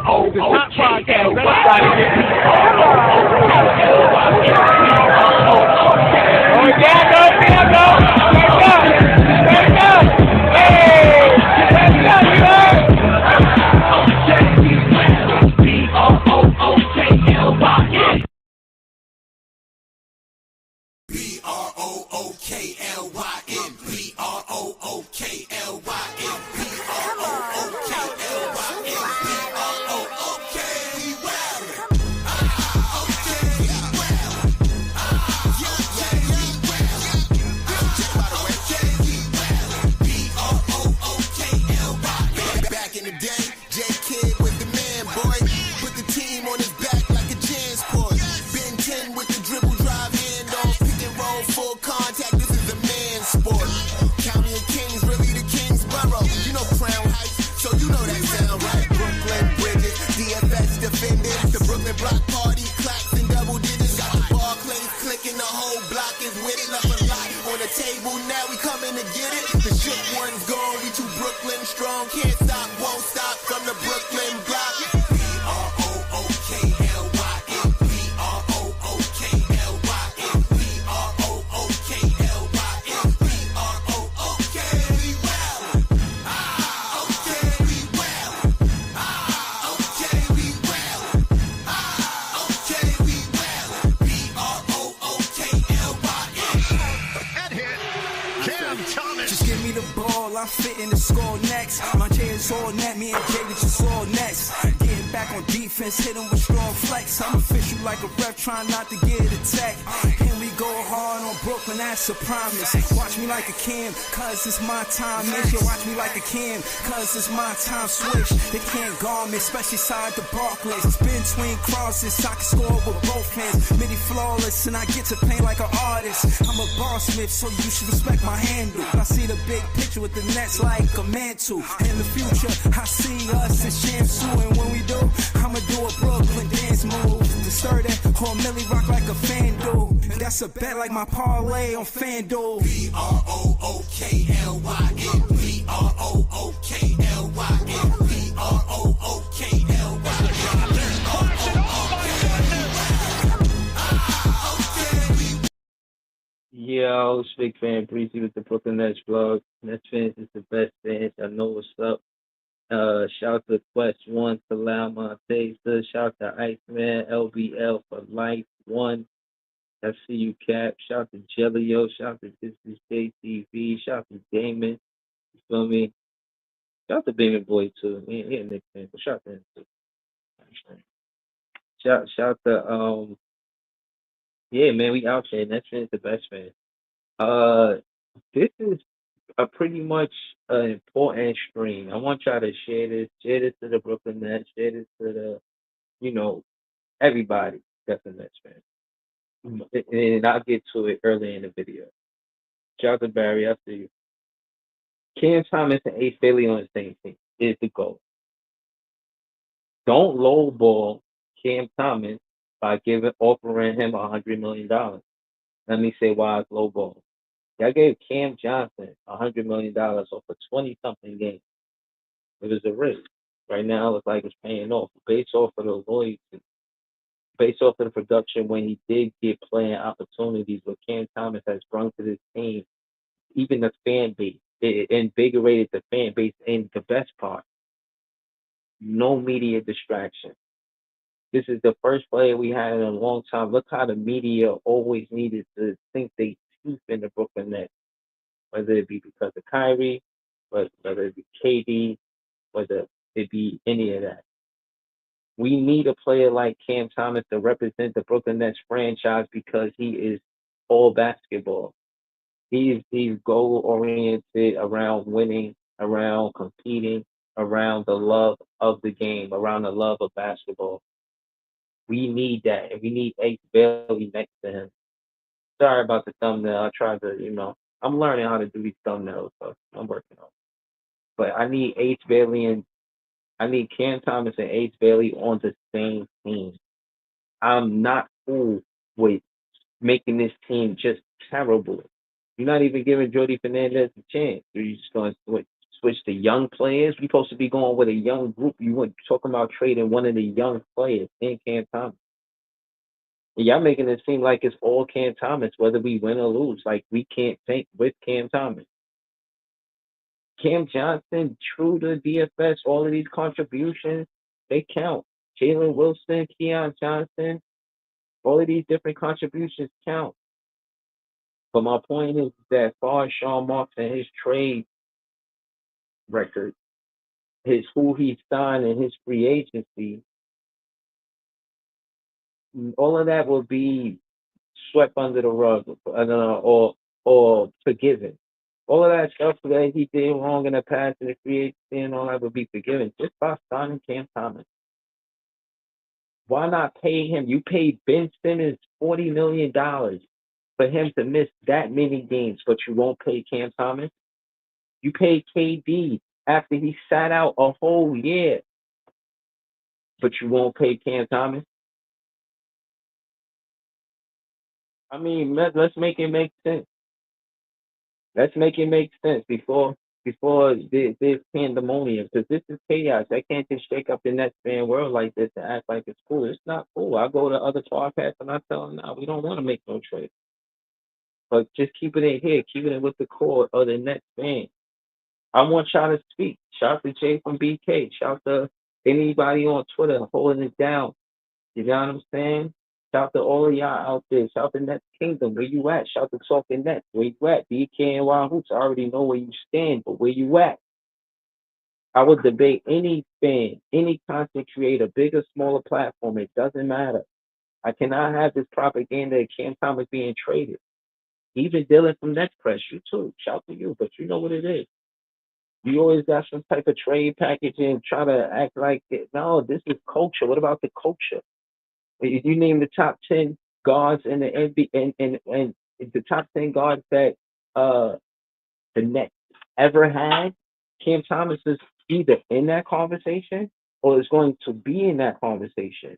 The top podcast. Oh, yeah, go. Hey, let's go, you heard? I'm fitting to score next. My J is all net, me and Jay just all next. Getting back on defense, hit him with strong flex. I'm official like a ref, trying not to get attacked. And we go hard on Brooklyn, that's a promise. Watch me like a Cam, cause it's my time. Miss you, watch me like a Cam, cause it's my time. Switch, they can't guard me, especially side the Barclays. Spin between crosses, I can score with both hands. Midi flawless, and I get to play like an artist. I'm a boss smith, so you should respect my handle. I see the big picture with the nets like a mantle. In the future, I see us as champs too. And when we do, I'ma do a Brooklyn dance move. To stir that whole Millie rock like a fan do. And that's a bet like my parlay on FanDuel. BROOKLYN, BROOKLYN, BROOKLYN. Yo, it's Big Fan Breezy with the Brooklyn Nets blog. Nets fans is the best fans. I know what's up. Shout out to Quest One for Loud Montesa. Shout out to Iceman, LBL for Life One. I see you, Cap. Shout out to Jellio. Shout out to This Is JTV. Shout out to Damon. You feel me? Shout out to Baby Boy too. He a Knicks fan, but shout out to him too. Shout out to yeah, man, we out there. Nets fans the best fan. This is a pretty much an important stream. I want y'all to share this to the Brooklyn Nets, share this to the, everybody that's a Nets fan. And I'll get to it early in the video. Shout out to Barry, I see you. Cam Thomas and Ace Bailey on the same team is the goal. Don't lowball Cam Thomas by offering him $100 million. Let me say why it's lowball. I gave Cam Johnson $100 million off of 20-something games. It was a risk. Right now, it's like it's paying off. Based off of the loyalty, based off of the production when he did get playing opportunities, what Cam Thomas has brought to this team, even the fan base, it invigorated the fan base. And the best part, no media distraction. This is the first player we had in a long time. Look how the media always needed to think they teeth in the Brooklyn Nets, whether it be because of Kyrie, whether it be KD, whether it be any of that. We need a player like Cam Thomas to represent the Brooklyn Nets franchise because he is all basketball. He's goal-oriented, around winning, around competing, around the love of the game, around the love of basketball. We need that, and we need Ace Bailey next to him. Sorry about the thumbnail. I tried to, I'm learning how to do these thumbnails, so I'm working on it. But I need Ace Bailey and I need Cam Thomas and Ace Bailey on the same team. I'm not cool with making this team just terrible. You're not even giving Jody Fernandez a chance. You're just going to switch to young players. We supposed to be going with a young group. You were talking about trading one of the young players in Cam Thomas. And y'all making it seem like it's all Cam Thomas, whether we win or lose. Like we can't think with Cam Thomas. Cam Johnson, true to DFS, all of these contributions, they count. Jalen Wilson, Keon Johnson, all of these different contributions count. But my point is that as far as Sean Marks and his trade record, his who he signed and his free agency, all of that will be swept under the rug, or forgiven. All of that stuff that he did wrong in the past in the free agency and all that will be forgiven just by signing Cam Thomas. Why not pay him? You paid Ben Simmons $40 million for him to miss that many games, but you won't pay Cam Thomas. You paid KD after he sat out a whole year, but you won't pay Cam Thomas. I mean, let's make it make sense. Let's make it make sense before this pandemonium, because this is chaos. I can't just shake up the Nets fan world like this and act like it's cool. It's not cool. I go to other podcasts and I tell them, no, we don't want to make no trade. But just keep it in here. Keep it in with the core of the Nets fan. I want y'all to speak. Shout to Jay from BK. Shout to anybody on Twitter holding it down. You know what I'm saying? Shout to all of y'all out there. Shout to Nets Kingdom. Where you at? Shout to Talking Nets. Where you at? BK and Wild Hoops. I already know where you stand, but where you at? I would debate any fan, any content creator, big or smaller platform. It doesn't matter. I cannot have this propaganda of Cam Thomas being traded. Even Dylan from Nets Press, you too. Shout to you, but you know what it is. You always got some type of trade package and try to act like it. No, this is culture. What about the culture? If you name the top 10 guards in the NBA and the top 10 guards that the Nets ever had, Cam Thomas is either in that conversation or is going to be in that conversation.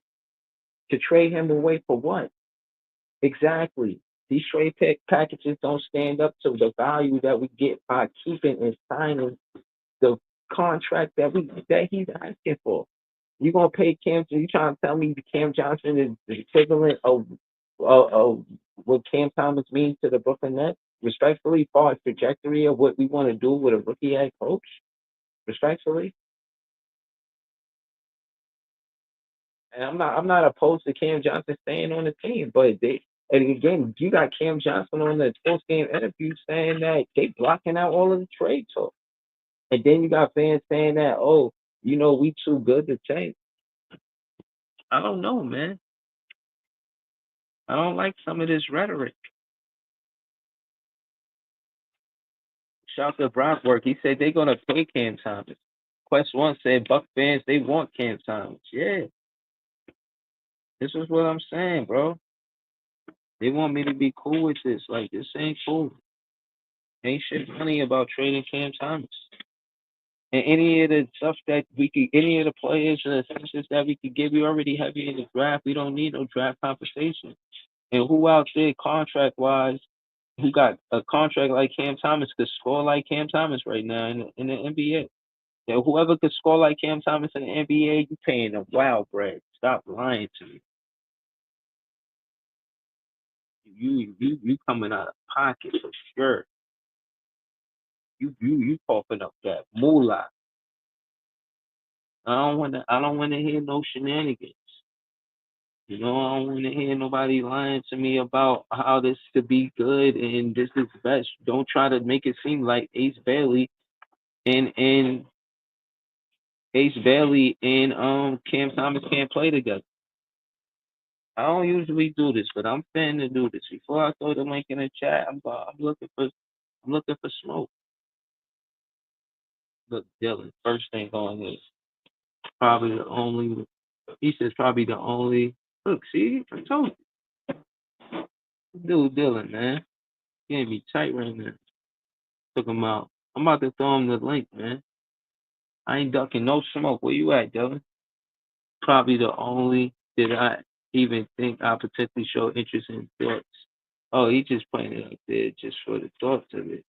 To trade him away for what? Exactly. These trade packages don't stand up to the value that we get by keeping and signing the contract that he's asking for. You gonna pay Cam? You trying to tell me Cam Johnson is the equivalent of what Cam Thomas means to the Brooklyn Nets? Respectfully, far as trajectory of what we want to do with a rookie head coach. Respectfully, and I'm not opposed to Cam Johnson staying on the team, but and again, you got Cam Johnson on the post game interview saying that they blocking out all of the trade talk. And then you got fans saying that, oh, we too good to change. I don't know, man. I don't like some of this rhetoric. Shout to Brockwork. He said they're gonna pay Cam Thomas. Quest One said Buck fans they want Cam Thomas. Yeah, this is what I'm saying, bro. They want me to be cool with this. Like this ain't cool. Ain't shit funny about trading Cam Thomas. And any of the stuff that any of the players and extensions that we could give, we already have you in the draft. We don't need no draft conversation. And who out there contract wise, who got a contract like Cam Thomas could score like Cam Thomas right now in the NBA. Yeah, whoever could score like Cam Thomas in the NBA, you paying them wild bread. Stop lying to me. You coming out of pocket for sure. You coughing up that moolah. I don't wanna hear no shenanigans. I don't want to hear nobody lying to me about how this could be good and this is best. Don't try to make it seem like and Ace Bailey and Cam Thomas can't play together. I don't usually do this, but I'm finna to do this. Before I throw the link in the chat, I'm looking for smoke. Look, Dylan, first thing on here. Probably the only he says probably the only look, see, I told you. Dude Dylan, man. Getting me tight right now. Took him out. I'm about to throw him the link, man. I ain't ducking no smoke. Where you at, Dylan? Probably the only that I even think I potentially show interest in thoughts. Oh, he just putting it up there just for the thoughts of it.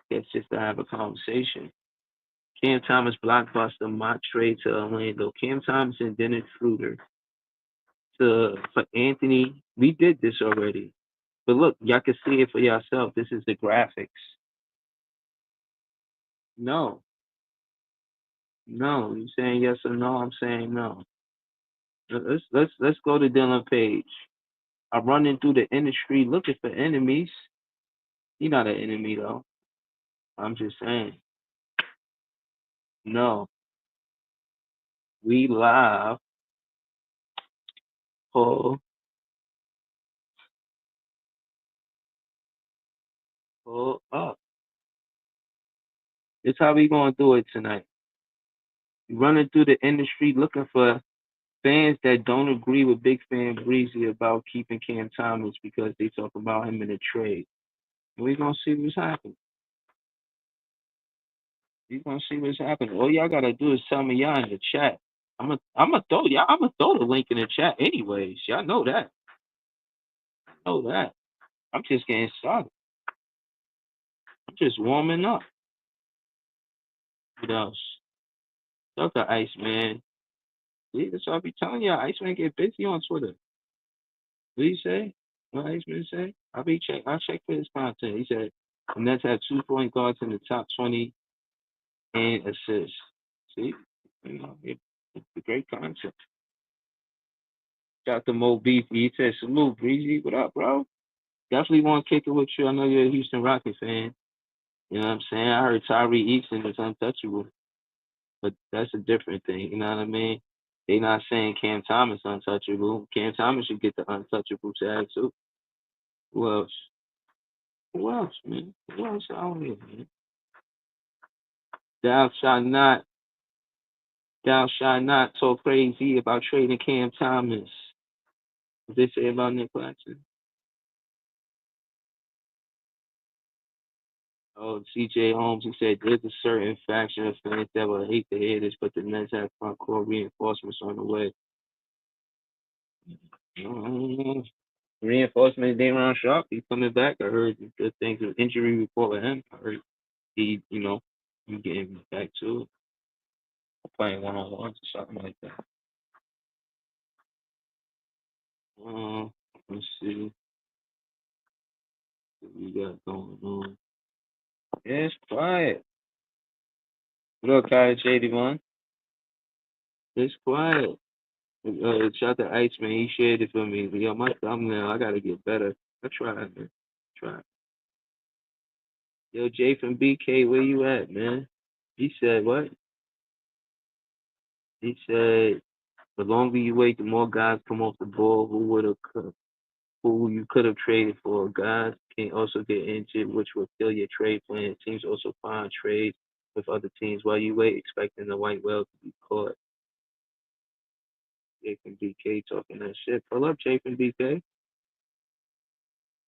That's just to have a conversation. Cam Thomas blockbuster mock trade to Orlando. Cam Thomas and Dennis Schroeder for Anthony. We did this already. But look, y'all can see it for yourself. This is the graphics. No. No. You saying yes or no? I'm saying no. Let's go to Dylan Page. I'm running through the industry looking for enemies. He's not an enemy though. I'm just saying. No. We live. Pull up. It's how we gonna do it tonight. Running through the industry looking for fans that don't agree with Big Fan Breezy about keeping Cam Thomas because they talk about him in a trade. And we're gonna see what's happening. We're gonna see what's happening. All y'all gotta do is tell me y'all in the chat. I'm gonna throw the link in the chat anyways. Y'all know that. I know that. I'm just getting started. I'm just warming up. What else? Talk to Iceman. See, that's what I be telling y'all. Iceman get busy on Twitter. What he say? What Iceman say? I check for his content. He said the Nets have 2 point guards in the top 20 and assists. See? You know, it's a great concept. Shout out to Mo Beef. He said, salute, Breezy. What up, bro? Definitely want to kick it with you. I know you're a Houston Rockets fan. You know what I'm saying? I heard Tyree Easton is untouchable. But that's a different thing. You know what I mean? They not saying Cam Thomas untouchable. Cam Thomas should get the untouchable tag too. Who else? Who else, man? Who else out here, man? Thou shalt not talk crazy about trading Cam Thomas. What they say about Nick Claxton? Oh, CJ Holmes, he said there's a certain faction of fans that will hate to hear this, but the Nets have front court reinforcements on the way. Reinforcements, Dayron Sharp, he's coming back. I heard good things, an injury report with him. I heard he getting back to it. Playing one-on-ones or something like that. Let's see what we got going on. Yeah, it's quiet. What up, Kyle J1? It's quiet. Shout out to Iceman. He shared it for me. Yo, my thumbnail, I gotta get better. I tried, man. Try. Yo, Jay from BK, where you at, man? He said what? He said the longer you wait, the more guys come off the ball who you could have traded for. Guys can also get injured, which will kill your trade plan. Teams also find trades with other teams while you wait, expecting the white whale to be caught. Jay from BK talking that shit. Pull up, Jay from BK.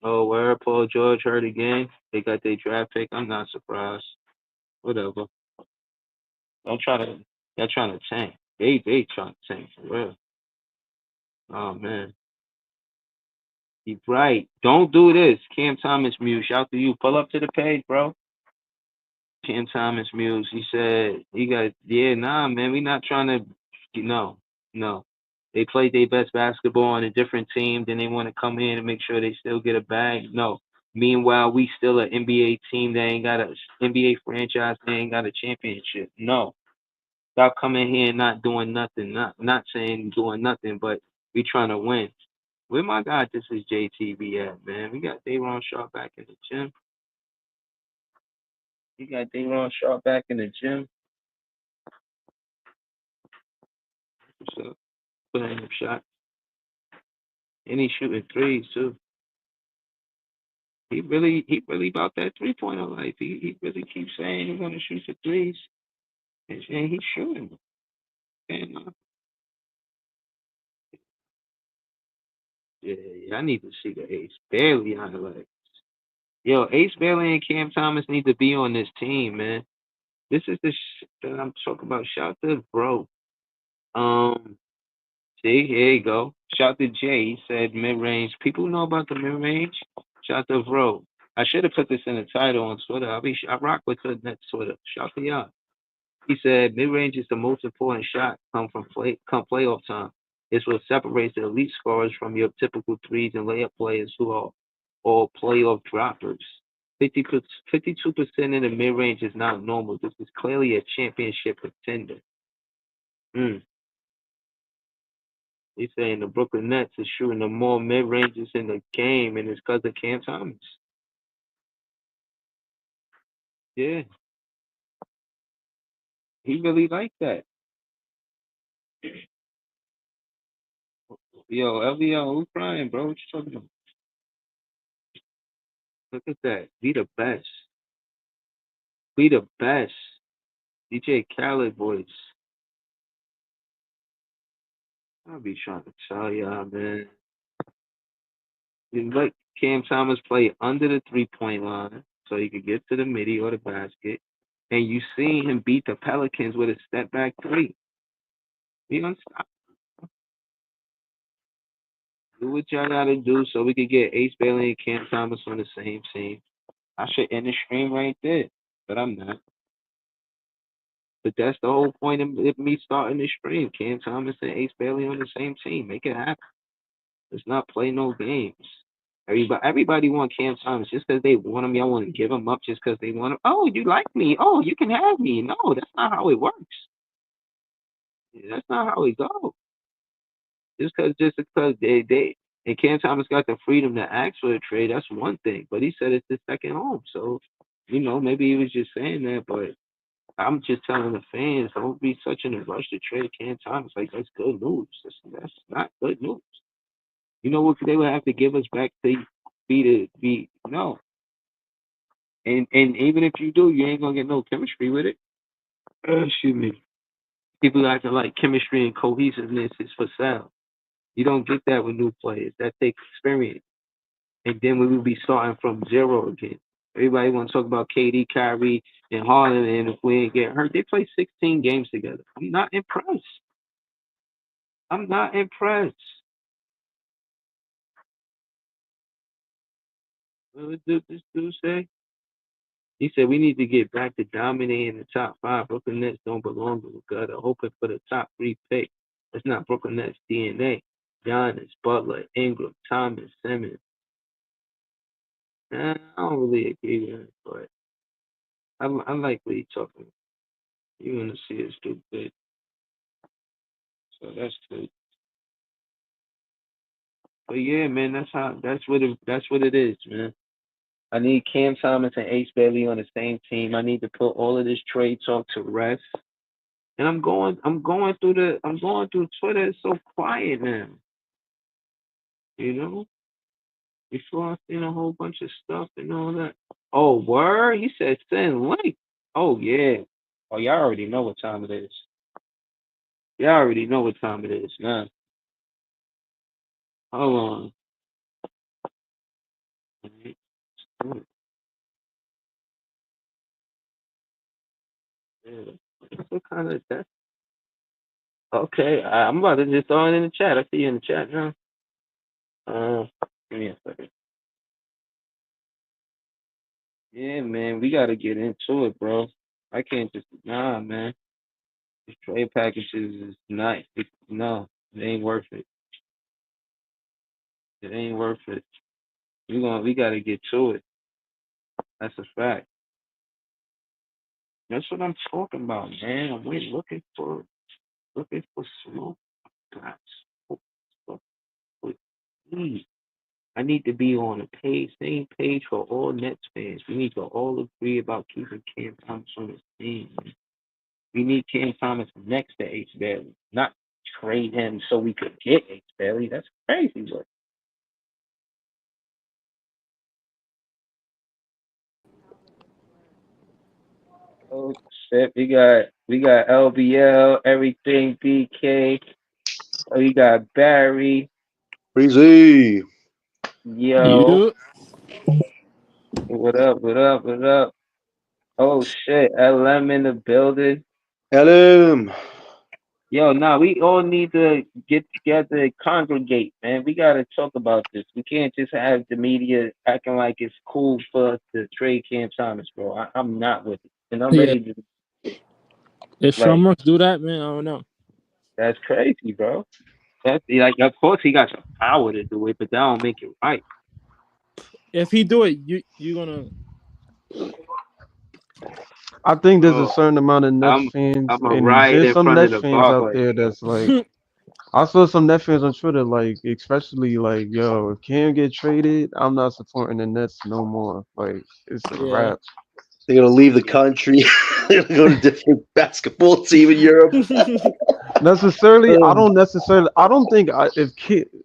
Oh, where Paul George hurt again? They got their draft pick. I'm not surprised. Whatever. They're trying to tank. They trying to tank for real. Oh man. He's right. Don't do this. Cam Thomas Muse. Shout to you. Pull up to the page, bro. Cam Thomas Muse. He said nah, man. We not trying to no. They played their best basketball on a different team, then they want to come in and make sure they still get a bag. No. Meanwhile, we still an NBA team that ain't got a NBA franchise, they ain't got a championship. No. Stop coming here and not doing nothing. Not saying doing nothing, but we trying to win. Where my guy, this is JTB at, man. We got Dayron Sharp back in the gym. We got Dayron Sharp back in the gym. What's up? Putting up shots. And he's shooting threes too. He really about that 3-pointer life. He really keeps saying he's gonna shoot the threes. And he's shooting them. And I need to see the Ace Bailey highlights. Yo, Ace Bailey and Cam Thomas need to be on this team, man. This is the that I'm talking about. Shout to bro. See, here you go. Shout to Jay. He said mid range. People know about the mid range. Shout to bro. I should have put this in the title on Twitter. I rock with the next Twitter. Shout to y'all. He said mid range is the most important shot come playoff time. It's what separates the elite scorers from your typical threes and layup players who are all playoff droppers. 52% in the mid range is not normal. This is clearly a championship contender. Mm. He's saying the Brooklyn Nets is shooting the more mid ranges in the game, and it's because of Cam Thomas. Yeah, he really liked that. Yo, LVO, who's crying, bro? What you talking about? Look at that. Be the best. Be the best. DJ Khaled voice. I'll be trying to tell y'all, man. You let Cam Thomas play under the 3-point line so he could get to the midi or the basket. And you seen him beat the Pelicans with a step back three. He unstoppable. Do what y'all gotta do so we could get Ace Bailey and Cam Thomas on the same team. I should end the stream right there, but I'm not. But that's the whole point of me starting the stream. Cam Thomas and Ace Bailey on the same team. Make it happen. Let's not play no games. Everybody want Cam Thomas just because they want him. Y'all want to give him up just because they want him. Oh, you like me? Oh, you can have me? No, that's not how it works. That's not how it goes. Just because they and Cam Thomas got the freedom to ask for a trade. That's one thing. But he said it's the second home. So maybe he was just saying that. But I'm just telling the fans, don't be such in a rush to trade Cam Thomas. Like that's good news. That's not good news. You know what they would have to give us back to be no. And even if you do, you ain't gonna get no chemistry with it. Excuse me. People acting like chemistry and cohesiveness is for sale. You don't get that with new players. That takes experience. And then we will be starting from zero again. Everybody want to talk about KD, Kyrie, and Harden, and if we ain't get hurt, they play 16 games together. I'm not impressed. I'm not impressed. What did this dude say? He said we need to get back to dominating the top five. Brooklyn Nets don't belong to the gutter. Hoping for the top three pick. That's not Brooklyn Nets DNA. Giannis, Butler, Ingram, Thomas, Simmons. I don't really agree with it, but I like what he's talking about. You want to see us do good. So that's good. But yeah, man, that's what it is, man. I need Cam Thomas and Ace Bailey on the same team. I need to put all of this trade talk to rest. And I'm going through Twitter. It's so quiet now. You know? Before I seen a whole bunch of stuff and all that. Oh, word? He said send link. Oh yeah. Oh, y'all already know what time it is. Y'all already know what time it is now. Hold on. Yeah. What kind of that? Okay, I'm about to just throw it in the chat. I see you in the chat now. Give me a second. Yeah, man, we gotta get into it, bro. I can't just man. These trade packages is not. No, it ain't worth it. It ain't worth it. We gotta get to it. That's a fact. That's what I'm talking about, man. I'm looking for smoke. God, smoke. Please. I need to be on a same page for all Nets fans. We need to all agree about keeping Cam Thomas on his team. We need Cam Thomas next to H. Bailey, not trade him so we could get H. Bailey. That's crazy work. Oh shit, we got LBL, everything BK. We got Barry. Breezy. Yo, You what up? What up? What up? Oh shit, LM in the building. LM. Yo, nah, we all need to get together and congregate, man. We gotta talk about this. We can't just have the media acting like it's cool for us to trade Cam Thomas, bro. I'm not with it, and I'm yeah ready to. If Sean Like Marks do that, man, I don't know. that's crazy, bro. That's like, of course he got some power to do it, but that don't make it right. If he do it, you gonna I think there's a Oh, certain amount of Nets I'm fans, I'm a and riot there's in some front of Nets the fans out barber. there that's like, I saw some Nets fans on Twitter, like, especially like, yo, if Cam get traded, I'm not supporting the Nets no more. Like, it's a yeah. wrap. They're gonna leave the country. They're gonna go to different basketball team in Europe. Necessarily, I Um, don't necessarily. I don't think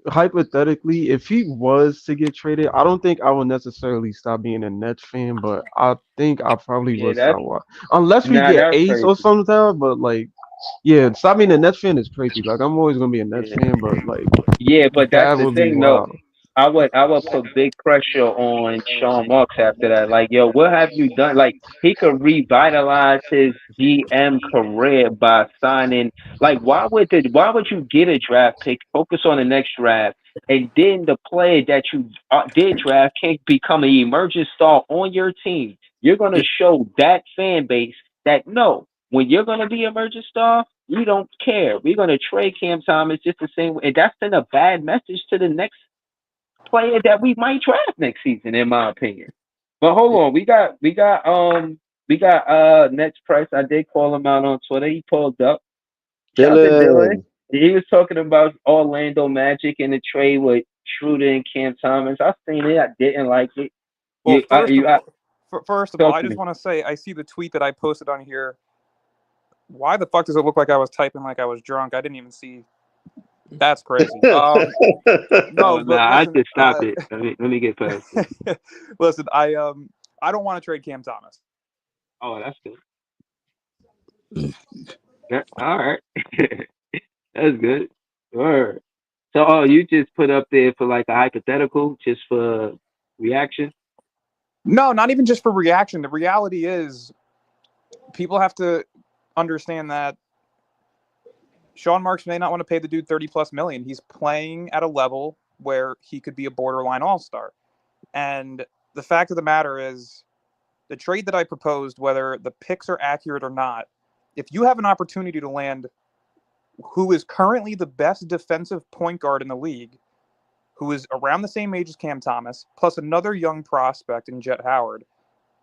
hypothetically, if he was to get traded, I don't think I would necessarily stop being a Nets fan. But I think I probably yeah, would stop that's unless we nah, get that's Ace or crazy. something. But like, yeah, stop being a Nets fan is crazy. Like, I'm always gonna be a Nets Yeah. fan, but like Yeah, but that's that the would be thing though. wild. I would put big pressure on Sean Marks after that. Like, yo, what have you done? Like, he could revitalize his GM career by signing. Like, why would you get a draft pick, focus on the next draft, and then the player that you did draft can't become an emerging star on your team? You're gonna show that fan base that no, when you're gonna be an emerging star, we don't care. We're gonna trade Cam Thomas just the same way, and that's send a bad message to the next player that we might draft next season, in my opinion. But hold on, we got Nets Price. I did call him out on Twitter. He pulled up. Shout out to Dylan. Dylan, He was talking about Orlando Magic in the trade with Schroeder and Cam Thomas. I seen it. I didn't like it. Well, You first of all, talk I to just me. want to say I see the tweet that I posted on here. Why the fuck does it look like I was typing like I was drunk? I didn't even see. That's crazy. Oh No, no, but I listen, just stopped it. Let me get past it. listen, I don't want to trade Cam Thomas. Oh, that's good. Yeah, all right. That's good. All right. So, oh, you just put up there for like a hypothetical, just for reaction. No, not even just for reaction. The reality is, people have to understand that Sean Marks may not want to pay the dude 30 plus million. He's playing at a level where he could be a borderline all-star. And the fact of the matter is, the trade that I proposed, whether the picks are accurate or not, if you have an opportunity to land who is currently the best defensive point guard in the league, who is around the same age as Cam Thomas, plus another young prospect in Jet Howard,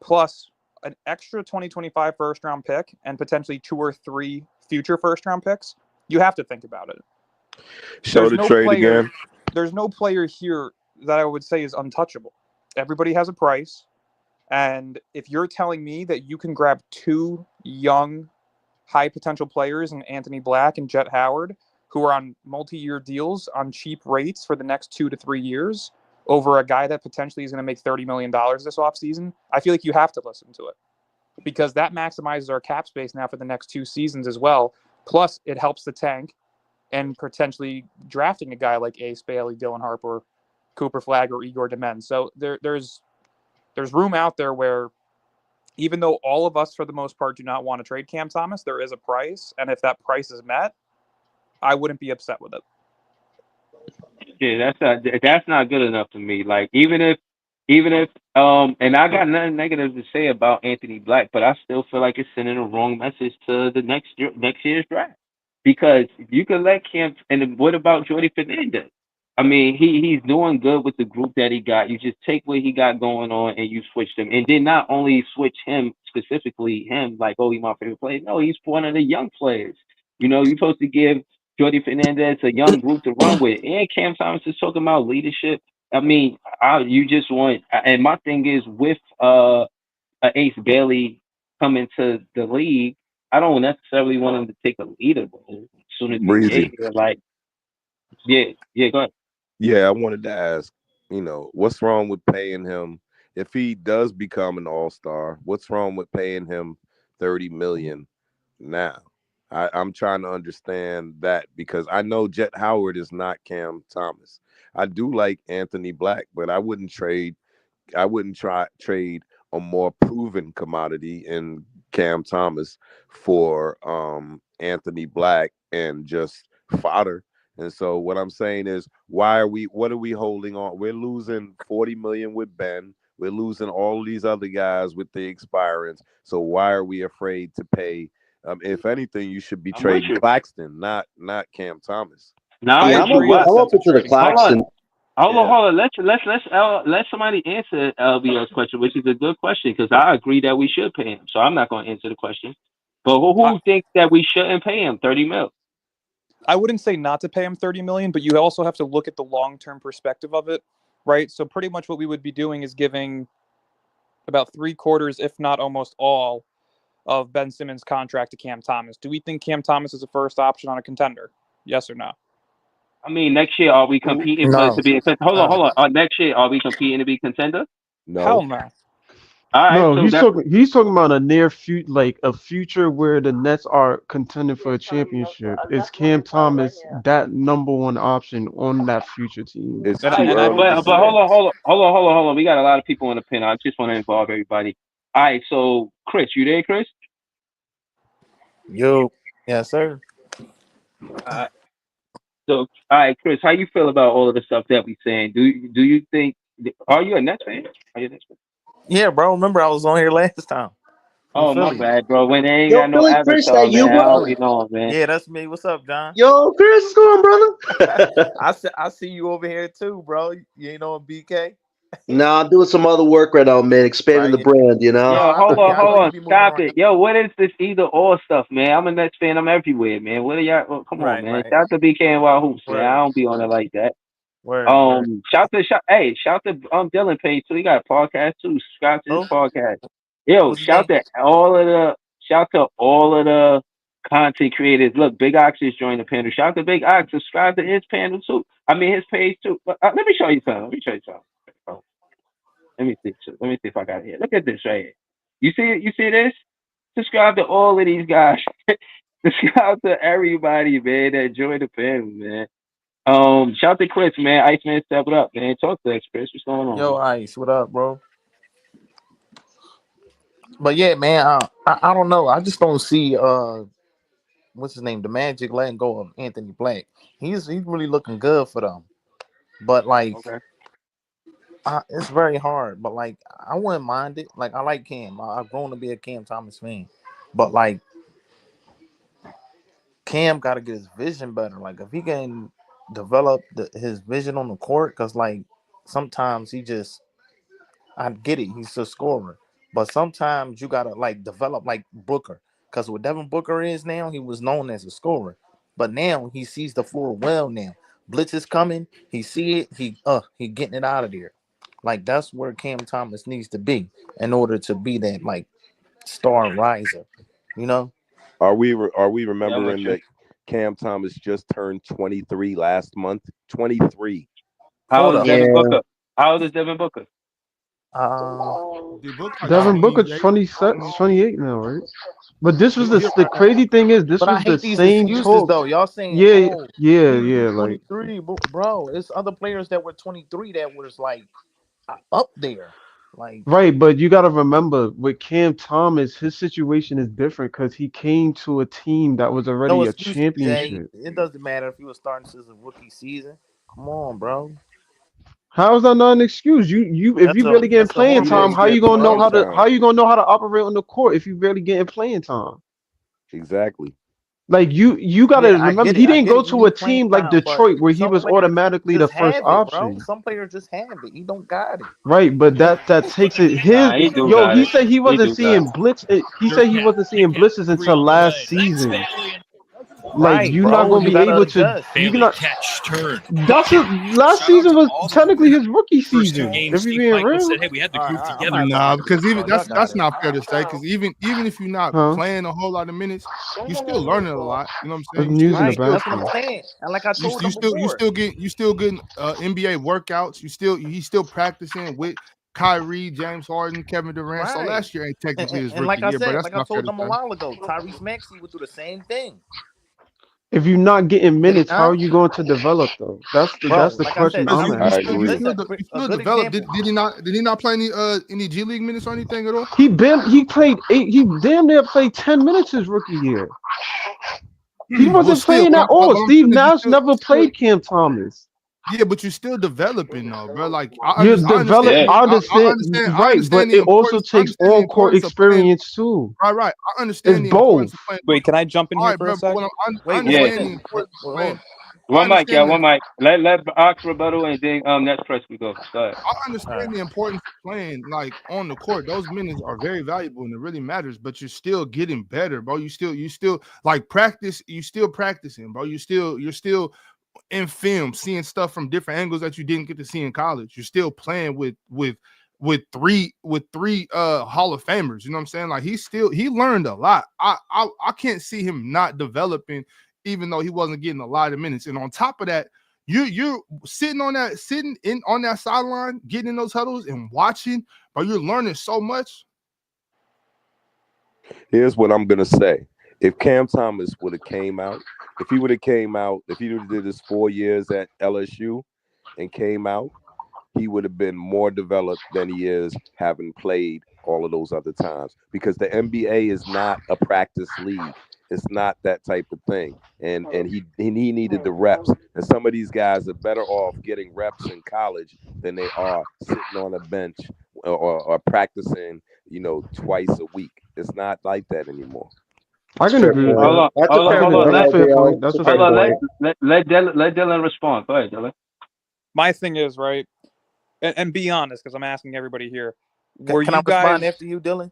plus an extra 2025 first round pick and potentially 2 or 3 future first round picks, you have to think about it. Show There's the no trade player again. there's no player here that I would say is untouchable. Everybody has a price. And if you're telling me that you can grab 2 young, high potential players in Anthony Black and Jet Howard, who are on multi-year deals on cheap rates for the next 2 to 3 years, over a guy that potentially is going to make $30 million this offseason, I feel like you have to listen to it, because that maximizes our cap space now for the next 2 seasons as well. Plus, it helps the tank and potentially drafting a guy like Ace Bailey, Dylan Harper, Cooper Flagg, or Igor Demen. So there's room out there where, even though all of us for the most part do not want to trade Cam Thomas, there is a price, and if that price is met, I wouldn't be upset with it. Yeah, that's not good enough for me. Like, even if and I got nothing negative to say about Anthony Black, but I still feel like it's sending a wrong message to the next year's draft, because you can let Cam. And then what about Jordy Fernandez? I mean, he's doing good with the group that he got. You just take what he got going on and you switch him, and then not only switch him specifically him, like, oh, he's my favorite player. No, he's one of the young players. You're supposed to give Jordy Fernandez a young group to run with, and Cam Thomas is talking about leadership. I mean, you just want, and my thing is with Ace Bailey coming to the league, I don't necessarily want him to take a leader role as soon as he get Breezy. here. Like, yeah, yeah, go ahead. Yeah, I wanted to ask, what's wrong with paying him if he does become an all-star? What's wrong with paying him 30 million now? I'm trying to understand that, because I know Jet Howard is not Cam Thomas. I do like Anthony Black, but I wouldn't try trade a more proven commodity in Cam Thomas for Anthony Black and just fodder. And so what I'm saying is, what are we holding on? We're losing 40 million with Ben. We're losing all these other guys with the expirants. So why are we afraid to pay If anything, you should be I'm with trading you. Claxton, not Cam Thomas. Now I'm I Yeah, with you. agree in What? the I'm sense open of to the trading Hold Claxton. on. Claxton. Hold on. Let somebody answer LBL's question, which is a good question because I agree that we should pay him. So I'm not going to answer the question. But who thinks that we shouldn't pay him 30 mil? I wouldn't say not to pay him 30 million, but you also have to look at the long-term perspective of it, right? So pretty much what we would be doing is giving about 3/4, if not almost all, of Ben Simmons' contract to Cam Thomas. Do we think Cam Thomas is a first option on a contender? Yes or no? I mean, next year are we competing No. to be? Hold on. Next year are we competing to be contender? Hell No, no. All right. No, So that he's talking about a near future, like a future where the Nets are contending for a championship. Is Cam Thomas that number one option on that future team? it's And, too and I early don't to but disagree. say. hold on. We got a lot of people in the pin. I just want to involve everybody. All right. So Chris, you there, Chris? Yo. Yes, sir. Uh, so all right, Chris, how you feel about all of the stuff that we saying? Do you think? Are you a Nets fan? Are you a Nets fan? Yeah, bro. Remember I was on here last time from Oh my Philly. bad, bro. When they ain't Yo, got no Philly Chris, that avatar, you, man, I don't bro? be knowing, man. Yeah, that's me. What's up, John? Yo, Chris, what's going on, brother? I see you over here too, bro. You ain't on BK, Nah, I'm doing some other work right now, man. Expanding the right? brand, you No, know. Yo, hold yeah, on, I know hold you on. be moving Stop around. it. Yo, what is this either or stuff, man? I'm a Nets fan. I'm everywhere, man. What are y'all? Oh, come on, Right, man. right. Shout out to BK and Wild Hoops, man. I Word, don't be on it like that. word. Shout to Dylan Page too. He got a podcast too. Subscribe to his Oh, podcast. Yo, what's his name? shout to all of the content creators. Look, Big Ox is joining the panel. Shout out to Big Ox. Subscribe to his panel too. I mean his page too. But, let me show you something. Oh, let me see. Let me see if I got it here. Look at this right here. You see it? You see this? Subscribe to all of these guys. Subscribe to everybody, man, that joined the panel, man. Shout out to Chris, man. Iceman, step it up, man. Talk to us, Chris. What's going on, Yo, man? Ice. What up, bro? But yeah, man. I don't know. I just don't see what's his name, the Magic letting go of Anthony Black. He's really looking good for them. But like, Okay. it's very hard. But like, I wouldn't mind it. Like, I like Cam. I've grown to be a Cam Thomas fan. But like, Cam got to get his vision better. Like, if he can develop his vision on the court, because like sometimes I get it, he's a scorer, but sometimes you gotta like develop like Booker. Because what Devin Booker is now, he was known as a scorer, but now he sees the floor well. Now blitz is coming, he see it, he getting it out of there. Like that's where Cam Thomas needs to be in order to be that like star riser, you know. Are we Yeah, I'm with remembering you. that Cam Thomas just turned 23 last month? 23. How Hold old is up, Devin Yeah. Booker? How old is Devin Booker? uh, Devin Booker's 27, 28 now, right? But this was the crazy thing is this but I was the hate these same excuses talk. though. Y'all saying, Yeah, "Oh, yeah. he's Like 23, bro." It's other players that were 23 that was like up there. Like, right, but you got to remember with Cam Thomas, his situation is different because he came to a team that was no already a excuses, Jay. championship. It doesn't matter if he was starting since the rookie season. Come on, bro. How is that not an excuse? If you barely getting That's a playing He horrible time, didn't how you get excuse, gonna know bro. playing how time. you gonna know how to operate on the court if you barely getting playing time? Exactly. Like you gotta Yeah, I remember, get he it. I didn't get go it. You to a need playing team like time, but Detroit where he some was players automatically the just first have it, bro. option. Some players just have it. He don't got it. Right, but that takes it. His Nah, he do yo, got he it. said he He wasn't do got seeing it. blitz. He said he wasn't seeing blitzes until last season. Like Right, you're not bro. gonna You be gotta able to. adjust. You cannot. That's his last season was technically his rookie season. If you're being real, I'm gonna have to look at this, bro. Y'all got it. huh? There's news in the Right. That's what I'm basket. saying. And like I told them before. Right. And like I said, like I told them a while ago, Tyrese Maxey would do the same thing. If you're not getting Did he minutes, how are not? you going to develop though? That's Bro, the like I question said, I'm I asking. agree. listen, a good example. He played eight. He damn near played 10 minutes his rookie year. He wasn't playing at all. Steve Nash never played Cam Thomas. Yeah, but you're still developing though, bro. Like You I develop. understand. Yeah. I understand. I Right, but understand the it also importance. I takes understand the on court importance of playing. experience too. Right. I It's understand the importance both. of playing. Wait, can I jump in All here right, for a bro. But sec? I Wait, Yeah. understand the wait, importance of hold playing. on. I One mic, yeah, understand the one mic. Let Ox rebuttal and then Nets press we go. Go ahead. I All right. understand the importance of playing like on the court. Those minutes are very valuable and it really matters. But you're still getting better, bro. You still like practice. You still practicing, bro. You're still in film, seeing stuff from different angles that you didn't get to see in college. You're still playing with three Hall of Famers. You know what I'm saying? Like he learned a lot. I can't see him not developing, even though he wasn't getting a lot of minutes. And on top of that, you're sitting on that sideline, getting in those huddles and watching, but you're learning so much. Here's what I'm gonna say. If Cam Thomas would have came out, if he would have did his 4 years at LSU and came out, he would have been more developed than he is having played all of those other times. Because the NBA is not a practice league. It's not that type of thing. And he needed the reps. And some of these guys are better off getting reps in college than they are sitting on a bench or practicing, twice a week. It's not like that anymore. I can Fair agree with point. Hold that. on, That's a hold I on, fair can hold point, on. agree. Let That's a fair LVO. point. It's That's a a fair hold fair on. point. point. Let Dylan respond. Go ahead, Dylan. My thing is, right, and be honest, because I'm asking everybody here. Can, Were can I you respond guys? after you, Dylan?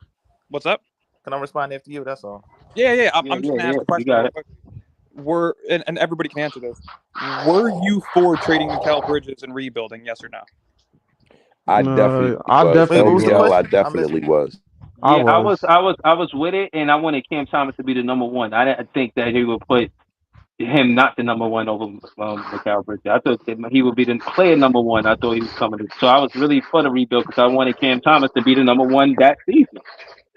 What's up? Can I respond after you? That's all. Yeah. Yeah, I'm just yeah, gonna yeah. ask the You question got real it. quick. And everybody can answer this. Were you for trading Mikal Bridges and rebuilding? Yes or no? I definitely I was. Wait, what definitely was the LVO, was. I question? I missed definitely it. was. I Yeah, was. I was with it, and I wanted Cam Thomas to be the number one. I didn't think that he would put him not the number one over Mikal Bridges. I thought that he would be the player number one. I thought he was coming to. So I was really for the rebuild because I wanted Cam Thomas to be the number one that season, All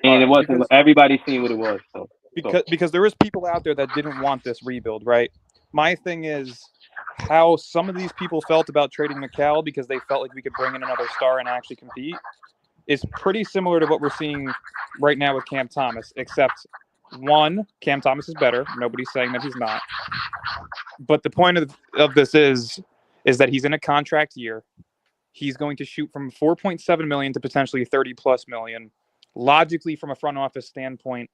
and it right, wasn't. because Everybody seen what it was. So because there is people out there that didn't want this rebuild, right? My thing is how some of these people felt about trading Mikal because they felt like we could bring in another star and actually compete is pretty similar to what we're seeing right now with Cam Thomas, except one, Cam Thomas is better. Nobody's saying that he's not. But the point of this is that he's in a contract year. He's going to shoot from 4.7 million to potentially 30 plus million. Logically, from a front office standpoint,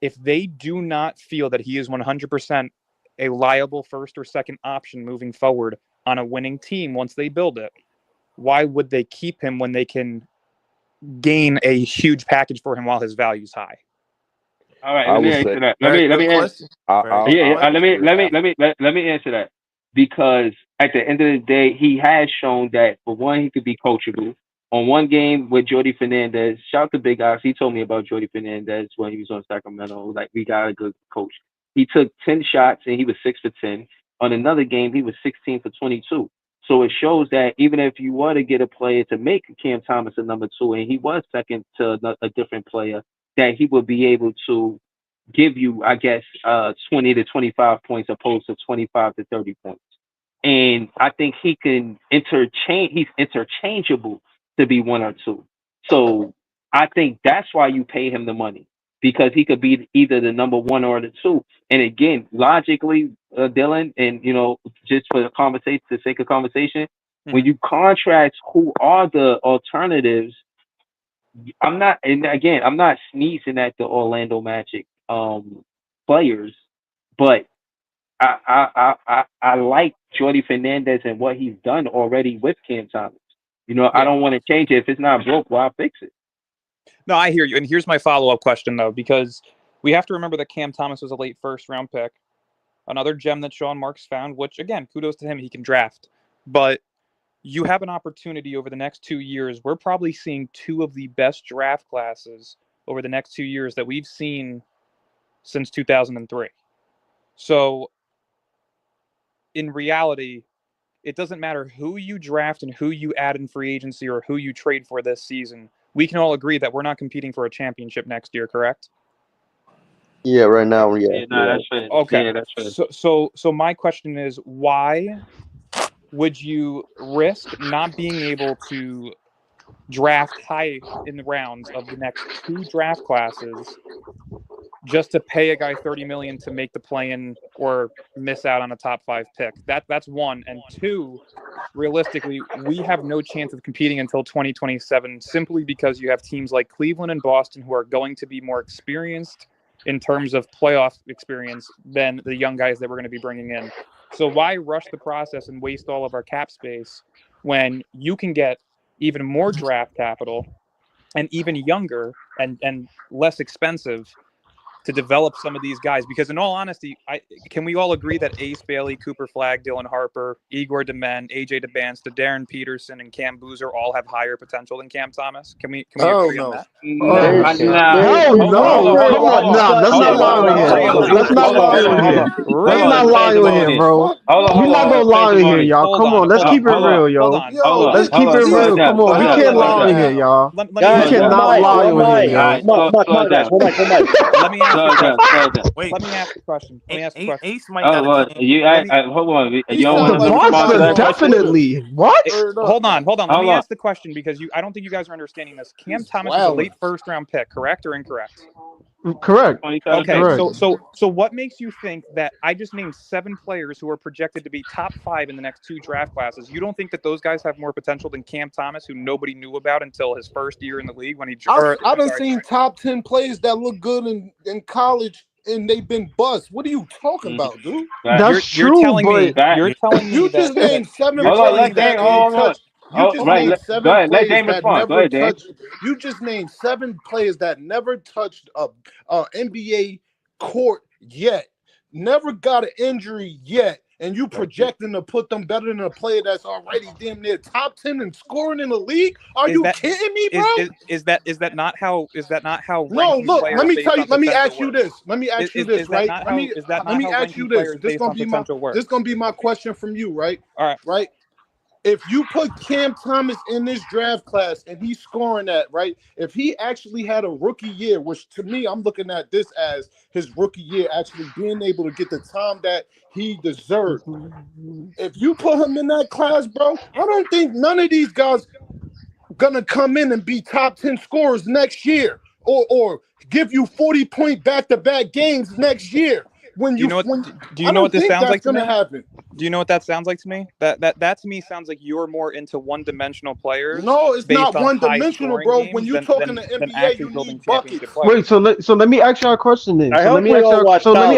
if they do not feel that he is 100% a liable first or second option moving forward on a winning team once they build it, why would they keep him when they can gain a huge package for him while his value's high? all right, I let me will say answer that. Very Let good me answer. question. Very good. Yeah, I'll let answer me it after. let me answer that because at the end of the day, he has shown that for one, he could be coachable. On one game with Jordy Fernandez, shout out to Big Ox. He told me about Jordy Fernandez when he was on Sacramento. Like we got a good coach. He took 10 shots and he was 6 for 10. On another game, he was 16 for 22. So it shows that even if you were to get a player to make Cam Thomas a number two, and he was second to a different player, that he would be able to give you, I guess, 20 to 25 points opposed to 25 to 30 points. And I think he can interchange. He's interchangeable to be one or two. So I think that's why you pay him the money because he could be either the number one or the two. And again, logically, Dylan, and just for the conversation, the sake of conversation, when you contrast who are the alternatives, I'm not, and again, I'm not sneezing at the Orlando Magic players, but I like Jordy Fernandez and what he's done already with Cam Thomas. I Yeah. don't want to change it. If it's not broke, well, I'll fix it. No, I hear you. And here's my follow-up question, though, because we have to remember that Cam Thomas was a late first-round pick. Another gem that Sean Marks found, which, again, kudos to him, he can draft. But you have an opportunity over the next 2 years. We're probably seeing two of the best draft classes over the next 2 years that we've seen since 2003. So, in reality, it doesn't matter who you draft and who you add in free agency or who you trade for this season. We can all agree that we're not competing for a championship next year, correct? Yeah, right now, yeah, Yeah, you're no, right. that's fair. Okay. Yeah, that's fair. So my question is, why would you risk not being able to draft high in the rounds of the next two draft classes just to pay a guy $30 million to make the play-in or miss out on a top 5 pick. That's one. And two, realistically, we have no chance of competing until 2027 simply because you have teams like Cleveland and Boston who are going to be more experienced in terms of playoff experience than the young guys that we're going to be bringing in. So why rush the process and waste all of our cap space when you can get even more draft capital and even younger and less expensive to develop some of these guys? Because in all honesty, can we all agree that Ace Bailey, Cooper Flagg, Dylan Harper, Igor DeMen, AJ DeBance, Darren Peterson, and Cam Boozer all have higher potential than Cam Thomas? Can we agree on that? Hell no! Come on, nah, let's not lie with him. Let's not lie with him. Let's not lie with him, bro. We're not gonna lie with here, y'all. Come on, let's keep it real, yo. Let's keep it real. Come on, we can't lie with here, y'all. We cannot lie with here, y'all. Let me ask the question. Ace might got hold on. You don't want The to respond to Monster, that? definitely. What? Hold on. Let me ask the question because I don't think you guys are understanding this. Cam Thomas is a late first-round pick, correct or incorrect? Correct. Okay, Correct. so what makes you think that I just named 7 players who are projected to be top 5 in the next 2 draft classes? You don't think that those guys have more potential than Cam Thomas, who nobody knew about until his first year in the league when he? I done seen top 10 players that look good in college, and they've been bust. What are you talking about, dude? That's true, you're telling me You just named 7 Hold on, players that ain't touched. You just named 7 Go ahead, let players Dame that respond. Go never ahead, Dame. touched. You just named 7 players that never touched a NBA court yet, never got an injury yet, and you projecting to put them better than a player that's already damn near top 10 and scoring in the league? Are you kidding me, bro? Is that not how? No, look. Let me tell you. Let me ask you this. Let me ask you this, right? Let me ask you this. This gonna be my question from you, right? All right. Right. If you put Cam Thomas in this draft class and he's scoring that, right? If he actually had a rookie year, which to me, I'm looking at this as his rookie year, actually being able to get the time that he deserved. If you put him in that class, bro, I don't think none of these guys gonna come in and be top 10 scorers next year or give you 40-point back-to-back games next year. Do you know what this sounds like to me? Happen. Do you know what that sounds like to me? That to me sounds like you're more into one-dimensional players. No, it's not one-dimensional, bro. When you're talking to NBA, you need buckets. Wait, so let me ask y'all a question then. Let me ask you a question then,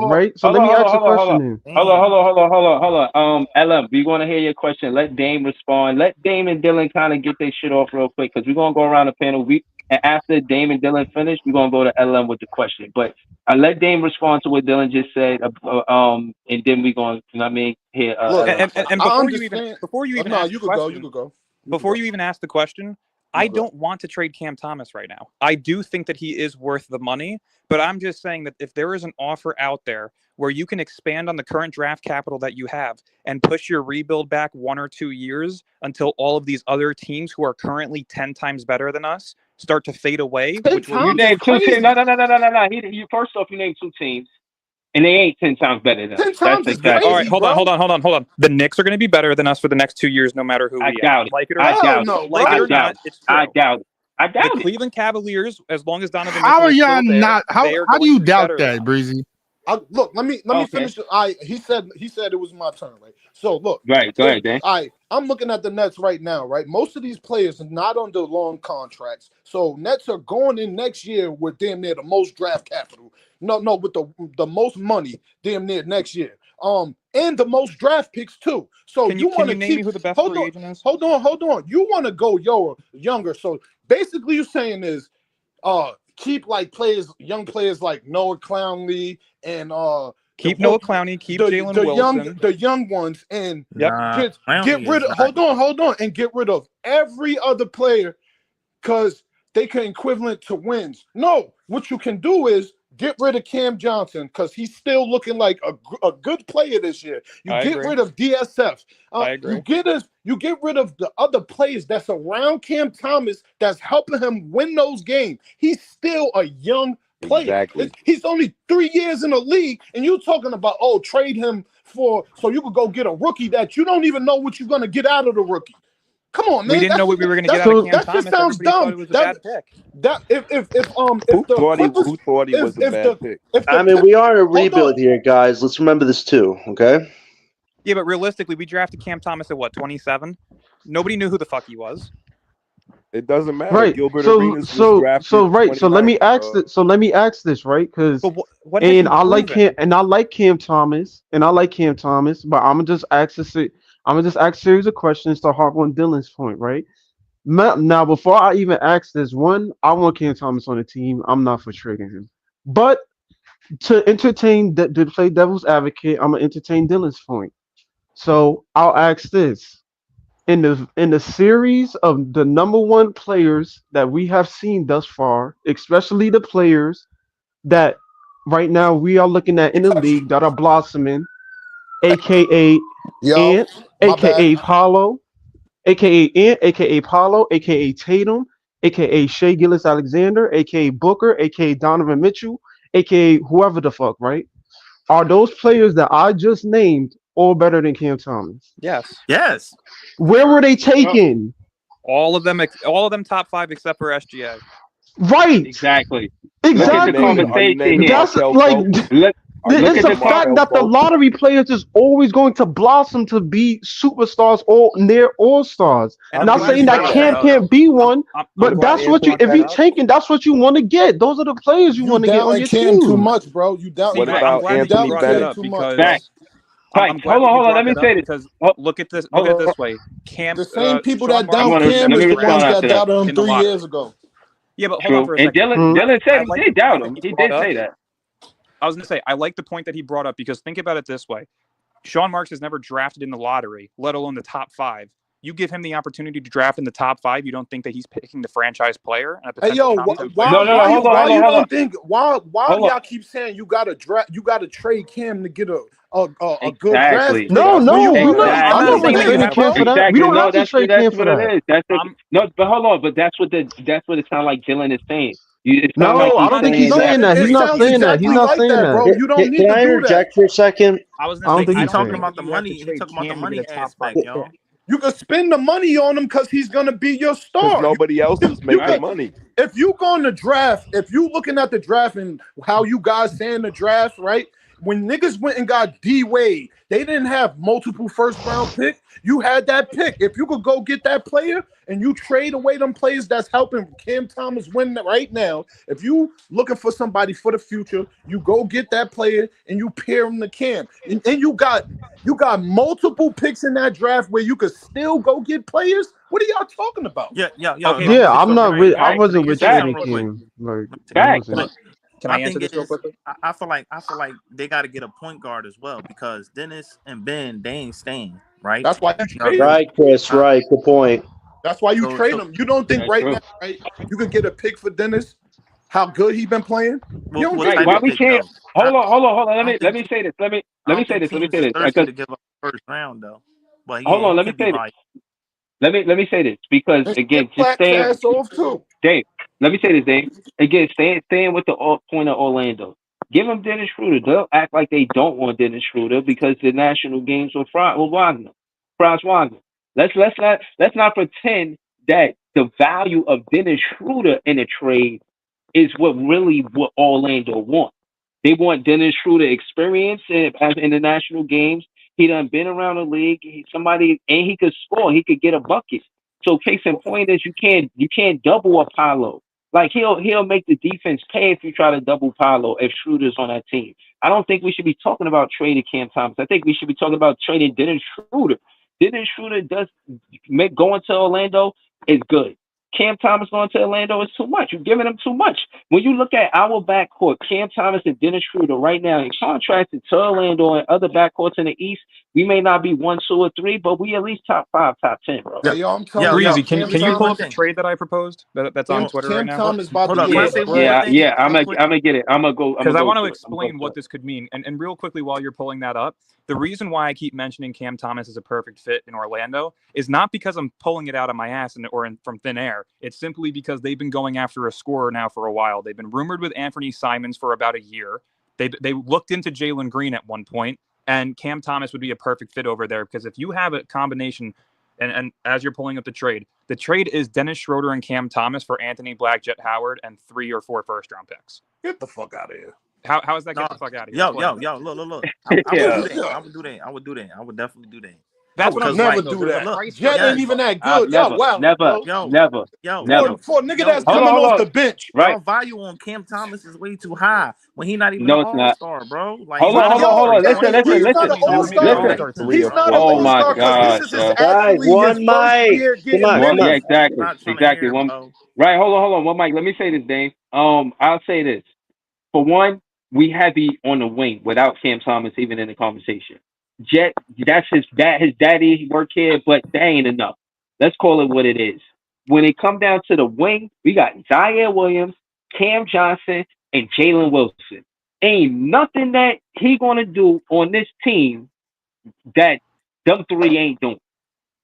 right? So let me ask you a question then. Hold on. LM, we want to hear your question. Let Dame respond. Let Dame and Dylan kind of get their shit off real quick because we're gonna go around the panel. And after Dame and Dylan finish, we're gonna go to LM with the question. But I let Dame respond to what Dylan just said, and then we're going. You know what I mean? Here, before you even ask the question, I don't want to trade Cam Thomas right now. I do think that he is worth the money, but I'm just saying that if there is an offer out there where you can expand on the current draft capital that you have and push your rebuild back 1 or 2 years until all of these other teams who are currently 10 times better than us start to fade away. You named 2 teams. No. First off, you named 2 teams, and they ain't 10 times better than us. That's exactly. All right, hold on. The Knicks are going to be better than us for the next 2 years, no matter who we doubt it. Like it or not. I doubt it. I doubt the it. Cleveland Cavaliers, as long as Donovan How are y'all there, not? How do you doubt that, Breezy? Look, let me finish. He said it was my turn, right? So look, right, go ahead, Dan. I'm looking at the Nets right now, right? Most of these players are not under long contracts, so Nets are going in next year with damn near the most draft capital. No, with the most money, damn near next year. And the most draft picks too. So you want to name me who the best free agent is? Hold on. You want to go younger. So basically, you're saying is, keep like young players like Noah Clowney and keep Noah Clowney, keep Jalen Wilson, the young ones, and get rid of. Hold on, and get rid of every other player because they can equivalent to wins. No, what you can do is get rid of Cam Johnson because he's still looking like a good player this year. You get rid of DSF. I agree. You get rid of the other players that's around Cam Thomas that's helping him win those games. He's still a young player. Exactly. He's only 3 years in the league, and you're talking about trade him so you could go get a rookie that you don't even know what you're gonna get out of the rookie. Come on, man. We didn't know what we were going to get out of Cam That Thomas. shit sounds Everybody thought dumb. it was a bad pick. If Who the thought Clippers, he was a bad pick? I mean, we are in a rebuild here, guys. Let's remember this too, okay? Yeah, but realistically, we drafted Cam Thomas at what, 27? Nobody knew who the fuck he was. It doesn't matter. Right. Gilbert Arenas was drafted. So let me 29th, ask this. So let me ask this, right? Because what has he I like proven? I like Cam Thomas, but I'm gonna just ask a series of questions to harp on Dylan's point, right? Now, before I even ask this, one, I want Cam Thomas on the team. I'm not for trading him, but to to play devil's advocate, I'm gonna entertain Dylan's point. So I'll ask this: in the series of the number one players that we have seen thus far, especially the players that right now we are looking at in the league that are blossoming, aka Yo, Ant, my bad. aka Paulo, aka Ant, aka Paulo, aka Tatum, aka Shea Gillis Alexander, aka Booker, aka Donovan Mitchell, aka whoever the fuck, right? Are those players that I just named all better than Cam Thomas? Yes. Yes. Where were they taken? All of them top 5 except for SGA. Right. Exactly. Exactly. That's like it's the fact that the lottery players is always going to blossom to be superstars or near all stars. And Not saying that Cam can't be one, but that's what you. If you tanking, that's what you want to get. Those are the players you want to get on your Cam team. too much, bro. You doubt. What I'm about glad that you brought that up because I'm glad hold on. Let me say this. Because look at this. Look at it this way. Cam. The same people Sean that doubt Martin Cam was is the ones drafted that doubted him in the 3 lottery. years ago. Yeah, but hold on for a And second. Dylan said I he did doubt him. He did brought say up. that. I was going to say, I like the point that he brought up because think about it this way. Sean Marks has never drafted in the lottery, let alone the top 5. You give him the opportunity to draft in the top 5, you don't think that he's picking the franchise player and a Hey potential yo, top 10 why player? you don't think why y'all keep saying you gotta trade Cam to get a good draft pick? No, When you we're not. already I'm not understand trading that, Cam for bro. that. We don't have to trade Cam That's for what that. it is. No, but hold on. But that's what it sounds like Dylan is saying. It sounds like No, I don't think he's saying saying that. He's not saying that. He's not saying that. bro. You don't need Can to I do interject that. for a second? I was I going don't to think say, he's I don't saying think about the you have to money. He trade talking about the Cam to money get a top 5 aspect, yo. pick. You can spend the money on him because he's gonna be your Because star. nobody else is making money. If you go in the draft, if you looking at the draft and how you guys saying the draft, right? When niggas went and got D Wade, they didn't have multiple first round picks. You had that pick. If you could go get that player and you trade away them players that's helping Cam Thomas win right now, if you looking for somebody for the future, you go get that player and you pair him to Cam. And you got multiple picks in that draft where you could still go get players. What are y'all talking about? Yeah. Okay, Yeah, I'm not right, with. I wasn't with say trading something real quick. Cam. Like, Facts. Can My I answer thing this real is, quickly? I feel like they got to get a point guard as well because Dennis and Ben they ain't staying, right? That's why you trade Right, Chris. Right. Good point. That's why you trade him. You don't think That's now, right? You could get a pick for Dennis. How good he been playing? You don't think Why we can't? Hold on. Let me think say this. Let me say this. teams is thirsty Because to give up the first round though. But hold yeah, on. he Let me can be say this. high. Let me say this because again, just Black staying. ass off too. Dave, let me say this, Dave. Again, staying with the point of Orlando. Give them Dennis Schroeder. They'll act like they don't want Dennis Schroeder because the national games were Wagner, Franz Wagner. Let's not pretend that the value of Dennis Schroeder in a trade is what Orlando wants. They want Dennis Schroeder experience as in the national games. He done been around the league. And he could score. He could get a bucket. So case in point is you can't double Apollo. Like he'll make the defense pay if you try to double Paolo if Schroeder's on that team. I don't think we should be talking about trading Cam Thomas. I think we should be talking about trading Dennis Schroeder. Dennis Schroeder going to Orlando is good. Cam Thomas going to Orlando is too much. You're giving him too much. When you look at our backcourt, Cam Thomas and Dennis Schroeder right now, in contrast to Orlando and other backcourts in the East, we may not be 1, 2, or 3, but we at least top 5, top 10, bro. Yeah, yo, I'm telling Breezy, you. can you pull up the trade that I proposed that's on Twitter right now? Thomas about Hold to on, get can I say one more thing? Yeah, I'm gonna get it. I'm gonna go because I want to to it. explain what this could mean. And real quickly, while you're pulling that up, the reason why I keep mentioning Cam Thomas as a perfect fit in Orlando is not because I'm pulling it out of my ass from thin air. It's simply because they've been going after a scorer now for a while. They've been rumored with Anthony Simons for about a year. They looked into Jalen Green at one point, and Cam Thomas would be a perfect fit over there because if you have a combination and as you're pulling up the trade is Dennis Schroeder and Cam Thomas for Anthony Black, Jet Howard, and 3 or 4 first-round picks. Get the fuck out of here. How is that get the fuck out of here? Yo, look. I would do that. I would definitely do that. That's what I'm never saying, do that. Look, Jet ain't even that good. Never, Wow, never. For a nigga that's coming off the bench. Right. Your value on Cam Thomas is way too high when he's not even No, an it's not. all-star, bro. Like, Hold on. Listen. He's not an all-star. He's not an all-star because this is his actually his first year getting minutes. Yeah, exactly. Right, hold on. One mic. Let me say this, Dave. I'll say this. For one, we heavy on the wing without Cam Thomas even in the conversation. Jet, that's his daddy work here, but that ain't enough. Let's call it what it is. When it come down to the wing, we got Zaire Williams, Cam Johnson, and Jalen Wilson. Ain't nothing that he gonna do on this team that them three ain't doing.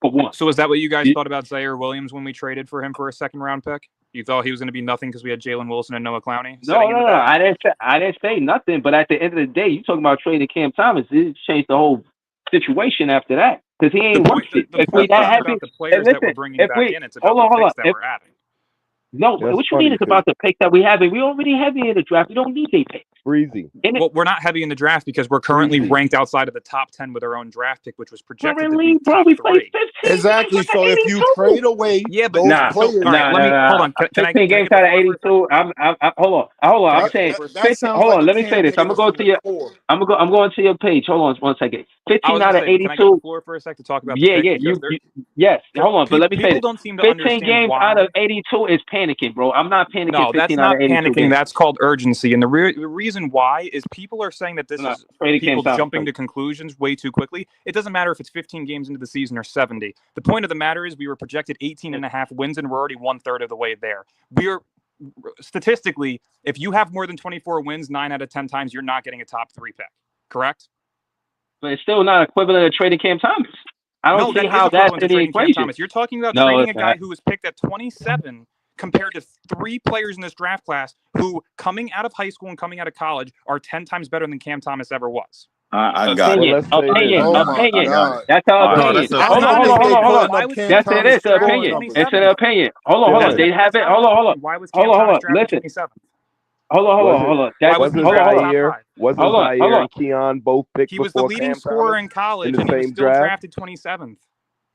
For one. So is that what you guys thought about Zaire Williams when we traded for him for a second-round pick? You thought he was going to be nothing because we had Jalen Wilson and Noah Clowney? No. I didn't say nothing. But at the end of the day, you talking about trading Cam Thomas, it changed the whole situation after that because he ain't worth it. The point about the players that we're bringing back in, it's about the picks that we're adding. No, what you mean it's about the pick that we have? We already heavy in the draft. We don't need a pick. Breezy. Well, we're not heavy in the draft because we're currently ranked outside of the top 10 with our own draft pick, which was projected to be top 3. Exactly. So if you trade away those players, hold on. Can 15 games out of 82. Hold on. I'm saying. Hold on. Let me say this. I'm going to your page. Hold on 1 second. 15 out of 82. Can I get the floor for a sec to talk about? Yes. Hold on, but let me say this. Don't seem to 15 understand games why. out of 82 is panicking, bro. I'm not panicking. No, that's not panicking. Games. That's called urgency. And the reason why is people are saying that this is people jumping to conclusions way too quickly. It doesn't matter if it's 15 games into the season or 70. The point of the matter is we were projected 18 and a half wins, and we're already 1/3 of the way there. We're statistically, if you have more than 24 wins, 9 out of 10 times, you're not getting a top 3 pick. Correct? But it's still not equivalent to trading Cam Thomas. I don't see how that's in the equation. You're talking about trading a guy who was picked at 27 compared to 3 players in this draft class who, coming out of high school and coming out of college, are 10 times better than Cam Thomas ever was. I got it. Opinion. That's our opinion. Hold on. Yes, it is an opinion. It's an opinion. Hold on. They have it. Hold on. Why was Cam Thomas drafted 27th? Hold on. Wasn't Zaire and Keon both picked He was the before leading Cam scorer Thomas in college, in the and he was same still draft? drafted 27th.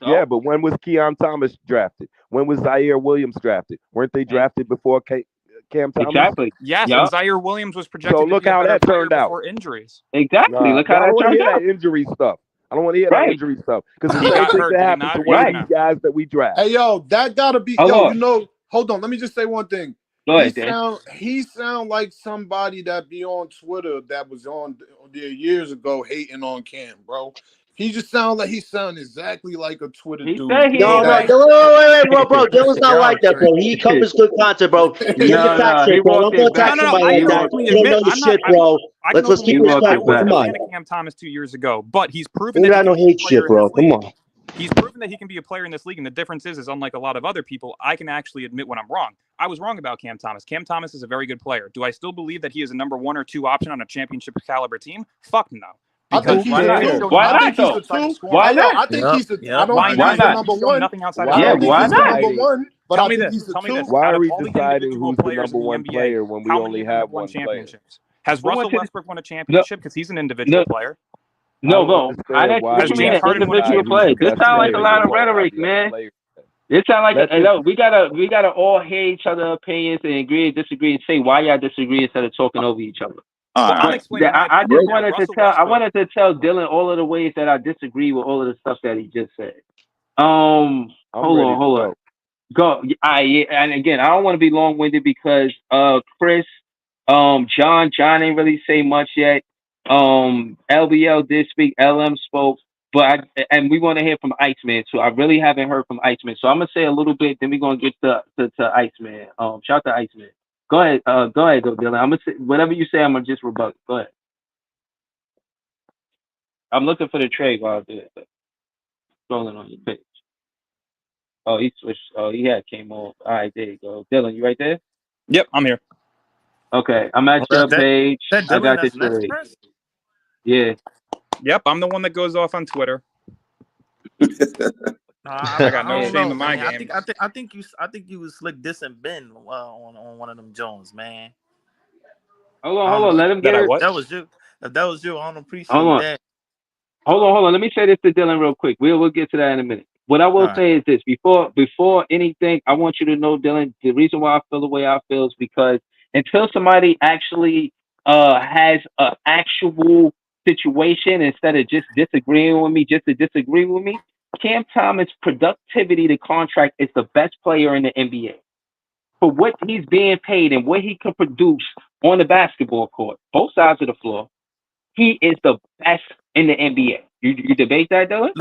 Yeah, but when was Keon Thomas drafted? When was Zaire Williams drafted? Weren't they drafted before Cam Thomas? Exactly. Yes, and Zaire Williams was projected so look to be how a better that player turned out. before injuries. Exactly. Look how that turned out. That injury stuff. I don't want to hear that injury stuff because the He same got thing hurt, that did he happened not? to one Right. of these guys that we draft. Hey, yo, that gotta be you know. Hold on, let me just say one thing. Go ahead, he sound like somebody that be on Twitter that was on there years ago hating on Cam, bro. He just sound exactly like a Twitter dude. No, wait, bro. Dylan's not like that, bro. He covers good content, bro. He's a fact check, bro. Don't go attack somebody like that. You don't know the shit, bro. Let's keep respectful. Come on. Cam Thomas 2 years ago, but he's proven We that got no hate shit, bro. Come on. He's proven that he can be a player in this league, and the difference is unlike a lot of other people, I can actually admit when I'm wrong. I was wrong about Cam Thomas. Cam Thomas is a very good player. Do I still believe that he is a number 1 or 2 option on a championship caliber team? Fuck no. I think he's a 2. Why not? Why not? I think he's a. I don't think he's a number 1. Nothing outside why not? Number 1, but tell I me think this. he's a Tell me 2. this. Why are we All the deciding individual who's the players number in the 1 NBA, player when we how only many of them have won 1 player? championships? Has Russell Westbrook won a championship because he's an individual player? No. What you mean an individual player? This sounds like a lot of rhetoric, man. It sounds like we gotta all hear each other's opinions and agree and disagree and say why y'all disagree instead of talking over each other. I'm explaining. I just wanted to tell Dylan all of the ways that I disagree with all of the stuff that he just said. Hold on. Go. And again, I don't want to be long winded because Chris, John ain't really say much yet. LBL did speak, LM spoke, but we want to hear from Iceman too. I really haven't heard from Iceman, so I'm gonna say a little bit, then we're gonna get to Iceman. Shout out to Iceman. Go ahead, Dylan. I'm gonna say whatever you say. I'm gonna just rebut. Go ahead. I'm looking for the trade while I do it. Scrolling on your page. Oh, he switched. Oh, came off. All right, there you go. Dylan, you right there? Yep, I'm here. Okay, I'm at your page. I got the trade. Yeah. Yep, I'm the one that goes off on Twitter. I got no don't shame know, in my man. game. I think you was slick dissing Ben on one of them Jones, man. Hold on. Let him get it. That was you. If that was you, I don't Hold appreciate on. that. Hold on. Let me say this to Dylan real quick. We'll get to that in a minute. What I All will right. say is this: before anything, I want you to know, Dylan, the reason why I feel the way I feel is because until somebody actually has an actual situation instead of just disagreeing with me, just to disagree with me, Cam Thomas' productivity to contract is the best player in the NBA. For what he's being paid and what he can produce on the basketball court, both sides of the floor, he is the best in the NBA. You debate that, Dylan?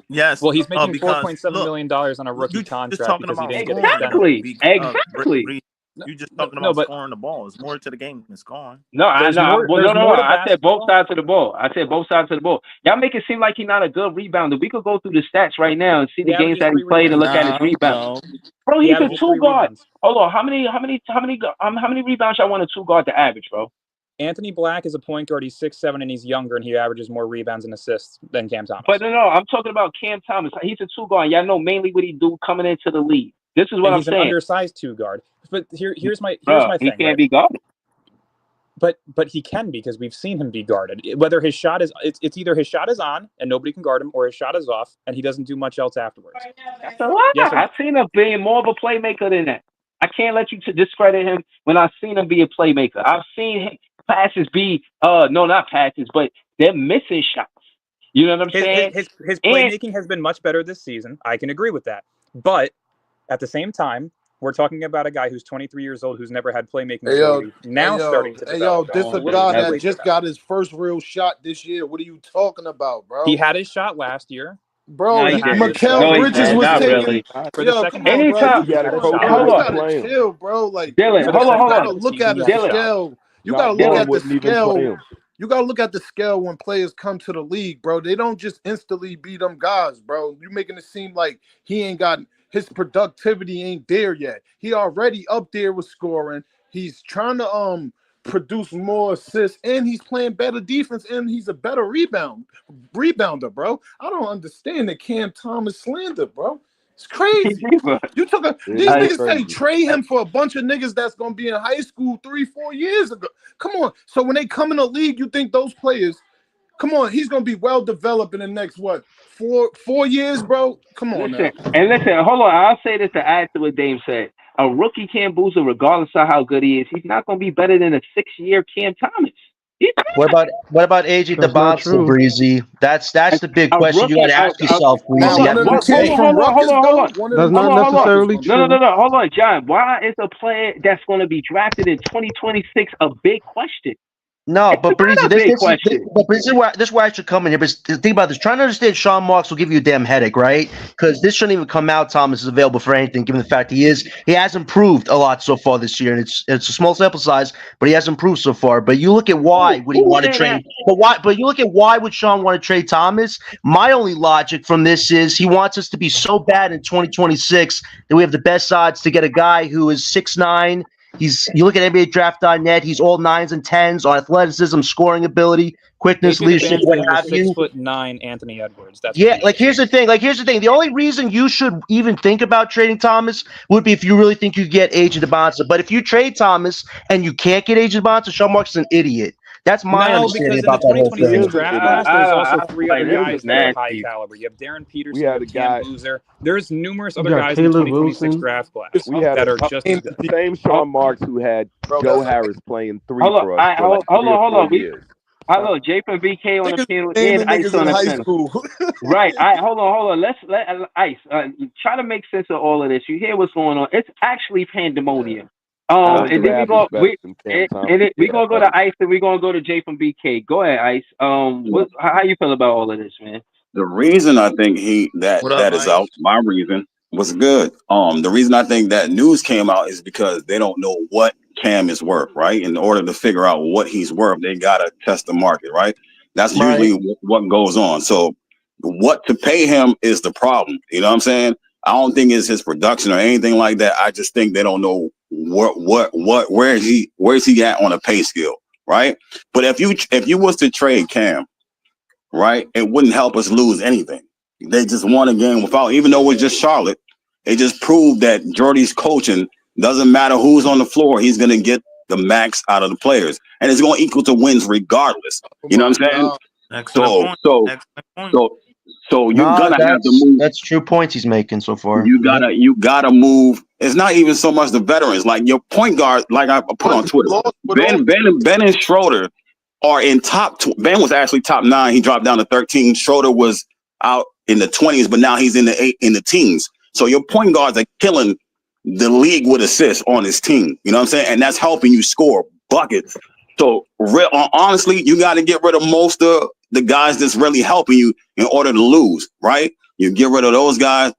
Yes. Well, he's making Because $4.7 look, million on a rookie you just contract talking because he about didn't get scoring. extended. Exactly. You just talking No, about but scoring the ball. There's more to the game than scoring. No, I there's know. more. Well, There's no. more to I said both basketball. sides of the ball. I said both sides of the ball. Y'all make it seem like he's not a good rebounder. We could go through the stats right now and see He the games averages that he 3 played and rebounds. look at his rebounds. No. Bro, He he's a averages 3 two guard. rebounds. Hold on. How many rebounds y'all want a two guard to average, bro? Anthony Black is a point guard. He's 6'7" and he's younger, and he averages more rebounds and assists than Cam Thomas. But no, I'm talking about Cam Thomas. He's a two guard. Y'all know mainly what he do coming into the league. This is what and I'm he's saying. an undersized 2 guard. But here's my He thing. can't Right? be guarded. But he can, because we've seen him be guarded. Whether his shot is it's either his shot is on and nobody can guard him, or his shot is off and he doesn't do much else afterwards. That's a lie. Yes or no? I've seen him being more of a playmaker than that. I can't let you to discredit him when I've seen him be a playmaker. I've seen him passes be no, not passes, but they're missing shots. You know what I'm saying? His playmaking has been much better this season. I can agree with that. But at the same time, we're talking about a guy who's 23 years old who's never had playmaking ability. Starting to develop. This a guy that just got his first real shot this year. What are you talking about, bro? He had his shot last year. Bro, Mikal Bridges was taking for the second half. Anytime, you gotta chill, bro. Like, Dylan, you gotta look at the scale. You gotta look at the scale. You gotta look at the scale when players come to the league, bro. They don't just instantly beat them guys, bro. You're making it seem like he ain't got his productivity ain't there yet. He already up there with scoring. He's trying to produce more assists, and he's playing better defense, and he's a better rebounder, bro. I don't understand the Cam Thomas slander, bro. It's crazy. You took these niggas say trade him for a bunch of niggas that's gonna be in high school 3-4 years ago. Come on. So when they come in the league, you think those players, come on, he's gonna be well developed in the next four years, bro? Come on now. Listen, hold on. I'll say this to add to what Dame said. A rookie Cam Boozer, regardless of how good he is, he's not going to be better than a 6-year Cam Thomas. What about AJ DeBonson, Breezy? That's the big question you got to ask yourself, Breezy. Hold on. That's not necessarily true. No. Hold on, John. Why is a player that's going to be drafted in 2026 a big question? No, but Breezy, this is where I should come in here. But think about this. Trying to understand Sean Marks will give you a damn headache, right? Because this shouldn't even come out. Thomas is available for anything, given the fact he has improved a lot so far this year, and it's a small sample size, but he has improved so far. But you look at why would he want to trade? But you look at why would Sean want to trade Thomas? My only logic from this is he wants us to be so bad in 2026 that we have the best odds to get a guy who is 6'9". You look at NBA Draft.net, he's all 9s and 10s on athleticism, scoring ability, quickness, leadership, what have you. 6'9" Anthony Edwards. That's here's the thing. The only reason you should even think about trading Thomas would be if you really think you get AJ DeBonson. But if you trade Thomas and you can't get AJ DeBonson, Sean Marks is an idiot. That's my understanding about that whole thing. Because in the 2026 draft class, there's also 3 other guys that are high caliber. You have Darren Peterson, you have Cam Boozer. There's numerous other guys in the 2026 draft class that are just as good. The same Sean Marks who had Joe Harris playing 3 for us for like hold 3 or 4 on. years. Hello, J from BK on the panel and Ice on the panel. Right. Hold on. Let Ice try to make sense of all of this. You hear what's going on? It's actually pandemonium. And then we're gonna go to Ice and we're gonna go to Jay from BK. Go ahead, Ice. How you feel about all of this, man? The reason I think that is out, my reason was good. The reason I think that news came out is because they don't know what Cam is worth, right? In order to figure out what he's worth, they gotta test the market, right? That's usually what goes on. So what to pay him is the problem. You know what I'm saying? I don't think it's his production or anything like that. I just think they don't know where is he at on a pay scale, right? But if you was to trade Cam, right, it wouldn't help us lose anything. They just won a game without, even though it was just Charlotte. It just proved that Jordy's coaching doesn't matter who's on the floor. He's going to get the max out of the players, and it's going to equal to wins regardless. You know what I'm saying? So you're gonna have to move. That's true points he's making so far. You gotta move. It's not even so much the veterans. Like your point guard, like I put on Twitter, Ben and Schroeder are in top. Ben was actually top 9. He dropped down to 13. Schroeder was out in the 20s, but now he's in the teens. So your point guards are killing the league with assists on his team. You know what I'm saying? And that's helping you score buckets. So honestly, you got to get rid of most of the guys that's really helping you in order to lose, right? You get rid of those guys.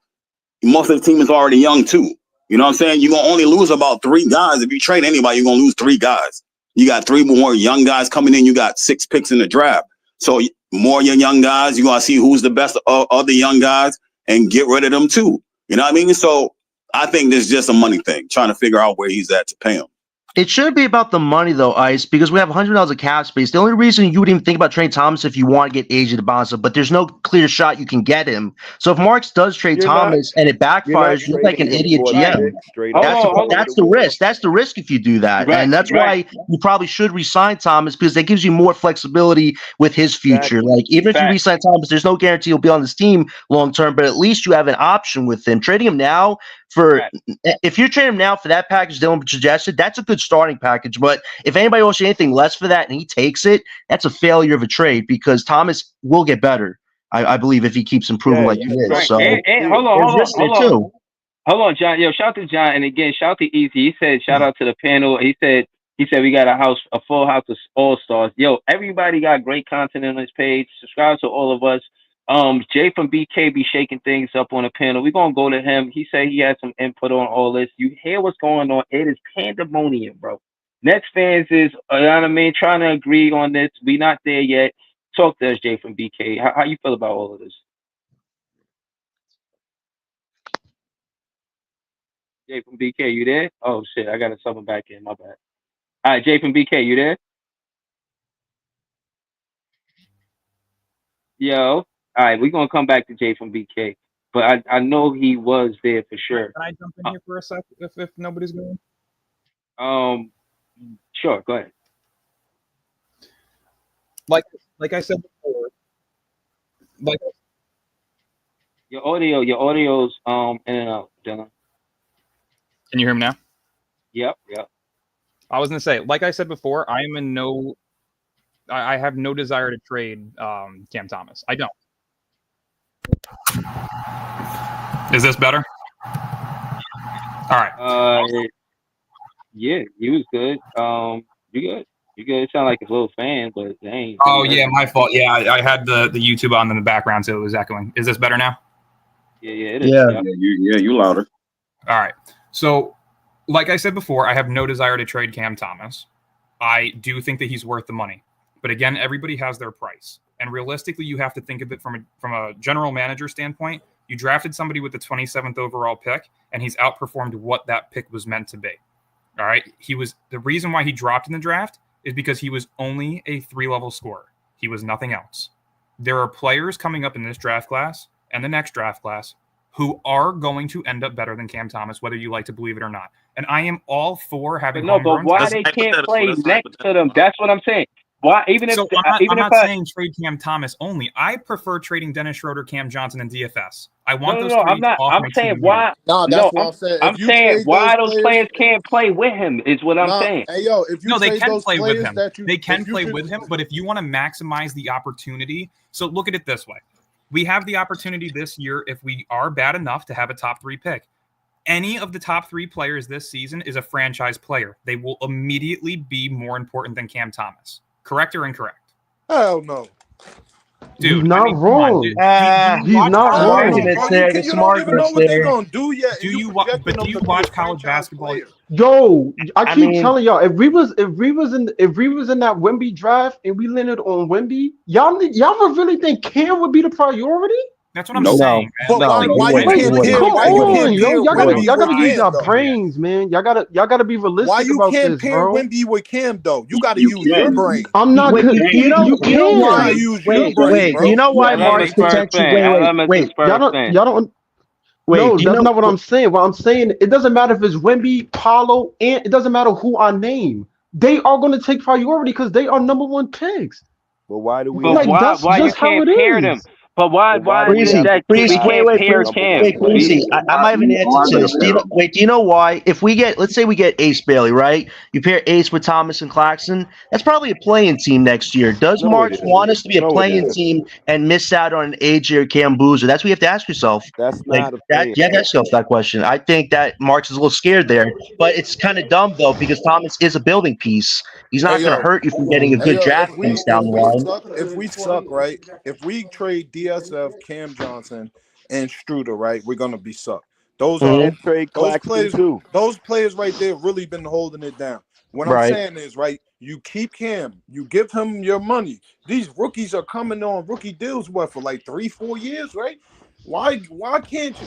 Most of the team is already young too. You know what I'm saying? You're going to only lose about 3 guys. If you trade anybody, you're going to lose 3 guys. You got 3 more young guys coming in. You got 6 picks in the draft. So more your young guys, you're going to see who's the best of the young guys and get rid of them too. You know what I mean? So I think this is just a money thing, trying to figure out where he's at to pay him. It shouldn't be about the money, though, Ice, because we have $100 of cap space. The only reason you would even think about trading Thomas if you want to get AJ DeBonsa, but there's no clear shot you can get him. So if Marks does trade Thomas and it backfires, you're like an idiot GM. That's the risk. That's the risk if you do that. Right, and that's why you probably should re-sign Thomas, because that gives you more flexibility with his future. Like, even if you re-sign Thomas, there's no guarantee he'll be on this team long term, but at least you have an option with him. Trading him now if you're trading him now for that package Dylan suggested, that's a good starting package. But if anybody owes you anything less for that and he takes it, that's a failure of a trade, because Thomas will get better, I believe, if he keeps improving like he is. Right. So hold on, John. Yo, shout out to John, and again, shout out to Easy. He said, shout out to the panel. He said we got a full house of all stars. Yo, everybody got great content on this page. Subscribe to all of us. Jay from BK be shaking things up on the panel. We're gonna go to him. He said he had some input on all this. You hear what's going on? It is pandemonium, bro. Nets fans is, you know what I mean, trying to agree on this. We not there yet. Talk to us, Jay from BK. How you feel about all of this? Jay from BK, you there? Oh shit, I gotta sub him back in. My bad. All right, Jay from BK, you there? Yo. All right, we're gonna come back to Jay from BK, but I know he was there for sure. Can I jump in here for a sec if nobody's going? Sure, go ahead. Like I said before, your audio's in and out, Dylan. Can you hear me now? Yep. I was gonna say, like I said before, I have no desire to trade Cam Thomas. I don't. Is this better? All right. Yeah, he was good. You good? You sound like a little fan, but it ain't. Oh yeah, my fault. Yeah, I had the YouTube on in the background, so it was echoing. Is this better now? Yeah, it is. Yeah, you louder. All right. So, like I said before, I have no desire to trade Cam Thomas. I do think that he's worth the money, but again, everybody has their price. And realistically, you have to think of it from a general manager standpoint. You drafted somebody with the 27th overall pick, and he's outperformed what that pick was meant to be. All right. The reason why he dropped in the draft is because he was only a 3-level scorer. He was nothing else. There are players coming up in this draft class and the next draft class who are going to end up better than Cam Thomas, whether you like to believe it or not. And I am all for having. But why they can't play next to them? That's what I'm saying. Why? I'm not saying trade Cam Thomas only. I prefer trading Dennis Schroeder, Cam Johnson, and DFS. I want those. I'm not. I'm saying why. That's what I'm saying. I'm saying why those players can't play with him is what I'm saying. Hey yo, if you they can play with him. They can play with him, but if you want to maximize the opportunity, so look at it this way: we have the opportunity this year if we are bad enough to have a top 3 pick. Any of the top 3 players this season is a franchise player. They will immediately be more important than Cam Thomas. Correct or incorrect? Hell no. Dude, he's not wrong. He's not wrong. You don't even know what they're gonna do yet. Do you watch college basketball? Yo, I keep telling y'all, if we was in that Wemby draft and we landed on Wemby, y'all would really think Cam would be the priority? That's what I'm Nope. saying, man. But Like, why you Wait, can't pair come why you on, can't yo. pair Y'all gotta Wemby with use Cam your though? brains, man. Y'all gotta be Why realistic you about can't this, pair bro. Wemby with Cam though? You got to You use your can. brain. I'm not. Wait, You you know You got to why? can. use your Wait, brain, wait. You bro. know why LM is Mark's Spurs potentially? fan. Wait, LM is a wait. Y'all Spurs don't. fan. Y'all don't. Wait. No, Do you that's know? not what I'm saying. What I'm saying, it doesn't matter if it's Wemby, Paulo, and it doesn't matter who I name. They are going to take priority because they are number one picks. But why do we But have Like to? why that's you just how can't it pair them? is. But why But why do we is have Breezy, to we Breezy, decide wait, can't wait, pair Breezy, number Cam? one wait, players? Breezy. I might have an answer to this. Do you know why? If we get, let's say we get Ace Bailey, right? You pair Ace with Thomas and Claxton. That's probably a playing team next year. Does No, it Marks want isn't. us to be a No, it playing isn't. team and miss out on an AJ or Cam Boozer? That's what you have to ask yourself. That's Like not a that, playing you have to team. ask yourself that question. I think that Marks is a little scared there, but it's kind of dumb though because Thomas is a building piece. He's Hey not going to yo, hurt you from getting a hey good yo, draft piece down the line. if we suck, right? If we trade DSF, Cam Johnson, and Struder, right, we're gonna be suck. Those are Mhm. And trade those Claxton players. too. Those players right there really been holding it down. What I'm Right. saying is, right, you keep Cam, you give him your money. These rookies are coming on rookie deals, what, for like 3-4 years, right? Why can't you?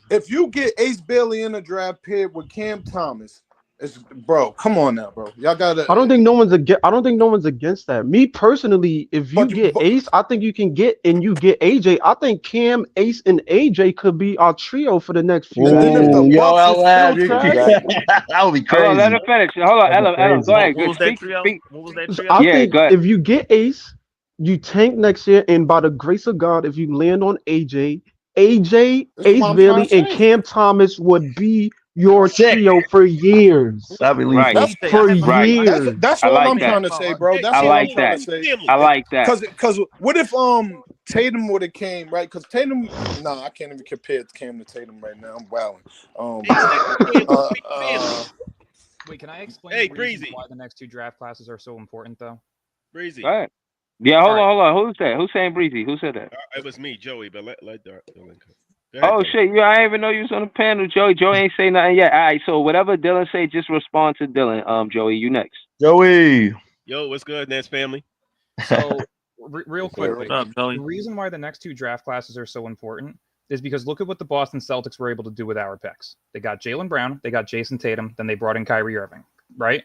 If you get Ace Bailey in a draft paired with Cam Thomas, it's bro, come on now, bro. Y'all gotta. I don't think no one's against. I don't think no one's against that. Me personally, if you get But Ace, I think you can get and you get AJ. I think Cam, Ace, and AJ could be our trio for the next few and then if the years. Ooh, yo, Bucks is still LM, trash, Exactly. that would be Hold on, let crazy. him finish. Hold on, That'd be Ellen, go crazy. ahead. What Good. was that Speak, trio? speak. What was that So trio? I Yeah, think go ahead. if you get Ace, you tank next year, and by the grace of God, if you land on AJ, this is what Ace I'm trying Bailey, to and say. Cam Thomas would be your Sick. trio for years. That'd be Right, lethal. That's AJ, I For have a right. years. that's I all like I'm that. trying to say, bro. I That's all I'm like trying that. to say. I like that. Cause what if Tatum would have came, right? Because Tatum, no, I can't even compare Cam to Tatum right now. I'm wilding. Exactly. Can't Uh, speak uh, wait, can I explain Hey, the reasons Breezy. why the next two draft classes are so important, though? Go Breezy. ahead. Yeah, All right. hold on. Who's that? Who's saying Breezy? Who said that? It was me, Joey, but let Dylan go. Go ahead, Oh Dylan. shit, yeah, I didn't even know you was on the panel, Joey. Joey ain't say nothing yet. All right, so whatever Dylan say, just respond to Dylan. Joey, you next. Joey. Yo, what's good, Nance family? So, real Yes, sir. quickly, What's up, Joey? the reason why the next two draft classes are so important is because look at what the Boston Celtics were able to do with our picks. They got Jaylen Brown, they got Jason Tatum, then they brought in Kyrie Irving, right?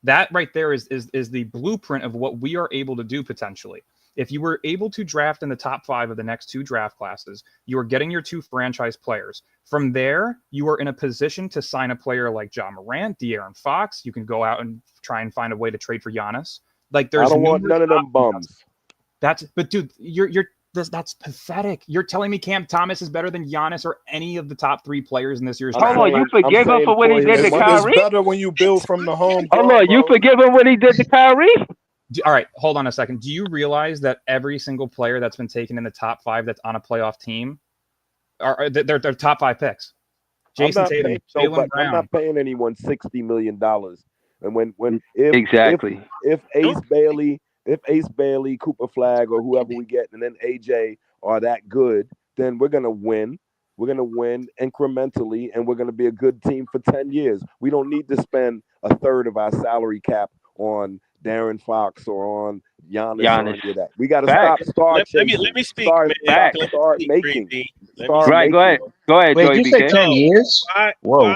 That right there is the blueprint of what we are able to do potentially. If you were able to draft in the top 5 of the next two draft classes, you are getting your two franchise players. From there, you are in a position to sign a player like John Morant, De'Aaron Fox. You can go out and try and find a way to trade for Giannis. Like I there's don't want numerous none of them options. bums. But dude, that's pathetic. You're telling me Cam Thomas is better than Giannis or any of the top 3 players in this year's I'm Hold draft on, you saying class? I'm forgive him saying for what for he did his to money. it's Kyrie? better when you build from the Hold homegrown, on, you bro. forgive him what he did to Kyrie? All right, hold on a second. Do you realize that every single player that's been taken in the top 5 that's on a playoff team they're top 5 picks? I'm Jason not Tatum, paying Jaylen nobody. I'm Brown. not paying anyone $60 million. And when Exactly. if Ace Bailey, Cooper Flag, or whoever we get, and then AJ are that good, then we're gonna win. We're gonna win incrementally, and we're gonna be a good team for 10 years. We don't need to spend a third of our salary cap on Darren Fox or on Giannis or Giannis. any of that. We got to Facts. stop star Let chasing. me speak, man. Facts. Start Speak, making. Breezy. Let me Start speak. Right, go making. ahead. Go ahead, Wait, Joey did you say BK. 10 years? Whoa.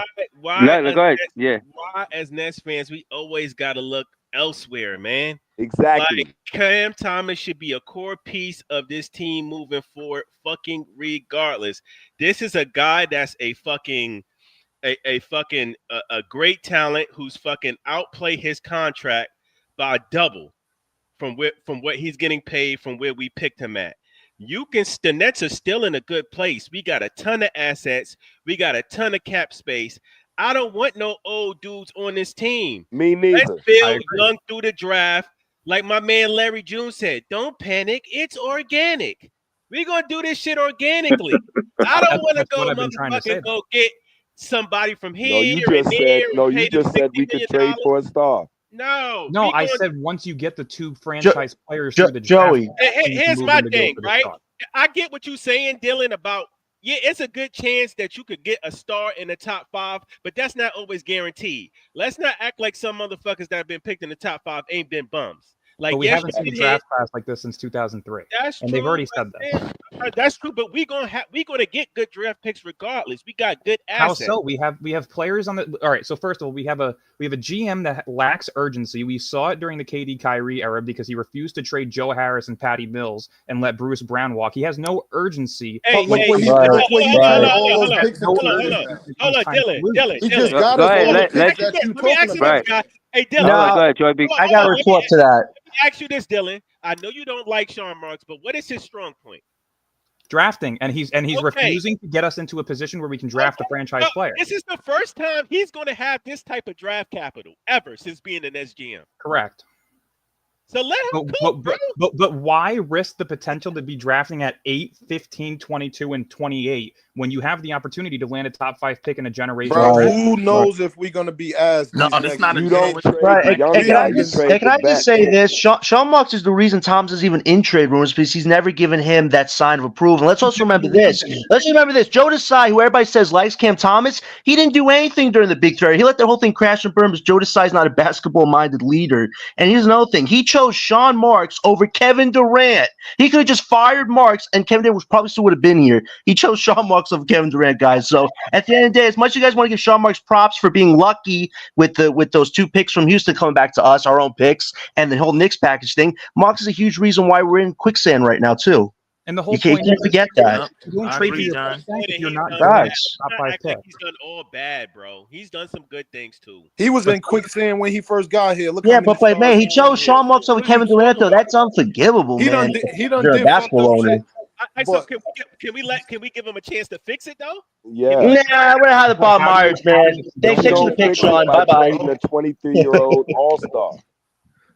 Yeah. Why as Nets fans we always gotta look elsewhere, man? Exactly. Like Cam Thomas should be a core piece of this team moving forward, fucking regardless. This is a guy that's a fucking a great talent who's fucking outplay his contract by double from what he's getting paid from where we picked him at. The Nets are still in a good place. We got a ton of assets. We got a ton of cap space. I don't want no old dudes on this team. Me Let's neither. build young through the draft. Like my man Larry June said, don't panic. It's organic. We're gonna do this shit organically. I don't want to That's what go I've been trying to say, motherfucking go get somebody from No, here and there and you pay them just said $60 we could million. trade for a star. No, No, we I going. said once you get the two franchise players through the draft, Joey. that's when you can Here's move my in to go thing, for the right? star. I get what you're saying, Dylan, about it's a good chance that you could get a star in the top 5, but that's not always guaranteed. Let's not act like some motherfuckers that have been picked in the top 5 ain't been bums. Like, But we yes, haven't you seen a can hit. draft class like this since 2003, That's and true. they've already said that. That's true. But we're gonna get good draft picks regardless. We got good How assets. so? We have players on the. All right. So first of all, we have a GM that lacks urgency. We saw it during the KD Kyrie era because he refused to trade Joe Harris and Patty Mills and let Bruce Brown walk. He has no urgency. Hey, But look what he hold turned on, all hold those on, picks hold into on, this hold on, now. hold on, Dylan. He just Go got us ahead. all the Let picks Let that you me ask talking you about. this, guy. Hey, Dylan. Go ahead, Joy Big. I got a retort to that. Let me ask you this, Dylan. I know you don't like Sean Marks, but what is his strong point? Drafting, and he's Okay. refusing to get us into a position where we can draft a franchise player. This is the first time he's going to have this type of draft capital ever since being an SGM. Correct. So let him cook, bro. But why risk the potential to be drafting at 8, 15, 22, and 28 when you have the opportunity to land a top 5 pick in a generation? Bro, who knows if we're gonna be asked? No, that's not a you don't don't Right. trade. And can I just say this? Sean Marks is the reason Tom's is even in trade rumors because he's never given him that sign of approval. And let's also remember this. Joe Desai, who everybody says likes Cam Thomas, he didn't do anything during the Big Three. He let the whole thing crash and burn because Joe Desai is not a basketball-minded leader. And here's another thing. He chose Sean Marks over Kevin Durant. He could have just fired Marks and Kevin Durant probably still would have been here. He chose Sean Marks over Kevin Durant, guys. So at the end of the day, as much as you guys want to give Sean Marks props for being lucky with those 2 picks from Houston coming back to us, our own picks, and the whole Knicks package thing, Marks is a huge reason why we're in quicksand right now, too. And the whole You can't forget that. You don't trade for your pick if you're not Facts. top 5 pick. He's done all bad, bro. He's done some good things too. He was in quicksand when he first got here. Look, Yeah, but man, he chose Sean Marks over Kevin Durant, though. That's unforgivable, man. You're a basketball owner. So can we give him a chance to fix it though? Yeah. Nah, we're gonna have the Bob Myers, man. Thanks for the pick, Sean. Bye bye. A 23-year-old all-star.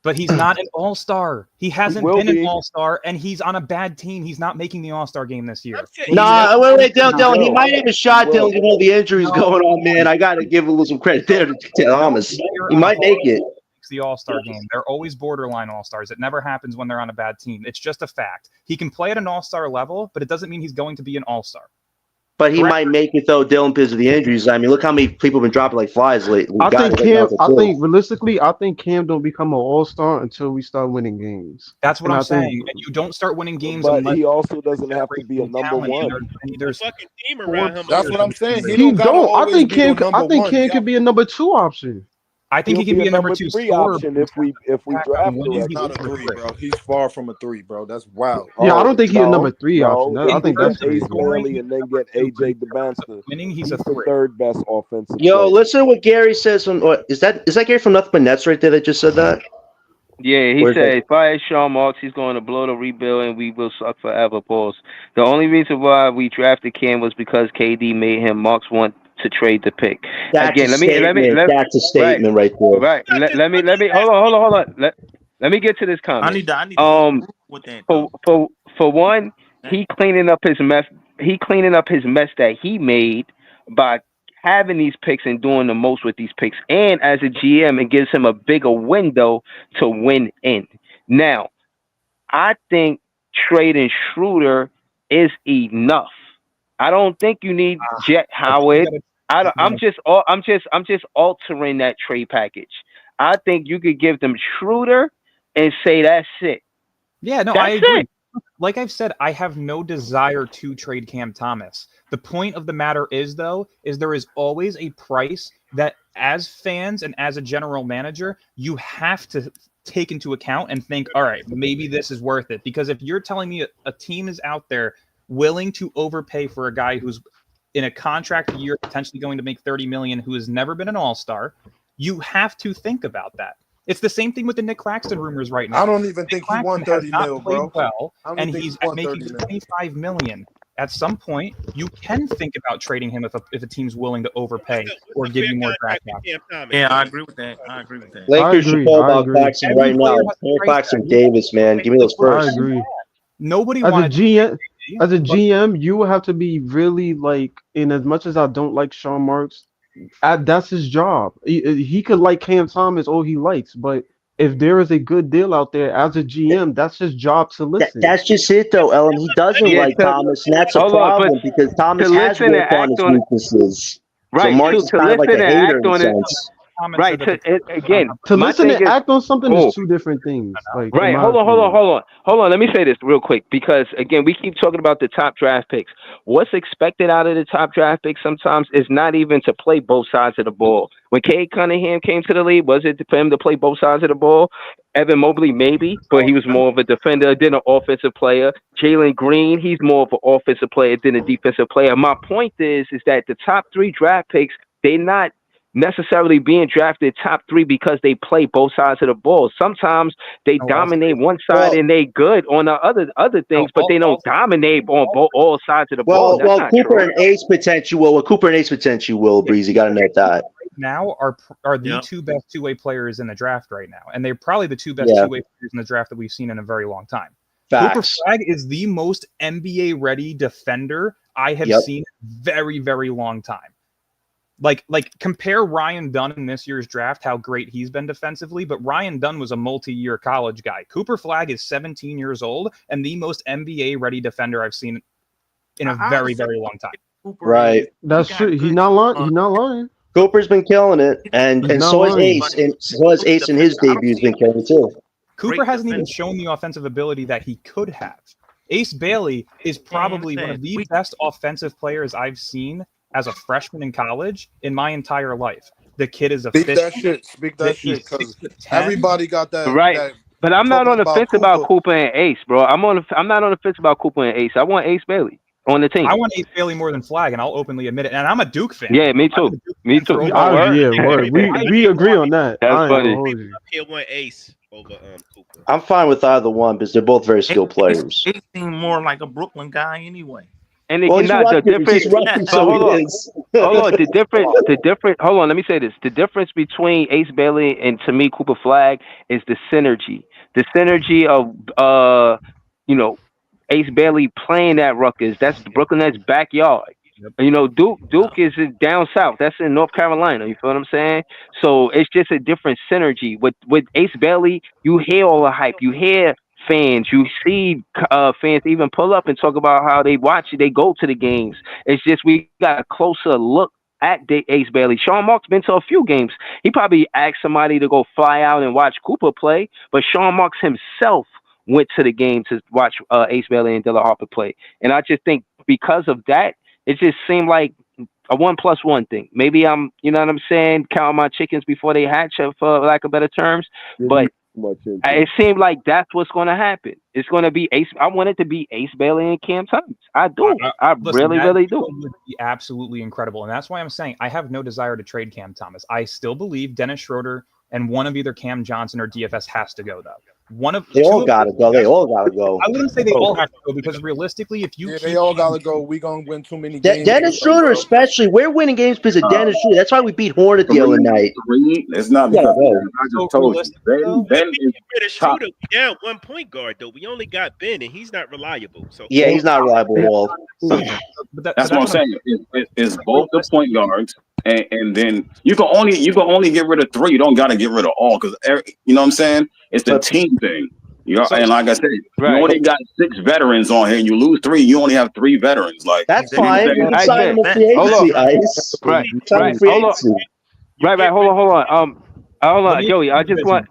But he's not an all-star. He hasn't will been be. an all-star, and he's on a bad team. He's not making the all-star game this year. Nah, wait, Dylan. He might have a shot, Dylan, with all the injuries going on, man. I gotta give a little some credit there to Thomas. He might make it. The all-star game. They're always borderline all-stars. It never happens when they're on a bad team. It's just a fact. He can play at an all-star level, but it doesn't mean he's going to be an all-star. But he might make it though, Dylan, because of the injuries. I mean, look how many people have been dropping like flies lately. I think realistically, I think Cam don't become an all-star until we start winning games. That's what I'm saying. And you don't start winning games But unless he also doesn't have to be a number one. There's fucking team around him. That's what I'm saying. He don't. I think Cam could be a number 2 option. I think he can be a number 2 3 scorer option if we draft him. He's not a 3, bro. He's far from a 3, bro. That's wild. Yeah, I don't think he's a number 3 option. I think that's Ace Bailey and then get AJ DeBanster. He's a the 3rd best offensive. Yo, listen to what Gary says. Is that Gary from Nothing But Nets right there that just said that? Yeah, he said if I Sean Marks, he's going to blow the rebuild and we will suck forever. Pause. The only reason why we drafted Cam was because KD made him. Marks want to trade the pick. That's a statement right there. Right. Let me hold on. Let me get to this comment. I need to with that. For one, he cleaning up his mess. He cleaning up his mess that he made by having these picks and doing the most with these picks. And as a GM, it gives him a bigger window to win in. Now, I think trading Schroeder is enough. I don't think you need Jet Howard. I'm just altering that trade package. I think you could give them Schroeder and say that's it. Yeah, no, I agree. Like I've said, I have no desire to trade Cam Thomas. The point of the matter is, though, there is always a price that as fans and as a general manager, you have to take into account and think, all right, maybe this is worth it. Because if you're telling me a team is out there willing to overpay for a guy who's in a contract year, potentially going to make $30 million, who has never been an all-star, you have to think about that. It's the same thing with the Nick Claxton rumors right now. I don't even think he won 30 mil, bro. Well, and he's making $25 million. At some point, you can think about trading him if a team's willing to overpay or give you more draft capital. Yeah, I agree with that. Lakers should call about Claxton right now. Claxton Davis, man. Give me those first. I agree. Nobody as wanted a GM. As a GM, you will have to be really like, in as much as I don't like Sean Marks, that's his job. He could like Cam Thomas all he likes, but if there is a good deal out there as a GM, that's his job to listen. That's just it, though, Ellen. He doesn't like Thomas, and that's a problem because Thomas has worked on his weaknesses. Right. So Marks is kind of like a hater in a sense. comment right. said that Again, To my listen thing and is, act on something is two different things. Like, in right. my opinion. Hold on. Let me say this real quick because again, we keep talking about the top draft picks. What's expected out of the top draft picks sometimes is not even to play both sides of the ball. When Cade Cunningham came to the league, was it for him to play both sides of the ball? Evan Mobley, maybe, but he was more of a defender than an offensive player. Jalen Green, he's more of an offensive player than a defensive player. My point is that the top three draft picks, they're not necessarily being drafted top three because they play both sides of the ball. Sometimes they dominate one side and they good on the other things, but they don't dominate on all sides of the ball. That's not Cooper true. and Ace potential. Well, with Cooper and Ace potential, will Breezy got to note that. Now are the two best two-way players in the draft right now, and they're probably the two best two-way players in the draft that we've seen in a very long time. Facts. Cooper Flag is the most NBA-ready defender I have seen in a very, very long time. Like compare Ryan Dunn in this year's draft, how great he's been defensively, but Ryan Dunn was a multi-year college guy. Cooper Flag is 17 years old and the most NBA-ready defender I've seen in a very, very long time. Right. That's true. He's not lying. He's not lying. Cooper's been killing it, and so has Ace, and so has Ace in his debut has been killing it too. Cooper hasn't even shown the offensive ability that he could have. Ace Bailey is probably one of the best offensive players I've seen as a freshman in college in my entire life. The kid is efficient. Speak that shit, because 6'10". everybody got that. Right. That but I'm not on the fence about Cooper. Cooper and Ace, bro. I'm not on the fence about Cooper and Ace. I want Ace Bailey on the team. I want Ace Bailey more than Flag, and I'll openly admit it. And I'm a Duke fan. Yeah, me too. Me too. Word. We agree on that. That's funny. He want Ace over Cooper. I'm fine with either one because they're both very skilled players. He seems more like a Brooklyn guy anyway. And well, not the difference. Hold on. The difference. Hold on. Let me say this. The difference between Ace Bailey and to me Cooper Flag is the synergy. The synergy of Ace Bailey playing at Rutgers. That's Brooklyn Nets' backyard. Yep. Duke is down south. That's in North Carolina. You feel what I'm saying? So it's just a different synergy. With Ace Bailey, you hear all the hype. You hear fans. You see fans even pull up and talk about how they watch it. They go to the games. It's just we got a closer look at Ace Bailey. Sean Marks been to a few games. He probably asked somebody to go fly out and watch Cooper play, but Sean Marks himself went to the game to watch Ace Bailey and Dylan Harper play. And I just think because of that, it just seemed like a 1+1 thing. Maybe I'm, you know what I'm saying, counting my chickens before they hatch, for lack of better terms. But it seemed like that's what's going to happen. It's going to be Ace. I want it to be Ace Bailey and Cam Thomas. I do. Listen, really do. Would be absolutely incredible, and that's why I'm saying I have no desire to trade Cam Thomas. I still believe Dennis Schroeder and one of either Cam Johnson or DFS has to go though. They all gotta go. They all gotta go. I wouldn't say they all have to go because realistically, if you they all gotta go, we gonna win too many games. Dennis Schroeder, especially, we're winning games because of Dennis Schroeder. That's why we beat Hornet the other night. It's not because I just told you. Ben is top. Schroeder, we down 1 point guard though. We only got Ben, and he's not reliable. So yeah, he's not reliable at all. That's what I'm saying. It's both the point guards. And then you can only get rid of 3. You don't got to get rid of all because you know what I'm saying. It's the team thing. And like I said, you only got 6 veterans on here. You lose 3, you only have 3 veterans. Like that's fine. Sign them free agency, Ice. Right. Hold on, Joey. I just want.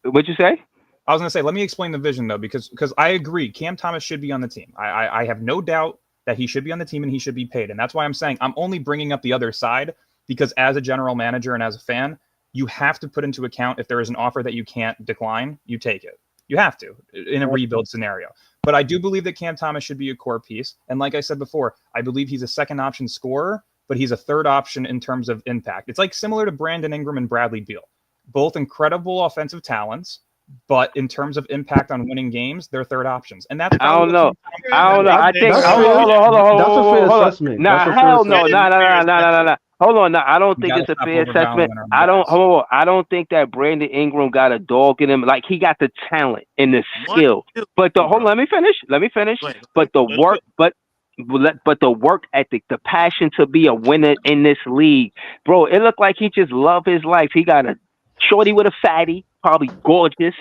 What'd you say? I was gonna say, let me explain the vision though, because I agree, Cam Thomas should be on the team. I have no doubt that he should be on the team and he should be paid. And that's why I'm saying I'm only bringing up the other side because as a general manager and as a fan, you have to put into account if there is an offer that you can't decline, you take it. You have to in a rebuild scenario. But I do believe that Cam Thomas should be a core piece. And like I said before, I believe he's a second option scorer, but he's a third option in terms of impact. It's like similar to Brandon Ingram and Bradley Beal, both incredible offensive talents. But in terms of impact on winning games, they're third options, and that's I don't know. I think that's a fair assessment. Nah, hell no, nah. Hold on, I don't think it's a fair assessment. I don't think that Brandon Ingram got a dog in him. Like he got the talent and the skill, but let me finish. But the work, but the work ethic, the passion to be a winner in this league, bro. It looked like he just loved his life. He got a shorty with a fatty. probably gorgeous.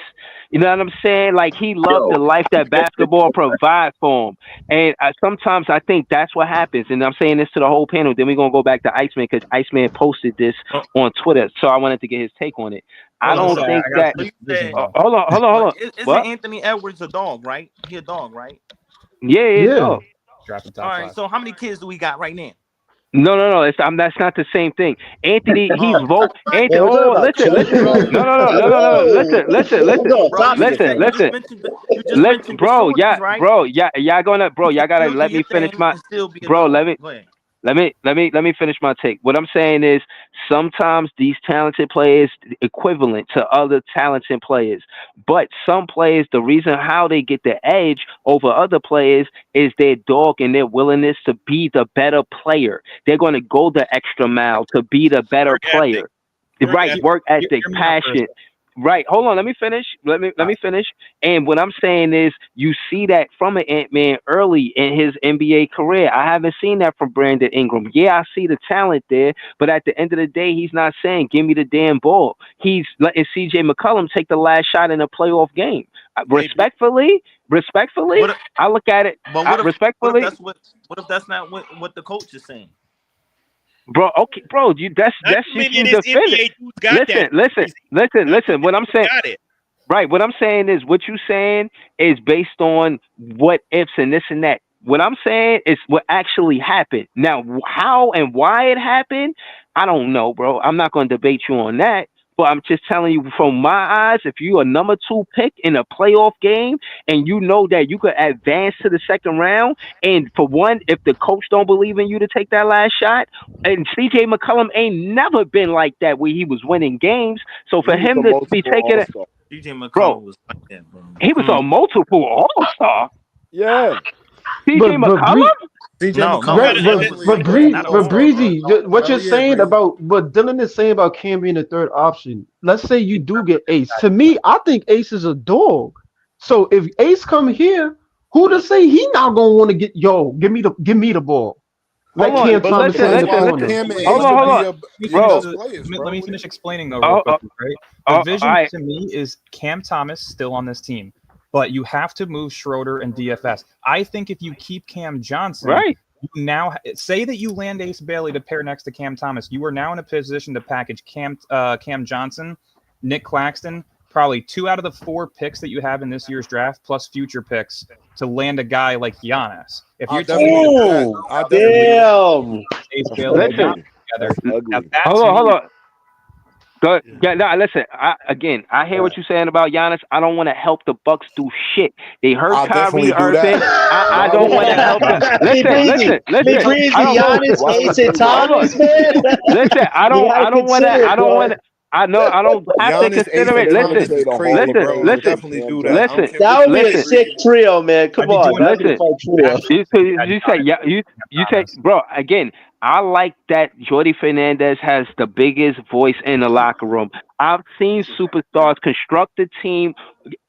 You know what I'm saying? Like he loved Yo, the life that basketball provides for him. And sometimes I think that's what happens. And I'm saying this to the whole panel. Then we're gonna go back to Iceman because Iceman posted this Oh, on Twitter, so I wanted to get his take on it. I hold on, don't hold on. think I got that. to So finish you the vision said, though. Hold but on. isn't What? Anthony Edwards a dog, right? He a dog, right? Yeah, Yeah. dog. Drafting All top right. five. So how many kids do we got right now? No. That's not the same thing. Anthony, he's Oh, vote. Anthony, Man, we're talking oh, about listen. children. No. We're going bro, you just topic said Listen. you just here. mentioned you just mentioned the shorties, right? Y'all gonna, bro. You Y'all can gotta still do let your me finish thing my, and still be a bro. dog. Go ahead. Let me finish my take. What I'm saying is sometimes these talented players equivalent to other talented players, but some players the reason how they get the edge over other players is their dog and their willingness to be the better player. They're going to go the extra mile to be the better Work ethic. player. Right, Ethic. work Hear ethic, me out for a passion. second. Right, hold on. Let me finish. Let me finish. And what I'm saying is, you see that from an Ant Man early in his NBA career. I haven't seen that from Brandon Ingram. Yeah, I see the talent there, but at the end of the day, he's not saying, "Give me the damn ball." He's letting C.J. McCollum take the last shot in a playoff game. Hey, Respectfully, What? I look at it. But what if Respectfully, that's not what the coach is saying? bro. Okay, bro. not That's too just many of you this defending. NBA dudes got Listen, that. listen, Easy. listen, Not too listen. What many I'm of them saying. got it. Right. What I'm saying is what you saying is based on what ifs and this and that. What I'm saying is what actually happened. Now, how and why it happened, I don't know, bro. I'm not going to debate you on that. But I'm just telling you from my eyes, if you're a number two pick in a playoff game and you know that you could advance to the second round, and for one, if the coach don't believe in you to take that last shot, and CJ McCollum ain't never been like that where he was winning games. So He for was a him to be multiple taking All it, Star. DJ bro, McCollum was like that, bro. he was Come a on. multiple All Star. Yeah, CJ But McCollum, CJ No, You no, McCollum gotta was But admit, definitely a but great not an but all player, star. bro. Breezy, what Hell you're yeah, saying Breezy. about what Dylan is saying about Cam being the third option. Let's say you do get Ace. To me, I think Ace is a dog. So if Ace come here, who to yep. say he not gonna want to get give me the ball? hold Let on, Cam but Thomas sit listen, in That's the why I want corner. Cam and hold Ace on, to hold be on, a Me be the finish bro. best the, players, let bro. me What do you finish mean? explaining though real quickly, right? The vision I to me is Cam Thomas still on this team, but you have to move Schroeder and DFS. I think if you keep Cam Johnson, right. you now say that you land Ace Bailey to pair next to Cam Thomas. You are now in a position to package Cam Johnson, Nick Claxton, probably 2 out of the 4 picks that you have in this year's draft, plus future picks to land a guy like Giannis. If I'll you're telling definitely me do that. Oh, I'll definitely do that that. damn. Ace That's Bailey and Listen, Giannis ugly. together, That's now ugly. that hold to on, hold me, on. Yeah, no, listen. I hear what you're saying about Giannis. I don't want to help the Bucks do shit. They hurt I'll Kyrie definitely do Irving. that. I Why would don't I want to not? help them. Be breezy. Be I breezy. don't. Giannis, Why would Ace, I and do that? Hold on. Thomas, man. Listen. You gotta I don't want to. consider I it, don't boy. want to. I know. I don't have to Giannis, Ace, consider and it. They gonna Thomas Listen. trade is a Hall crazy, of Listen. bro. I'll Famer Listen. for definitely Cam do that. I don't Listen. care Johnson. what That you would be a say, Listen. sick Breezy. trio, man. I'd Come be on, doing that'd that be a Listen. fun trio. Cam You say, Thomas. bro. Again, I like that Jordy Fernandez has the biggest voice in the locker room. I've seen superstars construct a team,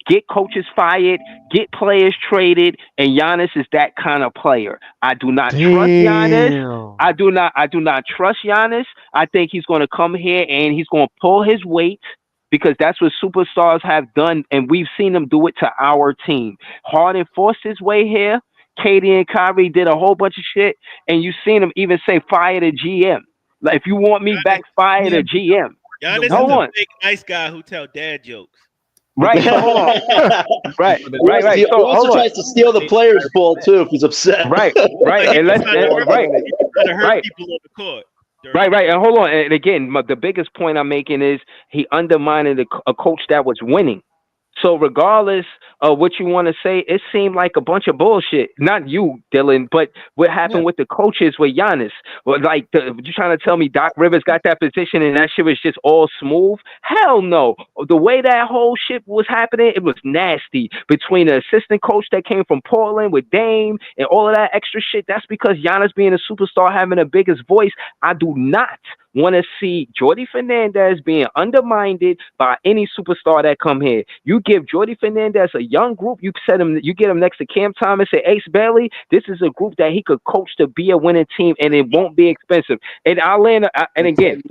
get coaches fired, get players traded, and Giannis is that kind of player. I do not trust Giannis. Damn. I do not trust Giannis. I think he's going to come here and he's going to pull his weight because that's what superstars have done, and we've seen them do it to our team. Harden forced his way here. Katie and Kyrie did a whole bunch of shit, and you've seen him even say fire the GM. Like, if you want me Giannis, back, fire Yeah, the GM. he's a Giannis is Hold a winner. on. fake nice guy who tell dad jokes. Right. So hold on. Right. For the He So also hold on. tries to steal the players' ball too if he's upset. Right. Like Right. he And be let's trying to hurt, right. he be trying to hurt Right. people on the court. Dirty. Right. And hold on. And again, the biggest point I'm making is he undermined a coach that was winning. So regardless of what you want to say, it seemed like a bunch of bullshit. Not you, Dylan, but what yeah, happened with the coaches with Giannis? Well, like, you trying to tell me Doc Rivers got that position and that shit was just all smooth? Hell no. The way that whole shit was happening, it was nasty between the assistant coach that came from Portland with Dame and all of that extra shit. That's because Giannis being a superstar, having the biggest voice. I do not want to see Jordy Fernandez being undermined by any superstar that come here. You give Jordy Fernandez a young group. You get him next to Cam Thomas and Ace Bailey. This is a group that he could coach to be a winning team, and it won't be expensive. And I'll land. And again,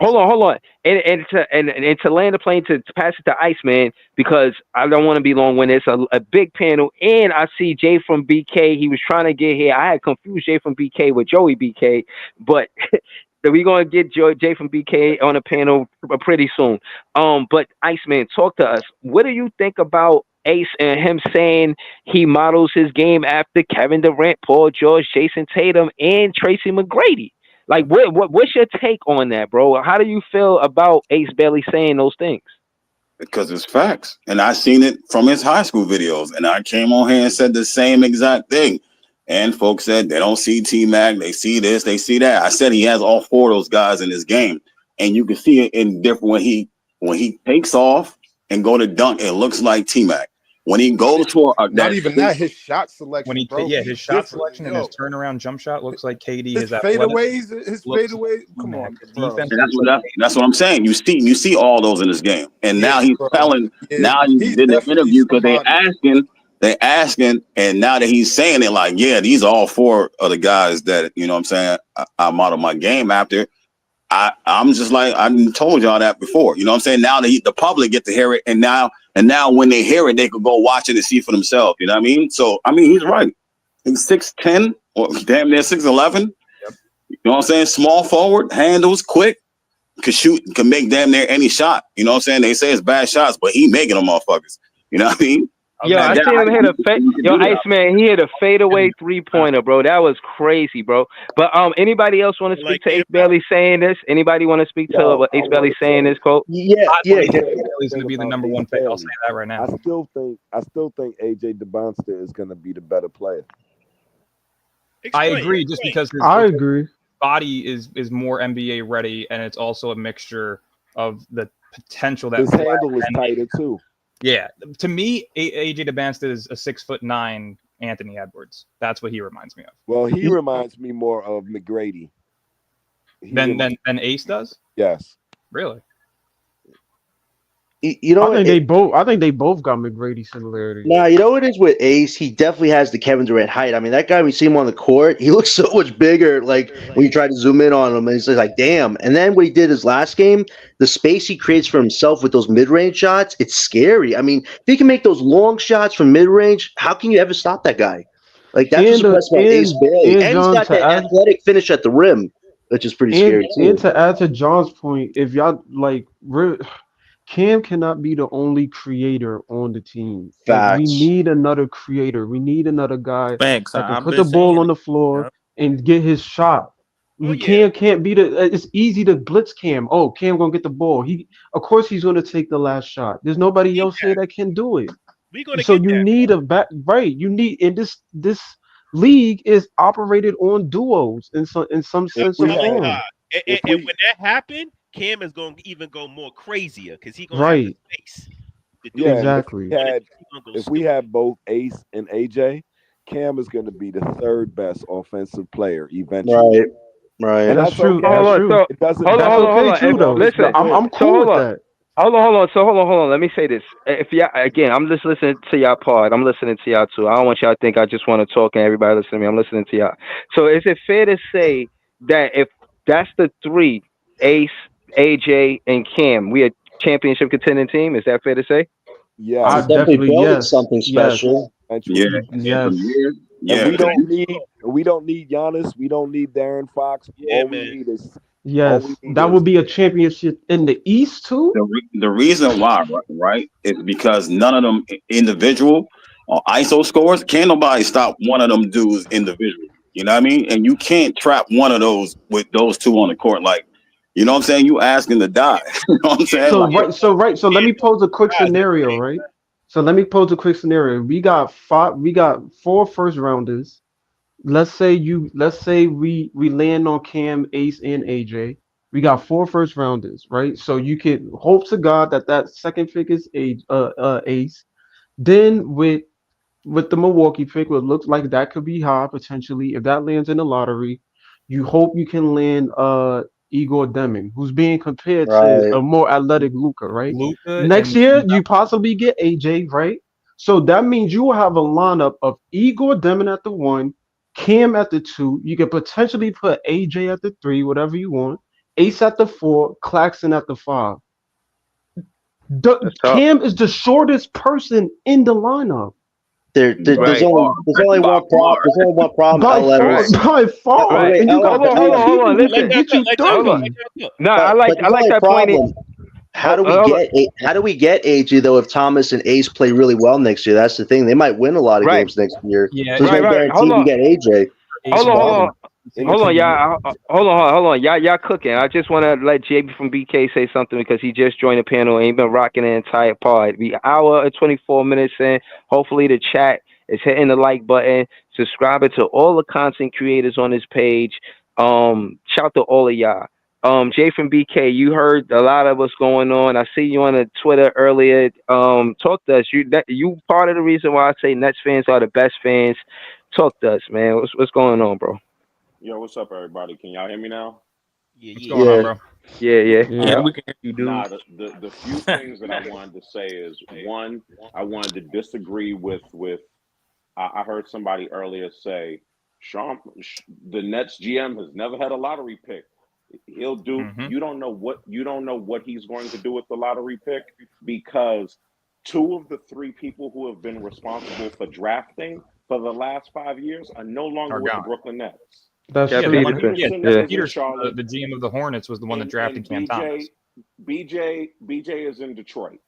hold on, and to land the plane to pass it to Iceman because I don't want to be long winded. It's a big panel, and I see Jay from BK. He was trying to get here. I had confused Jay from BK with Joey BK, but we're gonna get Jay from BK on the panel pretty soon. But Iceman, talk to us. What do you think about Ace and him saying he models his game after Kevin Durant, Paul George, Jason Tatum, and Tracy McGrady? Like, what's your take on that, bro? How do you feel about Ace Bailey saying those things? Because it's facts. And I seen it from his high school videos. And I came on here and said the same exact thing. And folks said they don't see T-Mac, they see this, they see that. I said he has all four of those guys in his game. And you can see it in different when he takes off and go to dunk, it looks like T-Mac. When he goes for not even that, his shot selection, when he bro. his shot selection and his turnaround jump shot looks like KD. His fadeaways, come on, defense. That's what I'm saying. You see all those in this game, and now he's telling. Now he did an interview because they asking, and now that he's saying it, like, yeah, these are all four of the guys that you know what I'm saying I model my game after. I'm just like I told y'all that before. You know what I'm saying? Now that the public get to hear it, and now when they hear it, they could go watch it and see for themselves. You know what I mean? So I mean, he's right. He's 6'10" or damn near 6'11". Yep. You know what I'm saying? Small forward, handles quick, could shoot, can make damn near any shot. You know what I'm saying? They say it's bad shots, but he making them motherfuckers. You know what I mean? Yo, I seen him hit Iceman, he hit a fadeaway 3-pointer, bro. That was crazy, bro. But anybody else want to speak to Ace Bailey saying this? Anybody want to speak to what Ace Bailey saying this, quote? Yeah. Ace Bailey's going to be the number one pick. I'll say that right now. I still think AJ DeBonster is going to be the better player. I agree, just because his body is more NBA ready, and it's also a mixture of the potential that his handle is tighter too. Yeah, to me, AJ DeBonster is a 6'9" Anthony Edwards. That's what he reminds me of. Well, he reminds me more of McGrady. Than Ace does? Yes. Really? You know, I think they both got McGrady similarities. Nah, you know what it is with Ace? He definitely has the Kevin Durant height. I mean, that guy, when you see him on the court, he looks so much bigger. Like when you try to zoom in on him, and it's like, damn. And then what he did his last game, the space he creates for himself with those mid-range shots, it's scary. I mean, if he can make those long shots from mid-range, how can you ever stop that guy? Like that's what's impressive about Ace Bailey, and he's got that athletic finish at the rim, which is pretty scary too. And to add to John's point, if y'all like. Cam cannot be the only creator on the team. Like, we need another creator. We need another guy that can put the ball on the floor and get his shot. Cam can't be it's easy to blitz Cam. Oh, Cam gonna get the ball. Of course he's gonna take the last shot. There's nobody else here that can do it. So you need a back right. You need in this league is operated on duos in some sense of form. And when that happened, Cam is going to even go more crazier because he's going to have the space. Yeah, exactly. If we have both Ace and AJ, Cam is going to be the third best offensive player eventually. Right. And that's true. Hold on. Listen, I'm cool with that. Hold on. So hold on. Let me say this. If y'all, again, I'm just listening to y'all pod. I'm listening to y'all too. I don't want y'all to think I just want to talk and everybody listen to me. I'm listening to y'all. So is it fair to say that if that's the three, Ace, AJ, and Cam, we a championship contending team? Is that fair to say? Yeah, I definitely building something special. Yes. And we don't need Giannis. We don't need Darren Fox. All we need is that would be a championship in the East too. The reason why, right, is because none of them individual or ISO scores. Can't nobody stop one of them dudes individually. You know what I mean? And you can't trap one of those with those two on the court. Like, you know what I'm saying? You asking to die. You know what I'm saying? So let me pose a quick scenario, right? So let me pose a quick scenario. We got 4 first rounders. Let's say we land on Cam, Ace, and AJ. We got 4 first rounders, right? So you can hope to God that second pick is Ace. Then with the Milwaukee pick, it looks like that could be high potentially. If that lands in the lottery, you hope you can land Igor Deming, who's being compared to Right. a more athletic Luca, right? Luka Next year, you possibly get AJ, right? So that means you will have a lineup of Igor Deming at the 1, Cam at the 2. You could potentially put AJ at the 3, whatever you want. Ace at the 4, Claxton at the 5. That's tough. Cam is the shortest person in the lineup. There's Right. only one problem. There's only one problem. By LA far, Right. was by far. Right. wait, And you got Hold on. LA, Hold three on. Hold people on. who can Listen. get you Hold on. 30. No, but I there's like only a that point. problem. How do we Hold on. get AJ though if Thomas and Ace play really well next year? That's the thing. They might win a lot of Right. games next year. Yeah, So there's no Right. guarantee we get AJ. Hold on. Hold Hold on, y'all. Hold on. Y'all cooking. I just want to let JB from BK say something because he just joined the panel and he been rocking the entire pod. We hour and 24 minutes in. Hopefully the chat is hitting the like button, subscribing to all the content creators on this page. Shout to all of y'all. Jay from BK, you heard a lot of what's going on. I see you on the Twitter earlier. Talk to us. You part of the reason why I say Nets fans are the best fans. Talk to us, man. What's going on, bro? Yo, what's up, everybody? Can y'all hear me now? What's going on, bro? Yeah. We can hear you, dude. Nah, the few things that I wanted to say is one, I wanted to disagree with I heard somebody earlier say the Nets GM has never had a lottery pick. He'll do. You don't know what he's going to do with the lottery pick because 2 of the 3 people who have been responsible for drafting for the last 5 years are no longer with the Brooklyn Nets. That's Yeah, true. Peterson is in Charlotte. The GM of the Hornets was the one that drafted Cam Thomas. BJ is in Detroit.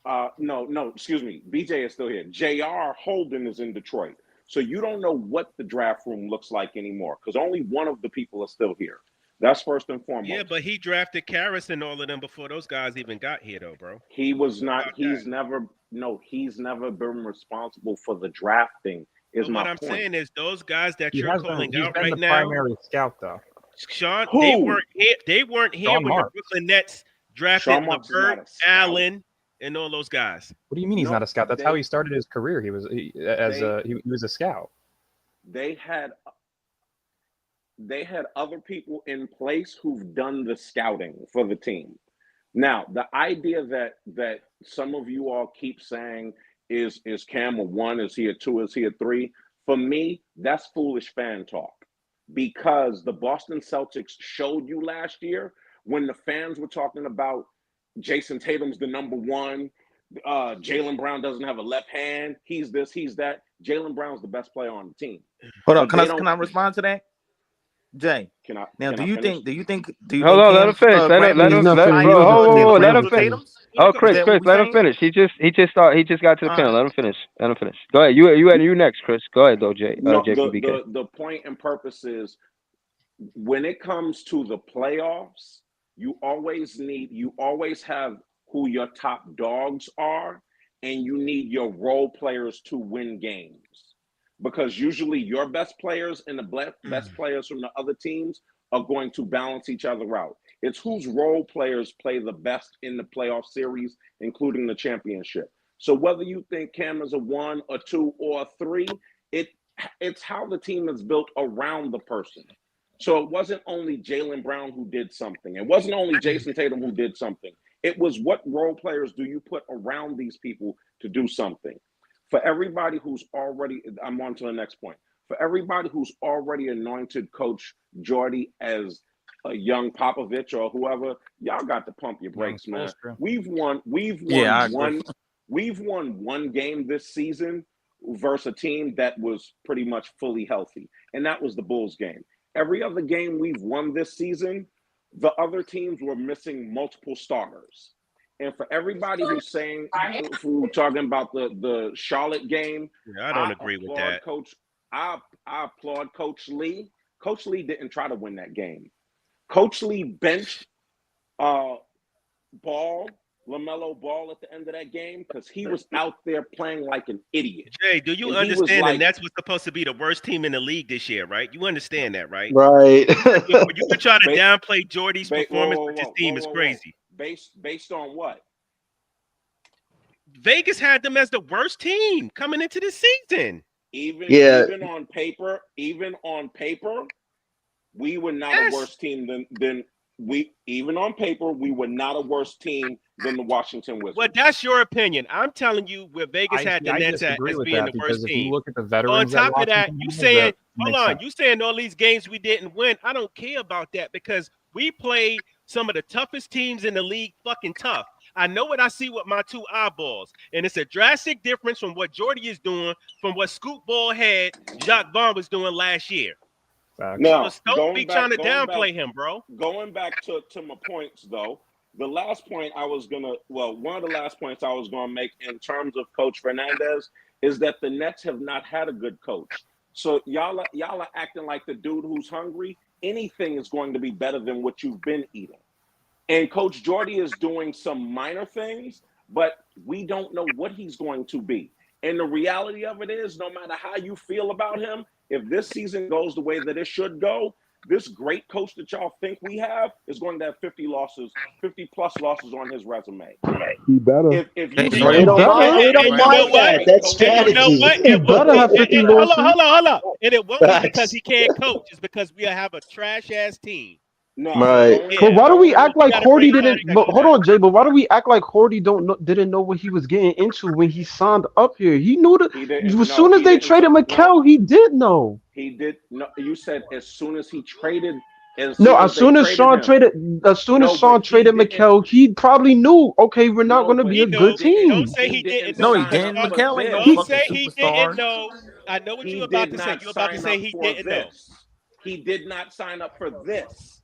No, excuse me. BJ is still here. J.R. Holden is in Detroit. So you don't know what the draft room looks like anymore because only one of the people are still here. That's first and foremost. Yeah, but he drafted Karras and all of them before those guys even got here, though, bro. He was not. He's never been responsible for the drafting. Is my what I'm point. saying is those guys that He's you're calling been out right the now. primary scout, though. Sean, Who? they weren't here Sean when Marks. the Brooklyn Nets drafted Sean Marks is not LeVert, a scout. Allen, and all those guys. What do you mean he's not a scout? That's how he started his career. He was he was a scout. They had other people in place who've done the scouting for the team. Now, the idea that some of you all keep saying is Cam a 1, is he a 2, is he a 3? For me, that's foolish fan talk because the Boston Celtics showed you last year when the fans were talking about Jason Tatum's the number 1, Jaylen Brown doesn't have a left hand, he's this, he's that. Jaylen Brown's the best player on the team. Hold on, can I respond to that? Jay, can I do you think Hold on, let him finish. Let him finish. Oh, Chris, let him finish. He just got to the panel. Let him finish. Go ahead. You next, Chris. Go ahead, though, Jay. No, Jay from BK. the point and purpose is when it comes to the playoffs, you always have who your top dogs are, and you need your role players to win games. Because usually your best players and the best players from the other teams are going to balance each other out. It's whose role players play the best in the playoff series, including the championship. So whether you think Cam is a 1, a 2, or a 3, it's how the team is built around the person. So it wasn't only Jaylen Brown who did something. It wasn't only Jason Tatum who did something. It was what role players do you put around these people to do something. For everybody who's already, I'm on to the next point. For everybody who's already anointed Coach Jordy as a young Popovich or whoever, y'all got to pump your brakes, man. We've won one game this season versus a team that was pretty much fully healthy, and that was the Bulls game. Every other game we've won this season, the other teams were missing multiple starters. And for everybody who's saying, who talking about the Charlotte game, I don't agree with that. I applaud Coach Lee. Coach Lee didn't try to win that game. Coach Lee benched LaMelo Ball at the end of that game because he was out there playing like an idiot. Jay, do you understand the Nets was supposed to be the worst team in the league this year, right? You understand that, right? Right. You can try to downplay Jordy's performance with this team is crazy. Based on what? Vegas had them as the worst team coming into the season. Even on paper, We were not a worse team than we, even on paper, we were not a worse team than the Washington Wizards. Well, that's your opinion. I'm telling you where Vegas had the Nets as being the worst team. If you look at the veterans, on top of that, you saying, hold on, you saying all these games we didn't win. I don't care about that because we played some of the toughest teams in the league fucking tough. I know what I see with my two eyeballs, and it's a drastic difference from what Jordy is doing from what Scoop Ball had Jacques Vaughn was doing last year. Now, so don't be trying to downplay him, bro. Going back to my points, though, the last point I was one of the last points I was gonna make in terms of Coach Fernandez is that the Nets have not had a good coach. So y'all are acting like the dude who's hungry. Anything is going to be better than what you've been eating. And Coach Jordy is doing some minor things, but we don't know what he's going to be. And the reality of it is, no matter how you feel about him, if this season goes the way that it should go, this great coach that y'all think we have is going to have 50 plus losses on his resume. He better. If we you don't mind that. That's strategy. He better have 50 losses. Hold on. And it won't be because he can't coach. It's because we have a trash ass team. No, right. But why do we act like Horty didn't? But hold on, Jay. But why do we act like Horty didn't know what he was getting into when he signed up here? He knew that as soon as they traded Mikal, he did know. He did. No, you said as soon as he traded. As soon as Sean traded Mikal, he probably knew. Okay, we're not going to be a good team. Don't say he didn't. No, he didn't. Mikal ain't no Don't fucking say he superstar. didn't know. I know what you're about to say. You're about to say he didn't know. He did not sign up for this.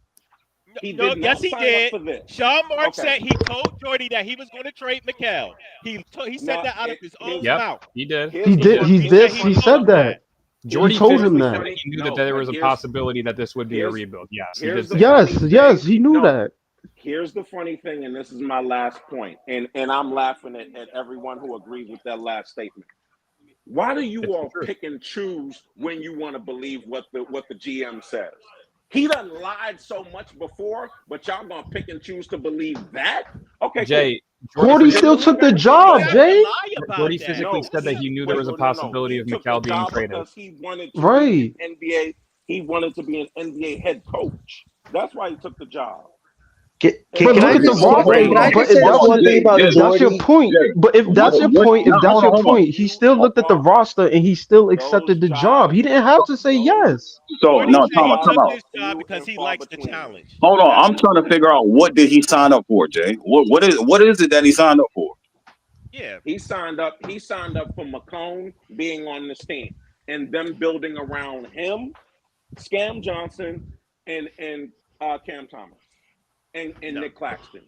Yes, he did. Sean Marks said he told Jordy that he was going to trade Mikal. He said that out of his own mouth. He did. He said that. Jordy told him that. He knew that there was a possibility that this would be a rebuild. Yes, yes, he knew that. Here's the funny thing, and this is my last point, and I'm laughing at everyone who agrees with that last statement. Why do you all pick and choose when you want to believe what the GM says? He done lied so much before, but y'all gonna pick and choose to believe that? Okay, Jay. Horty still took the job, Jay. Jordy physically said that he knew there was a possibility of Mikal being traded. Because he wanted to be an NBA. He wanted to be an NBA head coach. That's why he took the job. Can I just say one thing about Jordy? That's your point. But if that's your point, he still looked at the roster and he still accepted the job. He didn't have to say yes. So no, time out. Because he likes the challenge. Hold on, I'm trying to figure out what did he sign up for, Jay? What is it that he signed up for? Yeah, he signed up for McCone being on this team and them building around him, Scam Johnson, and Cam Thomas. And Nick Claxton.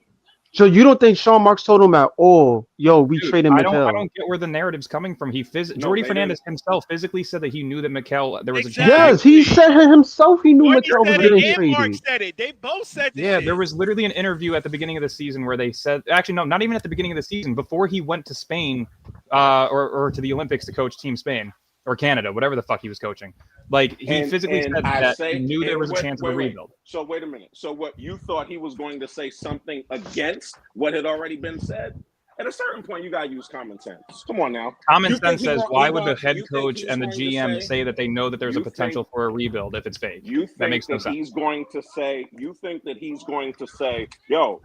So you don't think Sean Marks told him at all, we traded Mikal? I don't get where the narrative's coming from. Jordy Fernandez himself physically said that he knew that Mikal there was a chance. Yes, he said it himself. He knew Mikal was getting traded. Mark said it. They both said this. Yeah, there was literally an interview at the beginning of the season where they said, actually, no, not even at the beginning of the season, before he went to Spain, or to the Olympics to coach Team Spain or Canada, whatever the fuck he was coaching. Like he physically said that he knew there was a chance of a rebuild. So wait a minute. So what you thought he was going to say something against what had already been said? At a certain point, you gotta use common sense. Come on now. Common sense says, why would the head coach and the GM say that they know that there's a potential for a rebuild if it's fake? That makes no sense. You think that he's going to say, yo,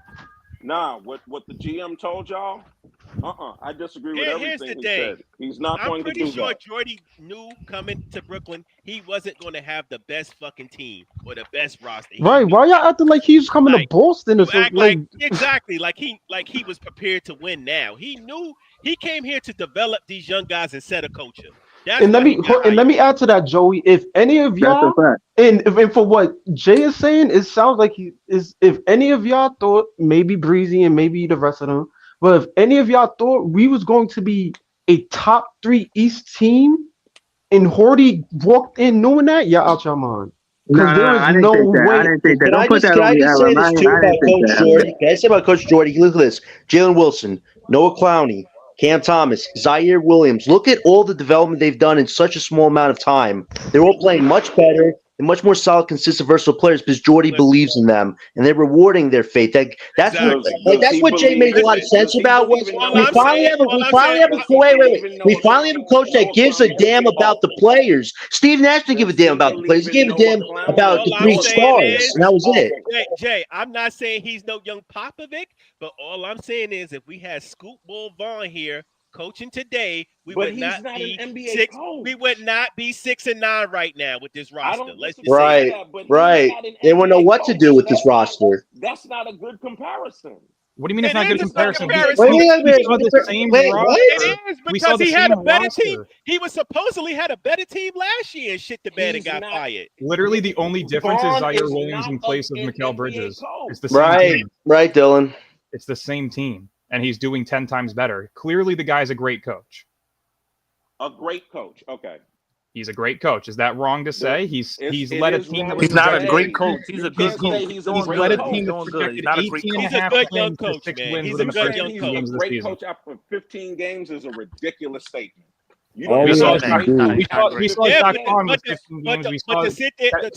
nah, what the GM told y'all? I disagree with everything he said. He's not going to do that. I'm pretty sure Jordy knew coming to Brooklyn he wasn't going to have the best fucking team or the best roster. Right? Why y'all acting like he's coming to Boston or something? Exactly, like he was prepared to win. Now he knew he came here to develop these young guys and set a culture. And let me add to that, Joey. If any of y'all, and for what Jay is saying, it sounds like he is. If any of y'all thought, maybe Breezy and maybe the rest of them, but if any of y'all thought we was going to be a top 3 East team, and Horty walked in knowing that, y'all out your mind. Because there is no way. I didn't think that. Can I just say this too about Coach Jordy? Can I say about Coach Jordy? Look at this: Jalen Wilson, Noah Clowney, Cam Thomas, Zaire Williams. Look at all the development they've done in such a small amount of time. They're all playing much better. They're much more solid, consistent, versatile players because Jordy believes in them and they're rewarding their faith. That's what Jay made a lot of sense about. Was we finally have a coach that gives a damn about the players. Steve Nash didn't give a damn about the players. He gave a damn about the 3 stars, and that was it. Jay, I'm not saying he's no young Popovic, but all I'm saying is if we had Scoop Bull Vaughn here coaching today, we would not be six. We would not be 6-9 right now with this roster. Let's just say that. Right. They wouldn't know what to do with this roster. That's not a good comparison. What do you mean it's not a good comparison? We saw the same roster. It is because he had a better team. He was supposedly had a better team last year and shit the bed and got fired. Literally, the only difference is Zaire Williams in place of Mikal Bridges. It's the same team. Right, Dylan. It's the same team, and he's doing 10 times better. Clearly, the guy's a great coach. A great coach. Okay. He's a great coach. Is that wrong to say? He's led a team that was he's not a great coach. He's a good coach. He's led a team that projected 18.5 wins to 6 wins within the first 18 games of the season. Great coach after 15 games is a ridiculous statement. We saw Zach Vaughn with 15 games. But to sit there and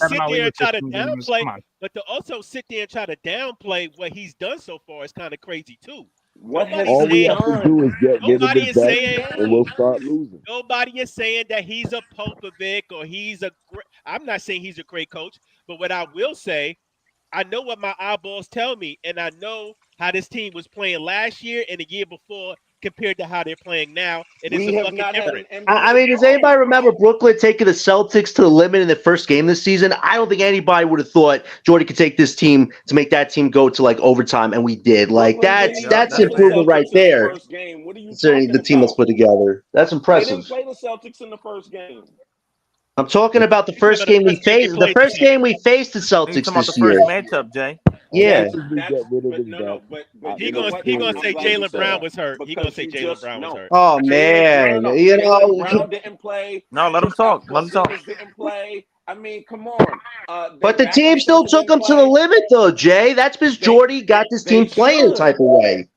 try to downplay, but to also sit there and try to downplay what he's done so far is kind of crazy too. All we have to do is get rid of the debt, and we'll start losing. Nobody is saying that he's a Popovic or he's a. I'm not saying he's a great coach, but what I will say, I know what my eyeballs tell me, and I know how this team was playing last year and the year before compared to how they're playing now. And it's a fucking difference. I mean, does anybody remember Brooklyn taking the Celtics to the limit in the first game this season? I don't think anybody would have thought Jordy could take this team to make that team go to like overtime, and we did. Like that's improvement right there. Considering the team that's put together, that's impressive. They didn't play the Celtics in the first game. I'm talking about the first game we faced. The first game we faced the Celtics this year. The first matchup, Jay. Yeah. He gonna say Jaylen Brown was hurt. He gonna say Jaylen Brown was hurt. Oh man, you know. Brown didn't play. No, let him talk. Let him talk. Didn't play. I mean, come on. But the team still took them to the limit, though, Jay. That's because Jordy got this team playing the type of way.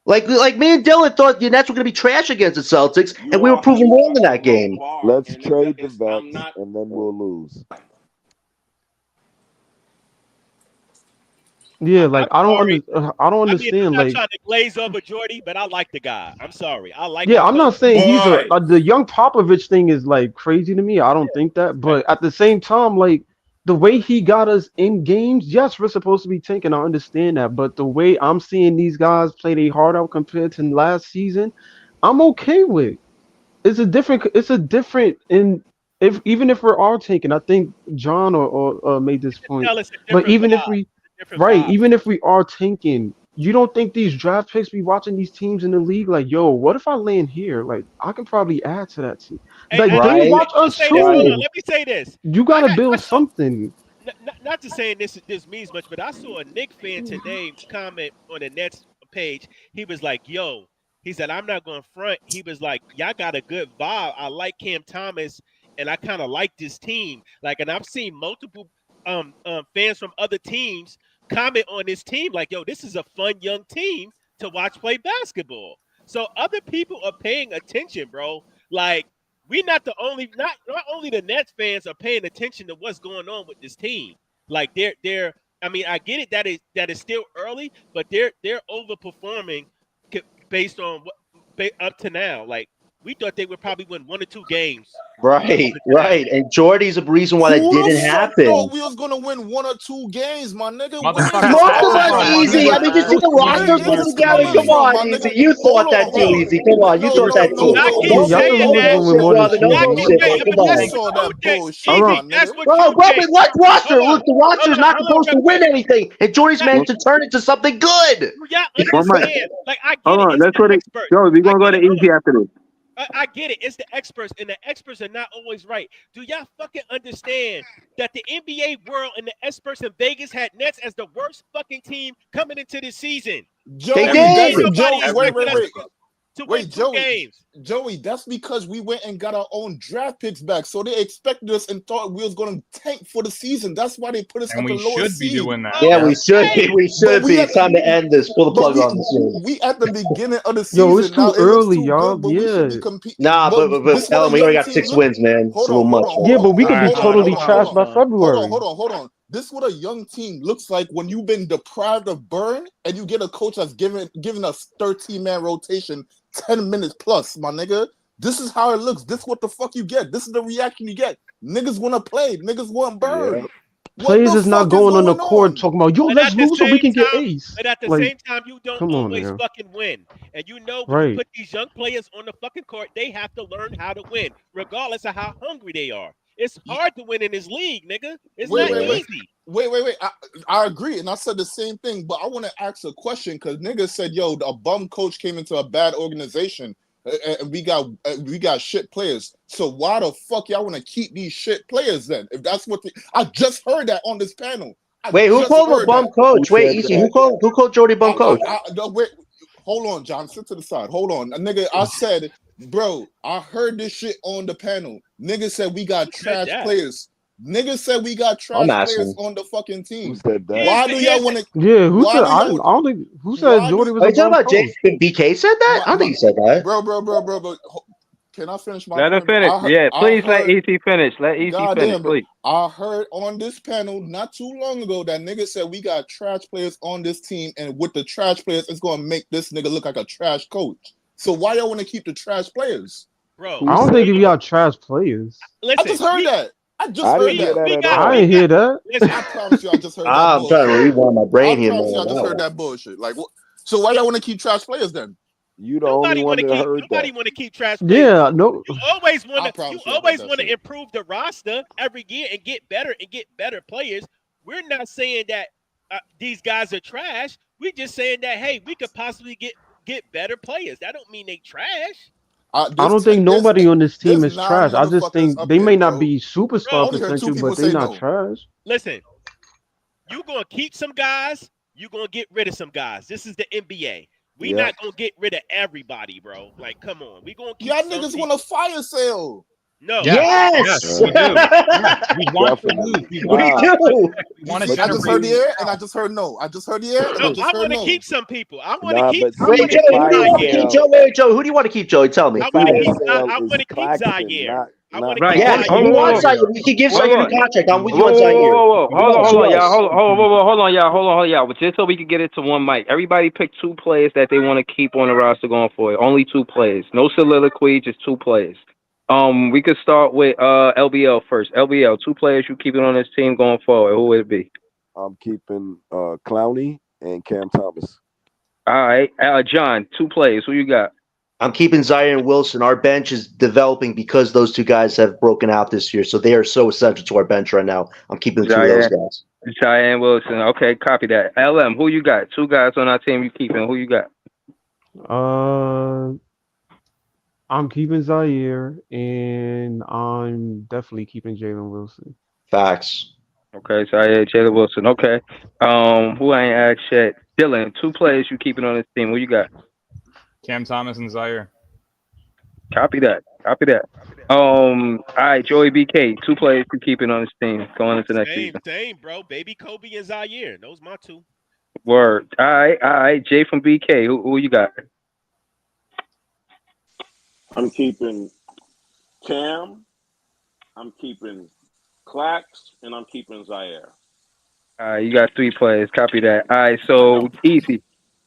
Like me and Dylan thought the Nets were going to be trash against the Celtics, and we were proven wrong in that game. Let's trade the vets, and then we'll lose. Yeah, like I don't understand. I mean, I'm not trying to glaze over Jordy, but I like the guy. I'm sorry, I like. Yeah, I'm not saying he's the young Popovich thing is like crazy to me. I don't think that, but at the same time, like the way he got us in games, yes, we're supposed to be tanking. I understand that, but the way I'm seeing these guys play their heart out compared to last season, I'm okay with. It's a different even if we're all tanking. I think John or made this point, but even if we. Right, even if we are tanking, you don't think these draft picks be watching these teams in the league like, yo, what if I land here? Like, I can probably add to that team. Like, they watch us too. Let me say this. You gotta build something. Not to say this means much, but I saw a Knicks fan today comment on the Nets page. He was like, yo, he said, I'm not going to front. He was like, y'all got a good vibe. I like Cam Thomas, and I kind of like this team. Like, and I've seen multiple fans from other teams comment on this team like, yo, this is a fun young team to watch play basketball. So other people are paying attention, bro. Like, we not only the Nets fans are paying attention to what's going on with this team. Like they're I mean, I get it that is still early, but they're overperforming based on what up to now. Like, we thought they would probably win 1 or 2 games. Right. And Jordy's a reason why that didn't happen. Thought we was gonna win 1 or 2 games, my nigga. Most of us easy. I mean, just see the roster put together. Come on, easy. You thought that too, easy. Come on, you thought that too. What roster? Look, the roster's not supposed to win anything, and Jordy's managed to turn it to something good. Yeah, understand. Like, I get hold on, that's what it. Yo, we're gonna go to easy after this. I get it. It's the experts, and the experts are not always right. Do y'all fucking understand that the NBA world and the experts in Vegas had Nets as the worst fucking team coming into this season? Wait. to win Wait, 2 games. Joey, that's because we went and got our own draft picks back. So they expected us and thought we was going to tank for the season. That's why they put us And at the we lowest should be seed. doing that. Yeah, we should. We should But be. It's time to end this. Pull the plug on this one. we at the beginning of the Yo, it's season. Now too it looks early, too y'all. good, but we should be Yeah. competing. Nah, but this Ellen, what a we only young got team 6 look. wins, man. It's Hold a little on, much. hold on, Yeah, hold but on. we could be Hold on, totally hold on, trashed hold by on. February. Hold on. This is what a young team looks like when you've been deprived of burn and you get a coach that's giving us 13-man rotation 10 minutes plus, my nigga. This is how it looks. This is what the fuck you get. This is the reaction you get. Niggas want to play. Niggas want burn. Yeah. What Players the is not fuck going is on the going court on? talking about, yo, But let's at the lose so we same can get time, ace. but at the Like, same time, you don't come on, always man. fucking win. And you know when you Right. put these young players on the fucking court, they have to learn how to win, regardless of how hungry they are. It's hard to win in this league, nigga. It's not easy. Wait. I agree, and I said the same thing, but I want to ask a question because niggas said, "Yo, a bum coach came into a bad organization, and we got shit players. So why the fuck y'all want to keep these shit players then? If that's what I just heard that on this panel. Wait, who called him a bum coach? Wait, easy. Who called Jody bum coach? No, wait, hold on, John. Sit to the side. Hold on, nigga. I said, bro, I heard this shit on the panel. Nigga said we got trash players. Niggas said we got trash players on the fucking team. Who said that? Why do y'all want to? Yeah, who said? I don't think. Who said Jordy was Are a you talking bum about coach? BK said that? I don't think he said that. Bro. Can I finish my Let him point? finish. Please let EC finish. Let EC finish, please. I heard on this panel not too long ago that nigga said we got trash players on this team, and with the trash players, it's gonna make this nigga look like a trash coach. So why y'all want to keep the trash players? Bro, I don't think we got trash players. Listen, I just heard that. I didn't hear that. Listen, I promise you, I just heard that. I'm trying to rewind my brain here, I promise you, I man. just heard that bullshit. Like, what? So why y'all want to keep trash players then? You the only one that heard that. Nobody want to keep trash players. Yeah, no. You always want to improve the roster every year and get better players. We're not saying that these guys are trash. We're just saying that hey, we could possibly get better players. That don't mean they trash. I don't think nobody on this team is trash. I just think they may not be superstar potential, but they're not trash. Listen, you're gonna keep some guys. You're gonna get rid of some guys. This is the NBA. We not gonna get rid of everybody, bro. Like, come on. We gonna keep y'all niggas want a fire sale. No. Yes. We do. We want to lose. We do. I just heard the air, and I just heard no. I just heard the air, and I No, just I heard want to no. keep some people. I want to keep. Wait, Joe, who do you want to keep, Joe? Wait, Joe, who do you want to keep, Joey? Tell me. I want to keep Zaire. I want to keep Yes, Zaire. we want Zaire. We can give Zaire a contract. I'm with you on Zaire. Hold on, y'all. But just so we can get it to one mic, everybody pick 2 players that they want to keep on the roster going forward. Only 2 players. No soliloquy, just 2 players. We could start with LBL first. LBL, 2 players you keeping on this team going forward. Who would it be? I'm keeping Clowney and Cam Thomas. All right, John, 2 players. Who you got? I'm keeping Zaire and Wilson. Our bench is developing because those 2 guys have broken out this year, so they are so essential to our bench right now. I'm keeping 2 of those guys. Zaire and Wilson. Okay, copy that. LM, who you got? 2 guys on our team you keeping. Who you got? I'm keeping Zaire, and I'm definitely keeping Jalen Wilson. Facts. Okay, Zaire, Jalen Wilson. Okay. Who I ain't asked yet? Dylan, 2 players you keeping on this team. Who you got? Cam Thomas and Zaire. Copy that. All right, Joey BK, 2 players you keeping on this team going into next season. Same, bro. Baby Kobe and Zaire. Those my 2. Word. All right. Jay from BK, who you got? I'm keeping Cam, I'm keeping Clax, and I'm keeping Zaire. All right, you got 3 players. Copy that. All right, so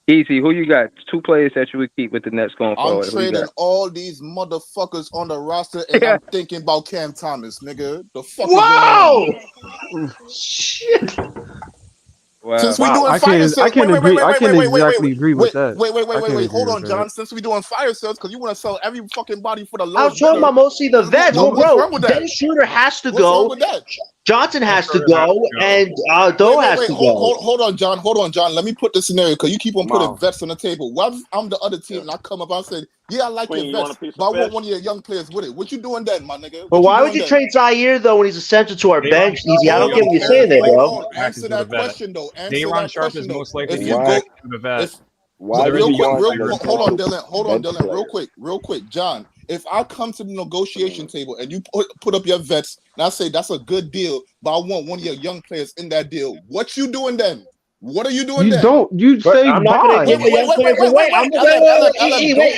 Easy, who you got? 2 players that you would keep with the Nets going forward. I'm trading all these motherfuckers on the roster, and I'm thinking about Cam Thomas, nigga. The fuck Whoa! Shit. Wow. Since we doing fire sales, I can't exactly agree with that. Wait. Hold on, John. Since we doing fire sales, because you want to sell every fucking body for the lowest. I was talking about mostly the vets. What's wrong with that? Dennis Schroeder has to What's go. wrong with that? Johnson has to go, and Doe has to go. Hold on, John. Let me put the scenario because you keep on putting vets on the table. What if I'm the other team and I come up and I say, yeah, I like your vets, but I want one of your young players with it. What you doing then, my nigga? But why would you trade Zaire though when he's essential to our bench? Easy, I don't get what you're saying there, bro. Answer that question though. Dayron Sharp is most likely if to you go go to the vet. Why real does quick, Martin hold on, Dylan. Hold on, bench Dylan. player? Real quick, John. If I come to the negotiation table and you put up your vets, and I say that's a good deal, but I want one of your young players in that deal, what you doing then? What are you doing You then? don't. You But say I'm not going to buy. give the young players away. I'm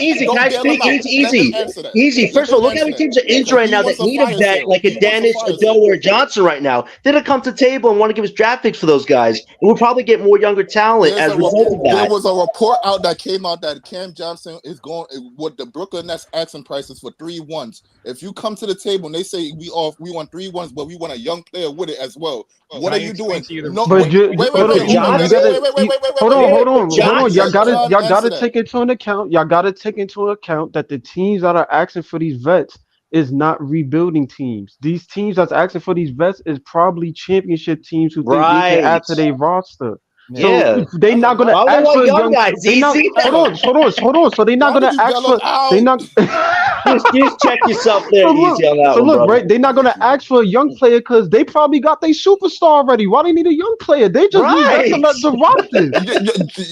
easy, Don't guys. bail him Speak out. easy, Let him easy, answer that. easy. Let First of him all, look how answer many teams that. are injured Because right he now that wants a need a fire vet sale. like a He wants a Dennis, a fire Doe, sale. or a Johnson right now. They're gonna come to the table and want to give us draft picks for those guys. And we'll probably get more younger talent as a result of There that. was a report out that came out that Cam Johnson is going what the Brooklyn Nets asking prices for 3-1s. If you come to the table and they say we want 3-1s, but we want a young player with it as well, what are you doing? No, But hold on, John. hold on. Y'all gotta Answer that. take into account. Y'all gotta take into account that the teams that are asking for these vets is not rebuilding teams. These teams that's asking for these vets is probably championship teams who think they can Right. add to their roster. Yeah. So they not gonna Why would they ask want for a young young. guys, They not. easy? Hold on. So they not Why gonna did you ask bail for. him out? They not. just check yourself there, So easy on that so one, look, brother. right? They're not gonna ask for a young player because they probably got their superstar already. Why they need a young player? They just need vets to rock this.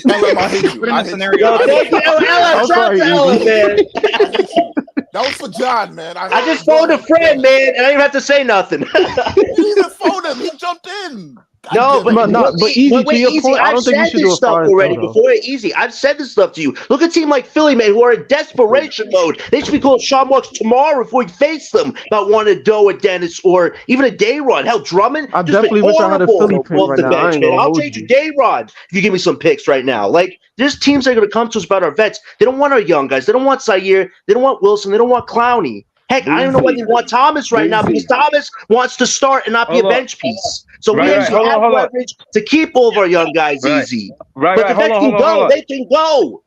LM, I hate you. Put in I a hate scenario. you. Yo, thank you, LM. I'm Shout out sorry, to LM, Easy. man. I hate you. That was for John, man. I just phoned a friend, man, and I didn't even have to say nothing. You didn't even phone him. He jumped in. No, but Easy, to wait, your easy. point, I I've don't think we said should do this a stuff fire already sale though. before. Easy. I've said this stuff to you. Look at a team like Philly, man, who are in desperation mode. They should be calling Sean Marks tomorrow if we face them about wanting a Doe, a Dennis, or even a Day-Run. Hell, Drummond I just been definitely wish I had a horrible Philly pick off right the now. I bench, ain't man. gonna I'll hold change you. you Day-Rod if you give me some picks right now. Like, there's teams that are going to come to us about our vets. They don't want our young guys. They don't want Zaire. They don't want Wilson. They don't want Clowney. Heck, I don't even know whether they want Thomas right now because Thomas wants to start and not be a bench piece. So we actually have leverage to keep all of our young guys easy. But the vets can go. They can go.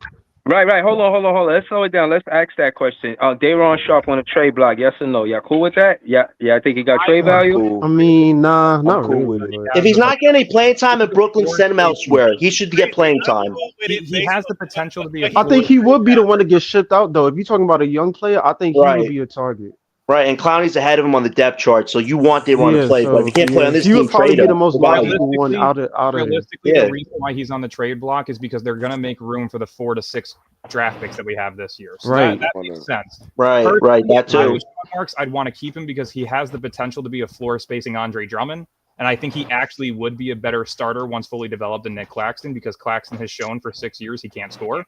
Right. Hold on. Let's slow it down. Let's ask that question. Dayron Sharp on the trade block. Yes or no? Y'all cool with that? Yeah. I think he got trade value. I mean, nah, not really. But. If he's not getting any playing time at Brooklyn, send him elsewhere. He should get playing time. He has the potential to be a I think he would be the one to get shipped out though. If you're talking about a young player, I think he would be a target. Right, and Clowney's ahead of him on the depth chart, so you want Dayron to play. But if he can't play on this he team, would probably trade be him. the most logical one out of here. Realistically, the reason why he's on the trade block is because they're going to make room for the 4 to 6 draft picks that we have this year. So Right. that makes sense. Right, that If I too. was Sean Marks, I'd want to keep him because he has the potential to be a floor spacing Andre Drummond. And I think he actually would be a better starter once fully developed than Nick Claxton because Claxton has shown for 6 years he can't score.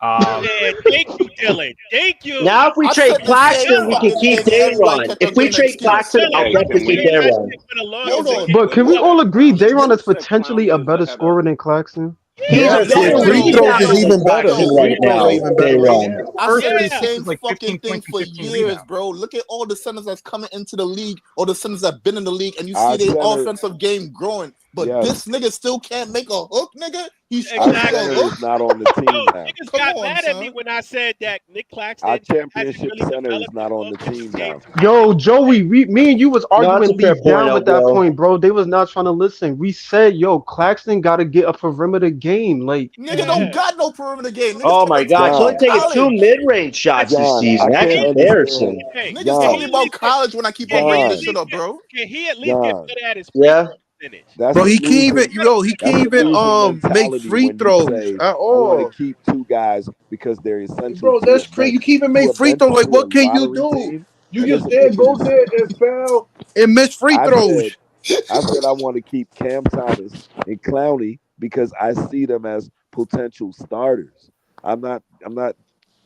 Thank you, Dylan. Thank you. Now, if we trade Claxton, we can keep Dayron. If we trade Claxton, I'll definitely keep Dayron. But can we all agree Dayron is potentially a better scorer than Claxton? He's a better free throws is even better. right now. Dayron. I said the Yeah. same Like fucking 15 thing points and for 15 years, rebounds. bro. Look at all the centers that's coming into the league, or the centers that been in the league, and you Our see their center- offensive game growing. But Yes. this nigga still can't make a hook, nigga. He's Our exactly. center is not on the team now. Niggas Come got on, mad at me son. when I said that Nick Claxton Our hasn't championship really center is developed not on the his team game. now. Yo, Joey, me and you was arguing that's a fair deep down point, with that bro. point, bro. They was not trying to listen. We said, yo, Claxton got to get a perimeter game. Like, Nigga don't got no perimeter game. Niggas Oh my God! He's only taking college. 2 mid-range shots this John, season. I That's can't embarrassing. understand. Niggas John, told me about college when I keep on bringing this shit up, bro. Can he at least John. get better at his free Yeah. throw percentage? That's Bro, a he can't even, losing- he that's can't a even losing make mentality free when you throws say, at I want all. to keep 2 guys because they're essential. Bro, to that's your crazy. You bench. can't even To make a free bench- throws. Like, to what a can you lottery do? team, You that just is there, go ridiculous. there and foul and miss free I throws. said I want to keep Cam Thomas and Clowney because I see them as potential starters. I'm not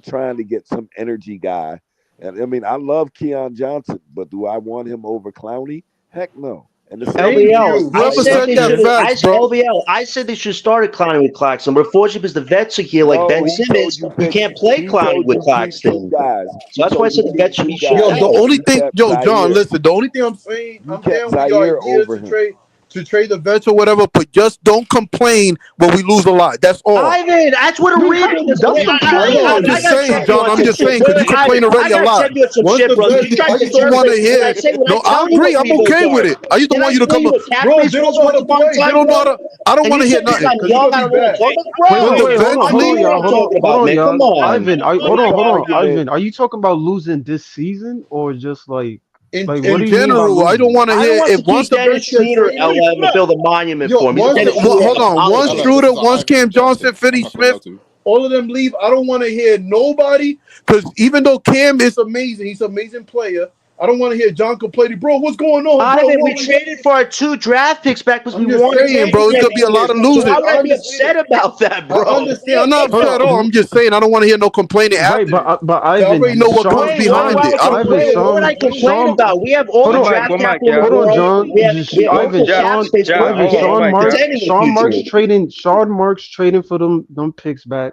trying to get some energy guy. And I mean, I love Keon Johnson, but do I want him over Clowney? Heck no. And the same LBL, I Whoever said said they that should. facts, bro. LBL, I said they should start at Clowney with Claxton. But unfortunately, because the vets are here, like No, Ben he Simmons, told you he pick- can't play he Clowney told with you keep 2 Claxton. guys. So that's why I said the vets should be shipped Yo, out. the only You thing, kept John, Zaire. listen. The only thing I'm saying, You I'm kept down with your Zaire ideas over him. to trade the vets or whatever, but just don't complain when we lose a lot. That's all. Ivan, that's what a rebuild is. That's the point. I'm just saying, John. I'm just saying because you complain already a lot. Once the I just don't want to hear. No, I agree. I'm okay with it. I just don't want you to come up. Bro, they don't know how to play. They don't know how to. I don't want to hear nothing. I'm young. I don't want to talk about. Wait, Bro, hold on, Come on. Ivan, hold on, argument- Ivan. Are you talking about losing this season or just like In what do you mean by general, I don't losing? want to I hear want if to once keep the Dennis bench gets Schroeder, traded. LM, and build a monument for him. He's Once, Dennis Schroeder hold of on. college Once game. Schroeder, once Cam Johnson, Finney Smith, all of them leave, I don't want to hear nobody. Because even though Cam is amazing, he's an amazing player. I don't want to hear John complaining, bro. What's going on, bro? Ivan, we traded for our 2 draft picks back because we I'm just wanted saying, him bro. It's gonna next be a lot year. of So losing. why would I be upset about that, I bro? understand. I'm not upset at all. I'm just saying I don't want to hear no complaining Right, after. but I already Ivan, know what comes Wait, what behind am it. I I don't Ivan, want to complaining? hear What would Sean, I complain Sean, about? We have all hold the on, draft capital in the hold on, world. John. We have Just we have all Ivan, the cap Sean, space. We're Ivan, contending in the Sean Marks future. trading, Sean Marks trading for them picks back.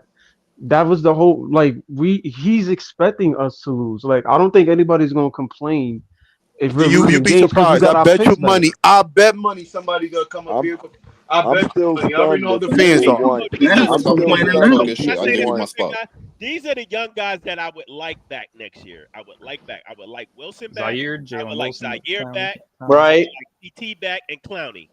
That was the whole like he's expecting us to lose. Like I don't think anybody's gonna complain if we're you losing be games because we surprised. I got our bet you picks back. money. I bet money somebody gonna come up here. I I'm bet you still money. I already stunned know how that the people fans are. want. These are I'm the still young stunned that I people say this want. real quick, guys. These are the young guys that I would like back next year. I would like back. I would like Wilson back. Zaire, I would Jalen like Wilson, Zaire Clowney. back. I Right. would like CT back and Clowney.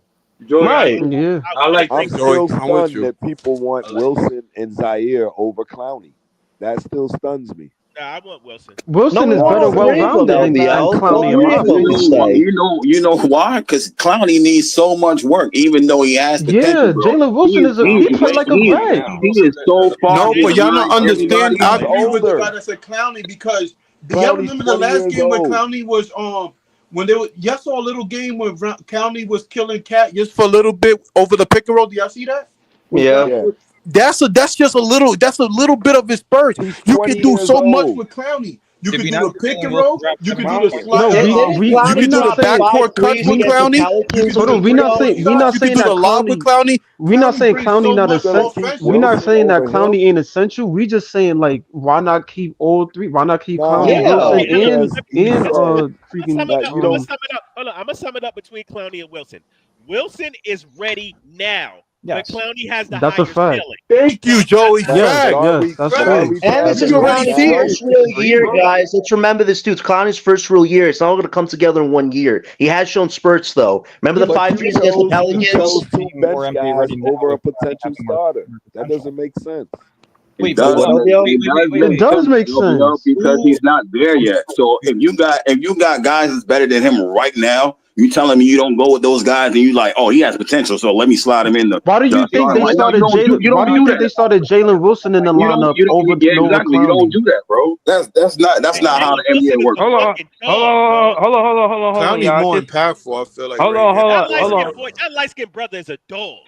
Joey, Right. Yeah. I like I'm that, Joey. still I'm with stunned you. that people want Wilson and Zaire over Clowney. That still stuns me. Nah, I want Wilson. No, Wilson we is want better, all 3 of them, well-rounded than LBL. All Clowney, in 3 my of them to opinion. stay. You know why? Because Clowney needs so much work, even though he has potential, Yeah, bro. Jalen Wilson is I'm he with play you. like a vet. He is so far No, but y'all not behind understand. everybody I He's else. agree with the guy older. that said Clowney because y'all Clowney's remember the 20 last years game when old. Clowney was when they were y'all saw a little game when Clowney was killing Cat just for a little bit over the pick and roll. Do y'all see that? When Yeah. Clowney was, that's just a little bit of his burst. He's You 20 can do years so much old. with Clowney. You Did can we do not the get pick Jalen and Wilson roll. drop You can do 17 the points? No, slide. we You can do not the saying backcourt cuts with against the Clowney. You can Pelicans do hold the in on. the 3-point We not shots. You can saying do that the lob with Clowney. Clowney. We not Clowney saying brings Clowney so not much You're gonna essential. keep We not offensively. Wilson saying that over him? Clowney ain't essential. We just saying like why not keep all 3? Why not keep Clowney, Nah, Yeah. Wilson, nah, Okay, and because he and said I'm gonna sum freaking it that up. you I'm gonna don't. sum it up. Hold on. I'm gonna sum it up between Clowney and Wilson. Wilson is ready now, but Yes. Clowney has the that's a higher fact. ceiling. Thank you, Joey. But Yes, Fact. are yes, we? that's But are true. we And this is You questioning already it Clowney's see now? it. first real Agree, year, bro. guys. Let's remember this, dude. Clowney's first real year. It's not all going to come together in 1 year. He has shown spurts, though. Remember Yeah, the but But 5 you threes against the you Pelicans? chose being 2 more bench NBA guys ready now over a with Clowney potential having more starter. That potential. doesn't make sense. It Wait, Say but does what, what? make LBL? It sense, does make LBL, sense. because Who? he's not there yet. So if you got guys that's better than him right now, you telling me you don't go with those guys and you like, oh, he has potential, so let me slide him in Why do the you think starting they line. No, started Jalen? you Why don't do you do think that. they started Jalen Wilson in the lineup You don't over yeah, Nova exactly. You don't Clowney? do that, bro. That's And not how Jalen the Wilson NBA is works, a Hold bro. on, fucking dog, dog. hold on, Clowney's y'all. more Just impactful, I feel like, right now. That light hold skinned on. boy, that light skinned brother is a dog.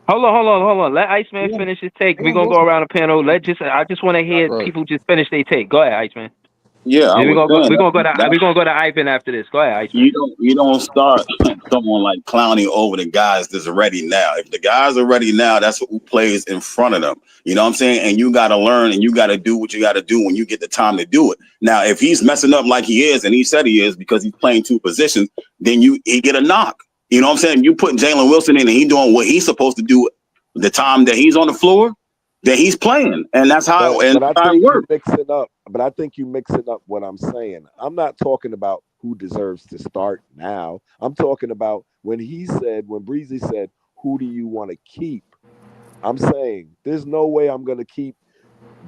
Hold on. Let Iceman finish his take. We're gonna go around the panel. I just want to hear people just finish their take. Go ahead, Iceman. Yeah, I Then was saying we're gonna go to Ivan after this. Go ahead, Iceman. you don't start someone like Clowney over the guys that's ready now. If the guys are ready now, that's who plays in front of them. You know what I'm saying? And you got to learn and you got to do what you got to do when you get the time to do it. Now, if he's messing up like he is, and he said he is because he's playing 2 positions, then he get a knock. You know what I'm saying? You put Jalen Wilson in and he doing what he's supposed to do the time that he's on the floor, that he's playing, and that's how But I it think you works. mixing up. But I think you mixing up what I'm saying. I'm not talking about who deserves to start now. I'm talking about when Breezy said, "Who do you want to keep?" I'm saying there's no way I'm going to keep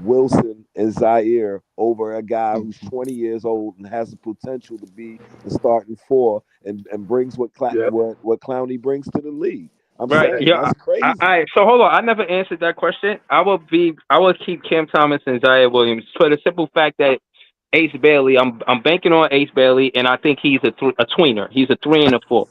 Wilson and Zaire over a guy who's 20 years old and has the potential to be the starting 4 and brings what Clowney brings to the league. I'm Right. saying Yeah. that's crazy. So hold on. I never answered that question. I will keep Cam Thomas and Zaire Williams for the simple fact that Ace Bailey. I'm banking on Ace Bailey, and I think he's a tweener. He's a 3 and a 4.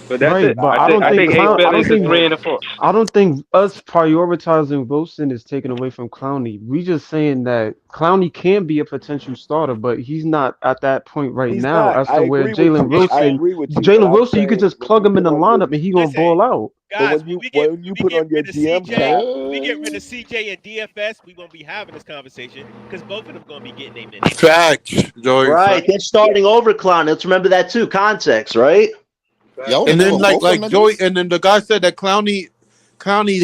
But that's Right, it. but I think Ace Bailey is a 3 and a 4. I don't think us prioritizing Wilson is taken away from Clowney. We just saying that Clowney can be a potential starter, but he's not at that point right He's now not. as I to where agree with you. I agree with you. But I'm You could saying just when plug you him in put the on your lineup and he gonna ball out. but Guys, when you put on your GM cap, when we get rid of CJ and DFS, we won't be having this conversation because both of them gonna be getting their minutes. Facts, Joey. Right. They're starting over Clowney. Let's remember that, too. Context, right? And then like Joey, and then the guy said that Clowney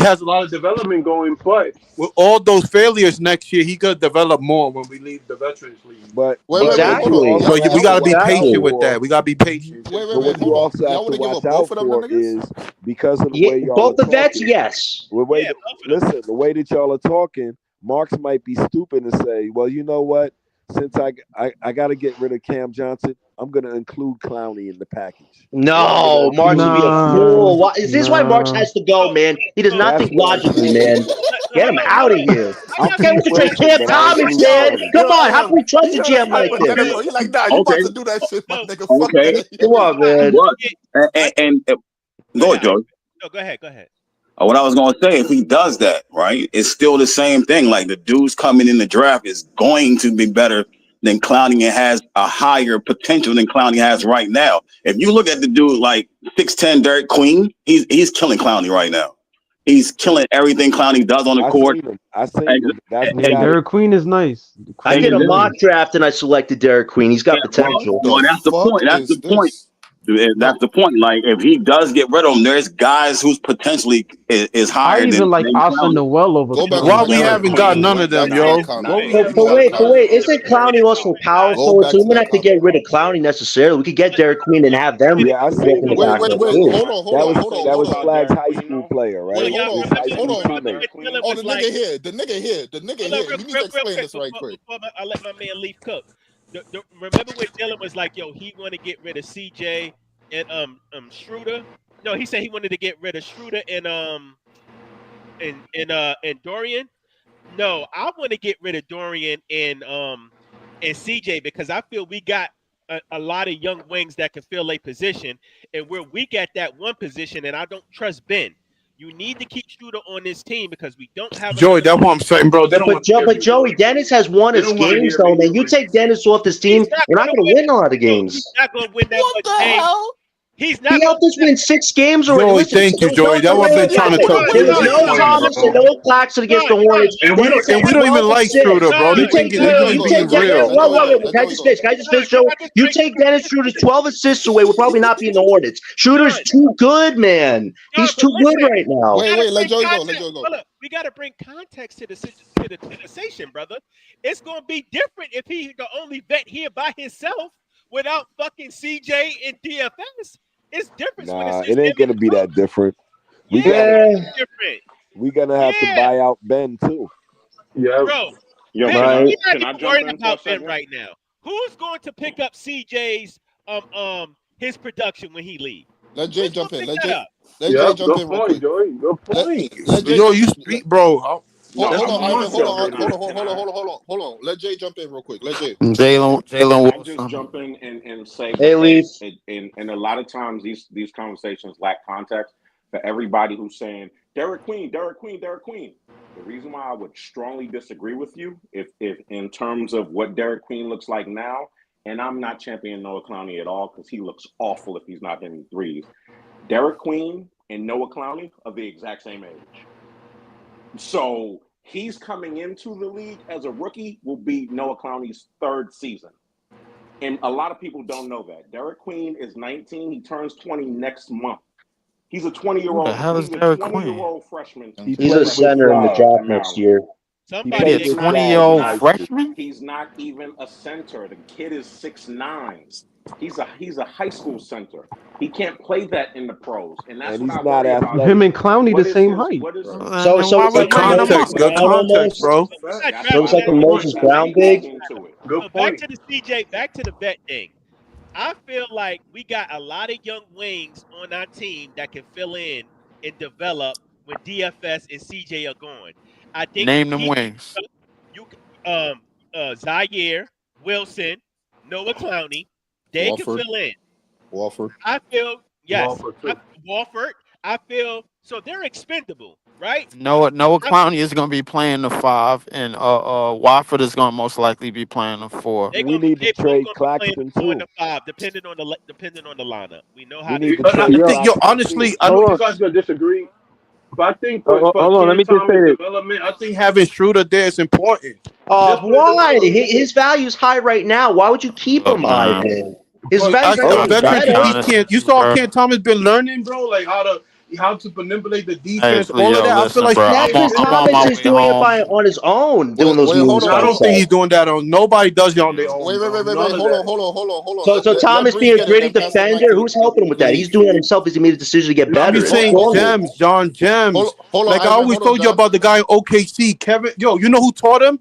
has a lot of development going, but with all those failures next year, he could develop more when we leave the Veterans League. but Exactly. So we got to be patient with for, that. We got to be patient. but what you also have to watch out for is because of the Yeah, way y'all both are the vets, talking. yes. Listen, the way that y'all are talking, Marks might be stupid and say, "Well, you know what? since I got to get rid of Cam Johnson, I'm gonna include Clowney in the package. No, Marks would be a fool. Why, is this why Marks has to go, man? He does not think logically, man. Get him out of here. I'm Can't wait to trade Cam Thomas, man. Come on, how can we trust a GM like this? He like, nah, you about to do that shit, my nigga. Fuck Okay. that. Come on, man. But and go ahead, Joey. No, go ahead. What I was gonna say, if he does that, right, it's still the same thing. Like the dudes coming in the draft is going to be better than Clowney and has a higher potential than Clowney has right now. If you look at the dude like 6'10" Derek Queen, he's killing Clowney right now. He's killing everything Clowney does on the court. I seen him. That's Hey, Derek Queen is nice. I did a mock draft and I selected Derek Queen. He's got potential. Well, that's the point. That's the point. That's the point. Like, if he does get rid of him, there's guys whose potentially is higher. I even like Asa Noel over. Why we haven't got none of them, yo? But wait, isn't Clowney also power forward? So we don't have to get rid of Clowney necessarily. We could get Derek Queen and have them. Yeah, I see. Wait, That was Flag's high school player, right? Wait, hold on. teammate. Oh, the nigga here. The nigga here. You need to explain this right quick. I let my man Leaf cook. Remember when Dylan was like, "Yo, he want to get rid of CJ and Schroeder." No, he said he wanted to get rid of Schroeder and Dorian. No, I want to get rid of Dorian and CJ because I feel we got a lot of young wings that can fill a position, and we're weak at that one position, and I don't trust Ben. You need to keep Schroeder on this team because we don't have. Joey, that's what I'm saying, bro. But Joey, Dennis has won his games, though, man. You take Dennis off this team, you're not going to win a lot of games. He's not going to win that much game. He's not. He helped us win 6 games already. Joey, thank you, Joey. That's what I've been trying to tell you. There was no Thomas and no Claxton against the Hornets. And we don't even like Schroeder, bro. They think he's being real. Wait. Can I just finish, Joe? You take Dennis Schroeder's 12 assists away, we'll probably not be in the Hornets. Schroeder's too good, man. He's too good right now. Wait, let Joey go. Look, we got to bring context to the conversation, brother. It's going to be different if he's the only vet here by himself without fucking CJ and DFS. It's different. Nah, it ain't gonna be that different. We different. We're gonna have to buy out Ben too. Yeah, bro. Yo, Ben, we're not even worried about Ben right now. Who's going to pick up CJ's his production when he leaves? Let Jay jump in. Let Jay jump in real quick. Joey. Good point. Yo, you speak, bro. Hold on. Let Jay jump in real quick. Let Jay. Jalen. I'll just jump in and say, hey, Leaf. And a lot of times these conversations lack context for everybody who's saying Derek Queen. The reason why I would strongly disagree with you, if in terms of what Derek Queen looks like now, and I'm not championing Noah Clowney at all because he looks awful if he's not hitting threes. Derek Queen and Noah Clowney are the exact same age. So he's coming into the league as a rookie will be Noah Clowney's 3rd season. And a lot of people don't know that. Derek Queen is 19. He turns 20 next month. He's a 20-year-old. Who the hell is Derek Queen? 20-year-old freshman. He's a center in the draft next year. Somebody a 20-year-old freshman? He's not even a center. The kid is 6'9". He's a high school center. He can't play that in the pros, and that's and what he's I not worry athletic. about. Him and Clowney the same height. So it's like good context, bro. So it's like a Moses Brown big. Good Back point. to the CJ, back to the vet thing. I feel like we got a lot of young wings on our team that can fill in and develop when DFS and CJ are gone. I think Name them wings. Zaire, Wilson, Noah Clowney, they can fill in. Walford. I feel Walford. I feel so they're expendable, right? Noah Clowney is going to be playing the 5, and Wofford is going to most likely be playing the 4. We need to trade Claxton too. The 5, depending on the lineup. We know how. Honestly, I know you guys gonna disagree, but I think hold on. Let me just say this. Development, I think having Schroeder there is important. Why? His value is high right now. Why would you keep him high, man? His value. You saw Ken Thomas been learning, bro, like how to manipulate the defense, all of that. I feel like Thomas is doing it on his own, doing those moves. I don't think he's doing that on. Nobody does it on their own. Wait. Hold on. So Thomas being a gritty defender, who's helping him with that? He's doing it himself because he made a decision to get better. I'm saying Gems. Like I always told you about the guy in OKC, Kevin. Yo, you know who taught him?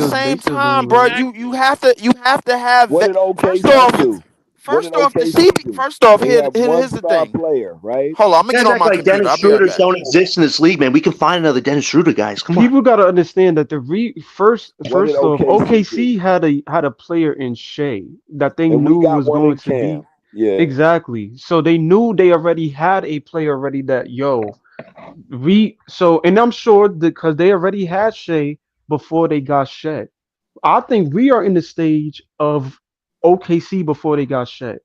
the still same in the time, bro, league. you have to have What that. did OK First just off, do? First did off, the OKC CB. do? First off, They have one here's the star thing. player, right? Hold on, I'm gonna You get guys on act my like computer. Dennis I'll be right Schroeder's back. don't exist in this league, man. We can find another Dennis Schroeder, guys. Come on. People got to understand that first What did off, OKC do? OKC had a player in Shea that they And we knew got was one going in to be Cam. Yeah. exactly. So they knew they already had a player already that and I'm sure because they already had Shea before they got Shed. I think we are in the stage of OKC before they got Shed.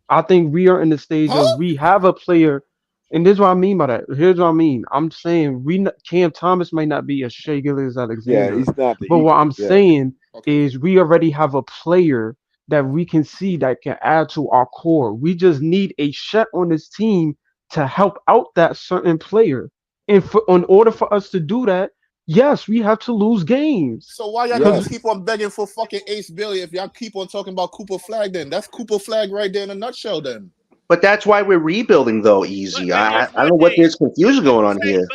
I think we are in the stage Huh? of we have a player, and this is what I mean by that. Here's what I mean. I'm saying Cam Thomas might not be as Shea Gilgeous Yeah, Alexander, he's not but what I'm yeah. saying Okay. is we already have a player that we can see that can add to our core. We just need a shot on this team to help out that certain player. And in order for us to do that, yes, we have to lose games. So why y'all Yes. keep on begging for fucking Ace Billy if y'all keep on talking about Cooper Flag? Then that's Cooper Flag right there in a nutshell. Then. But that's why we're rebuilding, though, Easy. I don't know what there's confusion going on here.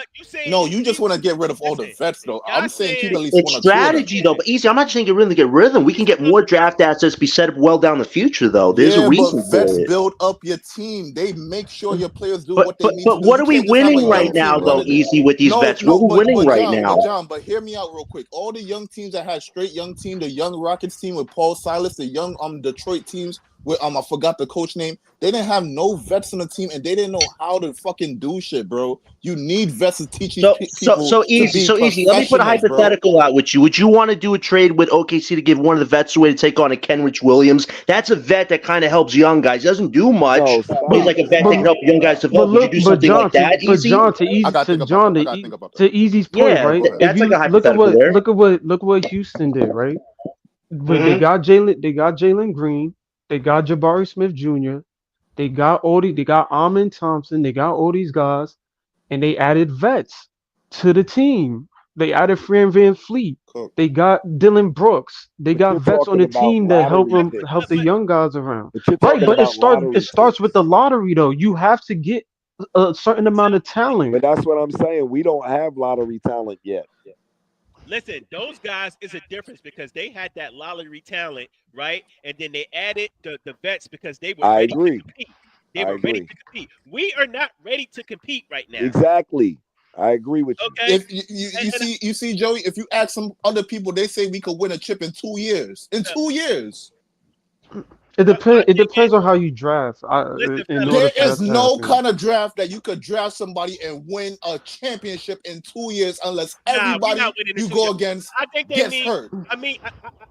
No, you just want to get rid of all the vets, though. I'm saying keep at least It's one or two of them. strategy, though. But Easy, I'm not saying really get rid of them. We can get more draft assets, be set up well down the future, though. There's a Yeah, but reason vets for it. build up your team. They make sure your players do But what they need to do. what You are we can't just have a winning right young now, team though, running it. Easy, with these vets? What are we winning right now? But hear me out real quick. All the young teams that had straight young team, the young Rockets team with Paul Silas, the young Detroit teams with I forgot the coach name. They didn't have no vets on the team, and they didn't know how to fucking do shit, bro. You need vets to teach these people So easy. Let me put a hypothetical out with you. Would you want to do a trade with OKC to give one of the vets away to take on a Kenrich Williams? That's a vet that kind of helps young guys. Doesn't do much. But he's like a vet that can help young guys develop. Would you do something like that, Easy? To Easy's point, right? That's like a Look at hypothetical there. look at what Houston did, right? But Mhm. they got Jalen Green, they got Jabari Smith Jr., they got Amin Thompson, they got all these guys, and they added vets to the team. They added Fran Van Fleet. They got Dylan Brooks. They got vets on the team that help the young guys around. Right, but it starts with the lottery though. You have to get a certain amount of talent. But that's what I'm saying. We don't have lottery talent yet. Listen, those guys is a difference because they had that lottery talent, right? And then they added the vets because they were ready to compete. They were ready to compete. We are not ready to compete right now. Exactly. I agree with you. Okay. If you see, Joey, if you ask some other people, they say we could win a chip in 2 years. In 2 years. It depends on how you draft. There is no kind of draft that you could draft somebody and win a championship in 2 years unless everybody you go against gets hurt.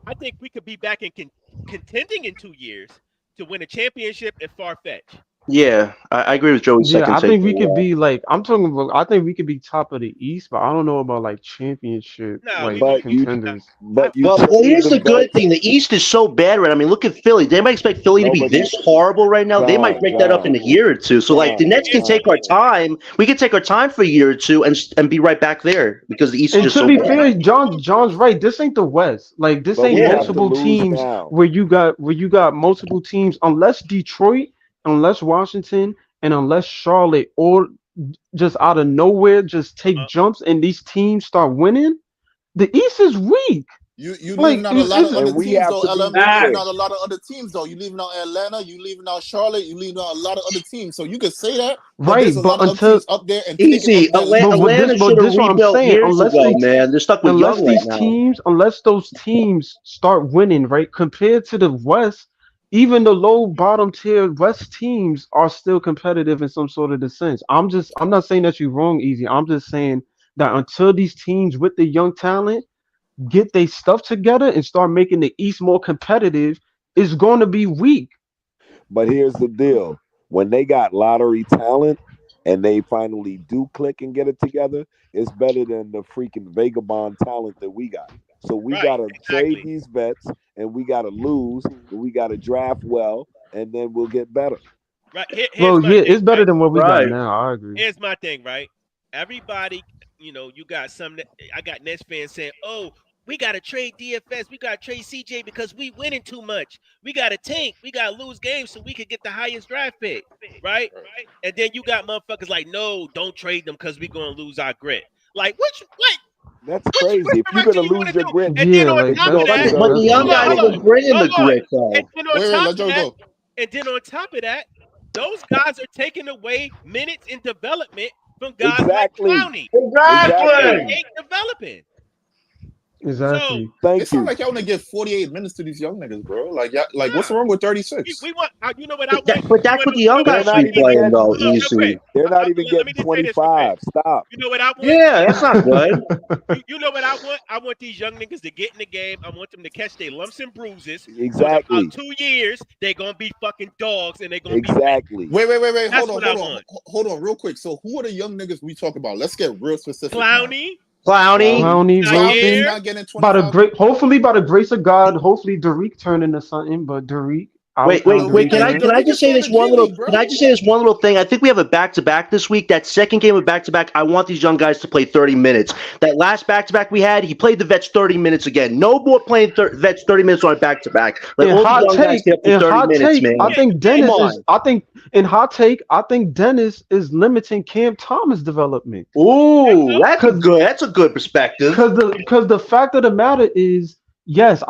I think we could be back in contending in 2 years to win a championship at far-fetched. Yeah, I agree with Joey's second I think we take. could be like I think we could be top of the East, but I don't know about like championship contenders. Well, here's the good thing: the East is so bad right now. I mean, look at Philly. They might expect Philly to be this horrible right now. They might break that up in a year or two. So, like, the Nets can take our time. We can take our time for a year or two and be right back there because the East is just so bad. And to be fair, John's right. This ain't the West. Like, this ain't multiple teams where you got multiple teams. Unless Detroit, unless Washington, and unless Charlotte or just out of nowhere just take jumps and these teams start winning, the East is weak. You leaving out a lot of other teams though, LM. You leaving out a lot of other teams though. You leaving out Atlanta, you leaving out Charlotte, you leaving out a lot of other teams. So you could say that, right? There's a lot of other teams up there and Easy. Atlanta should have rebuilt years ago, man. They're stuck with young right now. Unless those teams start winning, right? Compared to the West, even the low bottom tier West teams are still competitive in some sort of the sense. I'm not saying that you're wrong, Easy. I'm just saying that until these teams with the young talent get their stuff together and start making the East more competitive, it's going to be weak. But here's the deal. When they got lottery talent and they finally do click and get it together, it's better than the freaking vagabond talent that we got. So we got to trade these bets and we got to lose and we got to draft well and then we'll get better. Right. It's better than what we got now. I agree. Here's my thing, right? Everybody, you got I got Nets fans saying, "Oh, we got to trade DFS. We got to trade CJ because we winning too much. We got to tank. We got to lose games so we could get the highest draft pick, right?" And then you got motherfuckers like, "No, don't trade them because we're going to lose our grit." Like, what? That's crazy. If you're going to lose your grit. But the young guys are bringing the grit, though. And then on top of that, And then on top of that, those guys are taking away minutes in development from guys like Clowney. He ain't developing. Exactly. It sounds like y'all want to give 48 minutes to these young niggas, bro. Like what's wrong with 36? We want, you know what I want? But that's what the young guys should be playing, though, easily. They're not even Let me getting just say this real quick. 25. Stop. You know what I want? Yeah, that's not good. You know what I want? I want these young niggas to get in the game. I want them to catch their lumps and bruises. Exactly. So in about 2 years, they're gonna be fucking dogs and they're gonna Exactly. be Wait. That's Hold on, real quick. So who are the young niggas we talk about? Let's get real specific. Clowney, Wilson. not getting 25. By the grace of God, hopefully Derek turn into something. But Derek, Wait. Can I just say this one little? Can I just say this one little thing? I think we have a back-to-back this week. That second game of back-to-back, I want these young guys to play 30 minutes. That last back-to-back we had, he played the vets 30 minutes again. No more playing vets 30 minutes on a back-to-back. Like all the young guys get up to 30 minutes, man. I think Dennis is. I think Dennis is limiting Cam Thomas development. Ooh, that's good. That's a good perspective. Because the fact of the matter is, yes,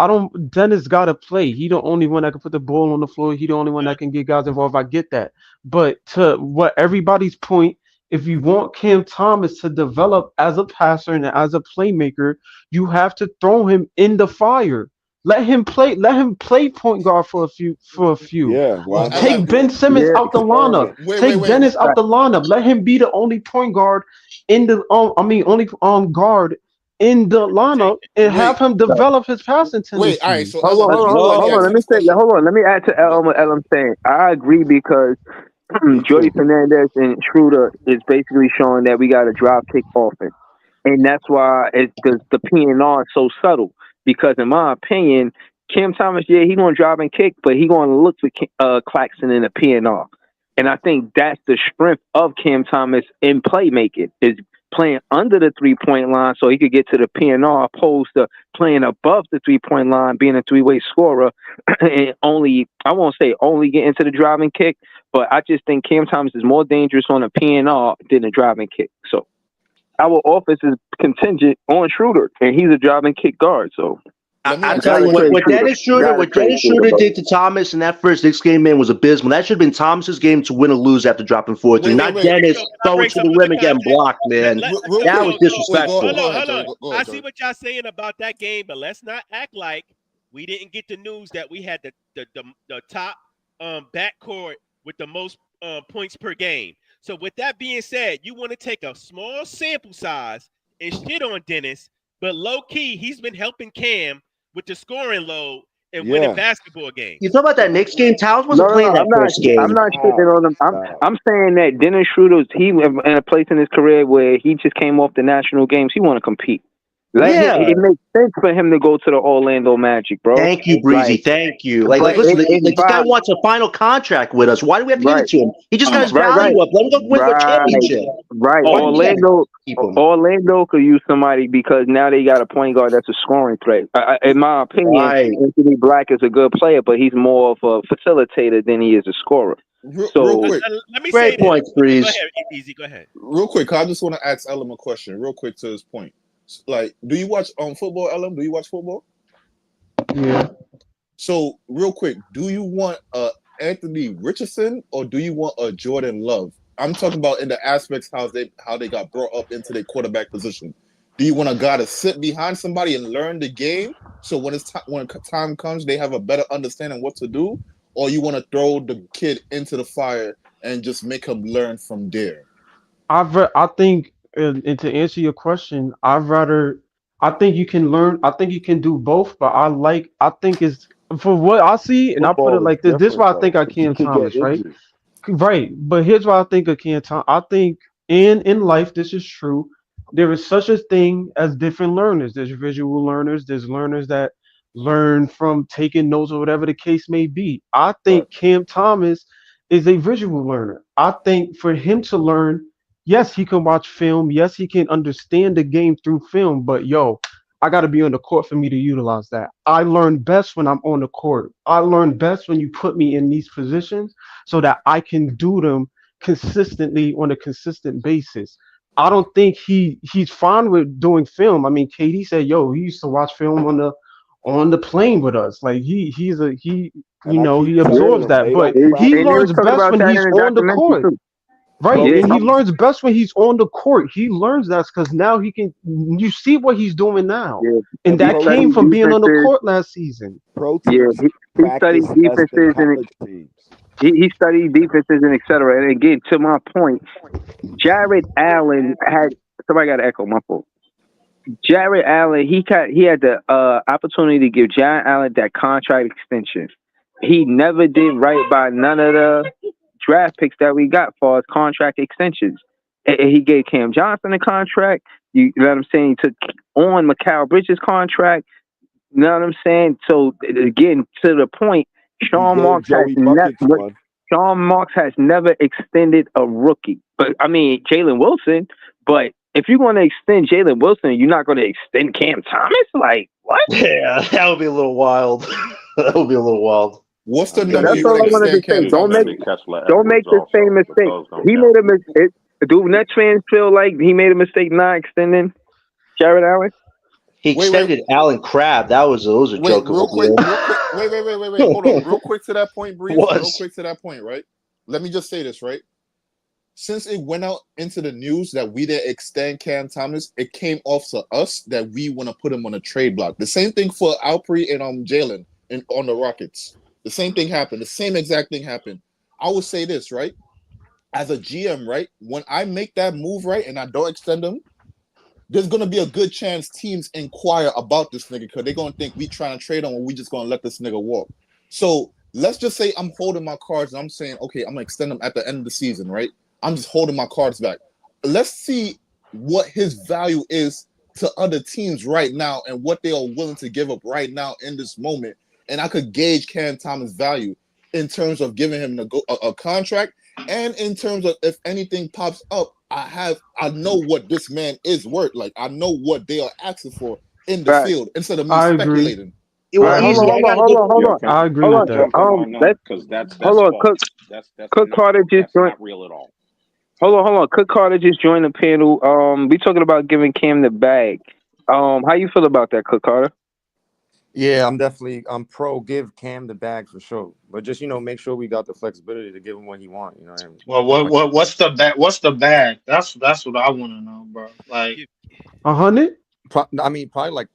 Dennis got to play. He the only one that can put the ball on the floor. He the only one that can get guys involved. I get that. But to what everybody's point, if you want Cam Thomas to develop as a passer and as a playmaker, you have to throw him in the fire. Let him play. Let him play point guard for a few. Yeah. Why not? Take Ben Simmons out the lineup. Take Dennis out the lineup. Let him be the only point guard in the only guard in the lineup and have him develop his passing tendency. All right. So hold on. Let me add to what Elam saying. I agree because Jordy Fernandez and Schroeder is basically showing that we got a drop kick offense, and that's why the P&R is so subtle. Because in my opinion, Cam Thomas, he gonna drive and kick, but he gonna look for Claxton in a P&R. And I think that's the strength of Cam Thomas in playmaking, is playing under the 3-point line so he could get to the P&R, opposed to playing above the 3-point line, being a three-way scorer, and I won't say only get into the driving kick, but I just think Cam Thomas is more dangerous on a P&R than a driving kick. So our offense is contingent on Schroeder, and he's a driving kick guard. So I'm telling you, what Dennis Schroeder did to Thomas in that first Knicks game, man, was abysmal. That should have been Thomas's game to win or lose after dropping 4-3. Not Dennis throwing to the rim and getting blocked, man. That was disrespectful. Hold on. I see what y'all saying about that game, but let's not act like we didn't get the news that we had the top backcourt with the most points per game. So with that being said, you want to take a small sample size and shit on Dennis, but low key, he's been helping Cam with the scoring load and winning basketball games. You talk about that Knicks game? Towns wasn't playing that first game. I'm not shitting on him. I'm saying that Dennis Schroeder, he in a place in his career where he just came off the national games. He want to compete. It makes sense for him to go to the Orlando Magic, bro. Thank you, Breezy. Thank you. Listen, this guy wants a final contract with us. Why do we have to give it to him? He just got his value up. Let him go win a championship. Right. Orlando could use somebody because now they got a point guard that's a scoring threat. In my opinion, Anthony Black is a good player, but he's more of a facilitator than he is a scorer. Real quick. Let me Great points, Breeze. Go ahead, Easy. Go ahead. Real quick, I just want to ask Elam a question, real quick to his point. Like, do you watch football, Elam? Do you watch football? Yeah. So, real quick, do you want Anthony Richardson or do you want a Jordan Love? I'm talking about in the aspects how they got brought up into their quarterback position. Do you want a guy to sit behind somebody and learn the game so when time comes they have a better understanding what to do, or you want to throw the kid into the fire and just make him learn from there? I think, and to answer your question, I think you can learn. I think you can do both, but I think it's for what I see, and I put it like this. This is why I think I can Thomas, right? Right. But here's why I think I can Thomas. I think in life, this is true. There is such a thing as different learners. There's visual learners. There's learners that learn from taking notes or whatever the case may be. I think Cam Thomas is a visual learner. I think for him to learn, yes, he can watch film. Yes, he can understand the game through film. But I got to be on the court for me to utilize that. I learn best when I'm on the court. I learn best when you put me in these positions so that I can do them consistently on a consistent basis. I don't think he's fine with doing film. I mean, KD said, he used to watch film on the plane with us. Like he And I keep he telling absorbs them that. they But don't And he he was learns practice. talking best about when that he's in the on the documentary court. too. Right, Yeah, and he Protein, learns best when he's on the court. He learns that because now he can. You see what he's doing now, yeah. and and He that came studied from protein, being on the defenses. court last season. Yeah, protein he studied practice less than defenses and college teams. he studied defenses and etc. And again, to my point, Jared Allen had somebody got to echo my fault. Jared Allen, he had the opportunity to give Jared Allen that contract extension. He never did right by none of the draft picks that we got for his contract extensions. And he gave Cam Johnson a contract. You know what I'm saying? He took on Mikal Bridges' contract. You know what I'm saying? So again, to the point, He gave Joey Buckets one. Sean Marks has never extended a rookie. But I mean Jalen Wilson. But if you're going to extend Jalen Wilson, you're not going to extend Cam Thomas. Like what? Yeah, that would be a little wild. That would be a little wild. What's the And number That's you all would I wanted to extend say. Cam then Thomas let me to? catch La Don't make Edwards the same also, but mistake. those don't He count. made a mistake. Do Nets fans feel like he made a mistake not extending Jared Allen? He Wait, wait, extended Alan Crab. That was a wait, joke of a real quick, deal. real quick. Wait. Hold on, real quick to that point, Breeze. Real Was. quick to that point, right? Let me just say this, right? Since it went out into the news that we didn't extend Cam Thomas, it came off to us that we want to put him on a trade block. The same thing for Alpre and Jalen and on the Rockets. The same thing happened. The same exact thing happened. I would say this, right? As a GM, right? When I make that move, right, and I don't extend him, there's gonna be a good chance teams inquire about this nigga because they're gonna think we trying to trade him or we just gonna let this nigga walk. So let's just say I'm holding my cards and I'm saying, okay, I'm gonna extend him at the end of the season, right? I'm just holding my cards back. Let's see what his value is to other teams right now and what they are willing to give up right now in this moment. And I could gauge Cam Thomas' value in terms of giving him a contract and in terms of if anything pops up, I know what this man is worth. Like I know what they are asking for in the Right. field instead of me I agree. speculating. Well, All right, hold easy. I got a good. on. Yo, can I agree Hold with on. yo, that. hold on, no, Let's because that's hold on. false. That's Cook not Carter just that's joined. not real at all. Hold on. Cook Carter just joined the panel. We talking about giving Cam the bag. How you feel about that, Cook Carter? Yeah, I'm pro give Cam the bag for sure. But just make sure we got the flexibility to give him what he want, you know what I mean? Well, what's the bag? What's the bag? That's what I want to know, bro. Like 100? Probably like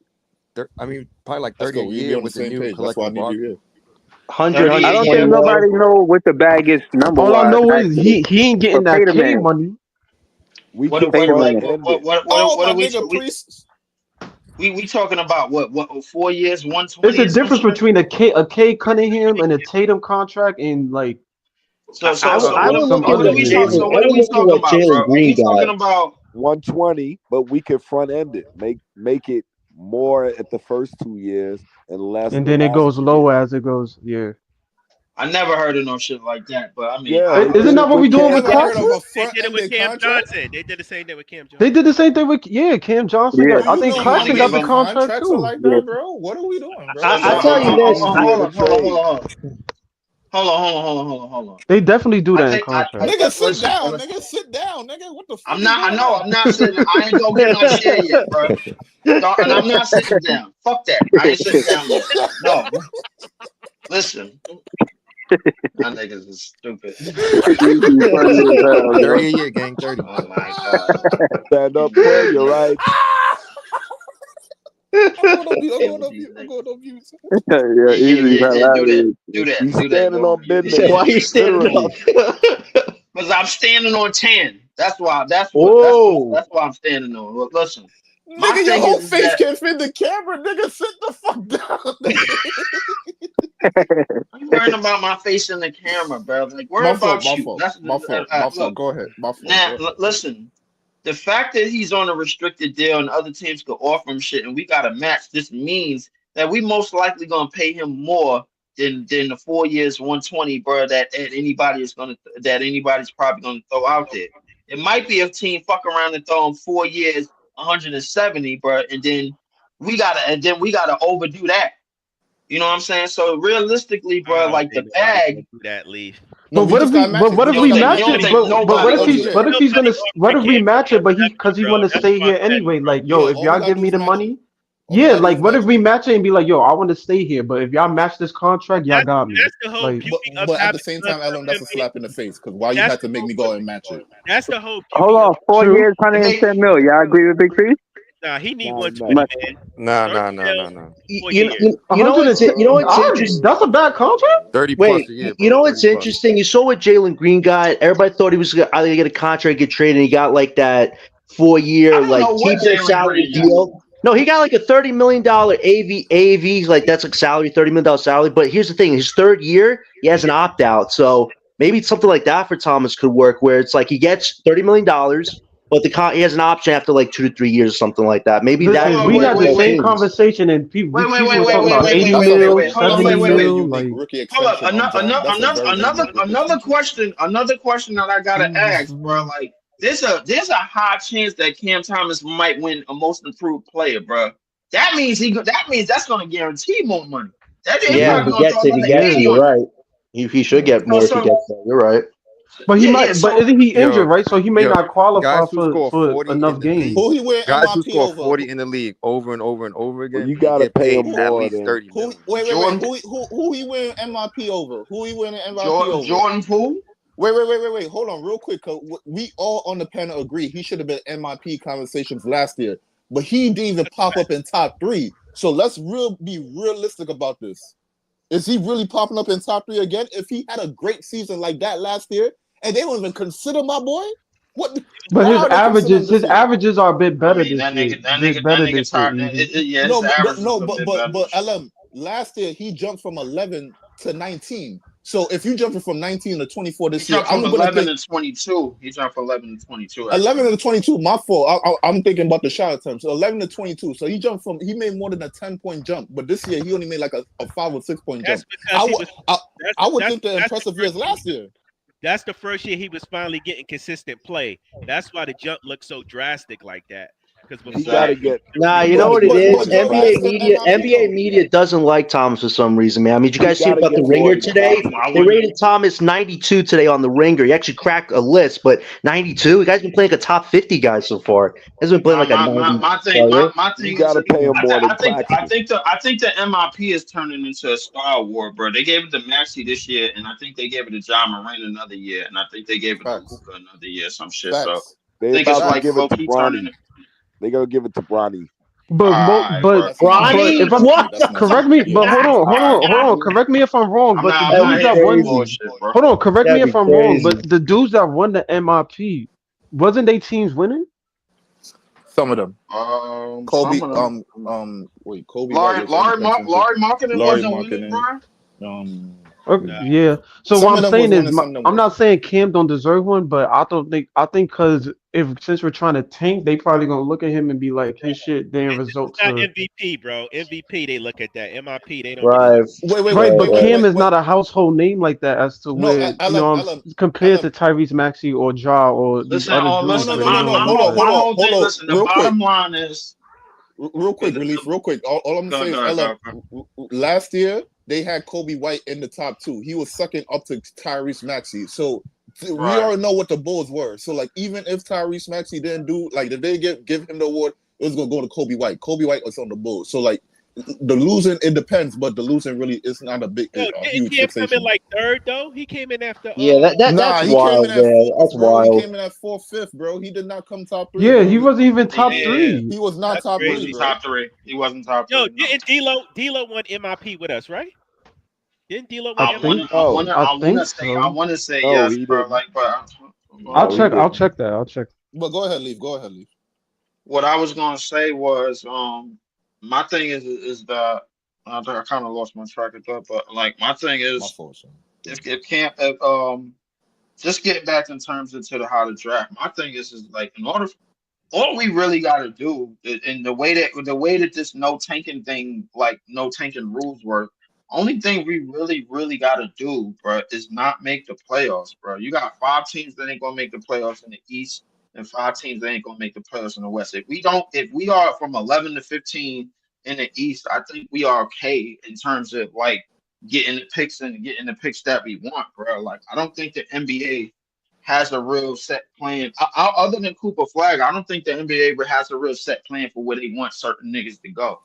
Let's 30 a go. We be year on the with the same new page. That's why I collective need you bargaining. here. 100, 30 I a don't think year. 121. nobody know what the bag is number All I wise. know is Actually, he ain't getting but pay that the K man. money. We What can Pay what the what front man. what end what it. Oh, what my are we nigga Priest. we talking about? What 4 years, There's 120 a or some difference shit? between a K Cunningham and a Tatum contract and like So I, so so I what would some look at what other are what we dudes. talking? Jalen. So I what are would we look at talking what about, bro? Jalen Are Green we got. talking about 120, but we can front end it. Make it more at the first 2 years and less And the then it last goes 2 years. low as it goes. Yeah. I never heard of no shit like that, but I mean, Yeah, I they don't Isn't did know. that it what with we You doing Cam with never heard of Claxton? a Johnson. They front did it with ended Cam contract? Johnson. They did the same thing with Cam They Johnson. did the same thing with Cam Johnson Yeah, got. Do I you think know You how only Claxton gave got many the him. contract contracts are too. like yeah. that, bro? What are we doing, bro? I So tell you this. hold on, hold on. They definitely do I that in think contract. Nigga, sit listen, down. Nigga, sit down. Nigga, what the fuck I'm is not. I going know. on? I'm not sitting. I ain't gonna get no chair yet, bro. And I'm not sitting down. Fuck that. I ain't sitting down yet. No. Listen, my niggas is stupid. Easy funny as hell, yo. 30 a year, gang, 30. Oh my god. Stand up for your rights. I'm going on mute. I'm Deal going with on these mute. I'm niggas. going on mute. Yeah, easy Yeah. Do that. hilarious. He's Do that. standing on He said, business, "Why are you standing literally. up?" Because I'm standing on 10. That's why. Oh, That's why I'm standing on. Look, listen. My Nigga, your thing whole is face that can't fit the camera. Nigga, sit the fuck down. I'm worrying about my face in the camera, bro. Like, worry My fault, about my you. fault, That's my fault, my fault. look. Go ahead. My fault. Now, Go ahead. listen. The fact that he's on a restricted deal and other teams could offer him shit, and we got a match. This means that we most likely gonna pay him more than the 4 years, 120, bro. That anybody's probably gonna throw out there. It might be a team fuck around and throw him 4 years, 170, bro, and then we gotta overdo that. You know what I'm saying? So realistically, I bro, don't like the think nobody's gonna bag. do that, Leaf. No, we just got match it. But We what if You just we don't got think you match match don't it. it? think We But nobody what if still gonna do he's do that. that? what if Still he's cutting gonna off what the if we cap match it? But heavy, because he bro. want to That's stay here fuck petty, anyway. bro. Like, yo, Yeah, if all we y'all gotta give do me is the match it. money, Yeah, like what if we match it and be like, yo, I want to stay here, but if y'all match this contract, y'all got me. That's the whole Like, beauty of But at the having same Sun time, Ellen, that's coming a in big. slap in the face. Because why you That's had to make me go and match it? That's the whole Hold beauty of on, 4 years, Hey, 110 mil. Y'all agree with Big Three? Nah, he need Nah, 120, Must- man. Nah, Start nah, nah, sales nah, nah. 4 you, years. you, you know what's you know what's interesting. that's a bad contract. 30 plus Wait, a year, you bro. know 30 what's plus. interesting? You saw what Jalen Green got. Everybody thought he was either get a contract, get traded, and he got like that 4 year I don't like know what team Jalen salary Green got. deal. No, he got like a $30 million AV, like that's like salary, $30 million salary. But here's the thing: his third year, he has an opt out. So maybe something like that for Thomas could work, where it's like he gets $30 million, but he has an option after like 2 to 3 years or something like that. Maybe that Listen, could we work had for the both same teams. conversation, and people were talking about 80 That's a mil, very Hold on, that's a 70 very mil. unique Like, rookie Hold up, extension, John. That's a very very unique rookie another extension. question. Another question that I gotta ask, bro. Like, there's a high chance that Cam Thomas might win a Most Improved Player, bro. That means that's gonna guarantee more money. He's Yeah, if probably he gonna gets throw it, he another gets it. 80 You're on right. He should get that. more if he gets that. You're right. but he Yeah, yeah. might. But So isn't he injured, Yo, right? So he may yo, not qualify guys who score for 40 in enough the league, Who games. he win guys who MIP score over? 40 in the league over and over and over Well, again, you they gotta get pay paid him at more least than 30 Who? million. Wait. Jordan Who he win MIP over? Who he win MIP over? Jordan Poole. Wait. Hold on, real quick. 'Cause we all on the panel agree he should have been MIP conversations last year, but he didn't even pop up in top three. So let's be realistic about this. Is he really popping up in top three again? If he had a great season like that last year, and they don't even consider my boy, what? But Why are they considering his this year? averages are a bit I better mean, this year. that Bit nigga, that better nigga this year, tired. Easy. Yeah, his No, average is no, a bit better. but LM last year he jumped from 11 to 19. So if you jumping from 19 to 24 He this year, jumped I'm from gonna 11 think to 22. He jumped from 11 to 22. Actually, 11 to 22. My fault. I'm thinking about the shot attempts. So 11 to 22. So he made more than a 10-point jump, but this year he only made like a 5 or 6 point That's jump. because he was. I would think the That's the impressive first years last year. That's the first year he was finally getting consistent play. That's why the jump looked so drastic like that. Because he before gotta that, get Nah, he you know gotta what it get is? more than NBA Jordan practice. is media, MIP NBA though. media doesn't like Thomas for some reason, man. I mean, did you He guys see gotta about the get more Ringer than today? practice. They rated Thomas 92 today on the Ringer. He actually cracked a list, but 92. The guy's been playing like a top 50 guy so far. He hasn't been playing like a 90 player. my You thing is, gotta pay him more than I practice. think the MIP is turning into a Star Award, bro. They gave it to Maxey this year, and I think they gave it to John Moran another year, and I think they gave it to Facts. Luka another year, some shit. So Facts. I They think it's about to like give low it to key turning. Bronny. They gonna give it to Bronny. But Alright, bro. That's nasty. if I'm That's nasty. correct me, Yeah, but that's nasty. hold on. Correct me if I'm wrong. But the I'm not dudes here that for the won, bullshit, bro. hold on. Correct me That'd if be I'm wrong. crazy. But the dudes that won the MIP, wasn't they teams winning? Some of them. Kobe. Some of them. Wait. Kobe White was in contention. Laurie Marketing Laurie wasn't winning, Marketing. bro. Okay, nah, yeah. So what Some I'm of them was saying is, winning. Some of them I'm not wasn't. saying Cam don't deserve one, but I think because since we're trying to tank, they probably gonna look at him and be like, his shit didn't result not to MVP, bro. MVP, they look at that. MIP, they don't really look. Right. right. But Cam is Wait. not a household name like that as to No, where Ellen, compared to Tyrese Maxey or Ja or these Listen, other No, dudes no, where no, they no, don't no. look like. my whole thing. Hold on. Listen, the Real quick. bottom line is Real quick, relief. Real quick. All I'm gonna say is, Ella, last year they had Kobe White in the top two. He was second up to Tyrese Maxey. So we already know what the Bulls were. So like, even if Tyrese Maxey didn't do like, if they give him the award, it was gonna go to Kobe White. Kobe White was on the Bulls. So like, the losing, it depends, but the losing really is not a Yo, didn't huge Cam come in fixation. like third though? He came in after. Yeah, that's He came in wild, at man. fourth, That's bro. He wild. came in at fourth, fifth, bro. He did not come top three, Yeah, bro. he wasn't even top yeah, three. He was not That's top he three, wasn't bro. top three. He wasn't top Yo, three. No. didn't D'Lo won MIP with us, right? Didn't D'Lo win I I MIP? think wanna, I No, wanna, I I think wanna say, so. no, yes, he bro. didn't. Like, but I'll No, he check. I'll didn't. check that. I'll check. But go ahead, leave. Go ahead, leave. what I was gonna say was, my thing is that I kind of lost my track of thought, but like my thing My is, fault, son. if can't, just getting back in terms into the how to draft. My thing is like in order. All we really got to do, and the way that this no tanking thing, like no tanking rules work, only thing we really got to do, bro, is not make the playoffs, bro. You got 5 teams that ain't gonna make the playoffs in the East, and 5 teams that ain't gonna make the playoffs in the West. If we are from 11 to 15 in the East, I think we are okay in terms of like getting the picks and getting the picks that we want, bro. Like I don't think the NBA has a real set plan. Other than Cooper Flag, I don't think the NBA has a real set plan for where they want certain niggas to go.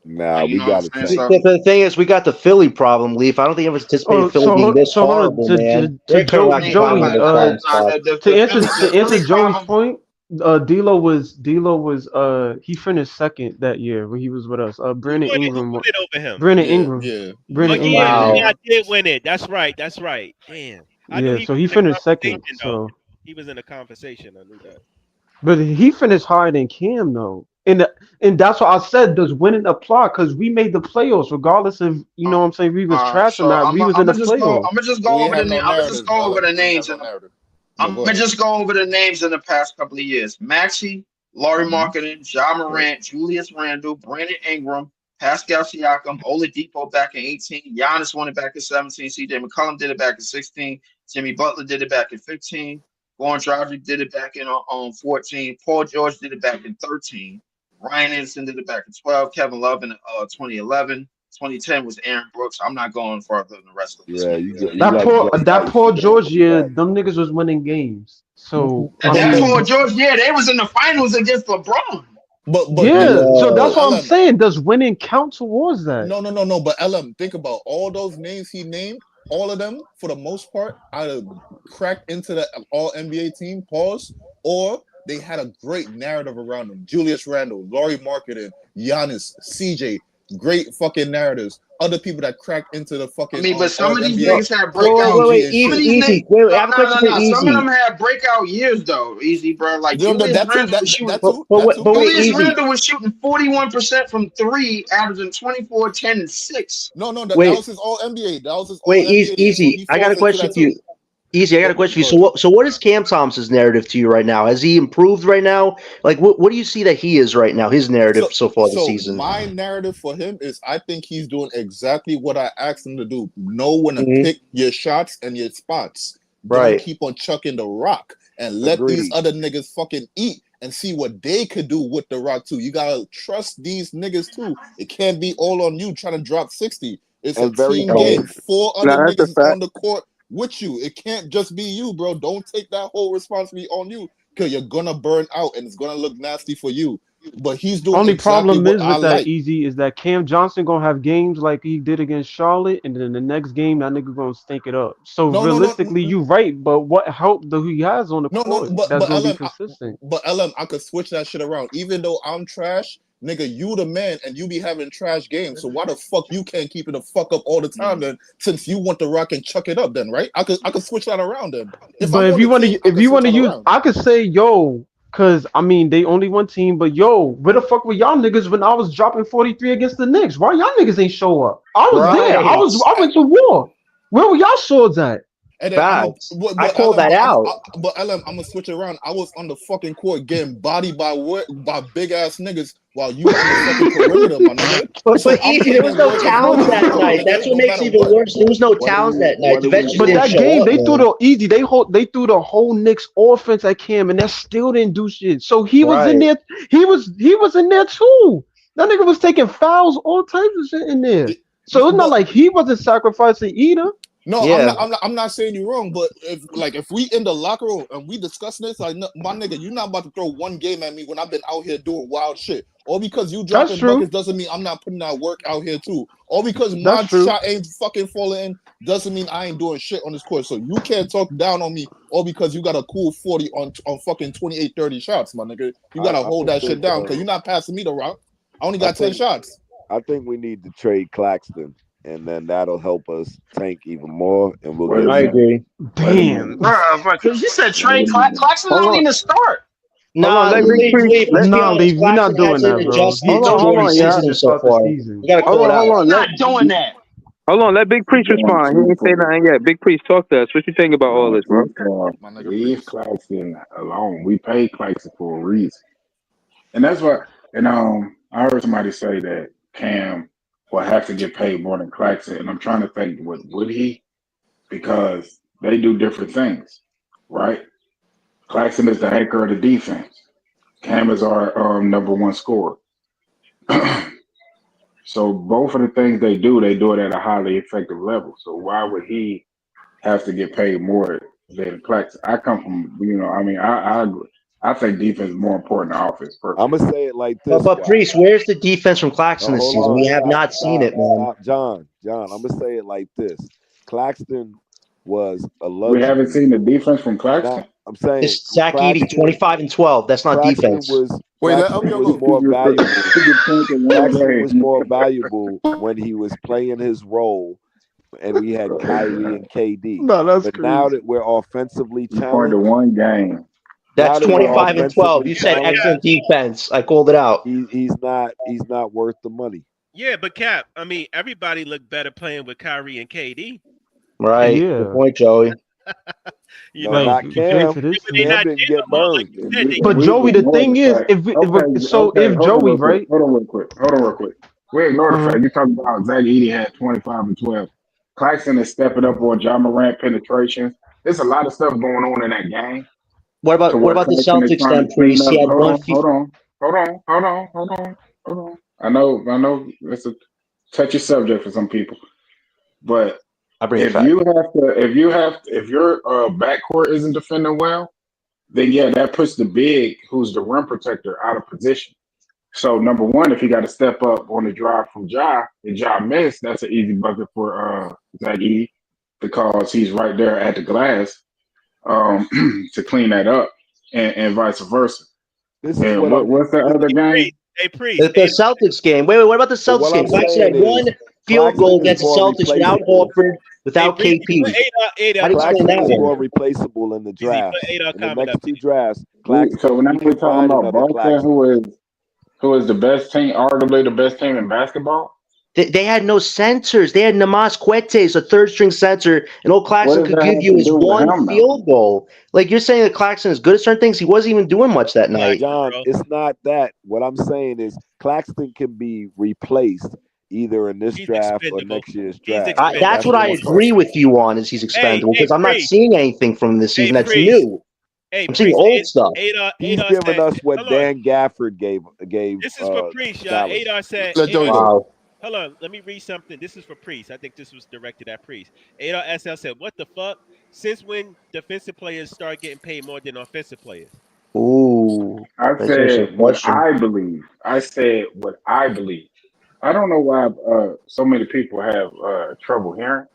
Nah, Like, you we know what I'm got to saying? tank. So The thing is, we got the Philly problem, Leaf. I don't think I ever anticipated Oh, Philly being this so hold on horrible, man. They're currently I mean, occupying one of Joey. the bottom spots. the To answer Philly Joey's problem. point, D'Lo was he finished second that year when he was with us. Who won it? Who won it over him? Brandon Yeah, Ingram, yeah, Oh Brandon yeah. yeah, Ingram won yeah, it. I did win it. That's right. That's right. Damn, I knew Yeah, he so was he in the finished second. conversation though. So, He was in the conversation. I knew that. but he finished higher than Cam though, and that's why I said does winning apply because we made the playoffs regardless of what I'm saying we was trash or So not. We was in the playoffs. I'm gonna just We go over have the no name. I'm gonna just narrative, go over Ella. the We have names no and narrative. But I'm go gonna ahead. just go over the names in the past couple of years. Maxey, Laurie Mm-hmm. Marketing, Ja Right. Morant, Julius Randle, Brandon Ingram, Pascal Siakam, Oladipo back in 18, Giannis won it back in 17, CJ McCollum did it back in 16, Jimmy Butler did it back in 15, Goran Dragic did it back in 14, Paul George did it back in 13, Ryan Anderson did it back in 12, Kevin Love in 2011, 2010 was Aaron Brooks. I'm not going further than the rest of this Yeah, nigga. you like just That like poor shit. George year, them niggas was winning games. So And I that But Paul mean, George, yeah, they was in the finals against LeBron. yeah. So that's but what I'm LM, saying. Does winning count towards that? no. But LM, think about all those names he named. All of them, for the most part, either cracked into the All NBA team. Pause, or they had a great narrative around them. Julius Randle, Laurie Marketing, Giannis, CJ, great fucking narratives. Other people that cracked into the I fucking mean, but some All of these NBA, niggas had like breakout. MG and Some of shit. these niggas, Easy. Wait, I no, have a no, question no, for no. Some of Easy. them had breakout years though. Easy, bro. Like You know, Julius that too, Randle was shooting. that too. But wait, Julius Easy. Randle was shooting 41% from three, averaging 24, 10, and 6. No, that Wait, was his All NBA. That was his All wait, NBA year, so he Easy. I got a falls into question that for you. too. Easy, I got a question for you. Go ahead. So what is Cam Thomas's narrative to you right now? Has he improved right now? Like, what do you see that he is right now? His narrative so far this season. My narrative for him is I think he's doing exactly what I asked him to do. Know when to Mhm. pick your shots and your spots. Don't Right. keep on chucking the rock and let these Agreed. other niggas fucking eat and see what they could do with the rock too. You gotta trust these niggas too. It can't be all on you trying to drop 60. It's a And very team game. consistent. 4 Now other that's niggas a is fact. on the court with you. It can't just be you, bro. Don't take that whole responsibility on you because you're gonna burn out and it's gonna look nasty for you. But he's doing Only exactly problem what is I with that like. Easy is that Cam Johnson gonna have games like he did against Charlotte, and then the next game that nigga gonna stink it up. So No, realistically, you right, but what help do he has on the no. court that's But gonna be LM, consistent? I could switch that shit around. Even though I'm trash, nigga, you the man, and you be having trash games. So why the fuck you can't keep it the fuck up all the time then? Since you want the rock and chuck it up, then right? I could switch that around then. If But I'm on the team, I if could you switch wanna that use, around. I could say yo, cause I mean they only one team, but yo, where the fuck were y'all niggas when I was dropping 43 against the Knicks? Why y'all niggas ain't show up? I was there. Right. I went to war. Where were y'all swords at? And then Facts. I called that out. But LM, I'm gonna switch it around. I was on the fucking court getting bodied by big ass niggas while you on the fucking perimeter, my nigga. So But I'm Easy, there putting was in no work as well Towns as that you, my night. That's nigga. what No makes matter it even what. worse. There was no What do Towns we that night. what The do we veterans But didn't want? that show game, up, they threw man. the easy. They threw the whole Knicks offense at Cam, and that still didn't do shit. So he was in Right. there. He was in there too. That nigga was taking fouls, all types of shit in there. So it's not But like he wasn't sacrificing either. no, Yeah. I'm not saying you wrong, but if we in the locker room and we discussing this, like, no, my nigga, you're not about to throw one game at me when I've been out here doing wild shit. All because you That's dropping true. buckets doesn't mean I'm not putting out work out here too. All because That's my true. shot ain't fucking falling in doesn't mean I ain't doing shit on this court. So you can't talk down on me all because you got a cool 40 on fucking 28, 30 shots, my nigga. You gotta I hold just that shit think down because you're not passing me the rock. I only I got 10 think shots. I think we need to trade Claxton, and then that'll help us tank even more, and we'll Wait a get I minute. better. agree. Wait a Damn. minute. Bro, because you said Wait Trey a minute. Clarkson Hold don't on, even start. hold on. Nah, Let Big Preach. let's be Nah, honest. Leave. We're not Claxton doing hasn't that, bro. adjusted to Hold Jordan's on, y'all. system To so start the far. season. You gotta Hold call it on, hold out. on. I'm not doing that. Hold on. Let Big I'm Preach going respond. He too ain't say far. nothing yet. Big Preach, talk to us. What you think about all Going this, bro? too far. My nigga, Leave please. Claxton alone. We paid Claxton for a reason. And that's what and I heard somebody say that Cam will have to get paid more than Claxton. And I'm trying to think, would he? Because they do different things, right? Claxton is the anchor of the defense. Cam is our number one scorer. So both of the things they do it at a highly effective level. So why would he have to get paid more than Claxton? I come from, I mean, I agree. I think defense is more important than offense. I'm Personally. gonna say it like this. But Priest, where's the defense from Claxton No, this hold season? on. We have not seen it, man. Stop, John. I'm gonna say it like this. Claxton was a We haven't luxury. seen the defense from Claxton. Now I'm saying This Zach Edey, Claxton 25-12. That's not Claxton defense. was Wait, let Claxton Elko was go. more valuable. He could point to one Claxton was game. more valuable when he was playing his role and we had Kyrie and KD. No, that's But crazy. now that we're offensively He pointed to challenged, one game. That's now that we're 25-12. offensively You said challenged, excellent defense. I called it out. he's not worth the money. Yeah, but Cap, I mean, everybody looked better playing with Kyrie and KD. Right. Yeah. Good point, Joey. You No, know, not Like, compared to Cam. this but they season. Cam not didn't did get no more. Like burned. you said, they But We Joey, the ignore thing the is, fact. if Okay, if hold on Joey, real quick. right? Hold on real quick. We ignore the Uh-huh. fact. You talking about Zach Edey had 25 and 12. Claxton is stepping up on John Morant penetrations. There's a lot of stuff going on in that game What to about where the Claxton is Celtics trying then, to clean Priest? He up. had one. Hold on. I know it's a touchy subject for some people, but I bring it if back. if your backcourt isn't defending well, then yeah, that puts the big, who's the rim protector, out of position. So number one, if he got to step up on the drive from Ja, and Ja missed, that's an easy bucket for Zach Edey because he's right there at the glass um, to clean that up, and vice versa. This is And what I'm. what's the other game? Hey, Priest. The Celtics game. Wait, what about the But Celtics what game? I'm Claxton saying had one is, field goal Claxton is against the more Celtics without replaceable. Horford, Hey, without Priest, KP. put Ada How do you explain Claxton that is one? more replaceable in the Easy, put drafts. Ada In the comment next up two there. drafts, Claxton, So now we we're can talking find about another Boston, Claxton. who is the best team, arguably the best team in basketball. They had no centers. They had Namas Quetes, a third string center, and all What Claxton does could that give have you to is do with one him, though? field goal. Like you're saying that Claxton is good at certain things. He wasn't even doing much that night. John, bro. it's not that. What I'm saying is Claxton can be replaced either in this He's draft or expendable. next year's He's draft. expendable. That's That's what what I I'm agree saying. with you on. Is he's expendable because I'm not Priest. seeing anything from this Hey, season that's Priest. new. Hey, I'm seeing Priest. old stuff. He's Adar giving said, us what hold on. Dan Gafford gave This is for Priest, y'all. Dallas. Adar said, Let Joey Adar, go. Wow. hold on. Let me read something. This is for Priest. I think this was directed at Priest. Adar SL said, what the fuck? Since when defensive players start getting paid more than offensive players? Ooh, I that's an interesting said what question. I believe. I said what I believe. I don't know why so many people have trouble hearing.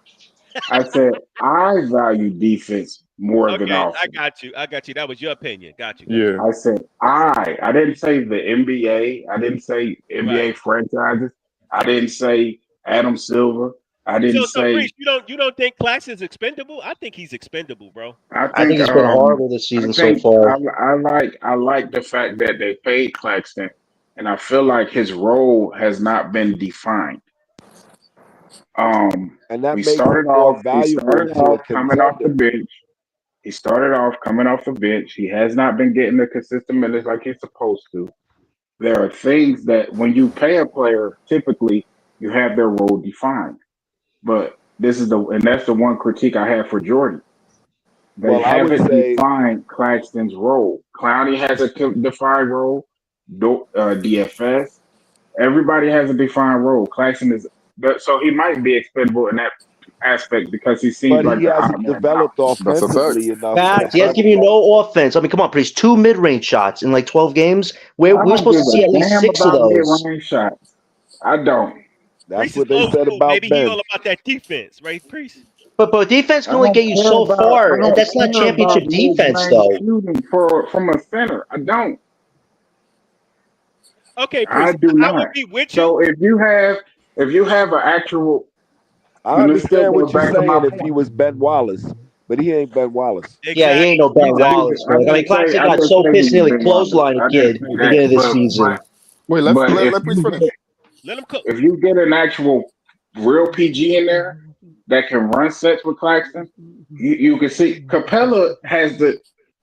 I said I value defense more than Okay, I offense. got you. I got you. That was your opinion. Got you. Yeah. I said I didn't say the NBA. I didn't say Right. NBA franchises. I didn't say Adam Silver. I didn't So say. Priest, you don't think Claxton's expendable? I think he's expendable, bro. I I think think he's been horrible this season so far. I like the fact that they paid Claxton, and I feel like his role has not been defined. And that We makes him started more off. He valuable started to a off coming off the contender. bench. He started off coming off the bench. He has not been getting the consistent minutes like he's supposed to. There are things that when you pay a player, typically you have their role defined. But that's the one critique I have for Jordan. They Well, I would haven't say, defined Claxton's role. Clowney has a defined role. DFS. Everybody has a defined role. Claxton is, but so he might be expendable in that aspect because he seems but like he the odd hasn't man out. developed That's a fact. offensively enough to Fact, he has impress. given you no offense. I mean, come on, please. 2 mid-range shots in like 12 games. I We were don't supposed give to see at a least damn 6 of about those. mid-range shots. I don't. That's Priest is what they old said school, about baby. He all Ben. about that defense, right, Priest? But defense I can only don't get you care so about. far, I and don't that's not care about championship defense, mid-range though. shooting from a center. I don't. Okay, I Priest. do I would not. be with you. So if you have an actual, I and this still understand goes what you're back to my saying if he point. was Ben Wallace, but he ain't Ben Wallace. Yeah, he ain't Exactly. no Ben Wallace, man. I mean, Claxton I got didn't so say pissed, he was nearly Ben Wallace. clotheslined a I didn't kid at say the that. beginning of this season. Wait, But let Priest finish. Let him cook. if you get an actual real PG in there that can run sets with Claxton, you can see Capella has a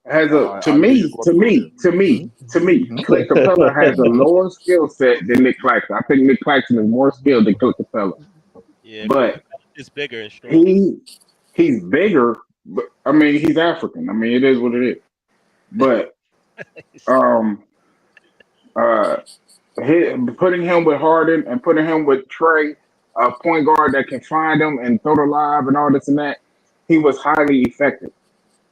I knew you was going to go there. Clint Capella has a lower skill set than Nick Claxton. I think Nick Claxton is more skilled than Clint Capella, Yeah, Clint but Capella is bigger and stronger. he's bigger. But I mean, he's African. I mean, it is what it is. But um, uh, putting him with Harden and putting him with Trey, a point guard that can find him and throw the lob and all this and that, he was highly effective.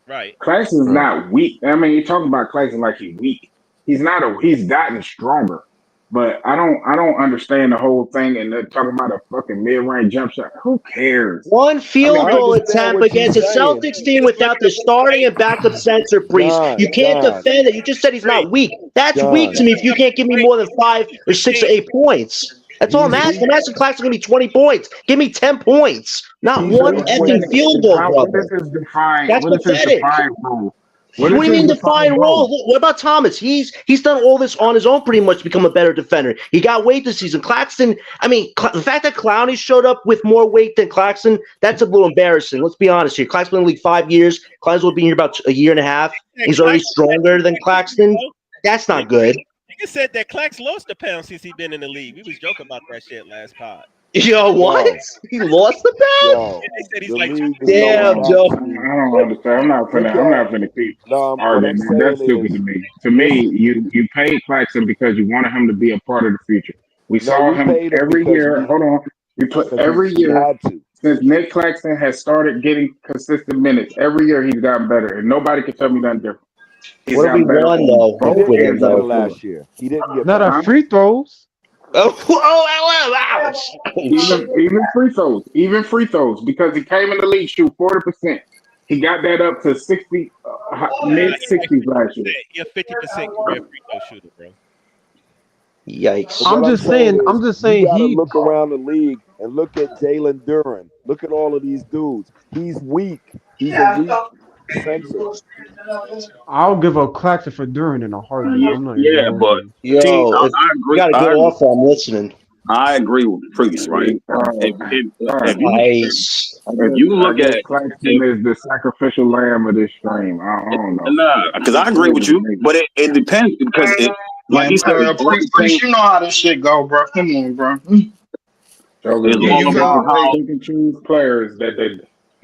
Right. Claxton's not weak. I mean, you're talking about Claxton like he's weak. He's not a. He's gotten stronger. But I don't understand the whole thing. And they're talking about a fucking mid-range jump shot. Who cares? One I mean, field goal attempt against a Celtics team without the starting and backup center, Priest. You can't defend it. You just said he's not weak. That's weak to me if you can't give me more than 5 or 6 or 8 points. That's all I'm asking. I'm asking Claxton to give me 20 points. Give me 10 points. Not one effing field goal, what brother. is his defined? That's What is his pathetic. defined role? What do you mean defined role? What about Thomas? He's done all this on his own pretty much to become a better defender. He got weight this season. Claxton, I mean, the fact that Clowney showed up with more weight than Claxton, that's a little embarrassing. Let's be honest here. Claxton's been in the league 5 years. Claxton will be here about a year and a half. He's already stronger than Claxton. That's not good. You said that Clax lost a pound since he been in the league. We was joking about that shit last pod. Yo, what? He lost the pound? They said he's like, damn, Joe. I don't understand. I'm not finna keep arguing. I'm That's saying stupid is, to me. To me, you paid Claxton because you wanted him to be a part of the future. We saw we him paid him every because year. Hold on. We put every he year had to. since Nick Claxton has started getting consistent minutes. Every year he's gotten better, and nobody can tell me nothing different. He's What have we gotten better won, though, both with him, ends though? Last year, he didn't get Not better. a free throws. Ouch. Even free throws, because he came in the league shoot 40%. He got that up to 60, mid 60s last year. You're 50% career free throw shooter, bro. Yikes! But what I'm just saying you gotta he. look around the league and look at Jalen Duren. Look at all of these dudes. He's weak. He's a weak center. I'll give up Claxton for Duran in a heartbeat. I'm not even Yeah, going but to. see, Yo, if I you agree. got a good offer, I'm listening. I agree with Priest, right? Nice. If you I look guess at Claxton is the sacrificial lamb of this stream. I don't know. nah, because I agree with you, but it depends because like you said, Priest, you know how this shit go, bro. Come on, bro. It's Yeah, all you about got how they can choose players that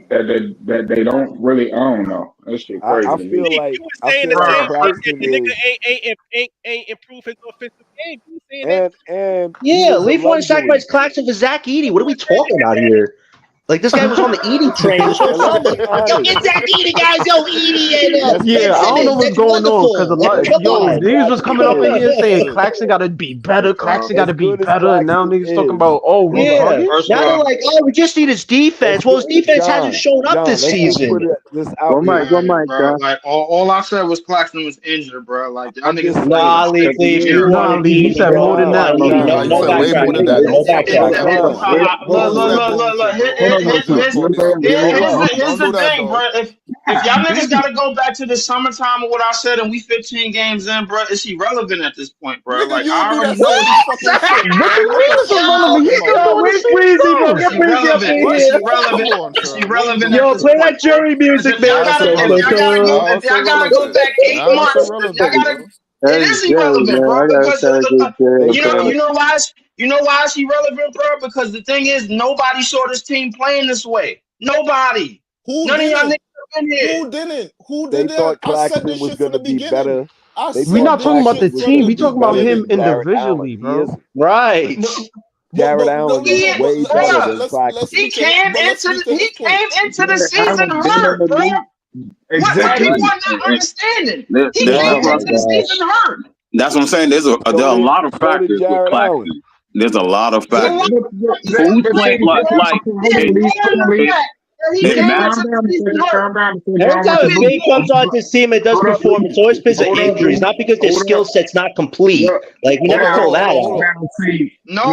they don't really. I don't know. That shit crazy I to me. feel like You were saying the same thing that the nigga ain't improved his offensive game. You were saying that. and Yeah, Leaf wanted to sacrifice Claxton for Zach Edey. What are we talking about here? Like, this guy was on the Edey train this whole summer. Yo, get Zach Edey, guys. Yo, Edey and Yeah, I don't know what's That's going on because a wonderful. lot, Come niggas was coming up in here saying Listen. Claxton got to be better, Claxton got to As be good as better, and now Claxton niggas talking is, about, oh, we Yeah. bugging? Now they're like, oh, we just need his defense. Well, his defense hasn't shown up this let's just season. put this out Mike, there. bro. Like all I said was Claxton was injured, bro. Like y'all niggas. Nah, Leaf, you Nah, wanted Leaf, you Edey, said more bro. than that, You Leaf. wanted Edey. No way more than that. No backtrack. Look. Here's the thing, bro. If y'all niggas gotta go back to the summertime of what I said, and we 15 games in, bro, it's irrelevant at this point, bro. Like I already know What you mean it's irrelevant? He's still doing the same stuff. It's irrelevant Yo, at this play point, that Jerry music, if y'all gotta go back 8 months, if y'all gotta, it is irrelevant, bro. Because you know why? You know why it's irrelevant, bro? Because the thing is, nobody saw this team playing this way. Nobody. None of y'all niggas have been here. Who They did thought that? I said Claxton this was shit going from to the be beginning. better. We're not talking about the team. We talking about him individually, bro. Right. Jared Allen is way better than Claxton. He came into the season hurt, bro. What exactly. people are not understanding. He There's came no- into the season hurt. That's what I'm saying. There are a lot of factors with Claxton. There's a lot of factors. Who's playing like He came Calm into down the a season second. hurt. Calm down a second. Every time a big comes on this team and does perform, it's always because of injuries, not because their skill set's not complete. Like, we never call that out. No.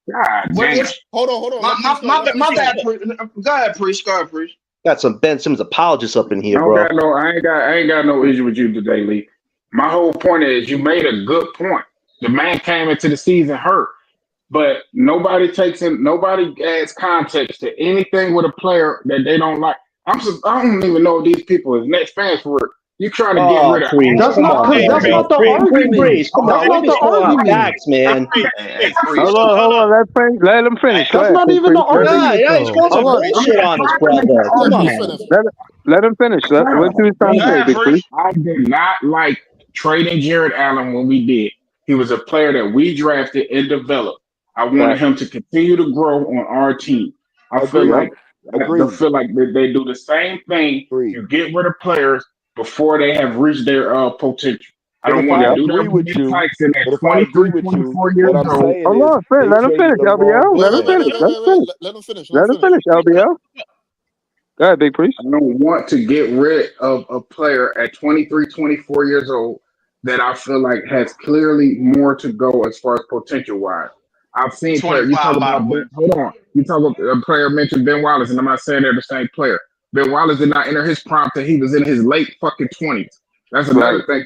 God damn. Hold on. My bad. Go ahead, Priest. Got some Ben Simmons apologists up in here, I bro. ain't got no issue with you today, Lee. My whole point is you made a good point. The man came into the season hurt, but nobody adds context to anything with a player that they don't like. I don't even know if these people is Nets fans for it. You trying to get rid of? That's not the argument. Come on, That's not the argument. Facts, man. Hold on. Let him finish. That's not even the argument. Yeah, he's going some bullshit on us, brother. Come on. Let him finish. What you was trying to say, Big Free? I did not like trading Jared Allen when we did. He was a player that we drafted and developed. I wanted him to continue to grow on our team. I feel like I feel like they do the same thing. You get rid of players before they have reached their potential. I But don't if want I to do that agree with with Nick you, Claxton at but if I agree 23, with you, 24 what years I'm old. saying Hold is on, Fred. they Let him traded finish, the wrong LBL. Let him player. finish. Let him finish. Let him finish. Let him finish, LBL. Go ahead, Big Priest. I don't want to get rid of a player at 23, 24 years old that I feel like has clearly more to go as far as potential wise. I've seen players. You talk 25, by about the way. hold on. You talk about a player mentioned Ben Wallace, and I'm not saying they're the same player. Ben Wallace did not enter his prime till he was in his late fucking 20s. That's Right. another thing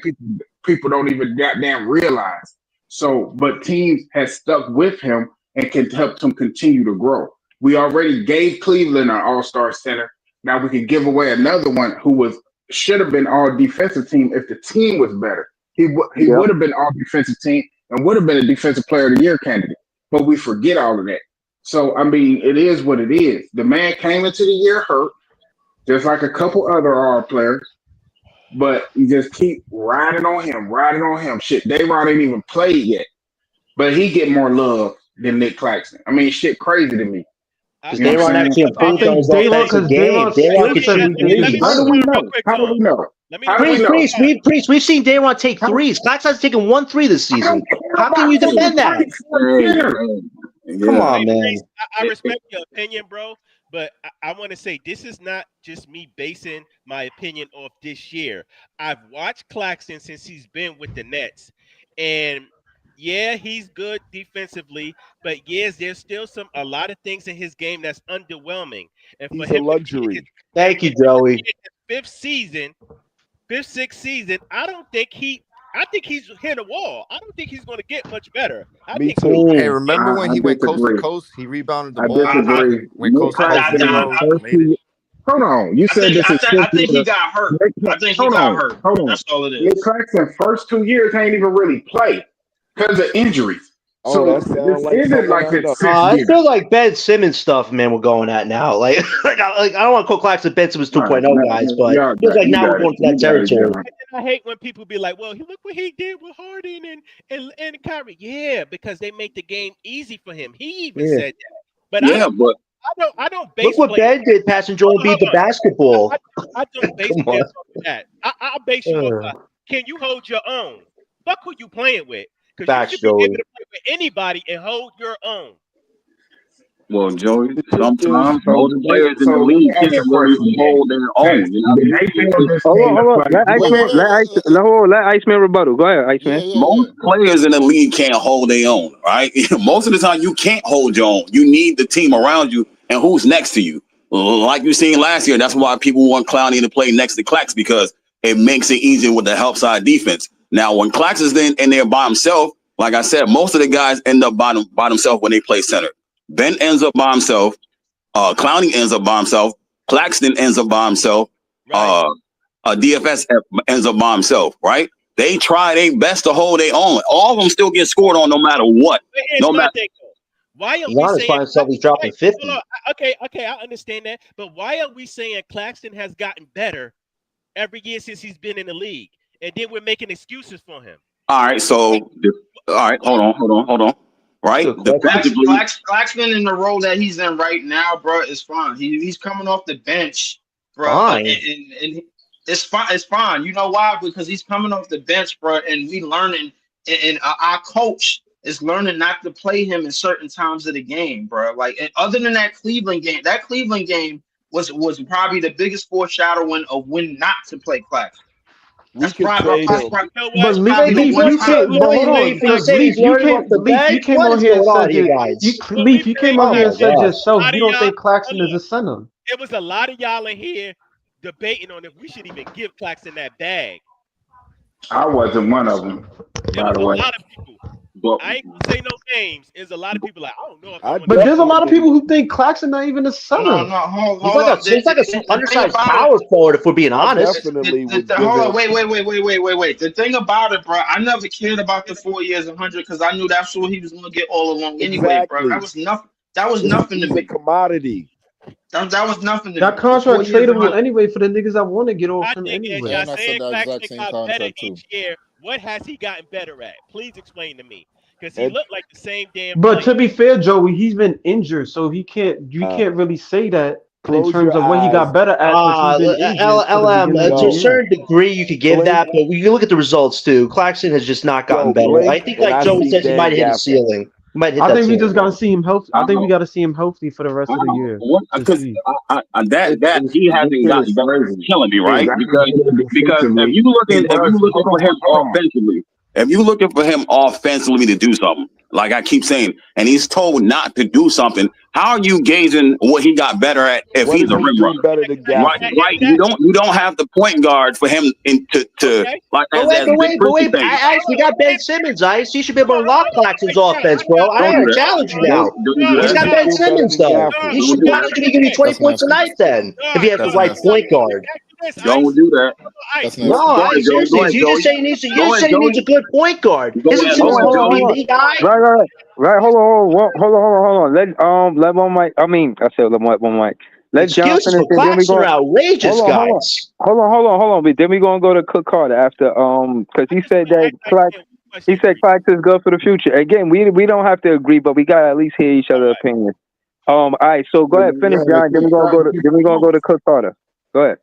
people don't even goddamn realize. So, but teams has stuck with him and can help him continue to grow. We already gave Cleveland an All-Star center. Now we can give away another one who should have been all defensive team if the team was better. He Yeah. would have been all defensive team and would have been a defensive player of the year candidate. But we forget all of that. So I mean, it is what it is. The man came into the year hurt, just like a couple other R players. But you just keep riding on him. Shit, Dayron ain't even played yet, but he get more love than Nick Claxton. I mean, shit, crazy to me. Because You know what Dayron I'm actually saying? I improved on think his Dayron, offensive because game. Dayron's Dayron skill could set shoot is let me threes. How ask do you we real know? quick, How do Tom. we know? Let me How do we Priest, know? Priest, Priest, we've seen Dayron take How, threes. Claxton's taken 1 3 this I don't season. care How can about you that. He's defend that? 34 center. Come Yeah. on, Hey, man. Priest, I respect your opinion, bro, but I want to say this is not just me basing my opinion off this year. I've watched Claxton since he's been with the Nets, and yeah, he's good defensively, but yes, there's still a lot of things in his game that's underwhelming. And for He's a him to be in his, luxury. and Thank for you, him to be Joey. in his fifth, sixth season, I think he's hit a wall. I don't think he's going to get much better. I Me think too. Hey, Mm. remember when I he went coast to disagree. coast? He rebounded the I ball I, disagree. and went Nick coast to coast I, Claxton pick in I, his and I, first made it. two. Hold on. You I said think this I is think fifth I think he year. got hurt. I think he Hold got on. hurt, bro. Hold on. That's all it Nick is. Claxton first 2 years ain't even really play because of injuries. Oh, So that sounds this like isn't someone like I his know. fifth I year. feel like Ben Simmons stuff, man, we're going at now. Like I don't want to call Claxton Ben Simmons All right, 2.0 guys, but y'all feels like you now we're got it. going to that You got it, territory. John. And I hate when people be like, "Well, look what he did with Harden and Kyrie." Yeah, because they make the game easy for him. He even Yeah. said that. But Yeah, but I don't Look base what players. Ben did, passing Joel Hold Embiid the on. basketball. I don't base Come players on. off of that. I'll base you off of, can you hold your own? Fuck who you playing with, because you Facts, should be able Joey. to play with anybody and hold your own. well, Joey, The truth is, sometimes So most players in so the let me league ask can't a really question then. hold their own. You know what I Did mean? they build this Hold on, team to hold on. play? Let Iceman, let Iceman rebuttal. Go ahead, Iceman. Most players in the league can't hold their own, right? Most of the time, you can't hold your own. You need the team around you and who's next to you. Like you seen last year, that's why people want Clowney to play next to Clax, because it makes it easier with the help side defense. Now, when Clax is in there by himself, like I said, most of the guys end up by themselves when they play center. Ben ends up by himself. Clowney ends up by himself. Claxton ends up by himself. DFS ends up by himself, right? They try their best to hold their own. All of them still get scored on no matter what. But here's No my matter. thing, though. Why are we Giannis saying by himself, he's dropping 50. hold on, okay, I understand that, but why are we saying Claxton has gotten better every year since he's been in the league, and then we're making excuses for him? All right, so all right, hold on. Right, defensively, Claxton in the role that he's in right now, bro, is fine. He's coming off the bench, bro, Fine. and it's fine. It's fine. You know why? Because he's coming off the bench, bro, and we learning, and our coach is learning not to play him in certain times of the game, bro. Like, and other than that Cleveland game was probably the biggest foreshadowing of when not to play Claxton. We could trade him. But Leaf, you came. But hold on, because Leaf, you came. Leaf, you came on here and said Leaf, you came on here and said yourself. You don't think Claxton is a center. There was a lot of y'all in here debating on if we should even give Claxton that bag. I wasn't one of them, There by was the a way. lot of people. I ain't gonna say no names. There's a lot of people like, I don't know if I want But there's a lot of people who think Claxton not even a center. No, hold He's like up. he's like an undersized power forward, if we're being honest. Definitely would give Hold on, him. wait. The thing about it, bro, I never cared about the 4 years, 100, because I knew that's what he was gonna get all along anyway, bro. That was nothing. That was nothing to He's a me. commodity. That was nothing to That me. contract 4 years, tradable 100. anyway for the niggas that want to get off I him think as anyway. y'all saying Claxton got better each year, what has he gotten better at? Please explain to me. Because he looked like the same damn But player. to be fair, Joey, he's been injured, so he can't. You can't really say that in Close terms your of what he eyes. got better at because he's been injured for the LM, beginning of the to a Yo, year. certain degree, you could give blink. that, but when you look at the results too, Claxton has just not gotten Yo, better. I blink, think, and like I Joey see says, he might Dan hit a Gafford. ceiling. He might hit I that think we ceiling. just gotta see him healthy. I I think we don't, gotta see him healthy for the rest I of the don't year what to because see. that he This hasn't shit is gotten better. It's crazy. killing me, He's right? gotten better Because defensively. He if does. you looking Hold for on, him hold on. offensively, if you looking for him offensively to do something, like I keep saying, and he's told not to do something, how are you gauging what he got better at if What he's does a he rim do runner? better than Right, Gafford? right. You don't have the point guard for him to Okay. like But as wait, Big Freaky saying. Ice, we got Ben Simmons, Ice. He should be able to lock Claxton's offense, bro. I Don't do gotta that. challenge you now. Don't do What He's that. does got he Ben do better Simmons, than though. Gafford? He Don't should do that. probably give you 20 That's points a nasty. night then, if he has the That's right nasty. point guard. Don't do that. That's No, nasty. Go ahead, Ice, Joey. Go seriously, ahead, you just Joey. say he needs to, you Go just ahead, say he needs a Joey. good point guard. Go Isn't ahead. Simmons Go a ahead, good Joey. three-D guy? Hold on. Let one mic. I mean, I said one mic. Let John Excuses finish for it. Then we Claxton go. are outrageous, guys. Hold on. But then we gonna go to Cook Carter after because he said that he said Clax is good for the future. Again, we don't have to agree, but we gotta at least hear each other's opinions. All right. So go ahead, finish, John. Then we gonna go to Cook Carter. Go ahead.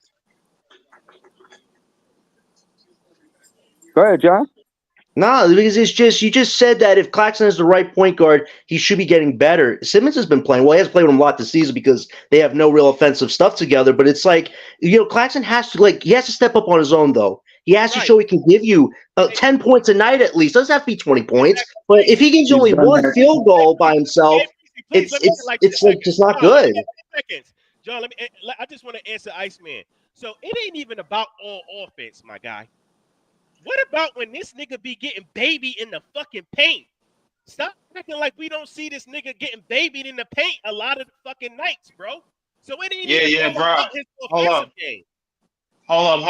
Go ahead, John. No, because it's just you just said that if Claxton is the right point guard, he should be getting better. Simmons has been playing well. He has played with him a lot this season because they have no real offensive stuff together. But it's like Claxton has to step up on his own though. He has to show he can give you 10 points a night at least. Doesn't have to be 20 points, but if he gives you He's only done one that. field goal by himself, Please let me get like 10 it's like seconds. just not John, let me good. get 10 seconds. John, I just want to answer Iceman. So it ain't even about all offense, my guy. What about when this nigga be getting baby in the fucking paint? Stop acting like we don't see this nigga getting babied in the paint a lot of the fucking nights, bro. So it ain't even all bro. about his offensive game. Hold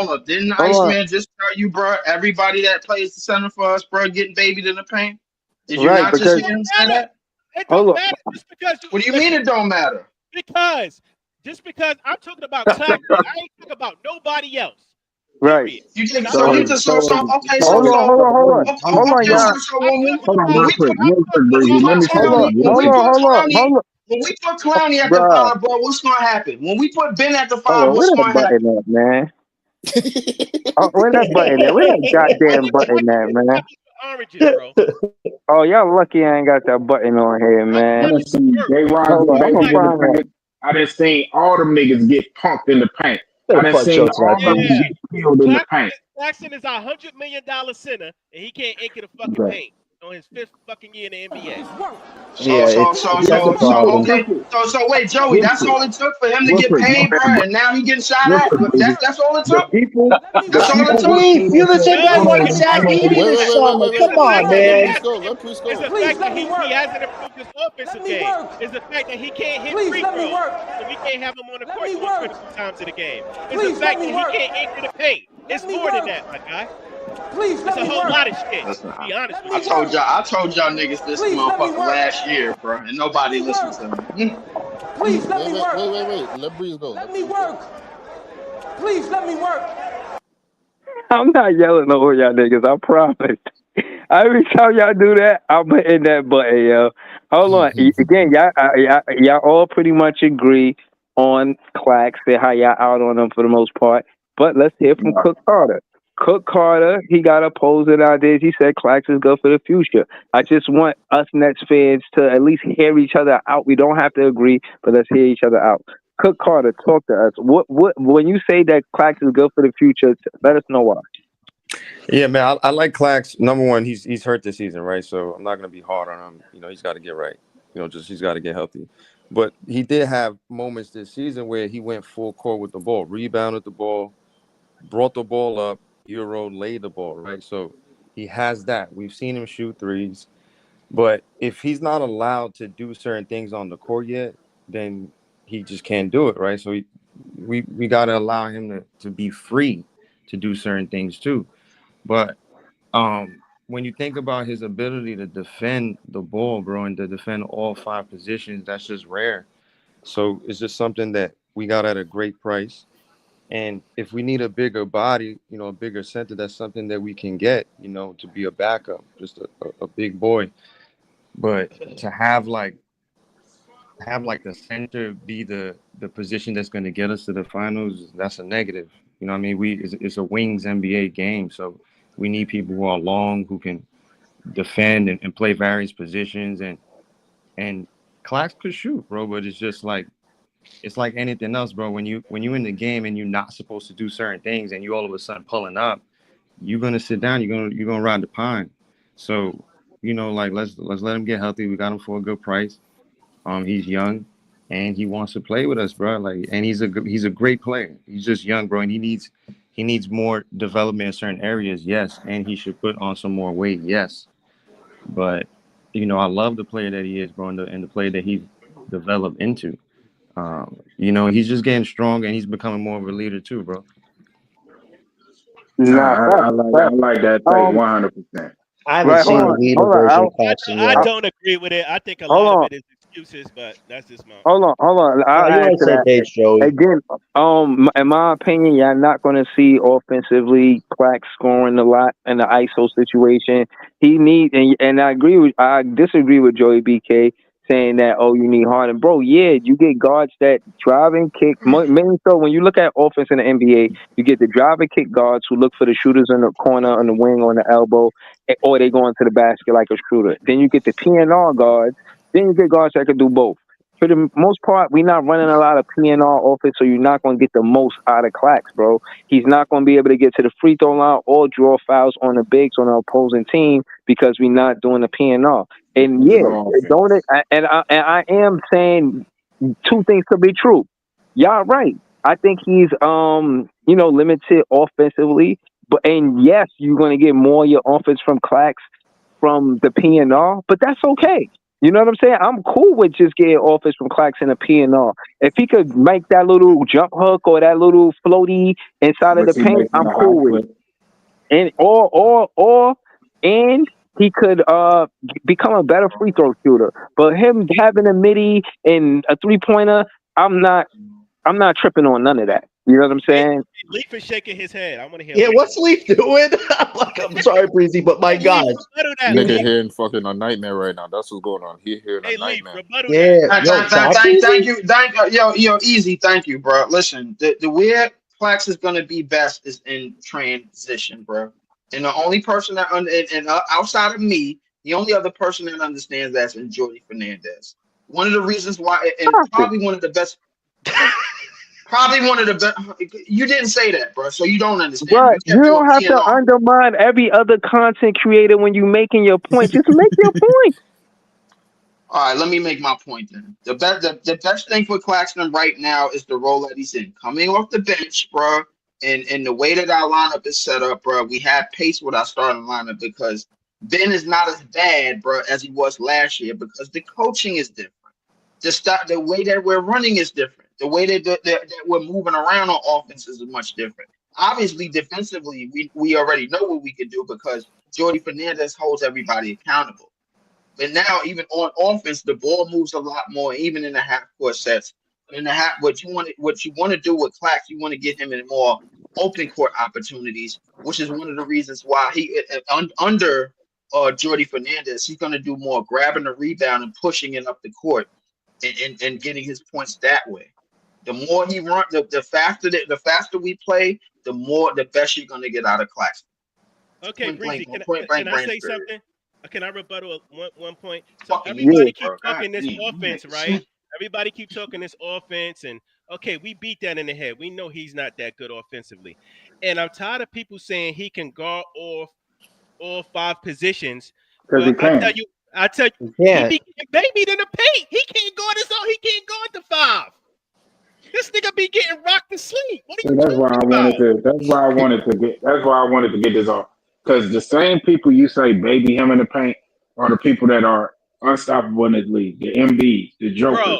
up. Didn't Hold on. Iceman just tell you, bro? Everybody that plays the center for us, bro, getting babied in the paint. Did you Right, not just because hear him say that? It hold don't on. matter just because you. What do you Listen, mean it don't matter? because I'm talking about Claxton. I ain't talking about nobody else. Right. Period. You think I'm so? talking You So, just so, okay? so, Hold on. Okay. Y'all. So hold on, when real we quick, put Breezy. Let me say something real quick. When we put Clowney at the Bruh. five, bro, what's gonna happen? When we put Ben at the Hold five, on. Where what's that gonna happen? button at, man? Where that button at? Where that goddamn button at, man? oranges, bro. Oh, y'all lucky I ain't got that button on here, I man. done seen Hold on. I'm gonna baby in the find that. paint. I done seen all them niggas get punked in the paint. I Better done punch seen out tonight, all of them boys. get killed in the paint. Claxton is a $100 million center, and he can't ink it a fucking Okay. paint on his 5th fucking year in the NBA. It's a problem. So wait, Joey, Real that's quick, all it took for him to real get quick, my paid, bro, bad, and now he getting shot real at. quick, baby. That's all it The took. people, the That's all it people took. will say You that. the same guy Hold on, wanted let me Zach say Edey this. this summer. It's Come the on, fact that man. it's the fact that he hasn't improved his offensive game. It's the fact that he can't hit free throws, so we can't have him on the court during critical times of the game. It's the fact that he can't ink to the paint. It's more than that, my guy. It's a whole lot of shit. Listen, To be honest with I you. told y'all niggas this motherfucker last year, bro, and nobody listened to me. Wait. Let Breeze go. Let me work. Please let me work. I'm not yelling over y'all niggas. I promise. Every time y'all do that, I'm hitting that button, yo. Hold on. Again, y'all all pretty much agree on Claxton, how y'all out on him for the most part. But let's hear from Cook Carter. Cook Carter, he got opposing ideas. He said Claxton is good for the future. I just want us Nets fans to at least hear each other out. We don't have to agree, but let's hear each other out. Cook Carter, talk to us. What when you say that Claxton is good for the future, let us know why. Yeah, man, I like Clax. Number one, he's hurt this season, right? So I'm not gonna be hard on him. He's got to get right. He's got to get healthy. But he did have moments this season where he went full court with the ball, rebounded the ball, brought the ball up, Euro laid the ball, right? So he has that. We've seen him shoot threes, but if he's not allowed to do certain things on the court yet, then he just can't do it, right? So we got to allow him to be free to do certain things too. But when you think about his ability to defend the ball, bro, and to defend all 5 positions, that's just rare. So it's just something that we got at a great price. And if we need a bigger body, a bigger center, that's something that we can get, to be a backup, just a big boy. But to have like have like the center be the position that's going to get us to the finals, that's a negative. You know what I mean? It's a wings NBA game, so we need people who are long, who can defend and play various positions, and Clax could shoot, bro, but it's like anything else, bro. When you in the game and you're not supposed to do certain things and you all of a sudden pulling up, you're gonna sit down, you're gonna ride the pine. So, like let's let him get healthy. We got him for a good price. He's young and he wants to play with us, bro. Like, and he's a great player. He's just young, bro, and he needs more development in certain areas, yes, and he should put on some more weight, yes. But I love the player that he is, bro, and the player that he's developed into. He's just getting strong and he's becoming more of a leader too, bro. Nah, I Fact. like that take 100%. I haven't Right, seen a leader hold version of on, Claxton I yet. don't agree with it. I think a hold lot of on. it is excuses, but that's just my Hold on. No, I'll you're on answer the same that. page, Joey. Again, in my opinion, you're not going to see offensively Clack scoring a lot in the ISO situation. He needs, and I disagree with Joey BK saying that, oh, you need Harden. Bro, yeah, you get guards that drive and kick. Mainly so when you look at offense in the NBA, you get the drive and kick guards who look for the shooters in the corner, on the wing, on the elbow, or they go into the basket like a shooter. Then you get the PNR guards. Then you get guards that can do both. For the most part, we're not running a lot of PNR offense, so you're not going to get the most out of Clax, bro. He's not going to be able to get to the free throw line or draw fouls on the bigs on the opposing team because we're not doing the PNR. And There's yeah, no offense. don't it? And I am saying two things could be true. Y'all right. I think he's limited offensively, and yes, you're going to get more of your offense from Clax from the PNR, but that's okay. You know what I'm saying? I'm cool with just getting offense from Clax and a PNR. If he could make that little jump hook or that little floaty inside of Which the he paint, makes on I'm a high cool with it. clip. And and he could become a better free throw shooter. But him having a midi and a 3-pointer, I'm not tripping on none of that. You know what I'm saying? Leaf is shaking his head. I want to hear. Yeah, what's Leaf doing? I'm sorry, Breezy, but my God. Nigga hearing fucking a nightmare right now. That's what's going on. He hearing a nightmare. Yeah, yo, Thank you, yo, easy, thank you, bro. Listen, the where Plax is gonna be best is in transition, bro. And the only person that outside of me, the only other person that understands that's in Jordy Fernandez. One of the reasons why, and probably one of the best. Probably one of the best. You didn't say that, bro, so you don't understand. But you kept don't doing have to PNR. undermine every other content creator when you making your point. Just make your point. All right, let me make my point then. The best thing for Claxton right now is the role that he's in, coming off the bench, bro. And the way that our lineup is set up, bro, we have pace with our starting lineup because Ben is not as bad, bro, as he was last year because the coaching is different. The way that we're running is different. The way that we're moving around on offense is much different. Obviously, defensively, we already know what we can do because Jordy Fernandez holds everybody accountable. But now, even on offense, the ball moves a lot more, even in the half court sets. In the half, what you want to do with Clax, you want to get him in more open court opportunities, which is one of the reasons why he under Jordy Fernandez, he's going to do more grabbing the rebound and pushing it up the court and getting his points that way. The more he runs, the faster we play, the best you're going to get out of Claxton. Okay, Breezy, can I say something? Can I rebuttal one point? So Everybody keep talking this offense, right? Everybody keep talking this offense, and okay, we beat that in the head. We know he's not that good offensively, and I'm tired of people saying he can guard all 5 positions. Because he can. I tell you, he be getting babied in the paint. He can't guard his own. He can't guard the 5. This nigga be getting rocked to sleep. What are you That's why I wanted to get this off. Because the same people you say baby him in the paint are the people that are unstoppable in this league. The MBs, the Jokers.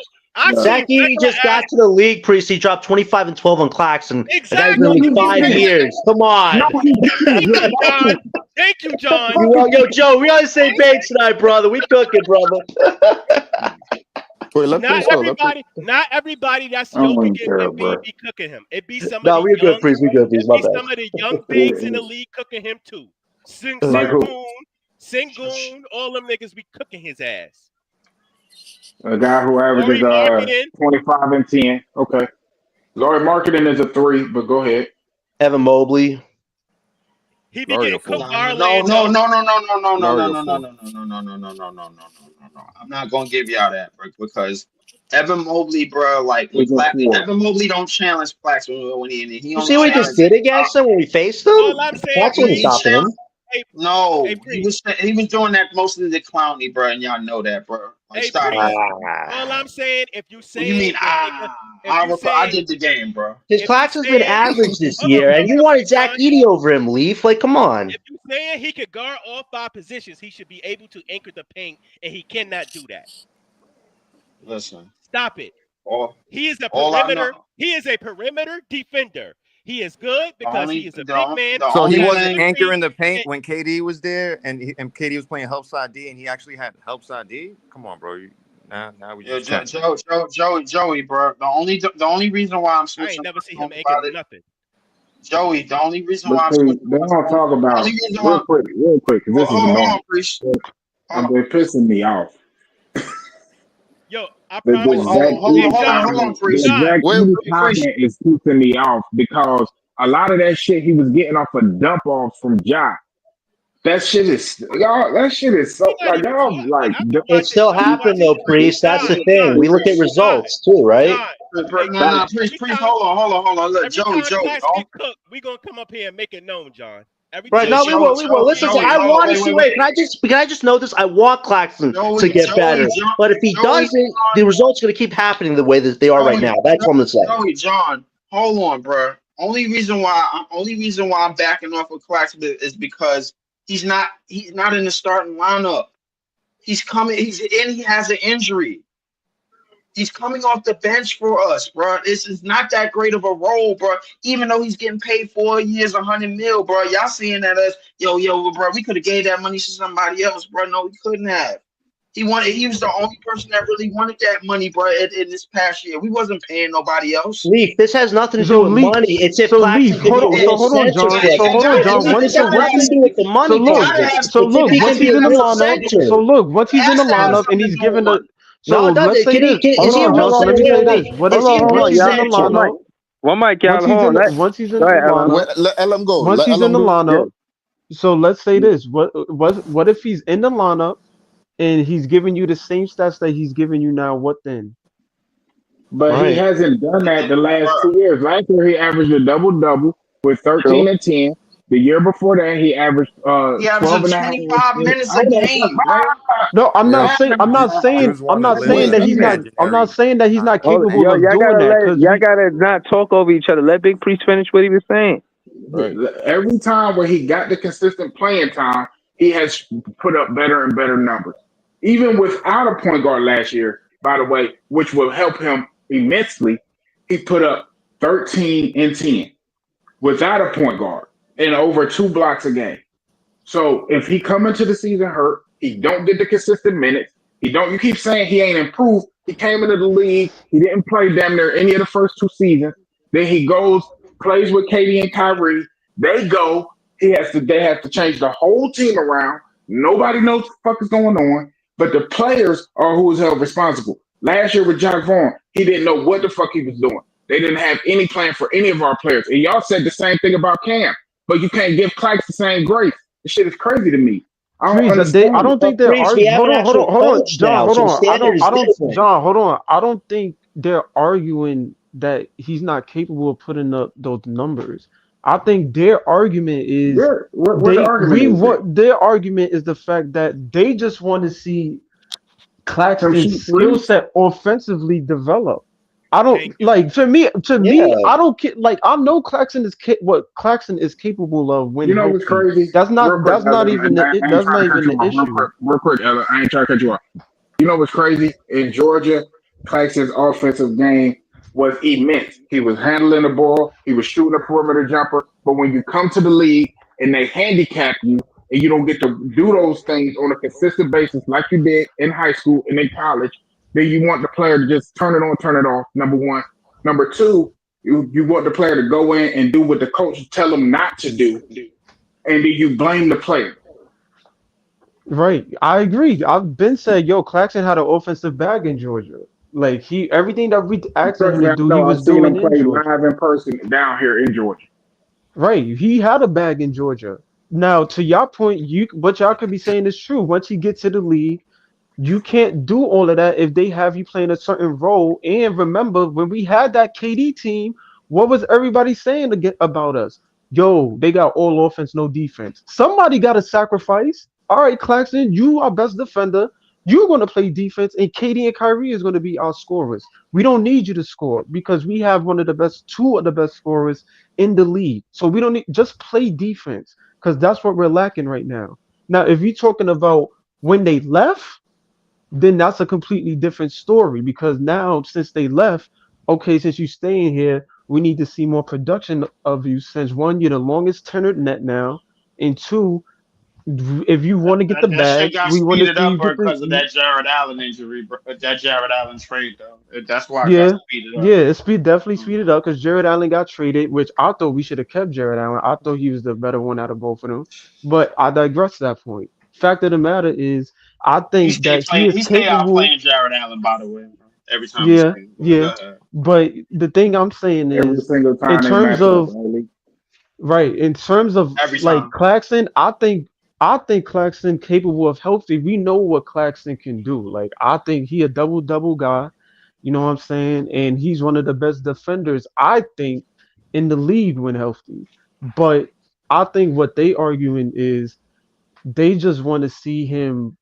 Becky just got to the league, Priest. He dropped 25 and 12 on Claxton. Exactly. That is only 5 years. Come on. Thank you, John. Yo, Joe, we on the same page tonight, brother. We cooking, brother. Wait, not everybody that's Jokic and Embiid be cooking him. It be some of we're good, Priest. We good, Priest. My bad. some of the young bigs in the league cooking him too. Sengun, all them niggas be cooking his ass. A guy who averages Laurie Marketing. 25 and 10. Okay. Laurie Marketing is a 3, but go ahead. Evan Mobley. He be Laurie a getting four. cooked No, by no, no, Orlando. no, no, no, no, no, no, Laurie no, a no, no, four. no, no, no, no, no, no, no, no, no. I'm not gonna give y'all that, bro, because Evan Mobley, bro, like when Is a 4. Evan Mobley don't challenge Plax when he You only see what he just challenge. did against him when he faced him? All I'm saying, That's what He stopping him. challenged. hey, No, hey, Priest. he was doing that mostly to Clowney, bro, and y'all know that, bro. Like, Hey, stop Priest. that. All I'm saying, if you What you saying mean? the nigga, if you I saying, did the game, bro. His if you Claxton's been saying, average this hold on, year, real, and you real wanted quick, Zach John. Edey over him, Leaf. Like, come on. If you saying he could guard all 5 positions, he should be able to anchor the paint, and he cannot do that. Listen, Stop it. all He is a all I perimeter. know, He is a perimeter defender. He is good the because he only is a big man the So who he only has wasn't thing. chemistry. anchoring the paint And, when KD was there, and KD was playing help side D, and he actually had help side D. Come on, bro. Now we Yeah, just chatting. Joey, bro. The only reason why I'm I ain't switching never my see him tone anchor about it, nothing. Joey. The only reason But why I'm see, switching they my don't tone. talk The about only reason why. real quick, because this is Hold on, annoying. priest. Hold And on. they're pissing me off. Yo, I The, promise the you. Zach Hey, Edey John. Hold on, comment, the priest. John. Zach Wait, Edey priest. comment is pissing me off because a lot of that shit he was getting off of dump offs from Ja. That shit is y'all. That shit is We so not like even y'all talking. Like like. I've been It watching. still I've been happened, watching. though, Priest. That's John. the thing. John. We look at John. results, too, right? John. Hey, No, John. priest. Hold on. Look, Every Joey, time Clax All get cooked, we gonna come up here and make it known, John. Every Right, time no, he we get will, cooked, we will. Listen, we Joey, I make it hold on, want to known. see. Wait, can I just notice? I want Claxton to get better, but if he doesn't, the results going to keep happening the way that they are right now. That's what I'm going to say. Joey, John, hold on, bro. Only reason why I'm backing off of Claxton is because he's not in the starting lineup. He has an injury. He's coming off the bench for us, bro. This is not that great of a role, bro. Even though he's getting paid 4 years, 100 mil, bro. Y'all seeing that as bro. We could have gave that money to somebody else, bro. No, we couldn't have. He was the only person that really wanted that money, bro. In this past year, we wasn't paying nobody else. Leaf, this has nothing to So do with Leaf, money. It's if so Claxton Leaf, can be a real hold on, center John. for us. So hold on, John. It has nothing to do with the So money look, part of it. so It's look, if he once can be he's a in the real lineup, center. so look, once he's in the It has to have lineup and something he's to do with given the, money. so No, it let's doesn't. say this. Is Hold he a on, real John. So center? let me say this. Wait. Is he a real Once he's in the center? lineup, One mic, once y'all. he's Hold in, on. once he's in Go the ahead, Ellen. lineup, Let him go. once Let he's in Ellen the go. lineup. So let's say this. What if he's in the lineup and he's giving you the same stats that he's giving you now? What then? But he Right. hasn't done that the last Bro, 2 years. Last year he averaged a double with 13 True. and 10. The year before that he averaged he 12 averaging and a half. 25 minutes a Hold on, game, bro. No, I'm not Yeah, saying. I'm not saying. dudes I'm want to not live saying in wait, that the let he's me. not. I'm not imaginary saying that he's not time. Hold, capable yo, of y'all doing gotta that. let Because y'all gotta not talk over each other. Let Big Priest finish what he was saying. Right. Every time where he got the consistent playing time, he has put up better and better numbers. Even without a point guard last year, by the way, which will help him immensely, he put up 13 and 10 without a point guard and over 2 blocks a game. So if he come into the season hurt, he don't get the consistent minutes. He don't. You keep saying he ain't improved. He came into the league. He didn't play damn near any of the first 2 seasons. Then he goes, plays with Katie and Kyrie. They go. He has to. They have to change the whole team around. Nobody knows what the fuck is going on. But the players are who is held responsible. Last year with Jack Vaughn, he didn't know what the fuck he was doing. They didn't have any plan for any of our players. And y'all said the same thing about Cam, but you can't give Clark the same grace. This shit is crazy to me. I don't Priest, I understand it. don't think But they're Priest, we arguing. have an actual Hold on, coach John, now, hold so the on. standard is I don't, different. John, hold on. I don't think they're arguing that he's not capable of putting up those numbers. I think their argument is Yeah, what the argument is then? their argument is the fact that they just want to see Him Claxton's shoot skill threes? set offensively develop. I don't Thank you. like to me, Yeah. I don't like I know Claxton is what Claxton is capable of when You know what's healthy. crazy? Real quick, That's Ellen, not and even I ain't that's trying not to cut even you the off. issue. Real quick, Ellen, I ain't trying to cut you off. You know what's crazy? In Georgia, Claxton's offensive game was immense. He was handling the ball, he was shooting a perimeter jumper. But when you come to the league and they handicap you and you don't get to do those things on a consistent basis like you did in high school and in college, then you want the player to just turn it on, turn it off. Number one. Number two, you want the player to go in and do what the coach tell them not to do, and then you blame the player. Right. I agree. I've been saying, yo, Claxton had an offensive bag in Georgia. Like everything that we asking Trust him me, to I do, he know. was I've seen doing him in play Georgia. live in person down here in Georgia. Right. He had a bag in Georgia. Now, to your point, what y'all could be saying is true. Once he gets to the league, you can't do all of that if they have you playing a certain role. And remember, when we had that KD team, what was everybody saying about us? Yo, they got all offense, no defense. Somebody got to sacrifice. All right, Claxton, you are best defender. You're going to play defense, and KD and Kyrie is going to be our scorers. We don't need you to score because we have two of the best scorers in the league. So we don't need just play defense because that's what we're lacking right now. Now, if you're talking about when they left, then that's a completely different story because now since they left, okay, since you staying here, we need to see more production of you since one, you're the longest tenured net now, and two, if you want to get the That shit bag, got we want to speeded see up you get because of the that Jared Allen injury, that Jared Allen trade though. That's why it got yeah. speeded up. Yeah, definitely speeded up because Jared Allen got traded, which I thought we should have kept Jared Allen. I thought he was the better one out of both of them. But I digress to that point. Fact of the matter is, I He think stay that he playing. is He stay out capable. playing Jared Allen, by the way. Every time he Yeah, plays, but yeah. go ahead. But the thing I'm saying Every is, single in time they terms match up, of right? right, in terms of Every like time. Claxton, I think Claxton capable of healthy. We know what Claxton can do. Like I think he a double guy. You know what I'm saying? And he's one of the best defenders I think in the league when healthy. But I think what they arguing is they just want to see him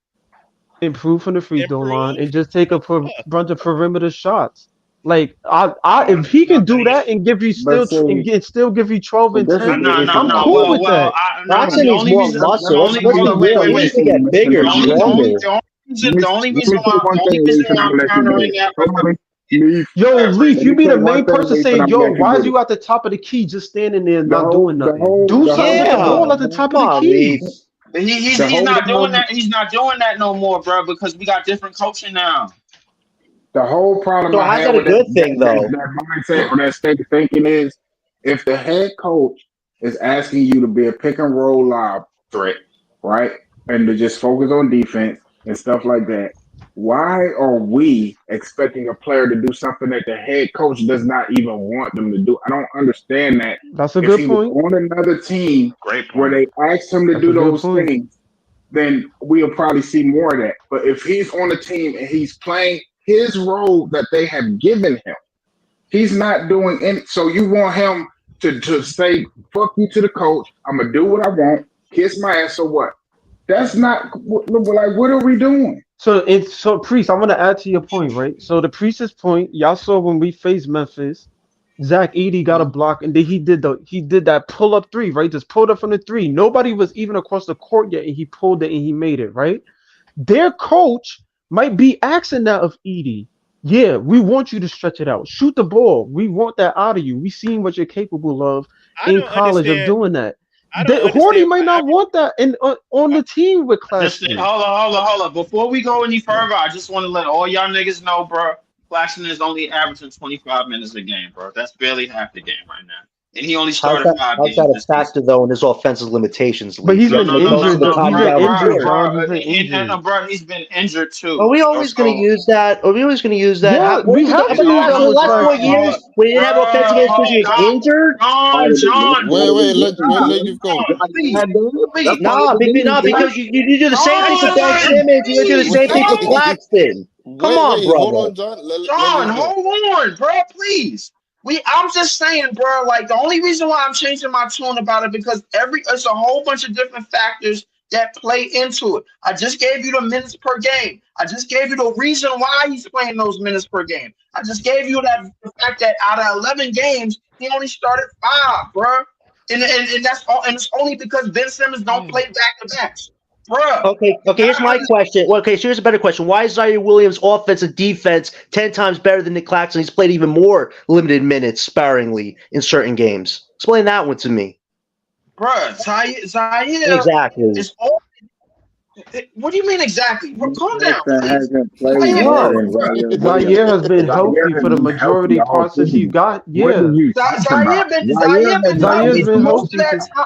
improve from the free throw line, Improve. and just take a bunch of perimeter shots. Like No, if he no, can do that and give you But see, still give you 12 but and this is 10, the issue I'm no. right cool there. Well, with that. no. Claxton The needs only more reason, muscle. Let's hold be on, real. He needs to Listen, get listen bigger, now. stronger. the only Let me reason say why, one the only thing, reason Leaf, and why I'm I'm gonna let you countering go. that Hold because on, Leaf. Yo, paraphrase. Leaf, Let you me be say the one main thing, person Leaf, and saying, I'm gonna yo, let you why is get it. you at the top of the key just standing there and The not whole, doing the nothing? whole, Do the something whole with the ball Yeah. at the time, top Come of the on, key. Leaf. the He's whole not doing time, that. He's not doing that no more, bro. Because we got different coaching now. the whole problem So I how's have that a with that good thing, though? mindset or that state of thinking is, if the head coach is asking you to be a pick and roll lob threat, right, and to just focus on defense and stuff like that, why are we expecting a player to do something that the head coach does not even want them to do? I don't understand that. That's a If good he was point. on another team Great where point. they asked him to That's do a good those point. things, then we'll probably see more of that. But if he's on the team and he's playing his role that they have given him, he's not doing any. So you want him to say "fuck you" to the coach? I'm gonna do what I want, kiss my ass, or what? That's not like what are we doing? So Priest, I want to add to your point, right? So the Priest's point, y'all saw when we faced Memphis, Zach Edey got a block, and then he did that pull up three, right? Just pulled up from the three. Nobody was even across the court yet, and he pulled it and he made it, right? Their coach might be asking that of Edey. Yeah, we want you to stretch it out. Shoot the ball. We want that out of you. We seen what you're capable of I in don't college of understand. doing that. I don't Horty understand might why not want that on I, the team with Just Claxton. hold on. Before we go any further, I just want to let all y'all niggas know, bro. Claxton is only averaging 25 minutes a game, bro. That's barely half the game right now, and he only started 5 games How's that this a season. factor though in his offensive limitations, But Leaf? he's No, been no, Like no, most no, of the injured. no, time He's the been guy was injured, good. John. He's been injured. bro. He's been injured too. Are we always going to use that? Are we always going to use that? Yeah, What we was have how to about use that the with last 4 Claxton. years when he didn't have offense against because he was injured? Wait, let Leaf go. Nah, because you do the same thing for Ben Simmons. You're gonna do the same thing for Claxton. Come on, Hold brother. on, John. Let John, Leaf go. hold on, bro, please. I'm just saying, bro. Like the only reason why I'm changing my tone about it because it's a whole bunch of different factors that play into it. I just gave you the minutes per game. I just gave you the reason why he's playing those minutes per game. I just gave you the fact that out of 11 games, he only started 5, bro. And that's all. And it's only because Ben Simmons don't play back to backs, bro. Okay. Here's my question. Well, okay, so here's a better question. Why is Zaire Williams' offense and defense 10 times better than Nick Claxton? He's played even more limited minutes sparingly in certain games. Explain that one to me. Bro, Zaire Exactly. is all. What do you mean exactly? Bro, calm down, Jackson please. hasn't played Zaire, more None. than Zaire Williams. Zaire has been Zaire healthy has for the been healthy majority all part since he season. got. What are Yeah, you talking about? Zaire been Zaire's healthy been most of healthy that since. time.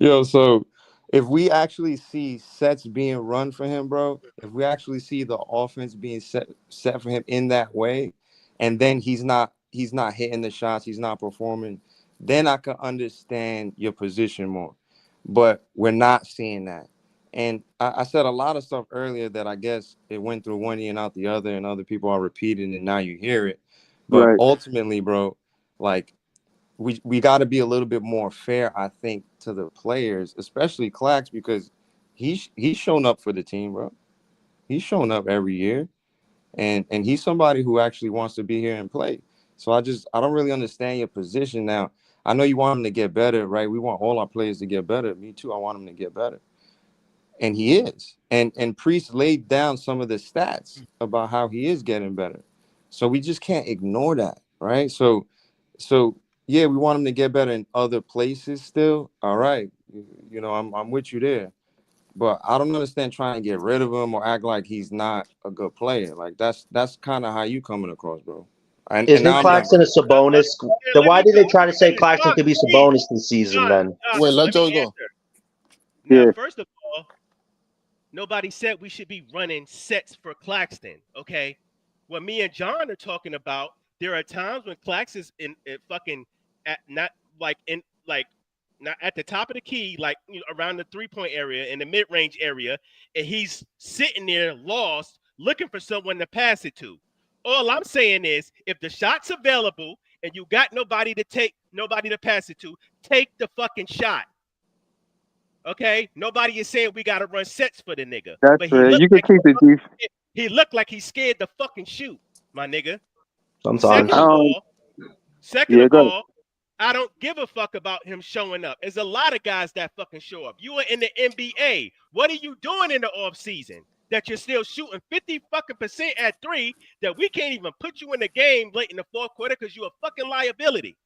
Yo, so if we actually see sets being run for him, bro, if we actually see the offense being set for him in that way, and then he's he's not hitting the shots, he's not performing, then I could understand your position more. But we're not seeing that. And I said a lot of stuff earlier that I guess it went through one ear and out the other, and other people are repeating it, and now you hear it. But Right. ultimately, bro, like we got to be a little bit more fair, I think, to the players, especially Clax, because he's shown up for the team, bro. He's shown up every year, and he's somebody who actually wants to be here and play. So I don't really understand your position now. I know you want him to get better, right? We want all our players to get better. Me too. I want him to get better. And he is. And Priest laid down some of the stats about how he is getting better. So we just can't ignore that, right? So yeah, we want him to get better in other places still. All right. You know, I'm with you there. But I don't understand trying to get rid of him or act like he's not a good player. Like that's kind of how you coming across, bro. And Isn't now I'm done. Claxton a Sabonis? Then why did they try to say Claxton could be Sabonis this season? Then Wait, let Let Joey me go. answer. Now, Yeah. first of all, nobody said we should be running sets for Claxton. Okay, what me and John are talking about, there are times when Clax is in fucking at not like in like not at the top of the key, like around the 3-point area in the mid range area, and he's sitting there lost, looking for someone to pass it to. All I'm saying is, if the shot's available and you got nobody to pass it to, take the fucking shot. Okay, nobody is saying we gotta run sets for the nigga, That's but fair. You can keep it deep. he looked like he's scared to fucking shoot, my nigga. sometimes. Second Yeah, of go ahead. all, I don't give a fuck about him showing up. There's a lot of guys that fucking show up. You are in the NBA. What are you doing in the off season that you're still shooting 50 fucking percent at 3? That we can't even put you in the game late in the fourth quarter because you're a fucking liability.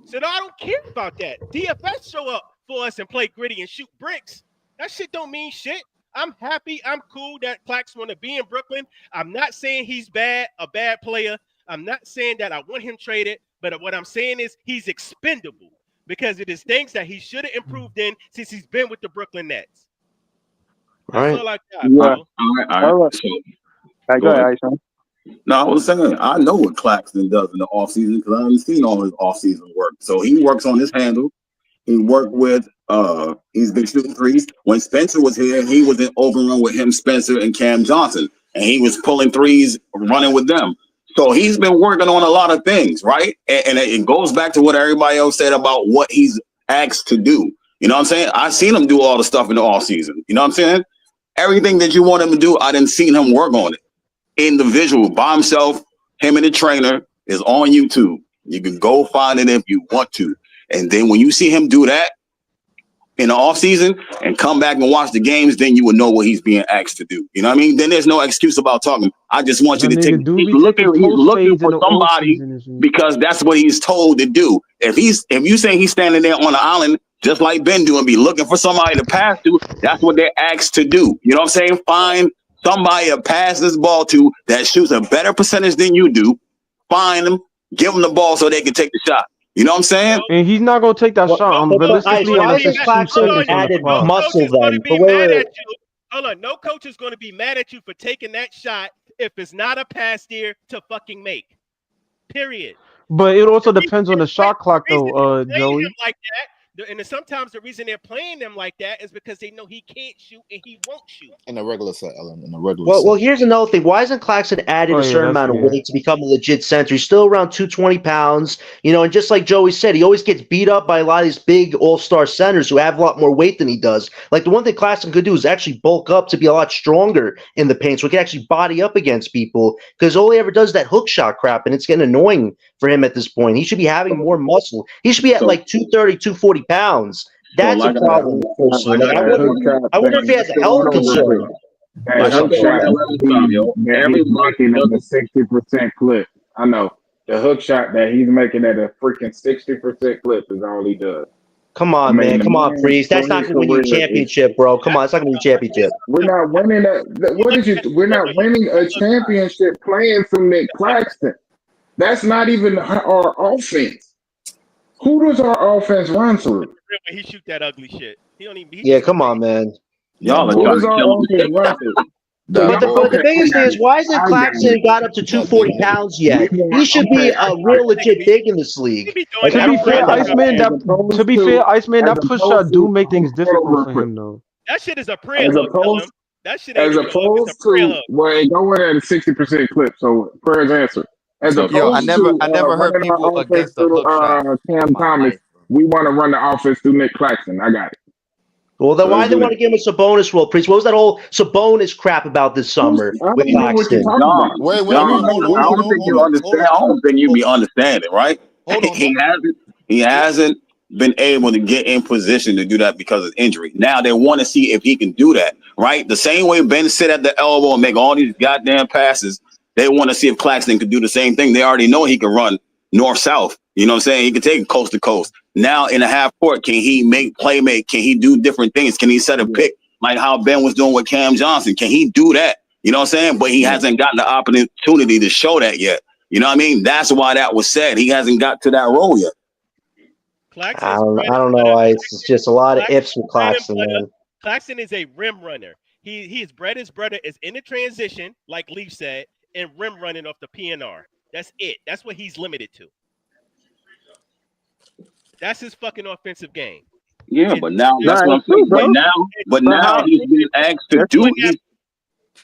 So no, I don't care about that. DFS show up for us and play gritty and shoot bricks. That shit don't mean shit. I'm happy. I'm cool that Clax want to be in Brooklyn. I'm not saying he's a bad player. I'm not saying that I want him traded, but what I'm saying is he's expendable because it is things that he should have improved in since he's been with the Brooklyn Nets. That's all I got, Yeah. bro. All right. So, Hey, go go ahead, ahead. Isom. No, I was saying I know what Claxton does in the offseason because I haven't seen all his offseason work. So he works on his handle. He worked with he's been shooting threes. When Spencer was here, he was in overrun with him, Spencer, and Cam Johnson. And he was pulling threes, running with them. So he's been working on a lot of things, right? And it goes back to what everybody else said about what he's asked to do. You know what I'm saying? I seen him do all the stuff in the offseason. You know what I'm saying? Everything that you want him to do, I didn't see him work on it. Individual by himself, him and the trainer is on YouTube. You can go find it if you want to. And then when you see him do that in the offseason and come back and watch the games, then you will know what he's being asked to do. You know what I mean? Then there's no excuse about talking. I just want you That to take nigga do he's be taking post looking fades in for the off somebody season and shit. because that's what he's told to do. If you say he's standing there on the island, just like Ben do, and be looking for somebody to pass to, that's what they're asked to do. You know what I'm saying? Find somebody to pass this ball to that shoots a better percentage than you do. Find them, give them the ball so they can take the shot. You know what I'm saying? And he's not gonna take that shot But Ice, realistically why unless is it's 2 Claxton seconds on the added clock. muscle then? But Hold on, no coach is going to be mad at you for taking that shot if it's not a pass there to fucking make. Period. But it also depends on the shot clock, though, Joey. Him like that, and sometimes the reason they're playing them like that is because they know he can't shoot and he won't shoot. In a regular set, Ellen. In a regular set. Well, here's another thing. Why isn't Claxton added Oh, a yeah, certain that's amount of fair. weight to become a legit center? He's still around 220 pounds, and just like Joey said, he always gets beat up by a lot of these big all-star centers who have a lot more weight than he does. Like, the one thing Claxton could do is actually bulk up to be a lot stronger in the paint so he can actually body up against people, because all he ever does is that hook shot crap, and it's getting annoying for him at this point. He should be having more muscle. He should be at like 230, 240 pounds. That's a problem, personally. Like, I wonder if he has a health concern. That hook shot that he's making at a 60% clip. I know. The hook shot that he's making at a freaking 60% clip is all he does. Come on, man. Come on, Priest. That's not going to win you a championship, bro. Come on, it's not going to win you a championship. We're not winning we're not winning a championship playing some Nick Claxton. That's not even our offense. Who does our offense run through? He shoot that ugly shit. He don't even. Yeah, come on, man. Y'all are Who trying does to our kill him. offense run through? But the biggest thing is, why hasn't I got Claxton it. got up to 240 pounds yet? He should be a real legit big in this league. Like, To I be don't fair, get that. Iceman, that push shot do make things difficult for him though. That shit is a prayer As hook, tell opposed, him. That shit ain't as even off. It's a opposed prayer to hook. well, it go in at a 60% clip. So prayers answered. As Yo, I opposed never to heard running people our offense against the through hook shot Cam in my Thomas, life. we want to run the offense through Nick Claxton. I got it. Well, then So why let's they do want to give him a Sabonis role, Priest? What was that whole Sabonis crap about this summer I with don't know what you're Claxton? talking John, about. Wait, John, hold I on, don't think you understand. I don't think you be understanding, right? hold on. He hasn't been able to get in position to do that because of injury. Now they want to see if he can do that, right? The same way Ben sit at the elbow and make all these goddamn passes, they want to see if Claxton could do the same thing. They already know he can run north-south. You know what I'm saying? He can take it coast to coast. Now in a half court, can he play make? Can he do different things? Can he set a pick like how Ben was doing with Cam Johnson? Can he do that? You know what I'm saying? But he hasn't gotten the opportunity to show that yet. You know what I mean? That's why that was said. He hasn't got to that role yet. I don't know. It's just a lot of ifs with Claxton, man. Claxton is a rim runner. His bread is in the transition, like Leaf said, and rim running off the PNR. That's it. That's what he's limited to. That's his fucking offensive game. Yeah, but now that's what I'm saying. But now he's being asked to do.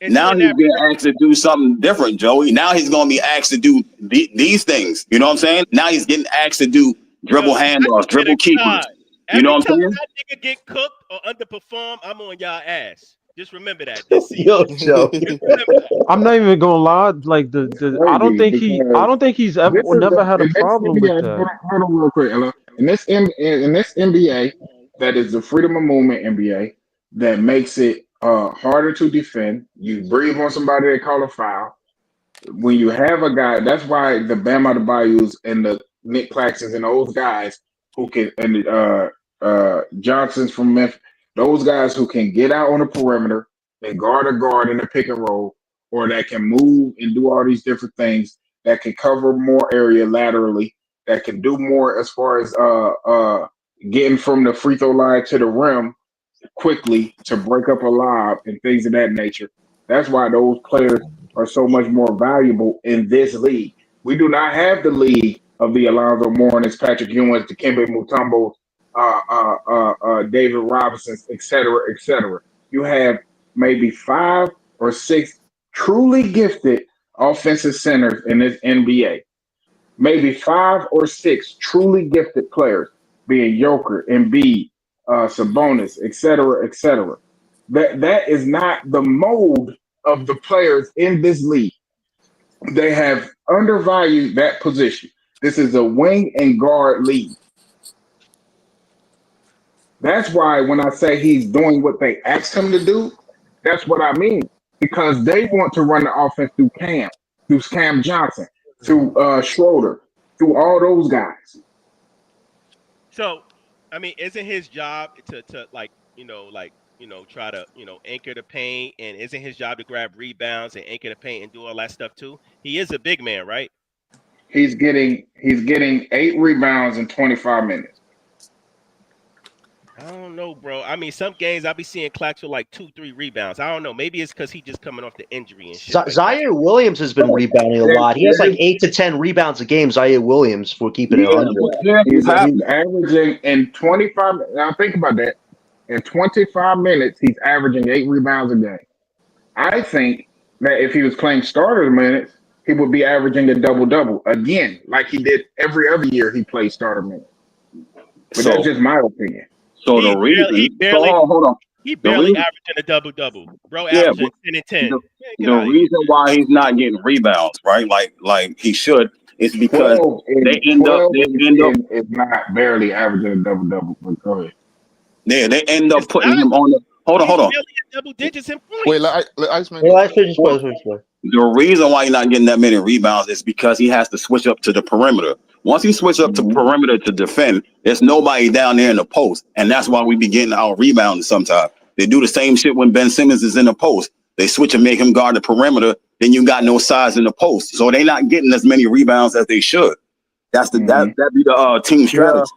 Now he's being asked to do something different, Joey. Now he's going to be asked to do these things. You know what I'm saying? Now he's getting asked to do dribble handoffs, dribble keepers. You know what I'm saying? That nigga get cooked or underperform, I'm on y'all ass. Just remember that this season. Yo, Joe. I'm not even gonna lie. Like I don't think he's never had a problem with that. Hold on real quick, Ella. In this NBA, that is the freedom of movement NBA that makes it harder to defend. You breathe on somebody, they call a foul. When you have a guy, that's why the Bam Adebayos and the Nick Claxtons and those guys who can Johnsons from Memphis, those guys who can get out on the perimeter and guard a guard in the pick and roll, or that can move and do all these different things, that can cover more area laterally, that can do more as far as getting from the free throw line to the rim quickly to break up a lob and things of that nature. That's why those players are so much more valuable in this league. We do not have the league of the Alonzo Mournings, Patrick Ewings, Dikembe Mutombo, David Robinsons, et cetera. You have maybe 5 or 6 truly gifted offensive centers in this NBA. Maybe 5 or 6 truly gifted players, being Joker, Embiid, Sabonis, et cetera. That is not the mold of the players in this league. They have undervalued that position. This is a wing and guard league. That's why when I say he's doing what they asked him to do, that's what I mean. Because they want to run the offense through Cam Johnson, through Schroeder, through all those guys. So, I mean, isn't his job to try to, anchor the paint, and isn't his job to grab rebounds and anchor the paint and do all that stuff too? He is a big man, right? He's getting 8 rebounds in 25 minutes. I don't know, bro. I mean, some games I'll be seeing Clax with like 2-3 rebounds. I don't know. Maybe it's because he just coming off the injury and shit. Zaire Williams has been rebounding a lot. He has like 8 to 10 rebounds a game, Zaire Williams, for keeping it 100. He's averaging in 25. Now think about that. In 25 minutes, he's averaging 8 rebounds a game. I think that if he was playing starter minutes, he would be averaging a double-double again, like he did every other year he played starter minutes. But that's just my opinion. So the reason, hold on. He barely averaging a double-double. Bro, averaging 10 and 10. The reason why he's not getting rebounds, right? Like he should, is because they end up. It's not barely averaging a double-double. But go ahead. Yeah, they end up putting him on the. Hold on. Double digits in points. Wait, Iceman. The reason why he's not getting that many rebounds is because he has to switch up to the perimeter. Once he switches up to perimeter to defend, there's nobody down there in the post, and that's why we be getting our rebounds sometimes. They do the same shit when Ben Simmons is in the post. They switch and make him guard the perimeter. Then you got no size in the post, so they're not getting as many rebounds as they should. That's that be the team strategy.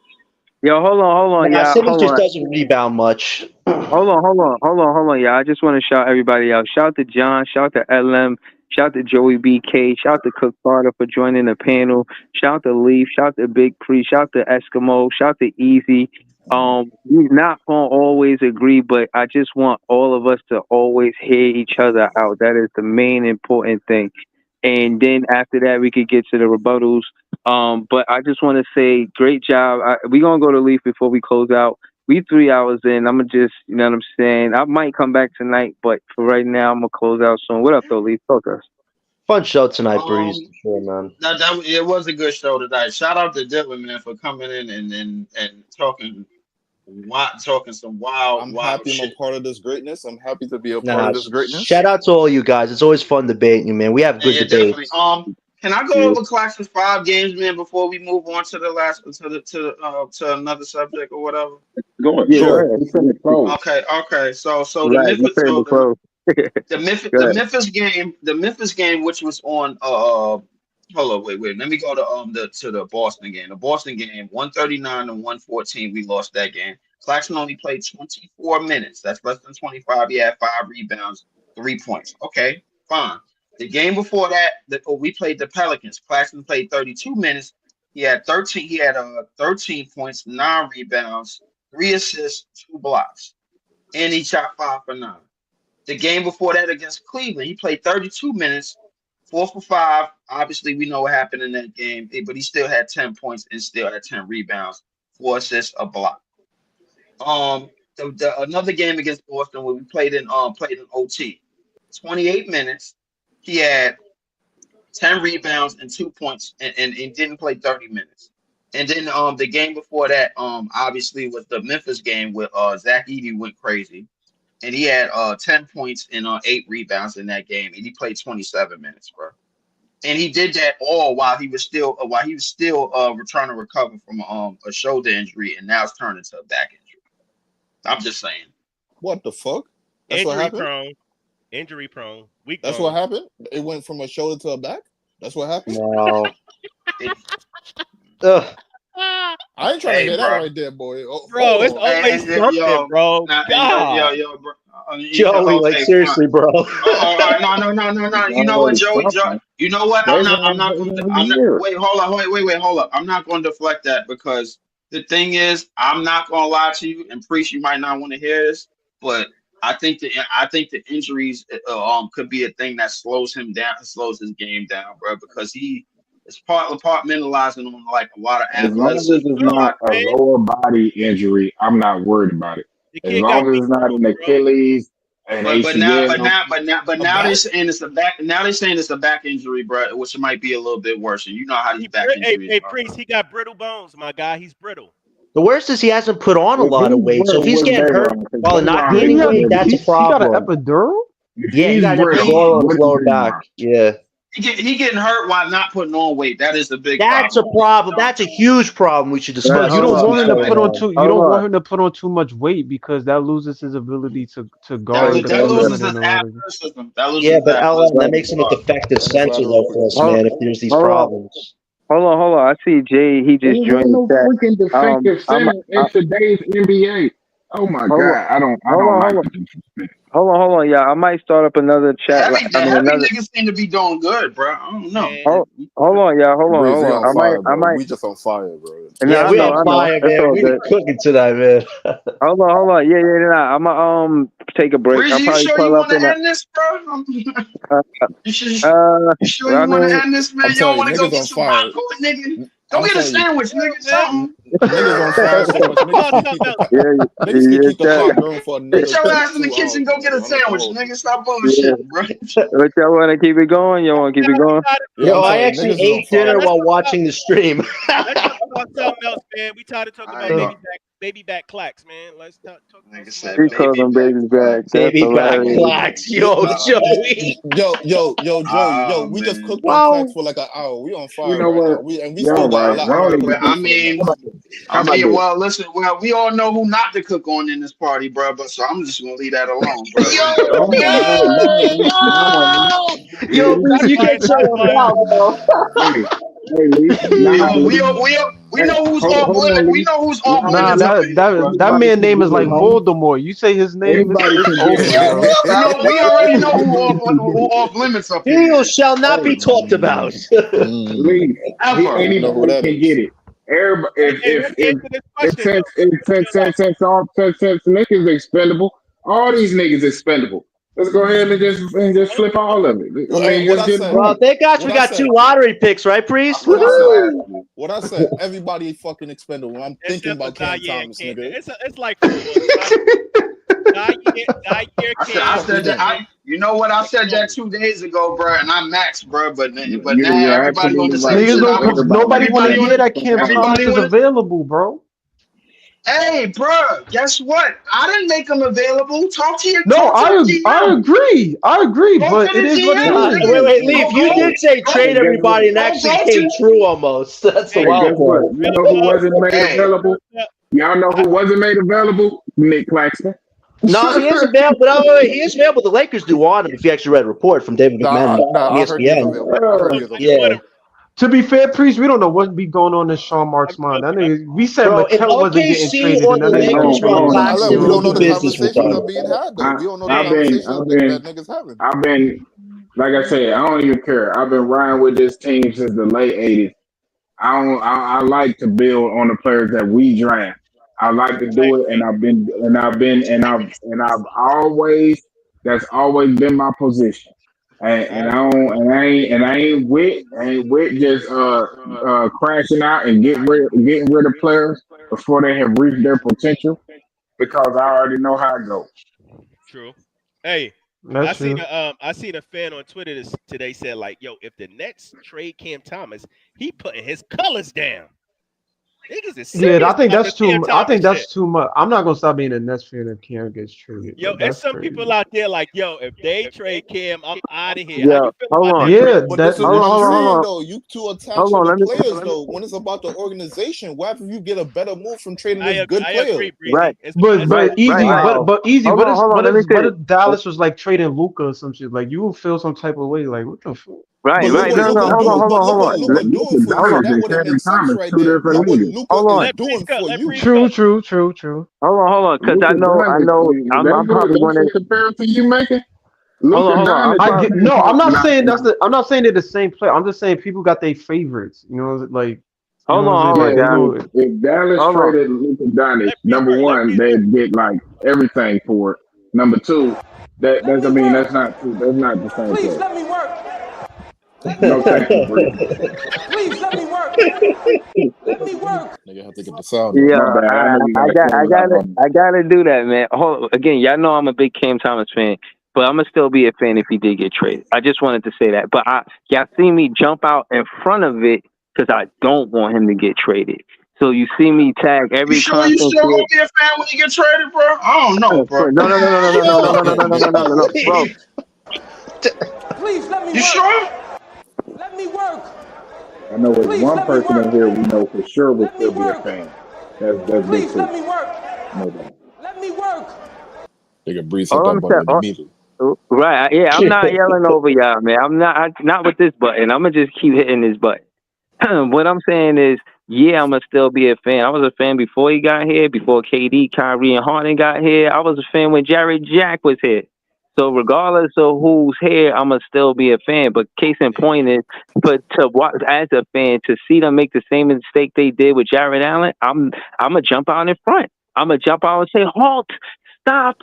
Yo, hold on, Nah, y'all. Simmons Hold just on. doesn't rebound much. Hold on, y'all. I just want to shout everybody out. Shout to John. Shout to LM. Shout to Joey BK. Shout to Cook Carter for joining the panel. Shout to Leaf. Shout to Big Pre. Shout to Eskimo. Shout to Easy. We're not gonna always agree, but I just want all of us to always hear each other out. That is the main important thing. And then after that, we could get to the rebuttals. But I just want to say, great job. We're gonna go to Leaf before we close out. We 3 hours in. I'm gonna just, you know what I'm saying. I might come back tonight, but for right now, I'm gonna close out soon. What up, though, Leaf? Talk to us. Fun show tonight, Breeze. For sure, man. It was a good show tonight. Shout out to Dylan, man, for coming in and talking some wild I'm happy I'm shit. a part of this greatness. I'm happy to be a part Nah, of this greatness. shout out to all you guys. It's always fun debating you, man. We have good debates. Definitely. Can I go over Claxton's 5 games, man, before we move on to the last to another subject or whatever? Go ahead. Yeah, Go go ahead. ahead. It's in the clothes. Okay. So the Right, you Memphis, said the close. the Memphis game, which was on hold on, wait. Let me go to the Boston game. The Boston game, 139 to 114. We lost that game. Claxton only played 24 minutes. That's less than 25. He had 5 rebounds, 3 points. Okay, fine. The game before that, we played the Pelicans. Claxton played 32 minutes. He had 13. He had 13 points, 9 rebounds, 3 assists, 2 blocks, and he shot 5 for 9. The game before that against Cleveland, he played 32 minutes, 4 for 5. Obviously, we know what happened in that game, but he still had 10 points and still had 10 rebounds, 4 assists, a block. Another game against Boston where we played in OT, 28 minutes. He had 10 rebounds and 2 points, and didn't play 30 minutes. And then the game before that, obviously was the Memphis game where Zach Edey went crazy. And he had 10 points and 8 rebounds in that game, and he played 27 minutes, bro. And he did that all while he was still trying to recover from a shoulder injury, and now it's turned into a back injury. I'm just saying. What the fuck? That's Injury what happened. prone. Injury prone. Weak. That's what happened. It went from a shoulder to a back. That's what happened. No. I ain't trying to hear that right there, boy. Oh, bro, it's always something, bro. God. Bro. Joey, like seriously, bro. No. You know what, Joey? You know what? I'm not going to wait. Hold up. I'm not going to deflect that because the thing is, I'm not going to lie to you. And Priest, you might not want to hear this, but I think the injuries could be a thing that slows him down, slows his game down, bro, because he is compartmentalizing on like a lot of As long as athleticism. it's not a lower body injury, I'm not worried about it. As long as it's not an Achilles, an ACL. But now they're saying it's a back. Now they're saying it's a back injury, bro, which might be a little bit worse. And you know how these back injuries Hey, are. Priest, he got brittle bones, my guy. He's brittle. The worst is he hasn't put on a lot of weight, so if he's getting hurt while not gaining weight, that's a problem. He got an epidural? Yeah, he got an epidural on his lower back. Yeah. He getting hurt while not putting on weight. That is a big That's problem. a problem. That's a huge problem we should discuss. You don't want him to put on too. You don't want him to put on too much weight because that loses his ability to guard. That loses his athleticism. Yeah, but LM, that makes him a defective center though for us, man. If there's these problems. Hold on. I see Jay. He just joined no the freaking defective center in today's NBA. Oh my God! I don't like the Hold on, yeah. I might start up another chat. Heavy niggas seem to be doing good, bro. I don't know. Hold on, yeah. Hold on. I might. We just on fire, bro. Yeah, we on fire, man. We been cooking tonight, man. Hold on. Yeah. Nah. I'm take a break. Breezy, you sure you want to end this, bro? You sure you want to end this, man? You don't want to go get some popcorn, nigga? Go get a sandwich, nigga. Something. Niggas on fire so much. Niggas can keep the pot going for another. Get your ass in the kitchen. Go get a sandwich, nigga. Stop bullshitting, bro. But y'all want to keep it going? Y'all want to keep it going? Yo, I actually ate dinner while watching the stream. Let's talk about something else, man. We tired of talking about baby back clacks, man. Let's talk about We call them baby back. Baby back clacks. Yo, Joey. Yo, Joey. We just cooked on clacks for like an hour. We on fire. You know what? We still got a lot. I mean, well, listen, we all know who not to cook on in this party, bro. But so I'm just gonna leave that alone, bro. Yo, you can't show him out, bro. We know who's hold, off hold limits. on, We Lee. know who's Hold off on, Nah, limits Lee. up that here. that that Everybody man can name get is like it, homie. Voldemort. You say his name, Everybody it's can get over, it. bro. We already know who off limits up in He here. shall not be talked about. Lee, Ever. I know who anybody that can is. get it. Everybody, Hey, let's answer this question though. since Nick is expendable, all these niggas expendable. Let's go ahead and just flip all of it. I Hey, mean, what just I get said. Well, boom. thank God we What I got 2 said. lottery picks, right, Priest? What I said. Woo! What I said. Everybody fucking expendable. I'm thinking Except for about Cam Zaire Thomas, Cam. nigga. It's like football. Zaire I Fuck Cam. we said that. doing? You know what? I said that 2 days ago, bro, and I maxed, bro. But now You're everybody gonna absolutely just say right. Niggas shit. don't, cause nobody want to Everybody hear on. that Cam Thomas Everybody is on. available, bro. Hey, bro, guess what? I didn't make them available. Talk to No, the I GM. agree, Go but to it the is what it GM, Nah, is. nigga. wait, Leaf. You did say trade Guess what? everybody and actually Go came to. true almost. That's the Hey, Hey, wild guess what? part. You know who wasn't made Hey, available? Y'all know who wasn't made available? Nick Claxton. No, he is available. No, wait, he is available. The Lakers do want him if you actually read a report from David McMahon on I heard he is ESPN. available. I heard he is Yeah. available. To be fair, Priest, we don't know what be going on in Sean Mark's mind. That nigga, we said Bro, if Mikel wasn't getting OKC traded, or and the that nigga got Lakers want traded. I Claxton, we we'll don't know do the business with conversations them. are being had though. We don't know the I've been, conversations I've that been, niggas having. I've been, like I said, I don't even care. I've been riding with this team since the late '80s. I like to build on the players that we draft. I like to do it, and I've always that's always been my position. And I ain't with just crashing out and getting rid of players before they have reached their potential because I already know how it goes. True. Hey, That's true. I seen a fan on Twitter today said like, yo, if the Nets trade Cam Thomas, he putting his colors down. Niggas is Yeah, serious I think about that's this Cam too. I think Thomas shit. that's too much. I'm not gonna stop being a Nets fan if Cam gets traded, Yo, but there's that's some people crazy. out there like, yo, if they trade Cam, I'm out of here. How Yeah, you feel hold about on. that, Chris? Yeah, But that this is what I'm Hold saying on. though. You too attached Hold to on. the Let me. players though. When it's about the organization, what if you get a better move from trading this good I player? agree, Right. Breezy. It's But it's a Right. but easy, Right. but Wow. but easy. Hold on. Hold on. Let me say What this. if Dallas was like trading Luca or some shit? Like you will feel some type of way. Like what the fuck? Right. But look Right. what No. No. Luca Hold on. do. Hold But on. look Hold what on. Luca doing for you. So Dallas that and wouldn't Kevin make sense Thomas, right two there. different Look what niggas. Luca Hold is on. let doing Breeze go. for Let you. Breeze go. True. Hold on. Because I Luka know. Doncic, I'm probably that's going to. the comparison you making. Hold on. Luka Hold on. I'm Doncic I is probably. get being no. I'm talked not about. saying I'm not saying they're the same player. I'm just saying people got their favorites. You know, like you know Hold what I'm on. saying. Hold Yeah, on, Like they guys. go. if Dallas Hold on. traded Luka Doncic, Let Breeze number work. Let one, Breeze work. they'd get like everything for it. Number two, Let me that's work. not true. That's not the same Please player. let me work. Let me No, thank work. you, Bree. Please let me work. Let me work. Nigga have to get the sound off. Yeah, My bad. I know you got a camera on me. I gotta do that, man. Hold again. Y'all know I'm a big Cam Thomas fan, but I'm gonna still be a fan if he did get traded. I just wanted to say that. But y'all see me jump out in front of it because I don't want him to get traded. So you see me tag You every sure you content still gonna kid. be a fan when you get traded, bro? I don't know, bro. No, no, no, no, no, no, no, no, no, no, no, no, no, no, no, no, bro. Please let me You work. sure? Let me work. I know there's Please one let me person in work. here we know for sure will Let me still be a work. fan. That's Big Please Free. let me work. No doubt. Let me work. Nigga Breeze hit All that I'm saying, button immediately. right? Yeah, I'm not yelling over y'all, man. I'm not with this button. I'm gonna just keep hitting this button. What I'm saying is, yeah, I'm gonna still be a fan. I was a fan before he got here, before KD, Kyrie, and Harden got here. I was a fan when Jared Jack was here. So regardless of who's here, I'm gonna still be a fan. But case in point is, but to watch as a fan to see them make the same mistake they did with Jared Allen, I'm gonna jump out in front. I'm gonna jump out and say, "Halt! Stop!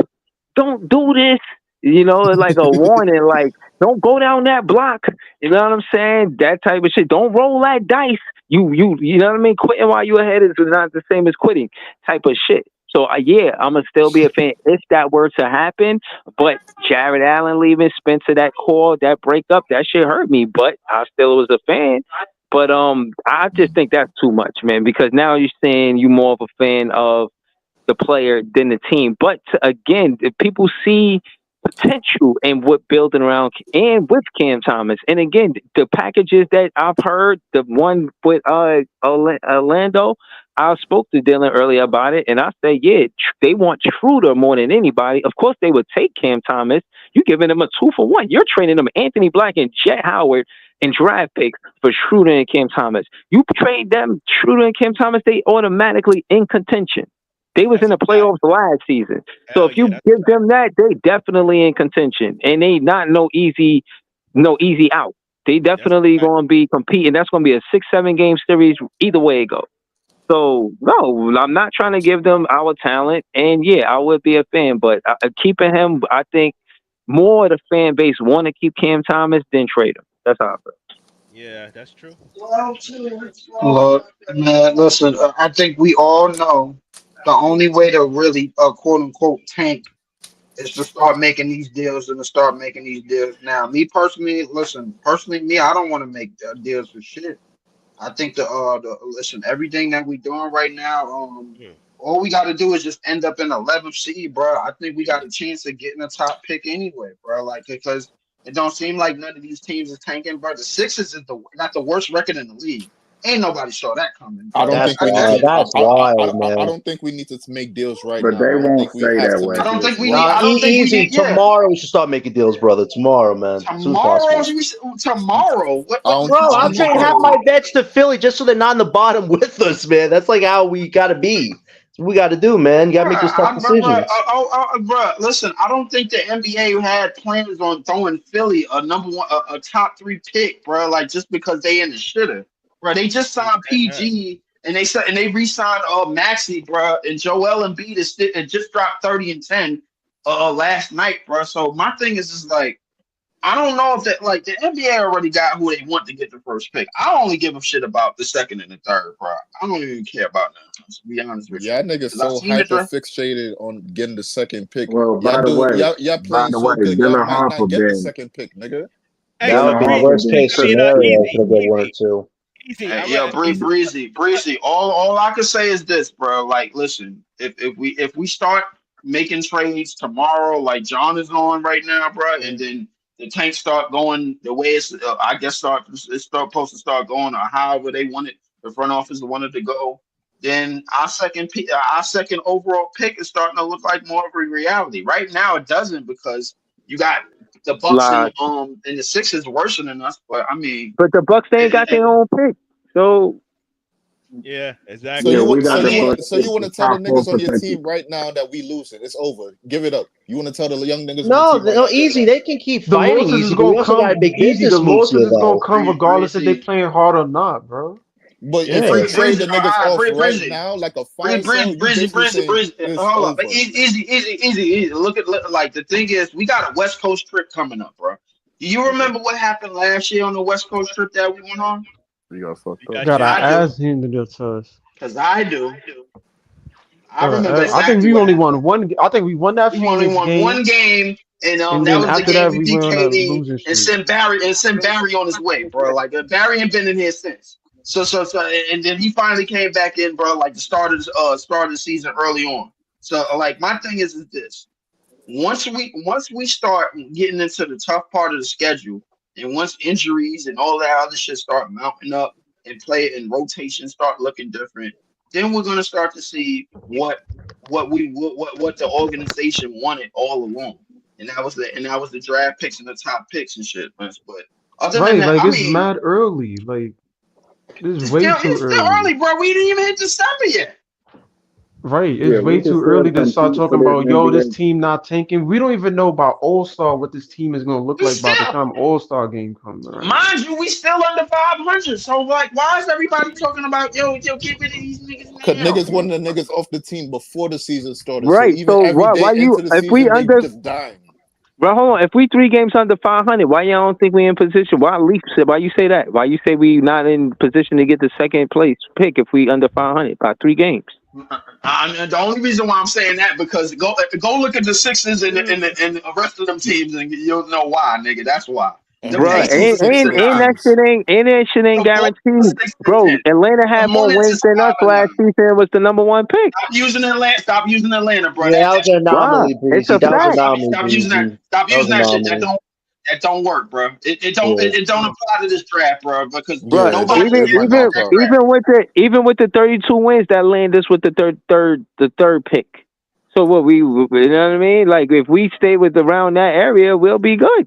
Don't do this." You know, it's like a warning, like don't go down that block. You know what I'm saying? That type of shit. Don't roll that dice. You know what I mean? Quitting while you ahead is not the same as quitting type of shit. So yeah, I'm gonna still be a fan if that were to happen. But Jared Allen leaving, Spencer, that call, that breakup, that shit hurt me. But I still was a fan. But I just think that's too much, man. Because now you're saying you more of a fan of the player than the team. But again, if people see potential in what building around and with Cam Thomas, and again, the packages that I've heard, the one with Orlando, I spoke to Dylan earlier about it, and I say, yeah, they want Schroeder more than anybody. Of course, they would take Cam Thomas. You're giving them a 2-for-1. You're trading them Anthony Black and Jet Howard in draft picks for Schroeder and Cam Thomas. You trade them, Schroeder and Cam Thomas, they automatically in contention. They was in the playoffs last season. So if you give them that, they definitely in contention. And they not no easy out. They definitely gonna be competing. That's gonna be a 6-7 game series either way it goes. So no, I'm not trying to give them our talent, and yeah, I would be a fan, but keeping him, I think more of the fan base want to keep Cam Thomas than trade him. That's how I feel. Yeah, that's true. Look, man, listen, I think we all know the only way to really, quote unquote, tank is to start making these deals and to start making these deals now. Me personally, listen, me, I don't want to make deals for shit. I think the listen, everything that we doing right now, all we got to do is just end up in 11th seed, bro. I think we got a chance of getting a top pick anyway, bro. Like because it don't seem like none of these teams is tanking, bro. The Sixers got the worst record in the league. Ain't nobody saw that coming. I Bro. don't That's think we need wild. to. That's wild, I man. don't think we need to make deals right But now. they I won't think we stay have that to way. make I don't deals think we right need. now. I don't think we Easy. need. Yeah, Tomorrow we should start making deals, brother. Tomorrow, man. As soon as possible. Tomorrow. What? I don't. What Bro, you I I'll don't talking need trade about? half to. my bets to Philly just so they're not in the bottom with us, man. That's like how we gotta be. That's what we gotta do, man. You gotta make those tough decisions. Bro, listen, I don't think the NBA had plans on throwing Philly a number one, a top 3 pick, bro. Like just because they in the shitter, bro. They just signed PG and they re-signed Maxey, bro. And Joel Embiid and just dropped 30 and 10 last night, bro. So my thing is just like. I don't know if that like the NBA already got who they want to get the first pick. I only give a shit about the second and the third, bro. I don't even care about that. To be honest with you, Y'all niggas 'cause I so seen the hyper draft. fixated on getting the second pick. Well, Y'all playing so good. Y'all Dylan might not Harper get the been second pick, nigga. Hey, That so would be Breezy, worst case scenario easy, for the 1 or 2. easy. Hey, I'm yo, gonna easy. breezy. All I can say is this, bro. Like, listen, if we start making trades tomorrow, like John is on right now, bro, and then the tank start going the way it's, I guess it's supposed to start going, or however they want it, the front office wanted to go. Then our second overall pick is starting to look like more of a reality. Right now, it doesn't because you got the Bucks Like, and the Sixers worse than us. But I mean. but the Bucks they ain't got their own pick. So Yeah, So exactly. you we want got so the you want first so pick, you want the to tell the top niggas 4 on your protected. team right now that we losing. It's over. Give it up. You want to tell the young niggas on your No, team right no, now, give it easy. up. They can keep The fighting losses is easy, but we gonna also gotta come make easy. business The moves losses here, is gonna though. come regardless if they Breezy. playing hard or not, bro. But if Yeah. you trade the niggas off right Breezy. now, like a fire sale, you Breezy. basically saying it's Hold up. over. Easy. Like the thing is, we got a West Coast trip coming up, bro. Do you remember what happened last year on the West Coast trip that we went on? We got fucked up. Got our I do, ass handed to us. cause I do. I remember I think exactly we what only happened. won one. I think we won that We only Phoenix won game, one game, and and that then was the after game that we we beat went on a KD losing and streak. sent Barry on his way, bro. Like Barry ain't been in here since. So, and then he finally came back in, bro. Like the start of the season early on. So, like my thing is this: once we start getting into the tough part of the schedule, and once injuries and all that other shit start mounting up and play and rotation start looking different, then we're gonna start to see what the organization wanted all along, and that was the draft picks and the top picks and shit. But other than Right, that, like I it's mean, mad early. Like this is way too it's still early. early, bro. We didn't even hit December yet. Right, Yeah, it's we way can too still early to start compete for talking this about this NBA. team not tanking. We don't even know about All Star what this team is gonna look We like by the still, time All Star game comes around. mind you, we still under 500. So like, why is everybody talking about get rid of these niggas Cause now? niggas wanted the niggas off the team before the season started. So right. even So every why day you into the if we season, they under just dying. bro, hold on. If we 3 games under 500, why y'all don't think we in position? Why Leaf said? Why you say that? Why you say we not in position to get the second place pick if we under 500 by 3 games? The only reason why I'm saying that because go look at the Sixers and the rest of them teams and you'll know why, nigga. That's why. And Them we Bruh, had two Pacers is 6 and and Super that 9. Teams. shit ain't The Hornets guaranteed. is 6 and Bro, 10. Atlanta The had more Hornets wins is than us 5 and 9. last season and was the number 1 pick. Stop using Atlanta, bro. Yeah, that was an Why? anomaly, It's Breezy. a That was an fact. anomaly, Stop using that. Breezy. Stop That was using an that shit. anomaly. That don't work, bro. Yeah. It don't apply to this draft, bro, because Yeah, Bruh, nobody it cares might about not that apply. draft. even with the 32 wins that land us with the third pick. So what you know what I mean? Like if we stay with around that area, we'll be good.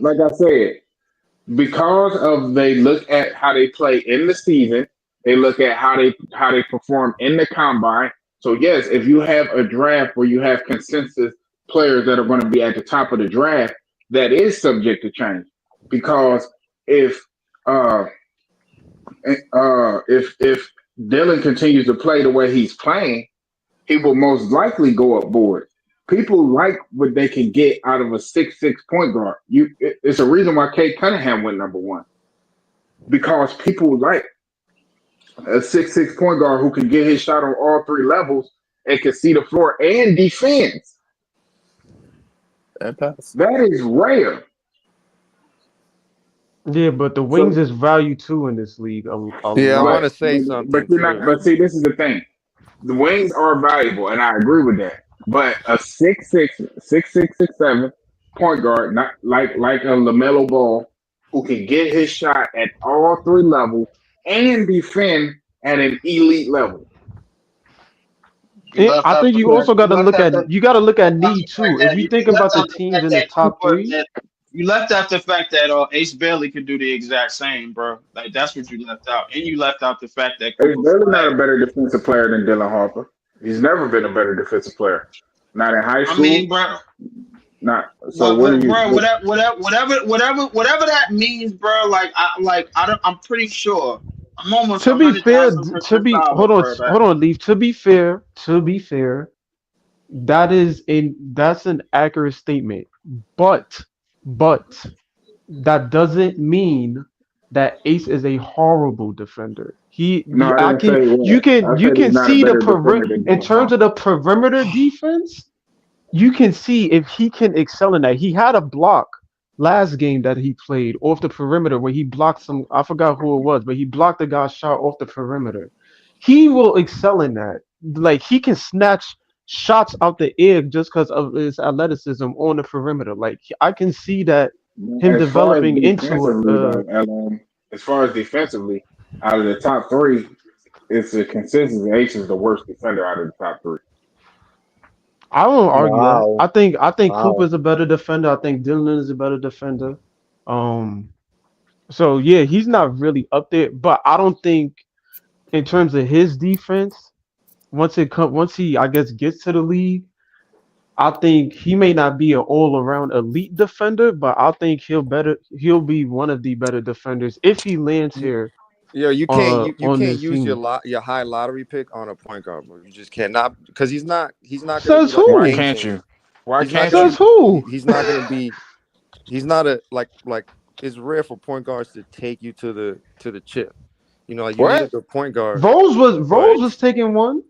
like I said, because of they look at how they play in the season, they look at how they perform in the combine. So yes, if you have a draft where you have consensus players that are going to be at the top of the draft, that is subject to change because if Dylan continues to play the way he's playing, he will most likely go up board. People like what they can get out of a 6'6" point guard. It's a reason why Kate Cunningham went number one, because people like a 6'6" point guard who can get his shot on all three levels and can see the floor and defense. That is rare. Yeah, but the wings is value too in this league. A Yeah, I want lot. to say But something you're not. too. But see, this is the thing. The wings are valuable, and I agree with that. But a 6'7" point guard, not like a LaMelo Ball, who can get his shot at all three levels and defend at an elite level. I think you also got to look at need too. If you think about the teams in the top three, you left out the fact that Ace Bailey could do the exact same, bro. Like that's what you left out, and you left out the fact that He's really not a better defensive player than Dylan Harper. He's never been a better defensive player. Not in high school. I mean, bro. Not so. What are you? Bro, whatever that means, bro. I'm pretty sure. I'm almost. to be fair, hold on, Leaf. To be fair, that's an accurate statement. But that doesn't mean that Ace is a horrible defender. You can see the perimeter in terms of the perimeter defense. You can see if he can excel in that. He had a block last game that he played off the perimeter where he blocked some. I forgot who it was, but he blocked the guy's shot off the perimeter. He will excel in that. Like he can snatch shots out the air just because of his athleticism on the perimeter. Like I can see that him developing into it. As far as defensively, out of the top three, it's a consensus. Ace is the worst defender out of the top three. I won't argue that. I think Cooper's a better defender. I think Dylan is a better defender. So yeah, he's not really up there, but I don't think in terms of his defense, once he I guess gets to the league, I think he may not be an all-around elite defender, but I think he'll be one of the better defenders if he lands here. Yeah, you can't use team. your high lottery pick on a point guard, bro. You just cannot because he's not Says gonna be who? like Why can't you? Why can't Says who? He's not gonna be. He's not a like. It's rare for point guards to take you to the chip. You know, like you need a good point guard. Rose was taking one.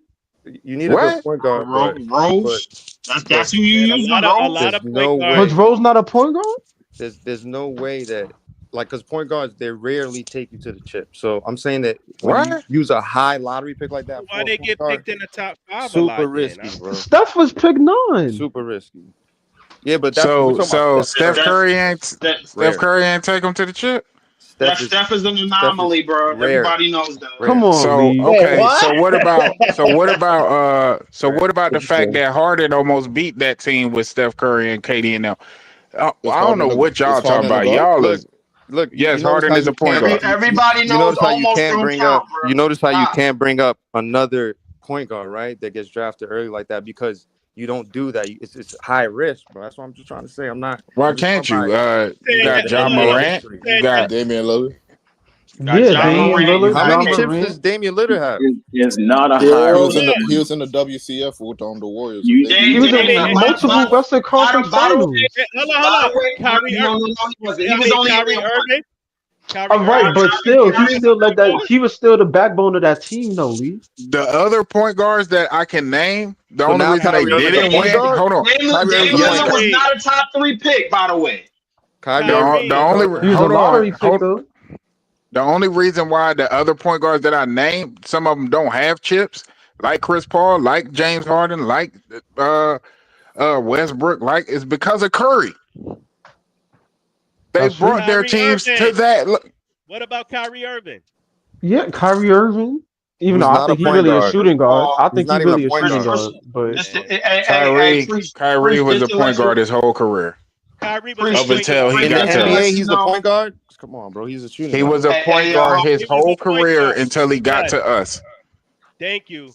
You need a good point guard. Rose. That's who you use. A lot of point guards. Was Rose not a point guard? There's no way that because point guards they rarely take you to the chip. So I'm saying that when you use a high lottery pick like that, why they get picked in the top 5? Super risky, bro. Steph was pick 9. Super risky. Yeah, but that's so Steph Curry ain't take him to the chip. Steph is an anomaly, bro. Rare. Everybody knows that. Come on. So what about the fact that Harden almost beat that team with Steph Curry and KD and them? I don't know what y'all talking about. Y'all look. Yes, Harden is a point guard. Everybody knows almost don't count, bro. You notice how you can't bring up another point guard, right? That gets drafted early like that because you don't do that. It's high risk, bro. That's what I'm just trying to say. I'm not. Why can't you? You got John Morant. You got Damian Lillard. Damian Lillard. How many chips does Damian Lillard have? It's not a high. He was in the WCF with the Warriors. He was in multiple Western Conference Finals. Hold on. Kyrie Irving. He was only Kyrie Irving. Right, but still, he was still the backbone of that team, though, Lee. The other point guards that I can name, the only reason they didn't win. Hold on. Damian Lillard was not a top 3 pick, by the way. He was a lottery pick, though. The only reason why the other point guards that I named, some of them don't have chips, like Chris Paul, like James Harden, like Westbrook, is because of Curry. They brought their teams to that. What about Kyrie Irving? Yeah, Kyrie Irving. Even though I think he's really a shooting guard. I think he's really a shooting guard. But Kyrie was a point guard his whole career. Kyrie was up until he got to NBA, he's the point guard. Come on, bro. He's a shooting. He was a point guard his whole career until he got to us. Thank you.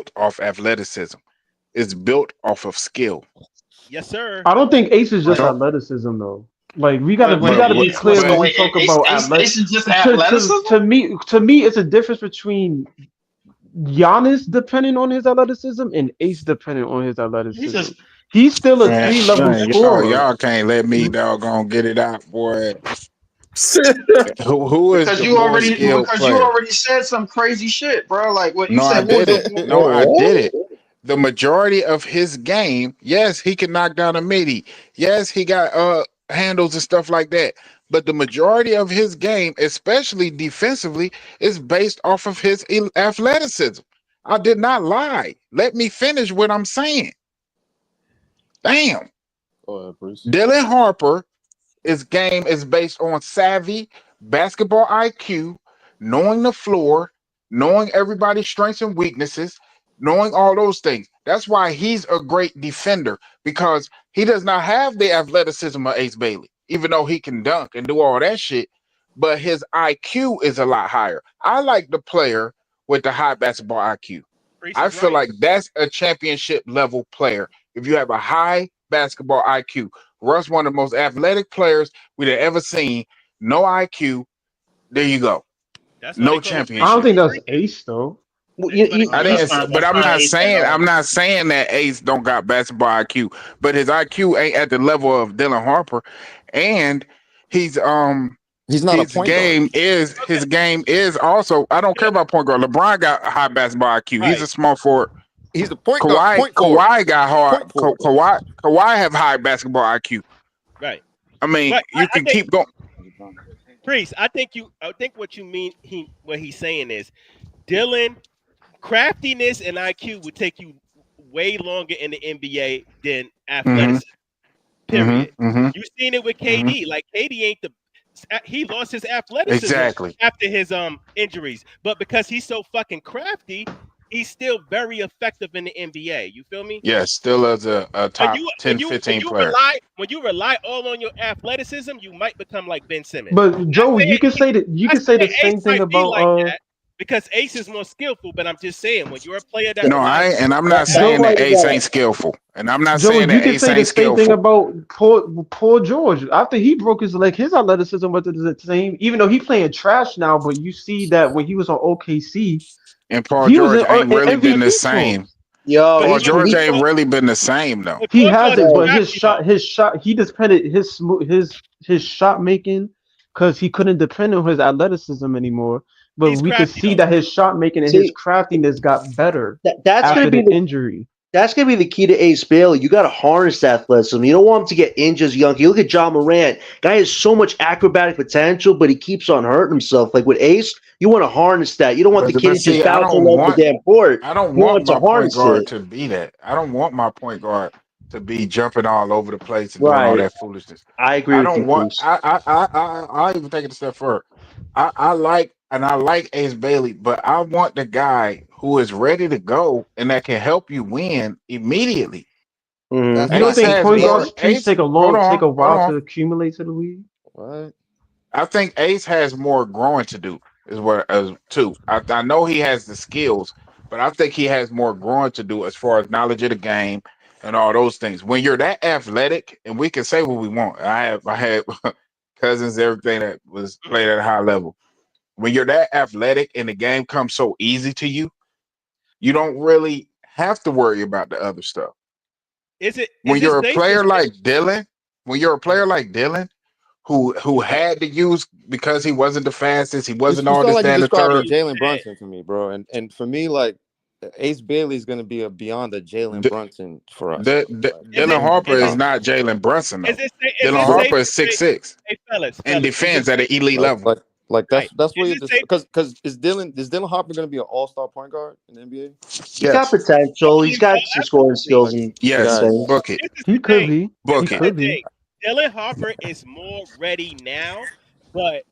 built off athleticism. It's built off of skill. Yes, sir. I don't think Ace is just So, athleticism though. Like we But gotta be clear when we wait, talk about Ace is just athleticism. athleticism. To me, it's a difference between Giannis depending on his athleticism and Ace depending on his athleticism. He's still a man, 3-level scorer. y'all can't let me doggone get it out, boy. Who is because the you more already skilled because you player? already said some crazy shit, bro. Like what you No, I said, who's the didn't. more No, I didn't. The majority of his game, yes, he can knock down a midi. Yes, he got handles and stuff like that. But the majority of his game, especially defensively, is based off of his athleticism. I did not lie. Let me finish what I'm saying. Damn. Dylan Harper, his game is based on savvy, basketball IQ, knowing the floor, knowing everybody's strengths and weaknesses, knowing all those things. That's why he's a great defender because he does not have the athleticism of Ace Bailey, even though he can dunk and do all that shit. But his IQ is a lot higher. I like the player with the high basketball IQ. Priest I is feel right. like that's a championship level player. If you have a high basketball IQ, Russ, one of the most athletic players we've ever seen. No IQ. There you go. That's why they No call him I don't championship. think that's Ace though. That's why they I call him. didn't, but I'm not saying that Ace don't got basketball IQ, but his IQ ain't at the level of Dylan Harper, and he's He's not a point guard. his game is also. I don't care about point guard. LeBron got high basketball IQ. He's Right. a small forward. He's a point guard. Point forward. Kawhi got hard. Point forward. Kawhi have high basketball IQ. Right. I mean, But you I can think keep going. Priest, I think what you mean what he's saying is Dylan craftiness and IQ would take you way longer in the NBA than athleticism. Period. You seen it with KD. Like KD ain't he lost his athleticism Exactly. after his injuries, but because he's so fucking crafty, he's still very effective in the NBA. You feel me? Yes, still as a top 10, 15 player. When you rely all on your athleticism, you might become like Ben Simmons. But Joe, you can say that the Ace same thing might be about like that because Ace is more skillful. But I'm just saying, when you're a player that No, relies, I'm not saying that Ace ain't skillful, and I'm not Joe, saying you that can Ace say the ain't same thing skillful. about poor George. After he broke his leg, his athleticism was the same. Even though he playing trash now, but you see that when he was on OKC, And Paul he was George ain't in really been the MVP same. talks. Yo, Paul he George ain't really been the same though. He Paul George hasn't, is but crafty though. his shot, he depended his shot making because he couldn't depend on his athleticism anymore. But He's we could crafty see though. that his shot making and his see craftiness got better that's gonna after be the injury. that's gonna be the key to Ace Bailey. You got to harness that athleticism. You don't want him to get injured as young. You look at John Morant. Guy has so much acrobatic potential, but he keeps on hurting himself. Like with Ace, you want to harness that. You don't want the kid But to just see, bounce all over the damn court. I don't You want want him to my point harness guard it. to be that. I don't want my point guard to be jumping all over the place and doing all Right. that foolishness. I agree I with you, don't want. Bruce. I even take it a step further. I like Ace Bailey, but I want the guy who is ready to go and that can help you win immediately. That's You don't why Ace think Ace has point more. guards Bailey. trees Ace, hold take on, a hold while on. to accumulate to the league? What? I think Ace has more growing to do. Is what as too. I know he has the skills, but I think he has more growing to do as far as knowledge of the game and all those things. When you're that athletic, and we can say what we want. I had cousins, everything that was played at a high level. When you're that athletic and the game comes so easy to you, you don't really have to worry about the other stuff. Is it When you're a safe to player say? like Dylan, when you're a player like Dylan, who had to use because he wasn't the fastest, he wasn't You all sound this, like that, you're and the describing third. Jalen Brunson to me, bro. And for me, like Ace Bailey is going to be a beyond a Jalen D- Brunson for us, bro. Like, Is he's it Dylan going to be Harper is is it beyond. not Jalen Brunson is though. it is Dylan it Bro, safe Harper to is say? 6'6" Hey and fellas, is it defends at an safe? elite level. like Right. that's what Is you're it safe? because is Dylan Harper going to be an all-star point guard in the NBA? He's got Yes, potential. He's got some scoring Absolutely. skills Like and the yes, guy. things. book it, This is He the could thing. be. He book This is it. the could be. thing. Dylan Harper is more ready now, but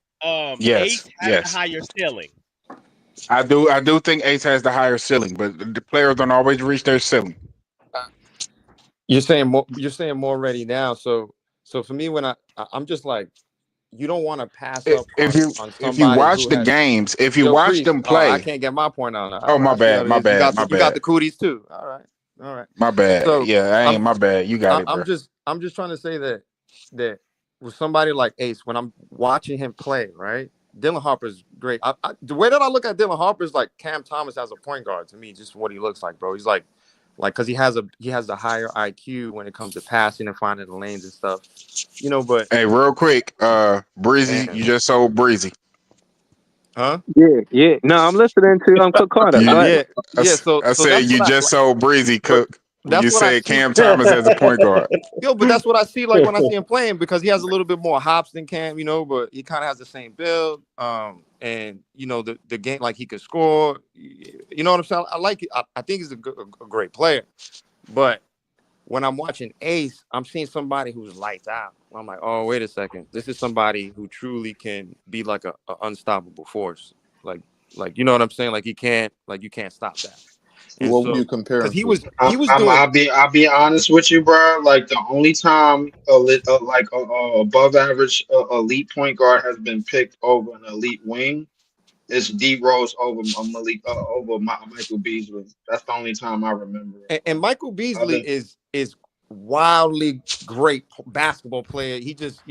Yes, Ace has a yes. higher ceiling. I do think Ace has the higher ceiling, but the players don't always reach their ceiling. You're saying more ready now. So for me, when I'm just like, you don't want to pass I- up If on you somebody watch who the has games, if you Yo, watch Priest. them Oh, I play, can't get my point on that. oh All right, my I see how bad, it my is. bad, my You got bad, the cooties too. All right. my bad. So Yeah, I I'm ain't my bad. You got it, bro. I'm just trying to say that with somebody like Ace, when I'm watching him play, right? Dylan Harper's great. The way that I look at Dylan Harper is like Cam Thomas as a point guard to me, just what he looks like, bro. He's like like because he has the higher IQ when it comes to passing and finding the lanes and stuff. But hey, real quick, Breezy, you just sold Breezy. Huh? Yeah. No, I'm listening to Cook Carter. Go ahead. So I said that's you what just sold Breezy, Cook. that's You what I said see. Cam Thomas as a point guard. Yo, but that's what I see like when I see him playing because he has a little bit more hops than Cam, but he kind of has the same build. And the game, like he could score. You know what I'm saying? I like it. I think he's a great player. But when I'm watching Ace, I'm seeing somebody who's lights out. I'm like, oh, wait a second. This is somebody who truly can be like a unstoppable force. Like you know what I'm saying? Like you can't stop that. And What would so, you compare because him he to? was doing. I'll be honest with you, bro. Like the only time above average elite point guard has been picked over an elite wing is D Rose over Malik over Michael Beasley. That's the only time I remember it. And Michael Beasley Other is wildly great basketball player. He just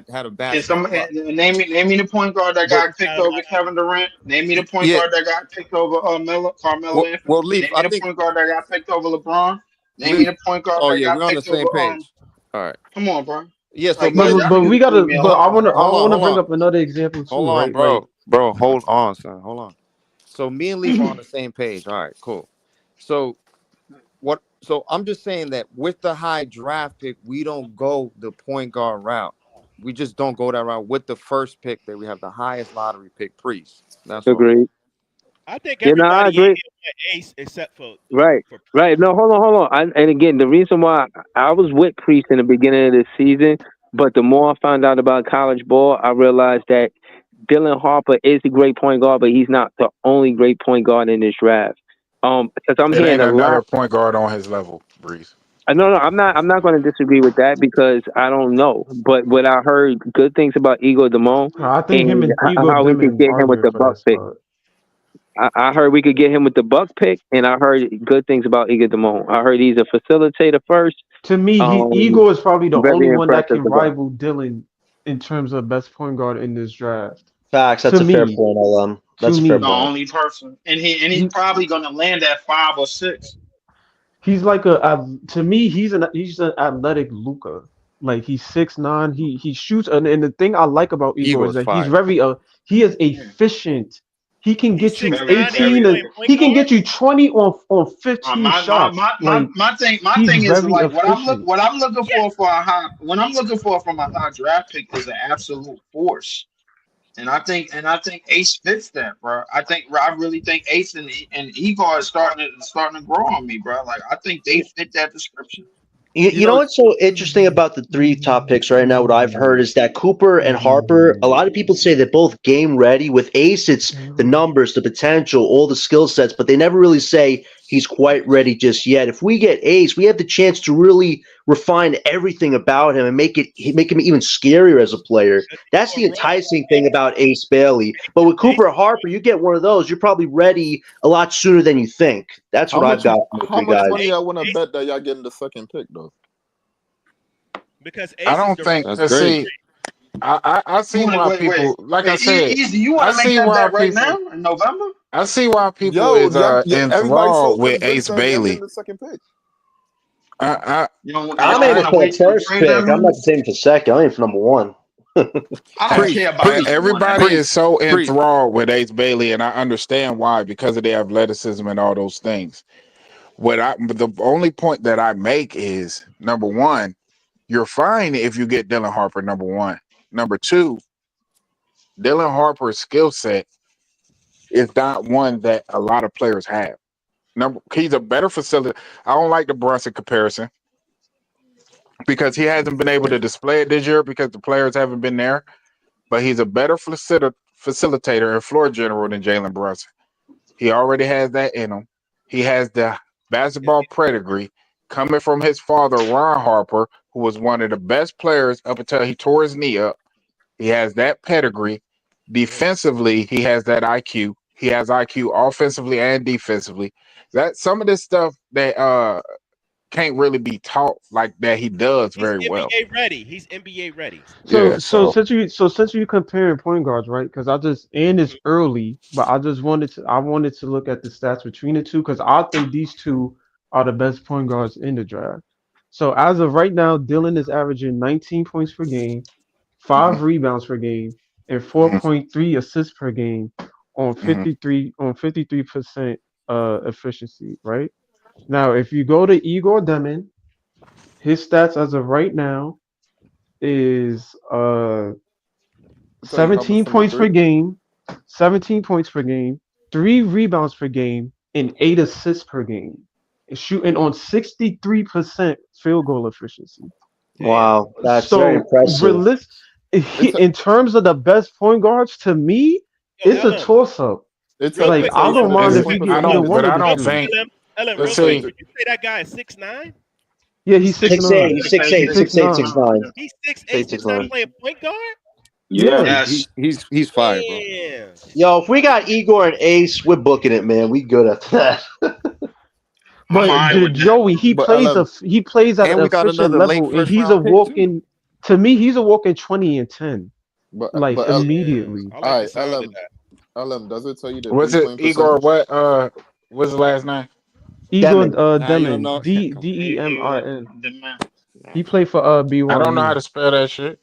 had a bad Can season. some name me the point guard that But got picked over Kevin Durant? Name me the point yeah, guard that got picked over Carmelo Anthony. well, Leaf, Name me I the think point guard that got picked over LeBron. Name me Leaf. the point guard Oh that yeah, got we're on the picked over same page. All right. Come on, bro. Yeah. So Like But Millie, y'all but niggas we just gotta. leave me But I alone, wanna bro. I wanna hold bring on, up another example too, hold on, right? Like bro, hold on, son, hold on. So me and Leaf are on the same page. All right, cool. So what? So I'm just saying that with the high draft pick, we don't go the point guard route. We just don't go that route with the first pick that we have the highest lottery pick, Priest. That's all. Agreed. I think Yeah, no, I everybody in agree. here went Ace except for Right. for Right. No, hold on. And again, the reason why I was with Priest in the beginning of this season, but the more I found out about college ball, I realized that Dylan Harper is a great point guard, but he's not the only great point guard in this draft. Because I'm It hearing ain't a lot. another point guard on his level, Breeze. No, I'm not. I'm not going to disagree with that because I don't know. But what I heard good things about Igor Damone I think him and and Ego how we could Demon get him with arguing the for Buck that pick. spot. I heard we could get him with the Buck pick, and I heard good things about Igor Damone. I heard he's a facilitator first. To me, Um, Ego is probably the only very one that impressive can with that. rival Dylan in terms of best point guard in this draft. Facts. To That's a fair me, point, LM. to That's a fair The me, point. only person, and he's he probably gonna land at 5 or 6. he's like to me he's an athletic Luca. Like he's 6'9". He shoots and the thing I like about Igor Ego is is that he's fire. very he is efficient. He can he's get you 6'9" and he 18 and playing point he can guard. get you 20 on 15 My, my shots. my my Like my thing my he's thing is very like efficient. what I'm looking Yeah, for a high when I'm looking for from a high draft pick is an absolute force. And I think Ace fits that, bro. I really think Ace and Igor is starting to grow on me, bro. Like I think they fit that description. You know what's so interesting about the three top picks right now? What I've heard is that Cooper and Harper, a lot of people say they're both game ready. With Ace, it's the numbers, the potential, all the skill sets, but they never really say he's quite ready just yet. If we get Ace, we have the chance to really refine everything about him and make him even scarier as a player. That's the enticing thing about Ace Bailey. But with Ace, Cooper or Harper, you get one of those, you're probably ready a lot sooner than you think. That's How what I've much got from the how three much guys. money y'all want to Ace, bet that y'all getting the second pick though? because I Ace is don't the think. That's great. See, I You see want to why people. Like I said, Easy? You want I to make see that why bet right people. now in November? I see why people Yo, is y'all, everybody so enthralled with everybody Ace saying y'all Bailey. getting the second pick. I Y'all I'm don't in it want I to for wait the till the first trade pick. I'm deadline? not saying for second. I'm in for number one. I don't I, care Priest, about priest, number one everybody anyway. is priest, so priest. enthralled with Ace Bailey, and I understand why because of the athleticism and all those things. But the only point that I make is number one, you're fine if you get Dylan Harper. Number one, number two, Dylan Harper's skill set is not one that a lot of players have. He's a better facility. I don't like the Brunson comparison because he hasn't been able to display it this year because the players haven't been there. But he's a better facilitator and floor general than Jalen Brunson. He already has that in him. He has the basketball pedigree coming from his father, Ron Harper, who was one of the best players up until he tore his knee up. He has that pedigree. Defensively, he has that IQ. He has IQ offensively and defensively. That some of this stuff that can't really be taught like that he does he's very well. NBA ready. He's NBA ready. So Yeah, so so since you comparing point guards, right? Because it's early, but I wanted to look at the stats between the two because I think these two are the best point guards in the draft. So as of right now, Dylan is averaging 19 points per game, Mm-hmm. 5 rebounds per game, and Mm-hmm. 4.3 assists per game on Mm-hmm. 53% efficiency. Right now, if you go to Igor Demin, his stats as of right now is Tell you numbers 17 from the points per three. game, 17 points per game, 3 rebounds per game, and 8 assists per game. Is shooting on 63% field goal efficiency. Wow, that's very So, impressive. It's a, in terms of the best point guards, to me, Yo, it's a LM, toss up. it's real a Like, quick, it's a I for don't LM, the mind three if Is you point get I either don't, percentage. one but of I the don't real two. quick, think. LM, Let's real For the quick. see. th- Did you say that guy is 6'9"? Yeah, he's six 6'8", nine. he's 6'8", Six 6'8", nine. 6'9". He's 6'8", 6'8", 6'9", 6'9". playing point guard. Yeah. Yeah. Yes. He's fire, bro. Damn. Yo, if we got Igor and Ace, we're booking it, man. We good after that. I'm But alright with that. Joey, but LM, he plays at And an we got efficient another late level, and first he's a round pick too. walking. To me, he's a walking 20 and 10, like L, Damn. immediately. I all like the right, sound of that. LM, does it tell you the Was three it point Igor? percentage? What? What's his last name? Igor Demon. Nah, you don't Demin, know. D Come on. Demin. The man. He played for I don't know how BYU. to spell that shit.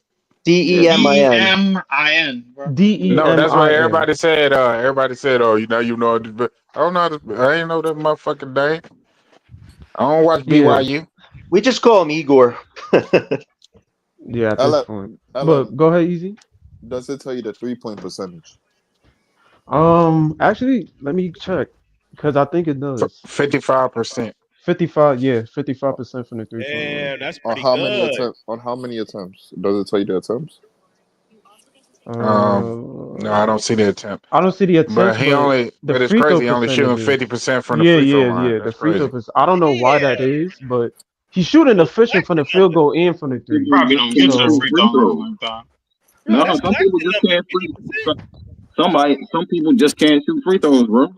Yeah, Demin. Demin, bro. No, that's what Demin. everybody said. Everybody said, "Oh, you know." But I don't know. I ain't know that motherfucking name. I don't watch Yeah, BYU. We just call him Igor. yeah. At this LM, point, LM, but go ahead, easy. does it tell you the 3 point percentage? Actually, let me check because I think it does. 55%. 55, yeah, 55% from the 3 point line. Damn, that's On pretty how many good. attempts? On how many attempts? Does it tell you the attempts? No, I Uh, don't see the attempt. I don't see the But attempts, he but only. the But it's free throw crazy. He only shooting percentages. 50% from the Yeah, free throw yeah, line. yeah. The That's free throw crazy. percent. I don't know why that Damn. is, but he's shooting Who efficient from the collecting field them? goal and from the three. Probably Just don't get can't to the shoot So free free throw throws. line like that. Bro, No, that's some people collecting just them can't for free. 50%. Some people just can't shoot free throws, bro.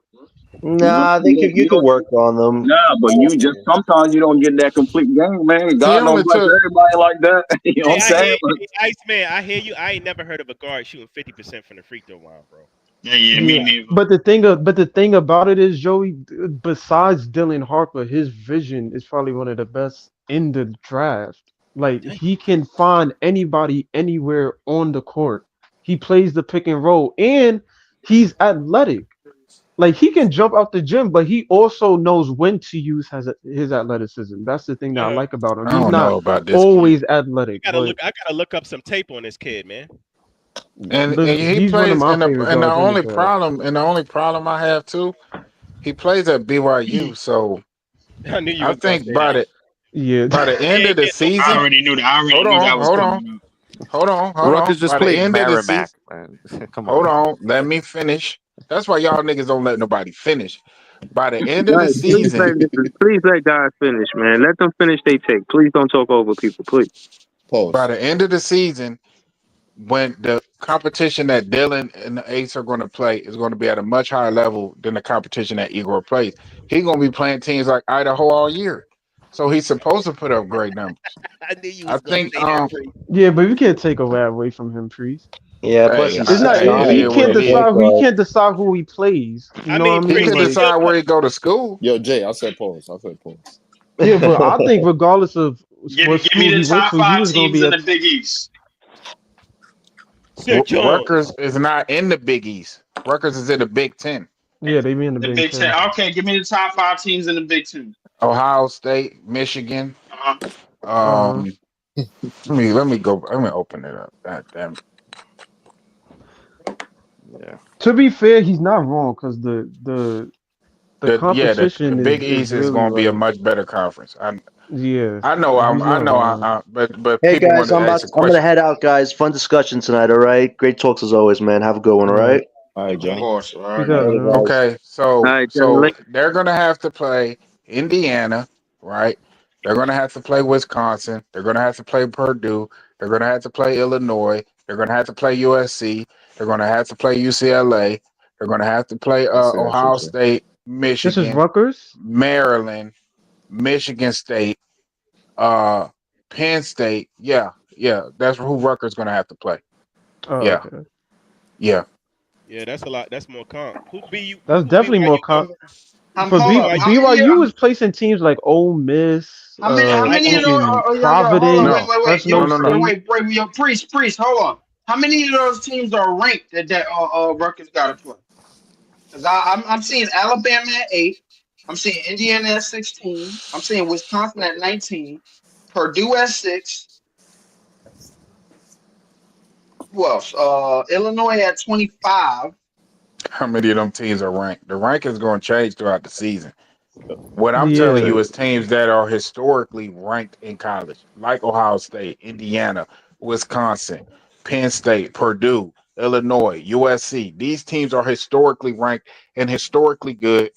You know, Nah, you could don't. work on them. Nah, but you just sometimes you don't get that complete game, man. He God don't only bless took. everybody like that. You know what Hey, I'm I hear saying? you. Hey, Iceman, I hear you. I ain't never heard of a guard shooting 50% from the free throw line, bro. Yeah, me yeah, neither. but the thing about it is, Joey. Besides Dylan Harper, his vision is probably one of the best in the draft. Like Dang. he can find anybody anywhere on the court. He plays the pick and roll, and he's athletic. Like he can jump out the gym, but he also knows when to use his athleticism. That's the thing that I Uh-huh. like about him. I He's don't not know about this kid. always athletic, but I gotta look up some tape on this kid, man. And listen, he he's one of plays my and favorite the guards in the only draft. problem I have too, he plays at BYU. So I knew you I was gonna think say that. Yeah, by the He end of ain't the getting no I season, already knew that. I already hold knew on, that was hold on, coming up. hold on. Rutgers just By the played end of the Merrimack, season, man. Come hold on. on, let me finish. That's why y'all niggas don't let nobody finish. By the end of the Right. season, Please let guys finish, man. Let them finish their take. Please don't talk over people, please. by Pause. the end of the season, when the competition that Dylan and the Ace are going to play is going to be at a much higher level than the competition that Igor plays. He's going to be playing teams like Idaho all year. So he's supposed to put up great numbers. I knew you I was gonna think say that, Free. yeah, but we can't take away from him, Priest. Yeah, plus hey, he's It's not. 6'9", it He is what can't for it a is. point decide. He guard. can't decide who he plays. You I know what mean, I He mean? Priest, could he Like, still decide play. where he go to school. Yo, Jay, I said pause. I said pause. yeah, but I think regardless of what Give me school the he went top to, he five was going to teams be in a the Big East. Sir Jones. Rutgers is not in the Big East. Rutgers is in the Big Ten. yeah. They be in the The Big Big Ten. Ten. Okay, give me the top five teams in the Big Ten. Ohio State, Michigan. Uh-huh. Uh, Um, let me open it up. God damn it. Yeah. to be fair, he's not wrong because the The competition Big is East is really going to be a like much better conference. yeah. I know He's not wrong. but Hey people want guys, to ask a I'm gonna question. head out, guys. Fun discussion tonight. All right, great talks as always, man. Have a good one. All All right, right. All right, Of John. course. All peace right. out, Later, John. guys. Okay, All right, so they're gonna have to play Indiana, right? They're gonna have to play Wisconsin. They're gonna have to play Purdue. They're gonna have to play Illinois. They're gonna have to play USC. They're gonna have to play UCLA. They're gonna have to play I see that shit Ohio too. State, This is Michigan, Rutgers. Maryland, Michigan State, uh, Penn State. Yeah, yeah, that's who Rutgers gonna have to play. Oh, Yeah, okay. yeah. Yeah, that's a lot. That's more comp. That's Who definitely more BYU comp. got? Hold up. How many? BYU is placing teams like Ole Miss, How many? How many of those? fucking Yo, hold on. Providence, Fresno State. Wait. Yo, priest. Hold on. How many of those teams are ranked that Rutgers got to play? Because I'm seeing Alabama at 8. I'm seeing Indiana at 16. I'm seeing Wisconsin at 19. Purdue at 6. Who else? Illinois at 25. How many of them teams are ranked? The ranking is going to change throughout the season. What I'm telling Yeah. you is teams that are historically ranked in college, like Ohio State, Indiana, Wisconsin, Penn State, Purdue, Illinois, USC. These teams are historically ranked and historically good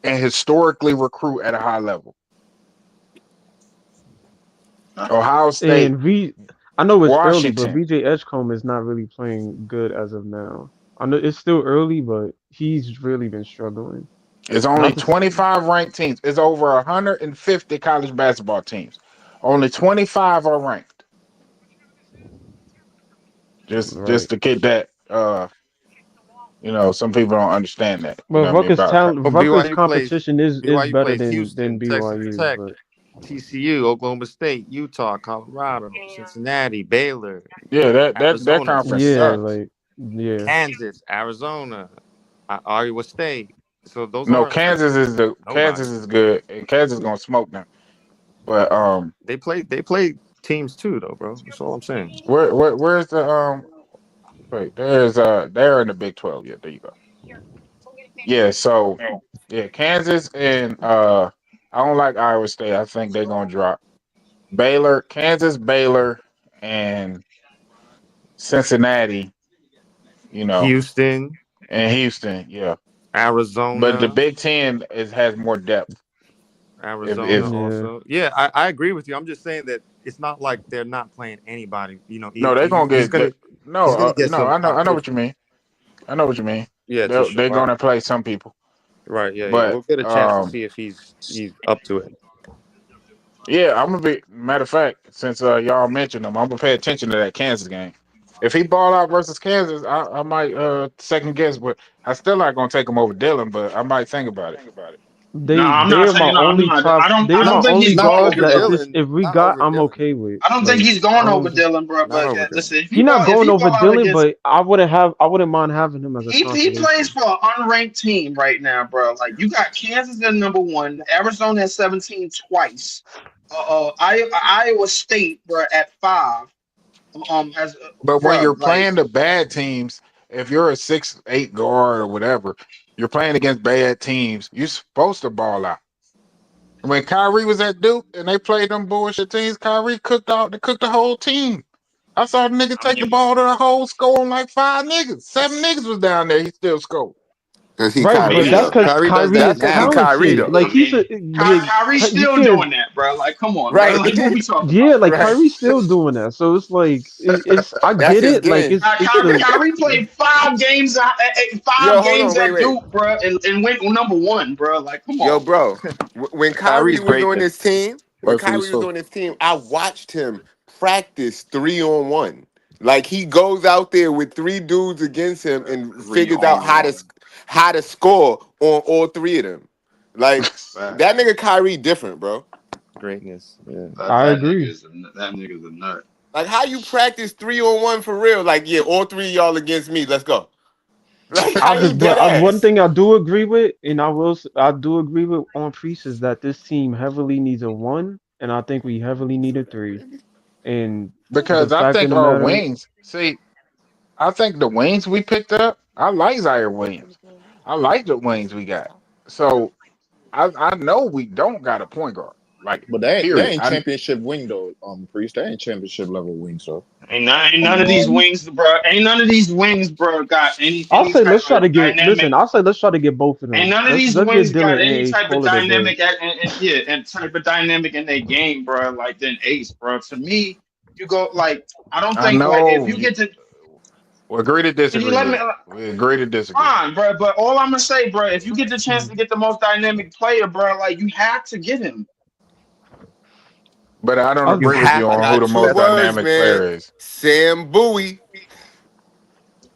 and historically recruit at a high level. Ohio State, I know it's early, but Washington. VJ Edgecombe is not really playing good as of now. I know it's still early, but he's really been struggling. It's only Not to, 25 ranked teams. It's over 150 college basketball teams. Only 25 are ranked. Just to get that some people don't understand that. You but know what I mean? Rutgers competition is BYU better plays than Houston, Texas BYU, Tech, but TCU, Oklahoma State, Utah, Colorado, Cincinnati, Baylor, Yeah, that Arizona, conference yeah, sucks. Kansas, Arizona, Iowa State. So those No, aren't like Kansas nobody. is good, and Kansas is gonna smoke them. But They play teams too, though, bro. That's all I'm saying. where's the wait, they're in the Big 12. Yeah, there you go. Yeah, so yeah, Kansas and I don't like Iowa State. I think they're gonna drop. Baylor, and Cincinnati, Houston, and Houston, yeah. But the Arizona, Big Ten has more depth. Arizona If also. Yeah, I agree with you. I'm just saying that it's not like they're not playing anybody. no, they're gonna He's get gonna get no, some I know what you competition. mean. I know what you mean. Yeah, to show They're out. gonna play some people, Right. Yeah. but We'll get a chance to see if he's up to it. yeah, I'm gonna be. Matter of fact, since y'all mentioned him, I'm gonna pay attention to that Kansas game. If he ball out versus Kansas, I might second guess, but I still not gonna take him over Dylan. But I might think about it. No, I'm not they're my saying no. I'm only not. top. They're I don't my think only he's going guards over that Dylan. if we Not got, over I'm Dylan. okay with. I don't think Like he's I going over don't. Dylan, bro. Not But over Dylan. listen, He's not if going he over ball out Dylan, against but I wouldn't mind having him as a he plays consolation. for an unranked team right now, bro. Like you got Kansas at number 1, Arizona at 17 twice, Iowa State, bro, at 5. As But when bro, you're like playing the bad teams, if you're a 6'8" guard or whatever, you're playing against bad teams. You're supposed to ball out. When Kyrie was at Duke and they played them bullshit teams, Kyrie cooked the whole team. I saw the nigga I take the mean, ball to the hole, scoring like 5 niggas. 7 niggas was down there. He still scored. Because he Right, but Kyrie that's though. because Kyrie does Kyrie that is That's because he now. Kyrie talented. though. Like I he's mean, a like Kyrie's you still can't. doing that, bro. Like, come on, bro. Right. Like, what we talking Yeah, about, like bro? Right. Kyrie's still doing that. So it's like it's. I That's get his it. Like game. it's the. Kyrie played 5 games, Yo, 5 hold games on, wait, at wait. Duke, bro, and went number 1, bro. Like, come Yo, on, bro. bro. When Kyrie Kyrie's was on greatness. this team, Rightfully so. I watched him practice 3-on-1. Like he goes out there with 3 dudes against him and Three figures out on one. how to score on all 3 of them. Like that nigga Kyrie different, bro. Greatness. Yeah. I agree. That nigga's a nut. Like how you practice 3-on-1 for real? Like yeah, all 3 of y'all against me. Let's go. Like how you But dead one ass? thing I do agree with, and I do agree with on Priest is that this team heavily needs a 1, and I think we heavily need a 3. And the Because I fact of think the our matter, wings, see, I think the wings we picked up, I like Zaire Williams. I like the wings we got. So I know we don't got a point guard. Like, But they period. ain't championship wing though, Priest. They ain't championship level wing, so Ain't none of these wings, bro. Ain't none of these wings, bro, got I'll any say type let's try to of get. dynamic. Listen, I'll say let's try to get both of Ain't them. none of these Let's get wings got Dylan and any Ace. type of Call it a day. dynamic and type of dynamic in their game, bro. Like then Ace, bro. To me, you go like I don't I think like if know you you get to we agree to can you disagree, let me Lee. We agree to disagree. fine, bro. But all I'm gonna say, bro, if you get the chance to get the most dynamic player, bro, like you have to get him. But I don't You agree with have you I on to. who got the 2 most That's words, dynamic man. player is. Sam Bowie.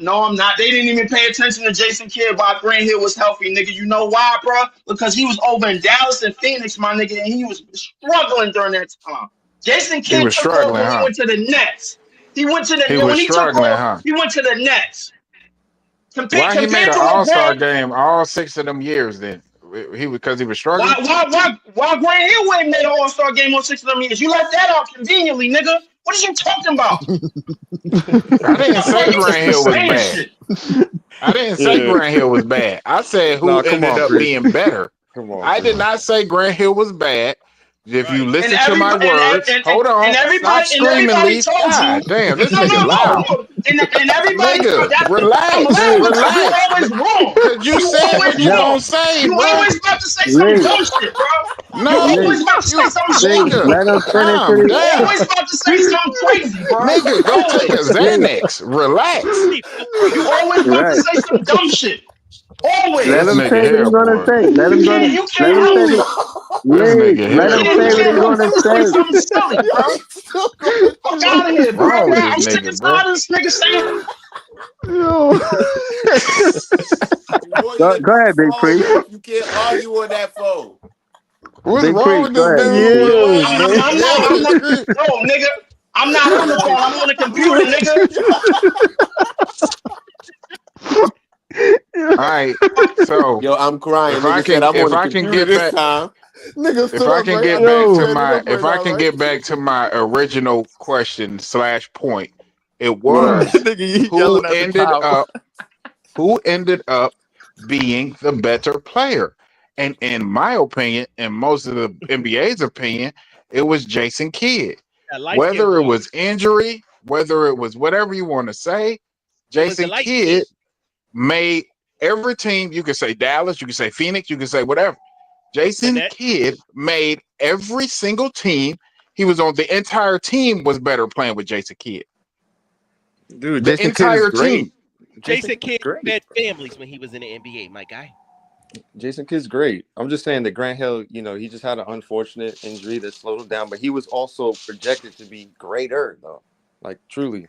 No, I'm not. They didn't even pay attention to Jason Kidd while Grant Hill was healthy, nigga. You know why, bro? Because he was over in Dallas and Phoenix, my nigga, and he was struggling during that time. Jason He Kidd was took off struggling, when he huh? went to the Nets. He went to He the was when he took struggling, off. huh? He went to the Nets. Why he made Compared an to All-Star LeBron, game all 6 of them years? Then because he was struggling. why Grant Hill went and made an All-Star game on 6 of them years? You left that out conveniently, nigga. What are you talking about? I didn't Talking say about niggas Grant be Hill was saying bad. shit. I didn't say Yeah. Grant Hill was bad. I said Nah, who come ended on, up Priest. being better. Come on, I did Priest. not say Grant Hill was bad. If you Right. And listen to my everybody words, hold on. Stop and screaming, everybody Leaf. told you God damn, this no nigga loud. and everybody told Nigga, that I'm relax, loud because you relax. always wrong. Cause you You said always what you wrong. gonna say, You bro. always about to say some Lee, dumb shit, bro. You No, always about to say you something Lee, stupid. nigga, let him finish calm it. You down. always about to say something crazy, bro. Nigga, go take a Always. Lee, Xanax. Relax. Leaf, go breathe. You always about to right. say some dumb shit. Let This Always. him nigga say what here, he's gonna boy. say. Let him go to. You Let can't him say help what. it. This Lee, nigga let here, him You say what boy. he's can't help gonna it. Say say. something silly, bro. Still going Fuck through out of here, What's bro. wrong with this I'm sick nigga, and bro? tired of this nigga saying Yo. Boy, you let Go the ahead, Big phone Priest. off. You can't argue on that phone. What's Big wrong Priest, with go this ahead. dude, boy? Why Yeah, he man. keep yelling I'm and not screaming? no nigga. I'm not on the phone. I'm on the computer, nigga. All right, so Yo, I'm crying. if I Nigga said can, I'm on if the I can computer get this back, time. Nigga if stood I up can right get after he back to Yo. standing my, up right if I now, can right? get back to my original question slash point, it What? was Nigga, you who yelling at the ended tower. up who ended up being the better player. And in my opinion, and most of the NBA's opinion, it was Jason Kidd. That light skin Whether it boy. was injury, whether it was whatever you want to say, It was the Jason light skin. Kidd made every team, you can say Dallas, you can say Phoenix, you can say whatever. The Jason net. Kidd made every single team. He was on the entire team was better playing with Jason Kidd. Dude, The Jason Kidd is entire great. team. Jason Jason Kidd's Kidd great. fed families when he was in the NBA, my guy. Jason Kidd's great. I'm just saying that Grant Hill, he just had an unfortunate injury that slowed him down, but he was also projected to be greater, though. Like, truly.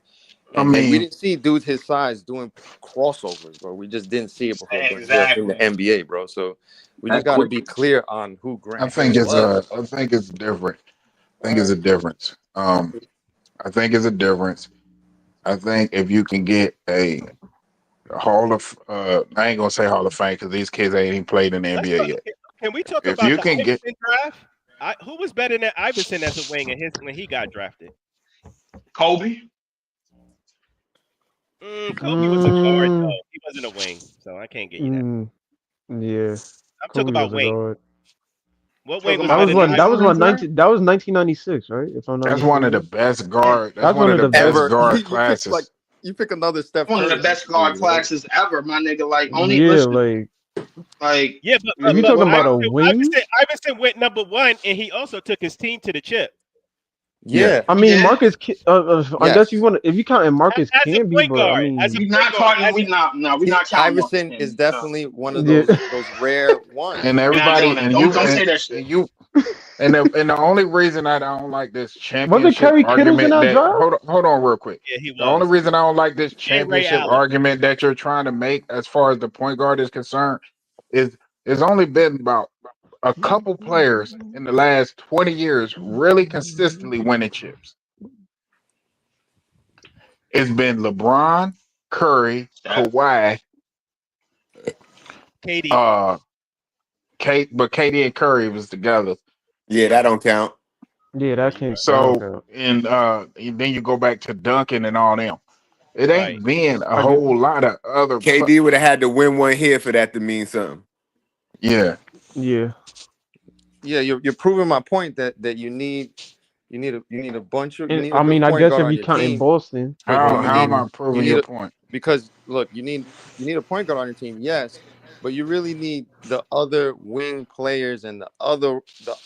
I And we mean, didn't see dudes his size doing crossovers, bro. We just didn't see it before Grant Hill in the exactly. NBA, bro. So we That just got to quick. be clear on who I Grant think Hill it's was. I think it's different. I All think it's right. a difference. I think it's a difference. I think if you can get a Hall of I ain't gonna say Hall of Fame because these kids ain't even played in the Let's NBA talk, yet. can we talk If about you the can get Iverson draft? Who was better than Iverson as a wing when he got drafted? Kobe. Kobe was a guard Mm, though. He wasn't a wing, so I can't get you that. mm, yeah. I'm talking Kobe about was a wing. guard. What wing Talking was That about was better than what Kobe that was Iverson? on what his time. 19 that was 1996, right? If I'm not that's one of the mistaken. best guard. That's That's one one of of the the best best. Ever. guard You pick classes. another Steph One of the Curry best next to guard you, right? classes ever, my nigga. Like only Yeah, listen, like like Yeah, if you're you talking what about a Iverson, wing, Iverson went number one, and he also took his team to the chip Yeah. Yeah. I he mean did. I guess you Yes. want to if you count and Marcus as a Camby, point but I guard. As a mean We point not guard. counting. We not counting Marcus Iverson is Camby. No, definitely one of yeah. those rare ones. And we're not doing everybody that. and Don't you don't say that and shit. you and the only reason I don't like this Wasn't championship Kerry Kittles in argument that that draft? hold on real quick. Yeah, he The only was. reason I don't like this And Ray championship Allen. argument that you're trying to make as far as the point guard is concerned is it's only been about a couple players in the last 20 years really consistently winning chips. It's been LeBron, Curry, Steph. Kawhi, KD. uh Kate, but KD and Curry was together. Yeah, that don't count. Yeah, that don't So count. and then you go back to Duncan and all them. It Right. ain't been a I get whole lot of other. KD would have had to win one here for that to mean something. Yeah, yeah. Yeah, you're proving my point that you And need a I good mean I point guess guard if on you your count in team, Boston, but but I how am I mean you proving need your a point? because look, you need a point guard on your team, yes, but you really need the other wing players and the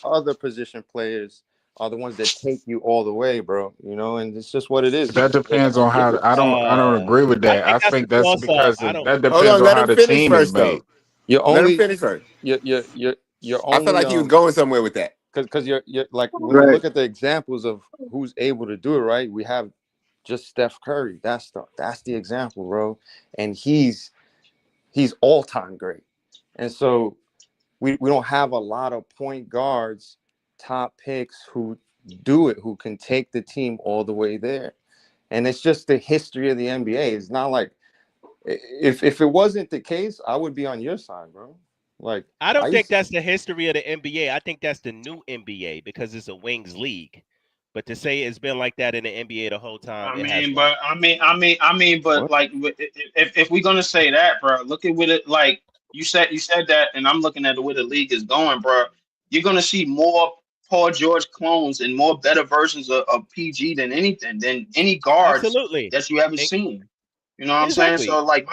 other position players are the ones that take you all the way, bro. And it's just what it is. That depends on how. I don't agree with I that. think I that's a think that's toss up. because I don't. that Hold depends on, on let how him the finish team is first made. though. you're Let him only finish first. you're I felt only like he was going somewhere with that. because you're like when you Right. look at the examples of who's able to do it, right? We have just Steph Curry. That's the example, bro. And he's all-time great. And so we don't have a lot of point guards, top picks who do it, who can take the team all the way there. and it's just the history of the NBA. It's not like if it wasn't the case, I would be on your side, bro. Like I don't I think used that's the history of the NBA. I think that's the new NBA because it's a wings league. But to say it's been like that in the NBA the whole time, I it has mean, not. but but what? like, if we're gonna say that, bro, look at what it like. You said that, and I'm looking at the way the league is going, bro. You're gonna see more Paul George clones and more better versions of PG than any guards Absolutely. that you ever And, seen. You know what I'm saying? exactly. So like,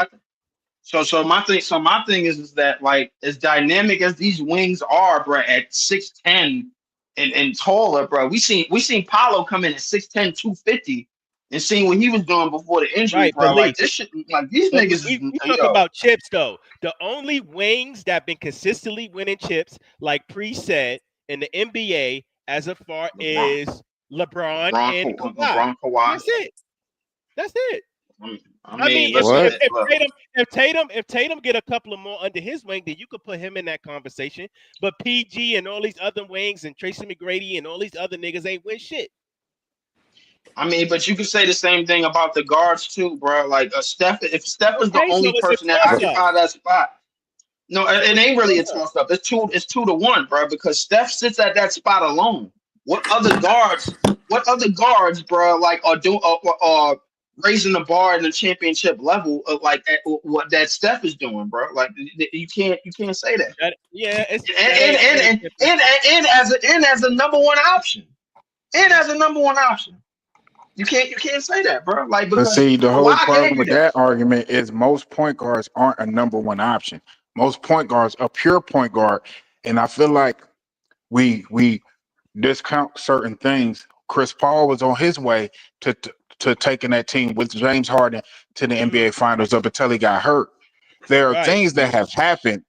my thing is that, like, as dynamic as these wings are, bro, at 6'10" and taller, bro. We seen Paolo come in at 6'10", 250, and seeing what he was doing before the injury, Right, bro. Like belief. this shit, like these But niggas is we talking yo. about chips though. The only wings that been consistently winning chips, like Pre said, in the NBA as far LeBron, is LeBron and Kawhi. LeBron, Kawhi. That's it. That's it. I I mean, mean, if listen, What? if, if look. Tatum get a couple of more under his wing, then you could put him in that conversation. But PG and all these other wings and Tracy McGrady and all these other niggas ain't win shit. I mean, but you could say the same thing about the guards too, bro. Like Steph, if Steph is the Okay, so only it's a person that toss up. occupy that spot. No, So it it's a ain't really a toss up. toss up. It's 2-1, bro, because Steph sits at that spot alone. What other guards? What other guards, bro, like are raising the bar in the championship level of like at what that Steph is doing, bro? Like you can't say that. Yeah, it's And that ain't and really and different. and, and, as a number one option, and as a number one option, you can't say that, bro. Like But because see, the whole Kawhi problem gave you with that. that argument is most point guards aren't a number one option. Most point guards are pure point guard, and I feel like we discount certain things. Chris Paul was on his way to taking that team with James Harden to the Hmm. NBA Finals up until he got hurt. There are Right. things that have happened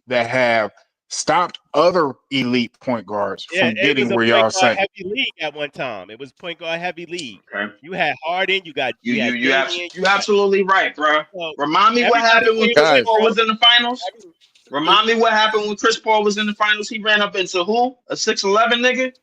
that have stopped other elite point guards Yeah, from it was getting a where point y'all guard say. heavy league at one time. It was point guard heavy league. Okay. You had Harden, You you you had you abs- Damian, you absolutely right, bro. so Remind me what everybody happened when came Chris in, Guys, Paul bro. was in the finals. Remind me what happened when Chris Paul was in the finals. He ran up into who? A 6'11" nigga.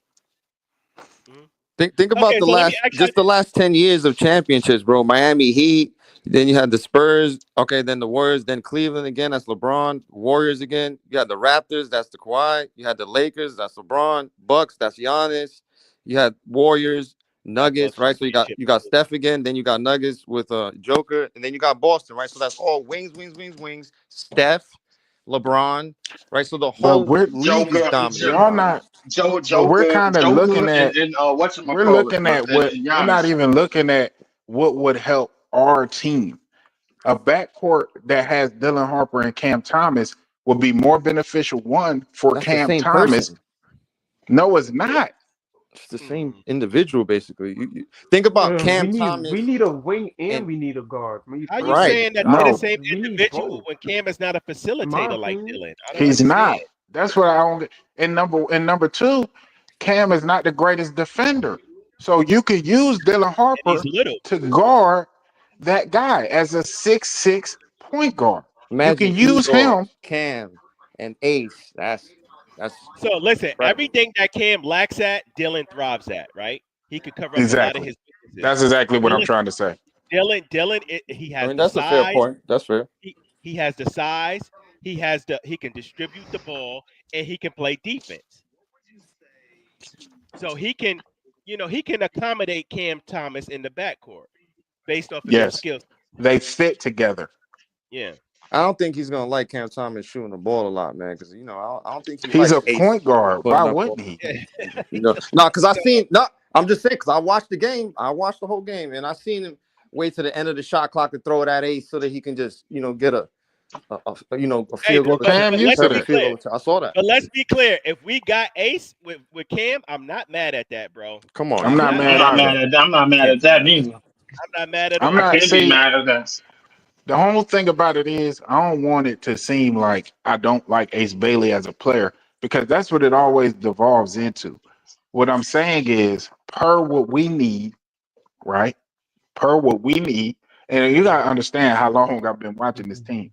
Mhm. think about Okay, so let me ask you the last 10 years of championships, bro. Miami Heat, then you had the Spurs, okay, then the Warriors, then Cleveland again, that's LeBron, Warriors again. You had the Raptors, that's the Kawhi. You had the Lakers, that's LeBron, Bucks, that's Giannis. You had Warriors, that Nuggets, Bucks right? So championship. you got Steph again, then you got Nuggets with Joker, and then you got Boston, right? So that's all wings. Steph, LeBron, right? So the But whole league is dominant, y'all bro. not but we're kind of looking at And we're looking at and what we're not Giannis. even looking at what would help our team. A backcourt that has Dylan Harper and Cam Thomas would be more beneficial. One for That's the Cam same Thomas. person. No, it's not. It's the same individual, basically. You think about We Cam we Thomas need a wing and and we need a guard. We How you right. saying that they're the No, same we need individual both. when Cam is not a In my facilitator like opinion. Dylan? I don't he's understand. not. That's what I don't. And number two, Cam is not the greatest defender. So you could use Dylan And he's Harper little. to guard that guy as a 6'6" point guard. You Imagine can use Igor, him. Cam, and Ace. That's So listen, incredible. everything that Cam lacks at, Dylan thrives at, right? He could cover up a lot of Exactly. his weaknesses. That's exactly what I'm Dylan, trying to say. he I has mean, the that's a fair size. point. That's fair. He has the size. He can distribute the ball and he can play defense. So he can accommodate Cam Thomas in the backcourt based off of his Yes, skills. they fit together. Yeah. I don't think he's gonna like Cam Thomas shooting the ball a lot, man. Because I don't think he He's likes a Ace point guard. Why putting up wouldn't all. he? No, because I seen no. I'm just saying because I watched the game. I watched the whole game, and I seen him wait to the end of the shot clock to throw it at Ace so that he can just get a Hey, field goal Cam attempt, used to perfect that. field goal attempt. I saw that. but let's be clear. If we got Ace with Cam, I'm not mad at that, bro. Come on I'm now. not Not I'm mad mad not at either. mad all. at that. I'm not mad Can't at be that mad. either. I'm not mad at I'm I all. not. can't be See, mad at that. the whole thing about it is I don't want it to seem like I don't like Ace Bailey as a player because that's what it always devolves into. What I'm saying is, per what we need, right? Per what we need, and you gotta understand how long I've been watching this team.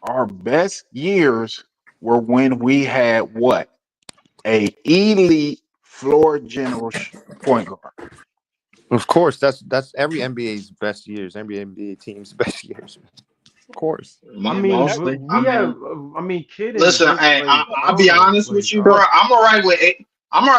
Our best years were when we had what? A elite floor general point guard. Of course, that's every NBA's best years, every NBA team's best years. Of course. I mean, Mostly. we have. I mean, Kid and Listen, Vic. hey, Like, I I'll don't be know. honest Like, with you, I bro. don't. I'm all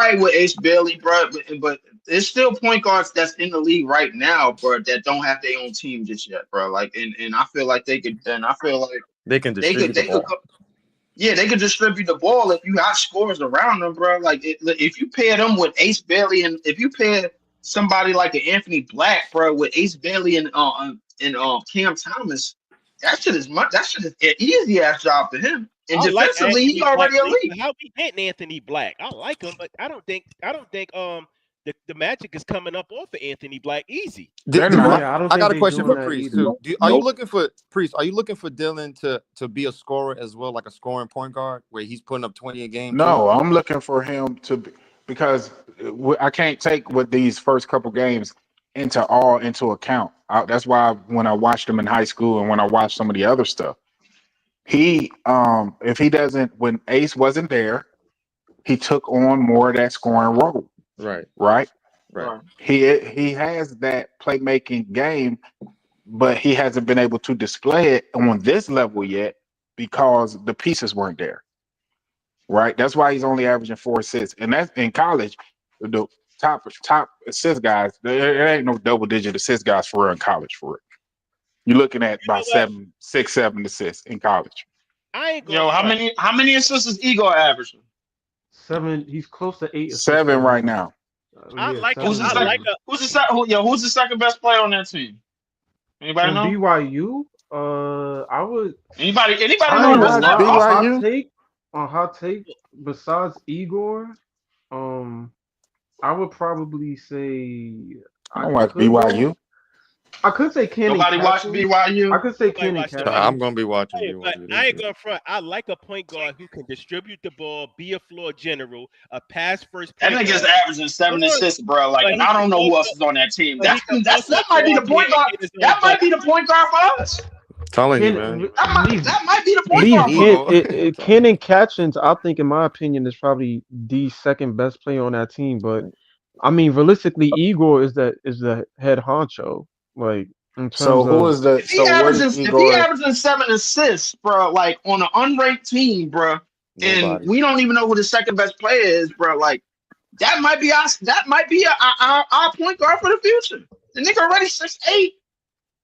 right with Ace Bailey, bro. But there's still point guards that's in the league right now, bro, that don't have their own team just yet, bro. Like, and I feel like they could. And I feel like They can distribute the they could. ball. Yeah, they could distribute the ball if you have scores around them, bro. Like, if you pair them with Ace Bailey, and if you pair somebody like an Anthony Black, bro, with Ace Bailey and Cam Thomas, that shit is an easy ass job for him. And I like defensively, he Anthony Black. already elite. How we getting Anthony Black? I like him, but I don't think the magic is coming up off of Anthony Black easy. I don't got think a they question doing for that Priest either. too. Are you looking for Priest? Are you looking for Dylan to be a scorer as well, like a scoring point guard, where he's putting up 20 a game? No, I'm looking for him to be, because I can't take what these first couple games into account. That's why when I watched him in high school and when I watched some of the other stuff, he if he doesn't, when Ace wasn't there, he took on more of that scoring role. Right. Right. Right. He has that playmaking game, but he hasn't been able to display it on this level yet because the pieces weren't there. Right. That's why he's only averaging 4 assists, and that's in college. The top assist guys, there ain't no double digit assist guys for real in college. For real, you're looking at about 6, 7 assists in college. I ain't Yo, how many assists is Igor averaging? 7. He's close to 8 assists 7 right now. I like Who's the second best player on that team? Anybody On know? BYU, I would. Anybody I know mean, what's that? hot take. Besides Igor, I would probably say I don't watch BYU. I could say Cannon. Nobody watched BYU. I could say Cannon. I'm gonna be watching Hey, but BYU. I ain't going front. I like a point guard who can distribute the ball, be a floor general, a pass first. That nigga's averaging 7 assists, bro. Like, I don't know who else is on that team. That might be the point guard. That might be the point guard for us. Telling you, man. That might be the point guard. Cannon Catchings, I think, in my opinion, is probably the second best player on that team. But I mean, realistically, Igor is the head honcho. Like, in terms of if he averaging 7 assists, bro, like on an unranked team, bro, and we don't even know who the second best player is, bro, like that might be us. That might be our point guard for the future. The nigga already 6'8".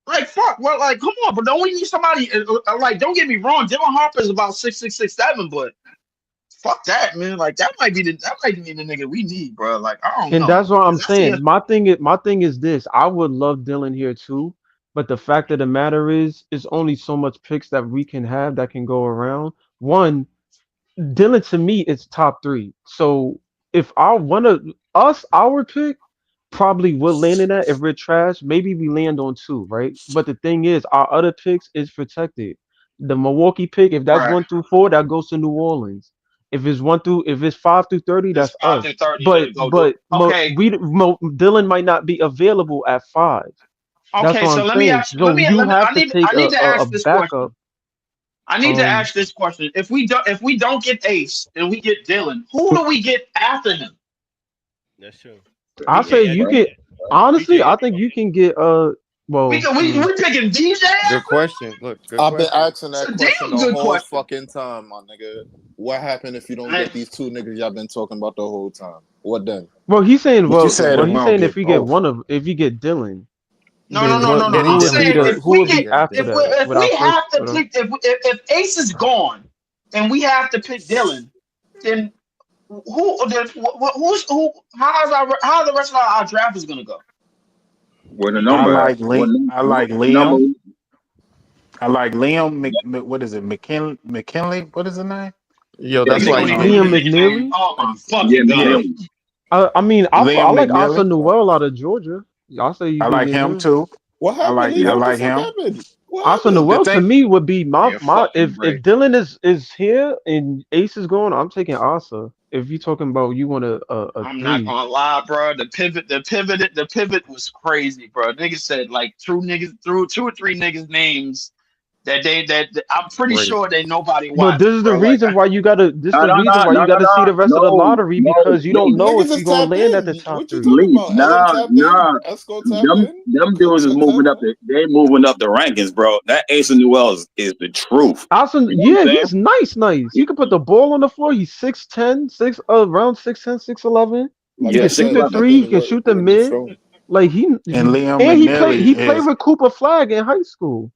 Like, fuck, well, like, come on, but don't we need somebody? Like, don't get me wrong, Dylan Harper is about 6'6", 6'7", but fuck that, man. Like, that might be the nigga we need, bro. Like, I don't know. And that's what I'm saying. My thing is this. I would love Dylan here too, but the fact of the matter is only so much picks that we can have that can go around. One, Dylan to me is top 3. So if our pick probably would land in that. If we're trash, maybe we land on 2, right? But the thing is, our other picks is protected. The Milwaukee pick, if that's 1 through 4, that goes to New Orleans. If it's 5 through 30, that's us. But Dylan might not be available at 5. That's Okay, what so I'm let saying. me ask. So you have to take a backup. I need to ask this question. If we don't get Ace and we get Dylan, who do we get after him? That's true. I say you get. Honestly, I think you can get. Well, we picking DJ. Good question. Look, I've been asking that question the whole fucking time, my nigga. What happened if you don't get these 2 niggas y'all been talking about the whole time? What then? Well, he's saying. He's saying if you get if you get Dylan. No. I'm saying if Ace is gone and we have to pick Dylan, then how's the rest of our draft is gonna go? Where the number? I like Liam. I like Liam. What is it? McKinley. What is his name? Yo, that's why Liam McNeely. Oh my fucking god! I mean, I like Asa Newell out of Georgia. Y'all say you I like him too. What happened? I like him. Asa Newell to me would be my if Dylan is here and Ace is going, I'm taking Asa. If you're talking about you want a I'm 3. not gonna lie, bro. The pivot was crazy, bro. Niggas said like 2 or 3 niggas names that I'm pretty Great. sure that nobody But this watching, is the bro. Like, reason why you gotta. This No, the no, reason no, why no, you no, gotta see no, the rest of the no, lottery no. because you don't know Niggas if is you're gonna tapped land at the in. top What you three. talking Lee, about? LA nah, tapped in. nah. Esco tapped Them in. them Cook dudes is moving tapped up. in. They moving up the rankings, bro. That Ace of Newell is the truth. Also, You know what yeah, I'm saying? he's nice. He can put the ball on the floor. He's 6'10", around 6'10", 6'11". He Like Yeah, can I shoot said, the man, I 6'11. three. think He can shoot the what he's mid. showing. Like And Liam and McNeely he played is with Cooper Flag in high school.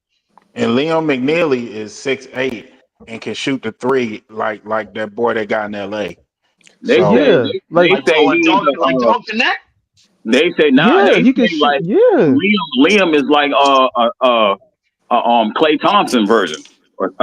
is 6'8" and can shoot the three like that boy that got in L.A. They say So Yeah, they like like say oh, he's like Dunk Connect. they say nah. yeah, They he can say shoot. like Yeah, Liam is like Clay Thompson version or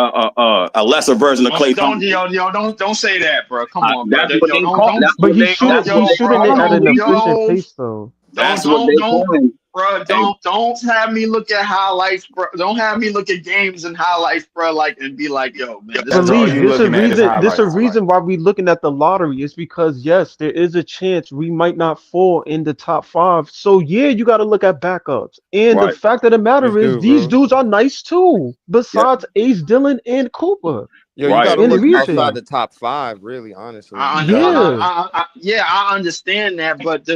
a lesser version of Clay Don't Thompson. don't say that, bro. Come on, bro. That's what Yo, they call. That's but what they. That's what he's yo, they shooting bro. it call at him. an Lee. efficient Yo, pace though. That's what they call him. bro. Hey, Don't have me look at highlights, bro. Don't have me look at games and highlights, bro. Like and be like, yo, man, this But that's all nigga Lee, got you this a looking at is reason. This a highlights. reason why we looking at the lottery is because yes, there is a chance we might not fall in the top five. So yeah, you got to look at backups. And the right. fact of the You matter is, do, these bro. dudes are nice too. Yep. Besides Ace, Dillon, and Cooper Yo, you got Right. to and look Riche. outside the top five, really, honestly. You got to. Yeah, yeah, I understand that, but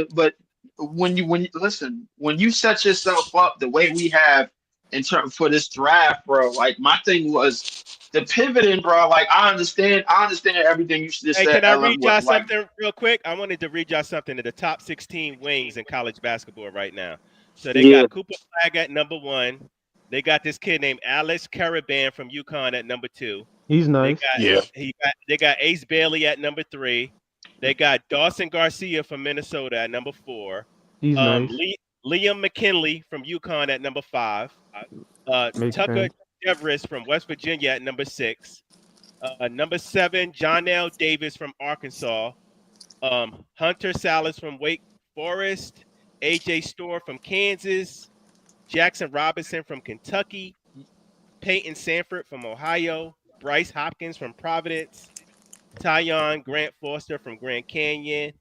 when you listen, when you set yourself up the way we have in term for this draft, bro. Like my thing was the pivoting, bro. Like I understand everything you just Hey, said, can I Ellen. read y'all What like something real quick? I wanted to read y'all something of the top 16 wings in college basketball right now. So they Yeah, got Cooper Flag at number 1. They got this kid named Alex Caravan from UConn at number 2. he's They nice. got Yeah. they got Ace Bailey at number 3. They got Dawson Garcia from Minnesota at number 4. He's nice. Liam McKinley from UConn at number 5. Makes Tucker sense. Devers from West Virginia at number 6. Number 7, John L. Davis from Arkansas. Hunter Salas from Wake Forest. AJ Storr from Kansas. Jackson Robinson from Kentucky. Peyton Sanford from Ohio. Bryce Hopkins from Providence. Tyon Grant Foster from Grand Canyon.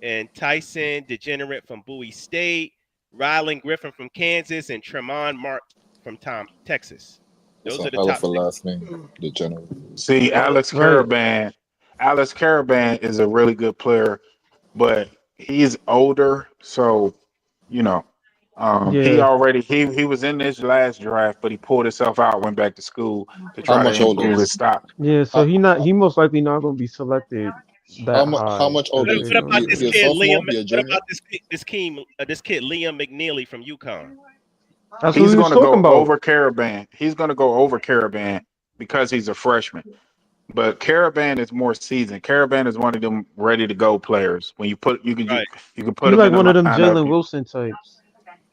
And Tyson Degenerate from Bowie State. Rylan Griffin from Kansas. And Tremont Mark from Texas. That's Those a are the hell of top a 6. last name, the general. See, Right. Alex Caravan is a really good player, but he's older, so you know, Yeah. he was in this last draft, but he pulled himself out, went back to school to How try to much older? improve his stock. Yeah. So How, he most likely not gonna be selected that how high much as older they is What he? about gonna this He a say. kid Liam? sophomore? He a What junior? about this kid Liam McNeely from UConn? That's what He's we was going to talking go about. over Caravan. He's going to go over Caravan because he's a freshman. But Caravan is more seasoned. Caravan is one of them ready to go players. When Right. you can put He him like in the one of them lineup. Jalen Wilson types.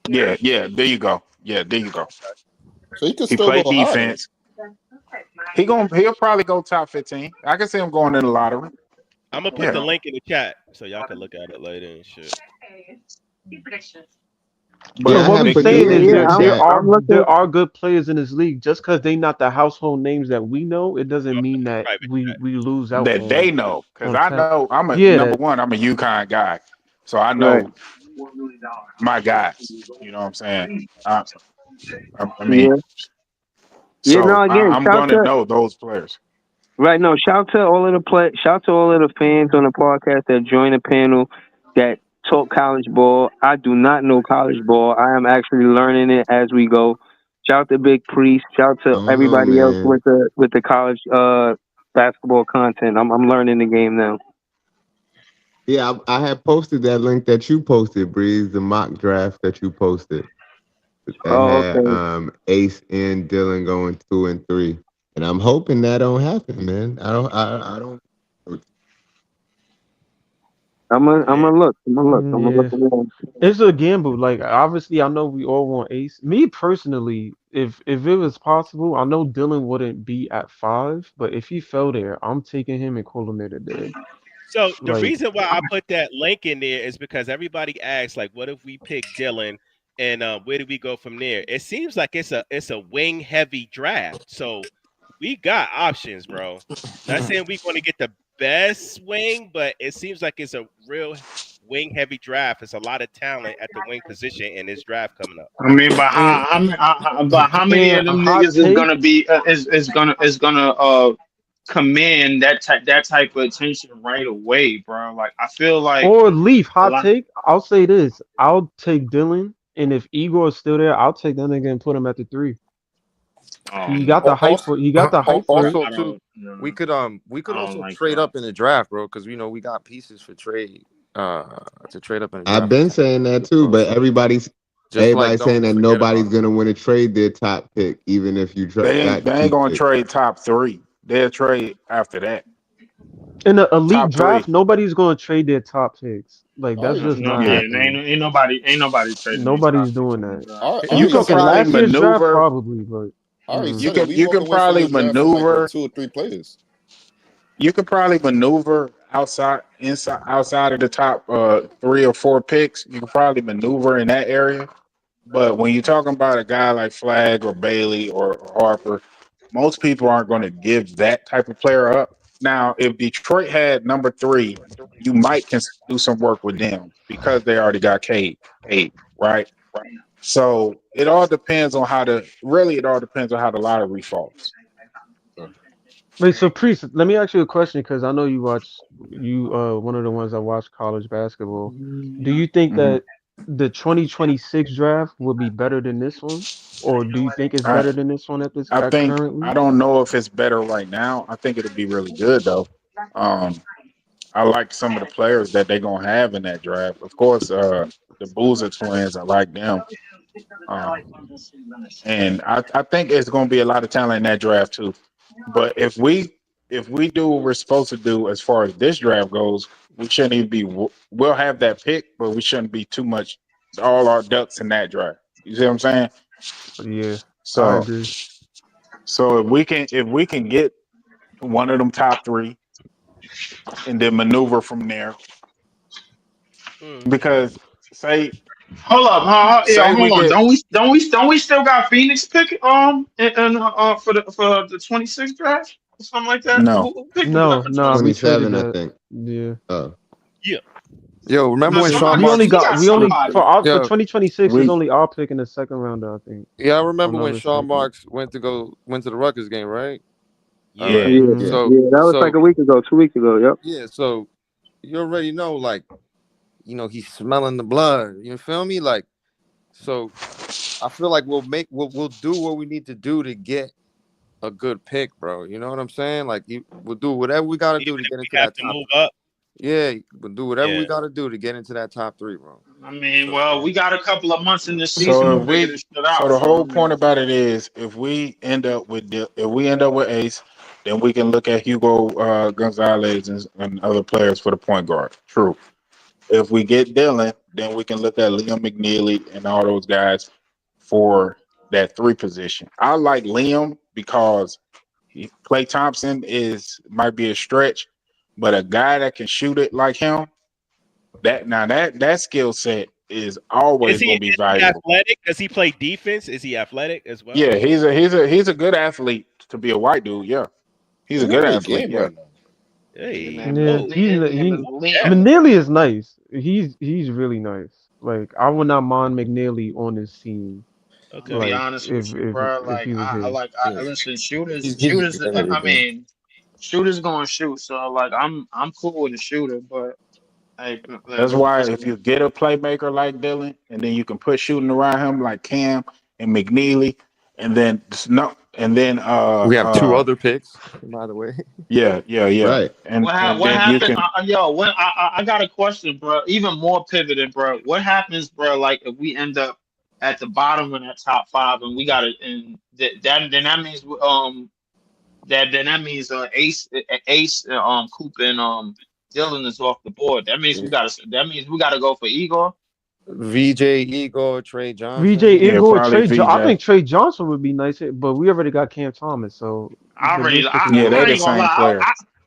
Yeah, yeah. There you go. Yeah, there you go. So he could He still played go higher. defense. He'll probably go top 15. I can see him going in the lottery. I'm gonna put Yeah. the link in the chat so y'all can look at it later and shit. So Yeah, I But what had we the put the saying kid, link is in the chat. there are good players in this league. Just because they not the household names that we know, it doesn't mean that Private chat. we lose out that they know, because on I talent. know Yeah, number that one, I'm a UConn guy. So I right. know my guys. You know what I'm saying? I, I mean, Yeah, yeah. so No, again, I'm shout going to to know those players. right. No, shout to all of the fans on the podcast that join the panel that talk college ball. I do not know college ball. I am actually learning it as we go. Shout to Big Priest. Shout I to don't know, everybody else man. with the college basketball content. I'm learning the game now. Yeah, I had posted that link that you posted, Breeze, the mock draft that you posted. That Oh, had okay. Ace and Dylan going 2 and 3. And I'm hoping that don't happen, man. I don't I'm Yeah. gonna look. I'm gonna look yeah. again. It's a gamble. Like obviously, I know we all want Ace. Me personally, if it was possible, I know Dylan wouldn't be at 5, but if he fell there, I'm taking him and calling it a day. So the Like reason why I put that link in there is because everybody asks, like, what if we pick Dylan and where do we go from there? It seems like it's a wing heavy draft. So we got options, bro. Not saying we're going to get the best wing, but it seems like it's a real wing heavy draft. It's a lot of talent at the wing position in this draft coming up. I mean, but And, how many and of a them hot niggas is take. gonna be is gonna command that type of attention right away, bro? Like I feel like Or Leaf, a hot lot. take. I'll say this. I'll take Dylan, and if Igor is still there, I'll take that nigga and put him at the 3. Oh He got no, the hype for. He got the hype for it. Also I too, don't. we No, could I don't also like trade that. up in the draft, bro, because we got pieces for trade to trade up in the I've draft for been talent, saying that too, bro. but So just like everybody's saying don't that forget nobody's about him. gonna want to trade their top pick, even if you got They ain't cheap gonna picks. trade top 3. They'll trade after that. In the elite Top 3. draft, nobody's going to trade their top picks. Like I that's already, just No, not yeah, Yeah. happening. ain't nobody trading these top Nobody's picks doing in the that. draft. I You You already can talking said it. probably last year's draft, maneuver. probably, but I already You said it. can We you walking can away from probably this draft with like maneuver. 2 or 3 players. You can probably maneuver outside of the top 3 or 4 picks. You can probably maneuver in that area. But when you're talking about a guy like Flag or Bailey or Harper, most people aren't going to give that type of player up. Now, if Detroit had number 3, you might can do some work with them because they already got Cade, right? So it all depends on how the really it all depends on how the lottery falls. wait. So Priest, let me ask you a question because I know you watch you one of the ones that watch college basketball. Do you think Mhm. that the 2026 draft will be better than this one, or do you think it's I better than this one I at think currently? I don't know if it's better right now. I think it'll be really good though. Um, I like some of the players that they're gonna have in that draft. Of course, the Boozer twins. I like them. Um, and I think it's going to be a lot of talent in that draft too. But if we do what we're supposed to do as far as this draft goes, we shouldn't even be. We'll have that pick, but we shouldn't be too much all our ducks in that draft. You see what I'm saying? Yeah, I So agree. so if we can get one of them top 3 and then maneuver from there, Mm. because say Hold up, yo, say we hold on. get Don't we still got Phoenix pick for the 26th draft or something like that? no. Who picked with No, number no, we 26? traded 27, I that. think. Yeah. Oh, Yeah. Yo, remember No, when Sean somebody We only Marks? we got got we only somebody. for Yeah, 2026 is We only our pick in the second round, I think. yeah, I If I'm remember not when Sean mistaken. Marks went to the Rutgers game, right? All Yeah. right. right. yeah, Hmm. yeah. So Yeah, that was like so a week ago, 2 weeks ago. Yep. yeah, so you already know, like, he's smelling the blood. You feel me? Like, so I feel like we'll do what we need to do to get a good pick, bro. You know what I'm saying? Like, we'll do whatever we gotta Even do to if get we into have that to top. move up. Yeah, we'll do whatever we Yeah. gotta do to get into that top 3, bro. I mean, So well, we got a couple of months in this season So to if figure we this shit so out. the So I whole point mean, about it is if we end up with Ace, then we can look at Hugo Gonzalez and other players for the point guard. True. If we get Dylan, then we can look at Liam McNeely and all those guys for that 3 position. I like Liam because Clay Thompson might be a stretch, but a guy that can shoot it like him, that skill set is Is always he going to be is he valuable. athletic? Does he play defense? Is he athletic as well? Yeah, he's a good athlete to be a white dude. Yeah, he's a Who good in the athlete. game Yeah, right now? Hey, Yeah, whoa. he's his name is he Liam. McNeely is nice. He's really nice. Like I would not mind McNeely on this team. I'm gonna be Okay. Like honest with you, bro. if Like he was I here. like yeah, listen, shooters, he's shooters. yeah, I bro. mean, shooters gonna shoot. So like, I'm cool with a shooter, but hey, that's why if listen, you get a playmaker like Dylan, and then you can put shooting around him like Cam and McNeely, and then no, and then We have 2 other picks, by the way. yeah, Right. and what then you happened? can Yo, when I got a question, bro. Even more pivoting, bro. What happens, bro? Like if we end up at the bottom of that top 5, and we got it, and that then that means Ace Coop and Dylan is off the board. That means we gotta go for Igor. VJ, Igor, Trey VJ Johnson. yeah Igor, probably Trey. I VJ. think Trey Johnson would be nice, but we already got Cam Thomas, so Yeah, realistically, they I the ain't gonna same lie. player.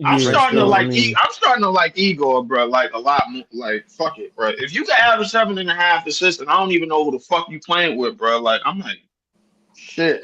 I'm yeah. Trey starting to So I still like mean, I'm starting to like Igor, bro. Like a lot more. Like fuck it, bro. If you can average 7.5 assists, and I don't even know who the fuck you playing with, bro. Like I'm like shit.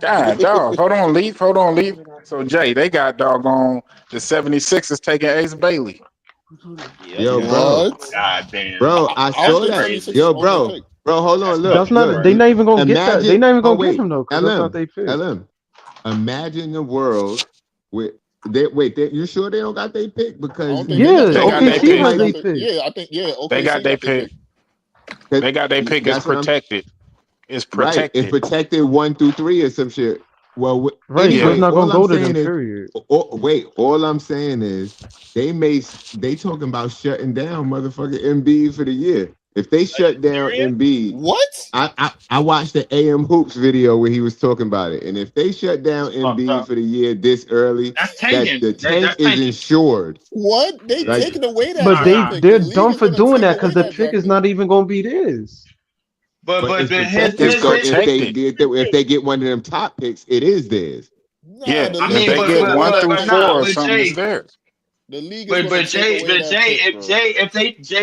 God, dog. Hold on, Leaf. So, Jay, they got doggone the 76ers taking Ace Bailey. Yo, bro. What? God damn. Bro, I I don't saw think that. 76 Yo, is on their bro. pick. Bro, hold on. That's Look, That's fucking not. look. They crazy. not even gonna get that. They Imagine. not even Oh gonna get wait, him though, because that's not they pick. LM. Imagine the world with. You sure they don't got their pick? I Because don't think they got Yeah, They their got pick. their I think OKC they pick. has got they the, pick. yeah, I think They got OKC their got their pick. pick. They got their pick is That's what I'm protected. It's right. It's protected. protected 1 through 3 or some shit. Well, Right, so it's anyway, not all gonna I'm go to them. saying is, Period. all I'm saying is they talking about shutting down motherfucking Embiid for the year. If they shut down Serious? Embiid, What? I watched the AM Hoops video where he was talking about it, and if they shut down That's fucked Embiid up. for the year this early, That's that tanking. the tank That's is tanking. insured. What? They Like, taking away that But draft pick. The they're league dumb is for gonna doing take that because away the that pick draft is pick. not even gonna be theirs. but it's But his protected. It's So his protected. if they get one of them top picks, it is theirs. Nah, Yeah. the I If league mean, is they gonna get take away one that through but pick, nah, four or bro. but something, it's Jay, theirs. The league is gonna take away that pick, bro.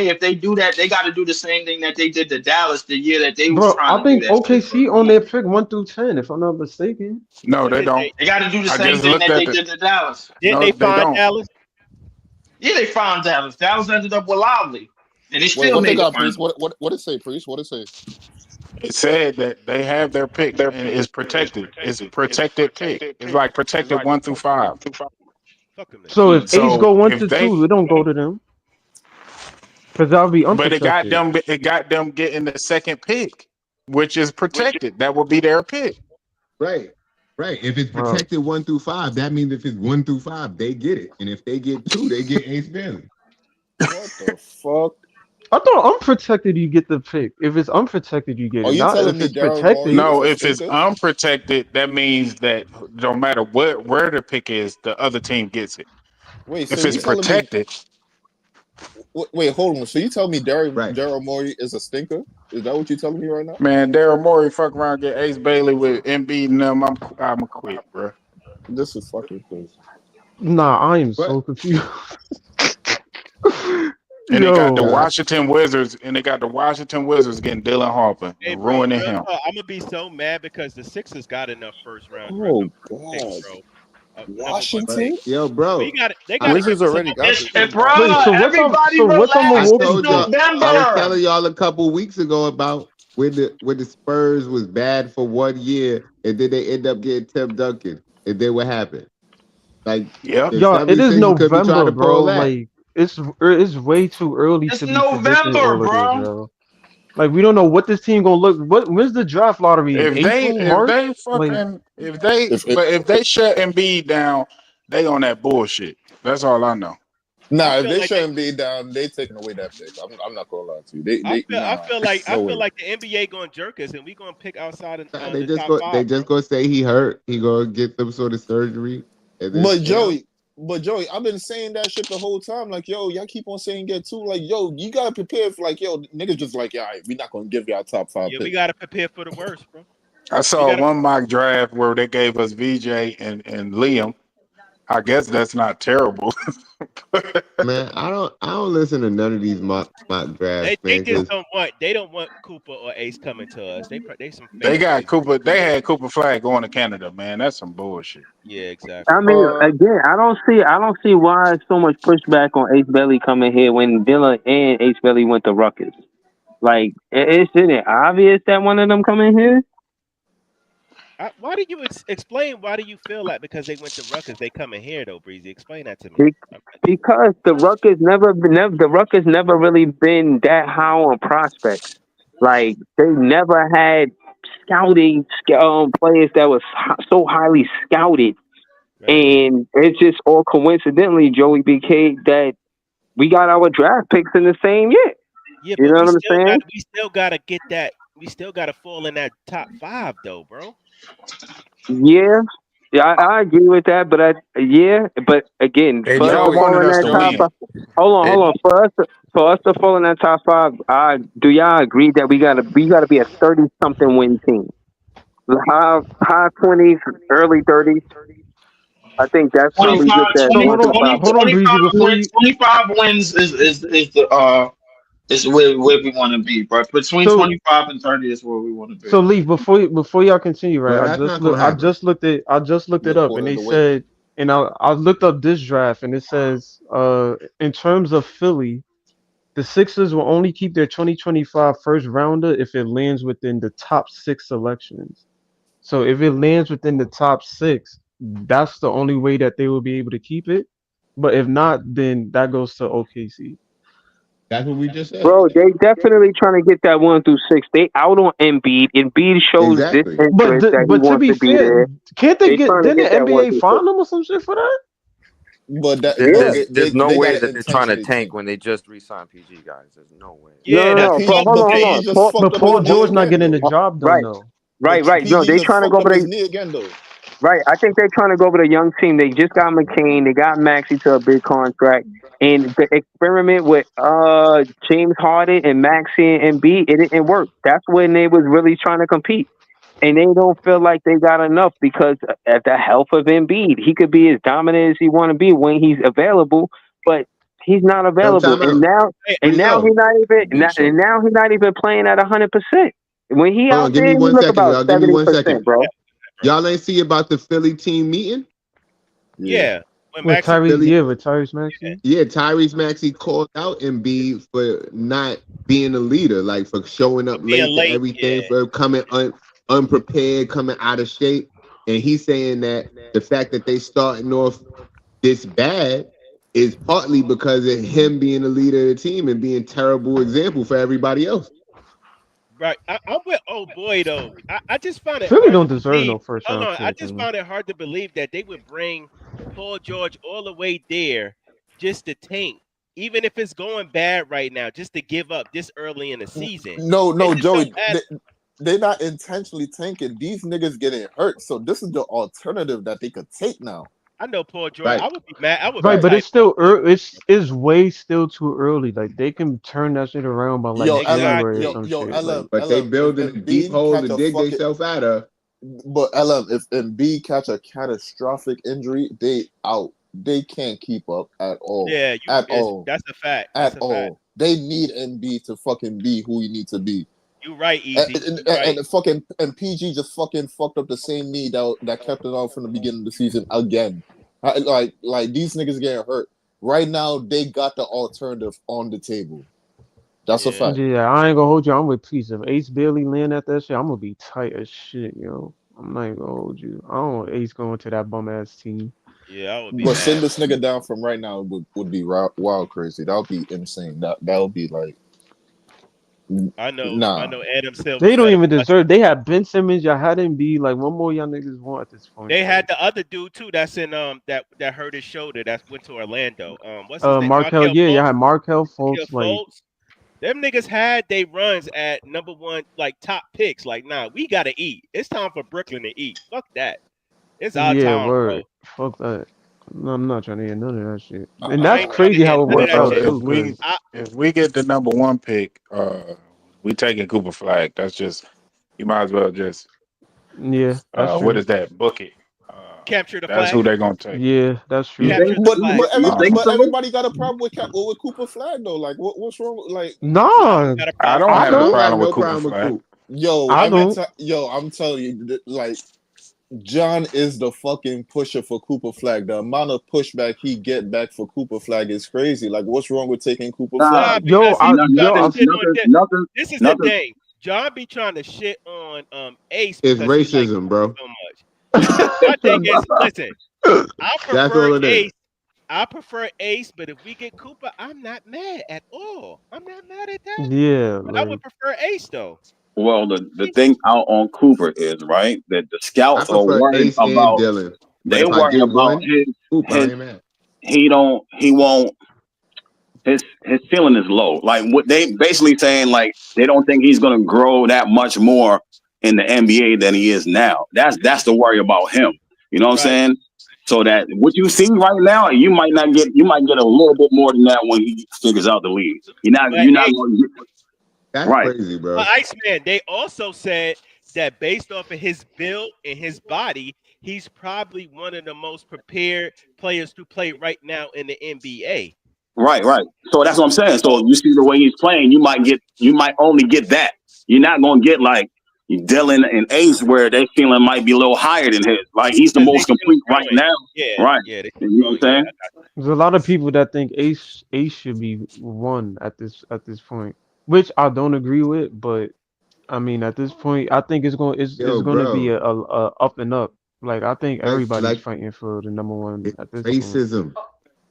if they do that, they got to do the same thing that they did to Dallas the year that they was Bro, trying I to do think that shit, bro. OKC on their pick 1 through 10, if I'm not mistaken. No, What they did don't. they? They got to do the I same just thing looked that at they the. did to Dallas. Didn't No, they they find don't. Dallas? Yeah, they found Dallas. Dallas ended up with Lively, and they Wait, still what they made the got, Priest? final. What it say, Priest? What it say? It said that they have their pick and it's protected. It's a protected pick. It's like protected 1 through 5. Fuck them niggas. So if Ace So go one if to they, two, it don't go to them because that'll be but unprotected. it got them getting the second pick, which is protected. That will be their pick. Right. Right. If it's Wow. protected 1 through 5, that means if it's 1 through 5, they get it. And if they get 2, they get Ace Bailey. What the fuck? I thought unprotected you get the pick. If it's unprotected, you get Are it. you Not telling if me it's Daryl Morey protected. is No, a if it's stinker? unprotected, that means that no matter where the pick is, the other team gets it. Wait, so If it's you telling me? protected, Wait, hold on. So you tell me Right. Daryl Morey is a stinker? Is that what you telling me right now? man, Daryl Morey fuck around get Ace Bailey with Embiid and them. I'm a quit, bro. This is fucking crazy. Nah, I am But so confused. And they got the Yo, God, Washington Wizards, and they got the Washington Wizards getting Dylan Harper Hey, and bro, ruining real him. talk. I'm gonna be so mad because the Sixers got enough first round draft Oh picks, God, bro. Number one but Washington. picks. yo, We bro, got it. They got I to give Wizards us some already more got the picks. It's first round wait. bro. pick. Everybody What's on I relax. It's told Milwaukee? y'all, I was November. telling y'all a couple weeks ago about when the Spurs was bad for 1 year, and then they end up getting Tim Duncan, and then what happened? Like Yep. the Yo, it is 76ers could be trying November, to pull bro. that. Like it's way too early It's to be predicting November, all of this, bro. yo. Like we don't know what this team gonna look. When's the draft lottery in April, March? Like If it, if they shut Embiid down, they on that bullshit. That's all I know. I nah, if feel they like they. shouldn't be down, they taking away that pick. I'm not gonna lie to you. They I nah, feel like no way. the NBA going to jerk us, and we going to pick outside Nah, the top they five, bro. just gonna say he hurt. He gonna get some sort of surgery, and then But Joey, I've been saying that shit the whole time. Like, yo, y'all keep on saying get 2. Like, yo, you gotta prepare for like, yo, niggas just like, yeah, we not gonna give y'all top 5 Yeah, we pick. got to prepare for the worst, bro. I We saw got to. one mock draft where they gave us VJ and Liam. I guess that's not terrible. man, I don't listen to none of these mock drafts, They man, just because don't want Cooper or Ace coming to us. They some They fake got boys. Cooper. They had Cooper Flag going to Canada, man. That's some bullshit. Yeah, I exactly. mean, again, I don't see why so much pushback on Ace Belly coming here when Dilla and Ace Belly went to Rutgers. Like, isn't it obvious that one of them coming here? Why do you explain? Why do you feel like because they went to Rutgers, they coming here though, Breezy? Explain that to me. Be- Because the Rutgers never really been that high on prospects. Like, they never had scouting players that was so highly scouted. Right. And it's just all coincidentally, Joey BK, that we got our draft picks in the same year. Yeah, You but know what I'm saying? we still gotta get that. We still gotta fall in that top five though, bro. Yeah. Yeah, I agree with that, but again, And for us to y'all fall wanted in us that to top win. five, hold on. For us to fall in that top five, do y'all agree that we gotta be a 30 something win team? High 20s, early 30s. I think that's probably 25, just as so much about hold on, Breezy. 25 Before wins. you, 25 wins is where we want to be, bro. Between so 25 and 30 is where we want to be. so leave before y'all continue, right? bro, that's not gonna happen. I just looked You're it a up, and quarter of they the way. said, and I looked up this draft, and it says, in terms of Philly, the Sixers will only keep their 2025 first rounder if it lands within the top 6 selections. So if it lands within the top 6, that's the only way that they will be able to keep it. But if not, then that goes to OKC. That's what we just said. Bro, they definitely trying to get that 1 through 6. They out on Embiid. Embiid shows this Exactly. interest that he But to wants be to be fair, there. can't they They get? trying to Didn't get the that one NBA through fine six. them or some shit for that? Yeah. There's no they way got it that they're trying to intentionally tank tank. when they just re-signed PG, guys. There's no way. No, Yeah, no, that's no. But what But I'm hold on, hold saying. on. PG just fucked But up his Paul knee George not again getting the though. job done Right, though. right, But right. No, PG they just trying to fucked go up for his the knee again though. right. I think they're trying to go for the young team. They just got McCain. They got Maxey to a big contract, and the experiment with James Harden and Maxey and B, it didn't work. That's when they was really trying to compete, and they don't feel like they got enough because of the health of Embiid. He could be as dominant as he want to be when he's available, but he's not Yo, available. time out. Hey, And now Yo, he's not even. Big And show. now he's not even playing at 100%. When he hold out on. Give there, me he 1 look second, about y'all. Give me 1 second. 70%, bro. Y'all ain't see about the Philly team meeting? Yeah. yeah, when With Maxi, Tyrese, Philly, yeah, with Tyrese Maxey. yeah, Tyrese Maxey called out Embiid for not being a leader, like for showing for up being late to late, everything, yeah, for coming unprepared, coming out of shape. And he's saying that the fact that they starting off this bad is partly because of him being the leader of the team and being terrible example for everybody else. right. I'm with old boy though. I just found it Philly hard don't to deserve believe. no first Hold round on, I pick, just man. found it hard to believe that they would bring Paul George all the way there just to tank, even if it's going bad right now, just to give up this early in the season. They No, just don't Joey. add. They're not intentionally tanking. These niggas getting hurt. So this is the alternative that they could take now. I know Paul George. Right, I would be mad. I would be Right, right. but tight. it's Paul still George. it's way still too early. Like they can turn that shit around by like January or some Exactly. shit. Like But they If building a deep Embiid hole catch to a dig fucking themselves out of. but LM, if Embiid catch a catastrophic injury, they out. They can't keep up at all. Yeah, At all. that's a fact. That's At a fact. all. They need Embiid to fucking be who he needs to be. You right, Easy. You right. And fucking and PG just fucking fucked up the same knee that kept it on from the beginning of the season again. Like these niggas getting hurt right now. They got the alternative on the table. That's a Yeah. fact. yeah, I ain't gonna hold you. I'm with Peace. If Ace Bailey land at that shit, I'm gonna be tight as shit, yo. I'm not even gonna hold you. I don't want Ace going to that bum ass team. Yeah, I would be But send mad. this nigga down from right now would be wild crazy. That would be insane. That would be like I nah. know Adam Silver They don't said a even bunch. deserve. They had Ben Simmons. Y'all had him be like one more y'all niggas want at this point. They Like had the other dude too that's in that hurt his shoulder that went to Orlando. What's his name? Markel, Markel yeah, y'all Fultz. had Markel Markel Fultz. Like Fultz. Them niggas had they runs at number one, like top picks. Like, nah, we gotta eat. It's time for Brooklyn to eat. Fuck that. It's our yeah, time, bro. word. Fuck that. No, I'm not trying to hear none of that shit. And I that's ain't trying to crazy hear how it none of worked that out shit. too. Cause If we get the number one pick, we taking Cooper Flag. That's just you might as well just yeah, that's what true. is that? Book it. Capture the That's who flag. they're gonna take. Yeah, that's You true. think Capture the But so? flag. You think but so? everybody got a problem with Cooper Flag though. Like what's wrong? Like Nah, I don't Nah, got a I problem don't with I have that. a I don't. don't have problem with no Cooper problem with Flag. Coop. I don't. I'm telling you, like John is the fucking pusher for Cooper Flag. The amount of pushback he get back for Cooper Flag is crazy. Like what's wrong with taking Cooper Nah, Flag? Nah, because he be trying to nothing, shit on this. This is the nothing. thing. John be trying to shit on Ace It's because he like racism, bro. so much. My thing is, listen, I That's prefer all it is. Ace. I prefer Ace, but if we get Cooper, I'm not mad at all. I'm not mad at that. Yeah, But I like would prefer Ace though. Well, the thing out on Cooper is right that the I scouts are prefer worried Ace and about. Dylan. But They're if I worried get about one, Coop, I his ain't mad. he won't his ceiling is low. Like what they basically saying, like they don't think he's gonna grow that much more in the NBA than he is now. That's the worry about him. You know what I'm Right. saying? So that what you see right now, you might get a little bit more than that when he figures out the league. But You're not Ace, gonna get That's right. crazy, but bro. Iceman, they also said that based off of his build and his body, he's probably one of the most prepared players to play right now in the NBA. Right, right. So that's what I'm saying. So So you see the way he's playing, you might only get that. You're not gonna get like Dylan and Ace where their feeling might be a little higher than his. Like he's the because they most still complete right growing. now. Yeah, Right. yeah, they still You know what growing. Yeah, I'm saying? there's a lot of people that think Ace should be one at this point, which I don't agree with. But I mean, at this point, I think it's Yo, going to be bro. a up and up. Like I think everybody's Like fighting for the number one it's at this point. racism.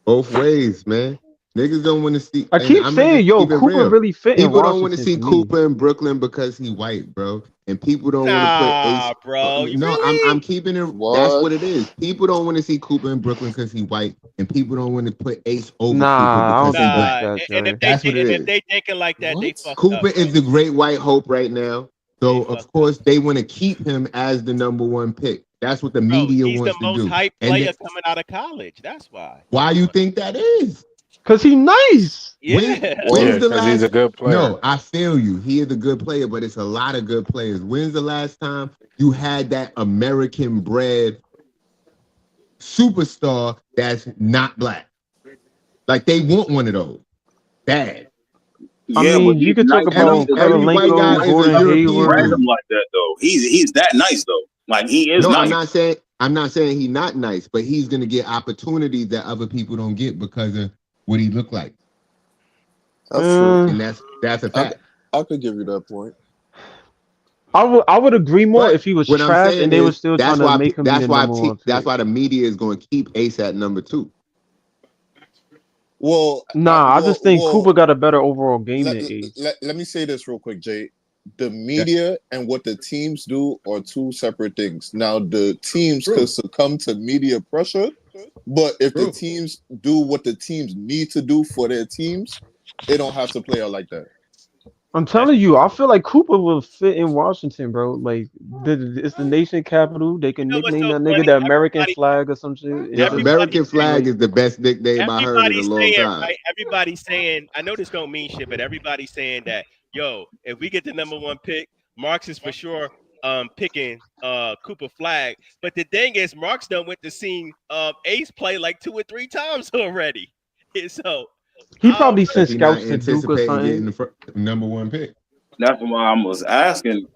Both ways, man. Niggas don't want to see, I and keep I'm gonna saying, just yo, keep it Cooper real. really fit in People don't want to Washington see to me. Cooper in Brooklyn because he white, bro. And people don't want to put Nah, Ace. bro. You No, I'm really? keeping it. That's What? what it is. People don't want to see Cooper in Brooklyn because he white, and people don't want to put Ace over Cooper Nah, I don't because he think that's Nah. black. that, And if Joey. they That's what it and if is. they thinking like that, they What? fucked Cooper up, bro. is the great white hope right now. They So of fucked up, course they want to keep him as the number one pick. That's what the bro. media He's the wants to most do. hyped And player coming out of college. That's why. why you think that is? Cause he nice. Yeah. When's Yeah, the because he's last? a good player. No, I feel you. He is a good player, but it's a lot of good players. When's the last time you had that American bred superstar that's not black? Like they want one of those bad. I Yeah, but mean, you he's could talk nice enough about Every that white Karolinko, guy people is a Gordon European brand Hayward. him dude. like that though. He's that nice though. Like he is No, I'm nice. not saying he's not nice, but he's gonna get opportunities that other people don't get because of what he looked like, That's true. and that's a fact. I could give you that point. I would agree more But if he was what I'm trash and saying they were is still trying to make him be the number one that's pick. why the media is going to keep Ace at number 2. Well, Nah, I just think Cooper got a better overall game let, than Ace. let me say this real quick, Jay. The media and what the teams do are two separate things. Now, the teams could succumb to media pressure, but if the teams do what the teams need to do for their teams, it don't have to play out like that. I'm telling you, I feel like Cooper will fit in Washington, bro. Like, it's the nation capital. They can You know what's nickname so that nigga funny? the American flag or some shit. It's The just American flag like, is the best nickname I heard in a Everybody's long saying, time. right? Everybody's saying, I know this don't mean shit, but everybody's saying that, yo, if we get the number one pick, Marks is for sure picking Cooper Flag. But the thing is, Marks done went to see Ace play like 2 or 3 times already. So he I don't probably know. sent He not scouts to Duke or anticipating getting something. the number 1 pick. That's why I was asking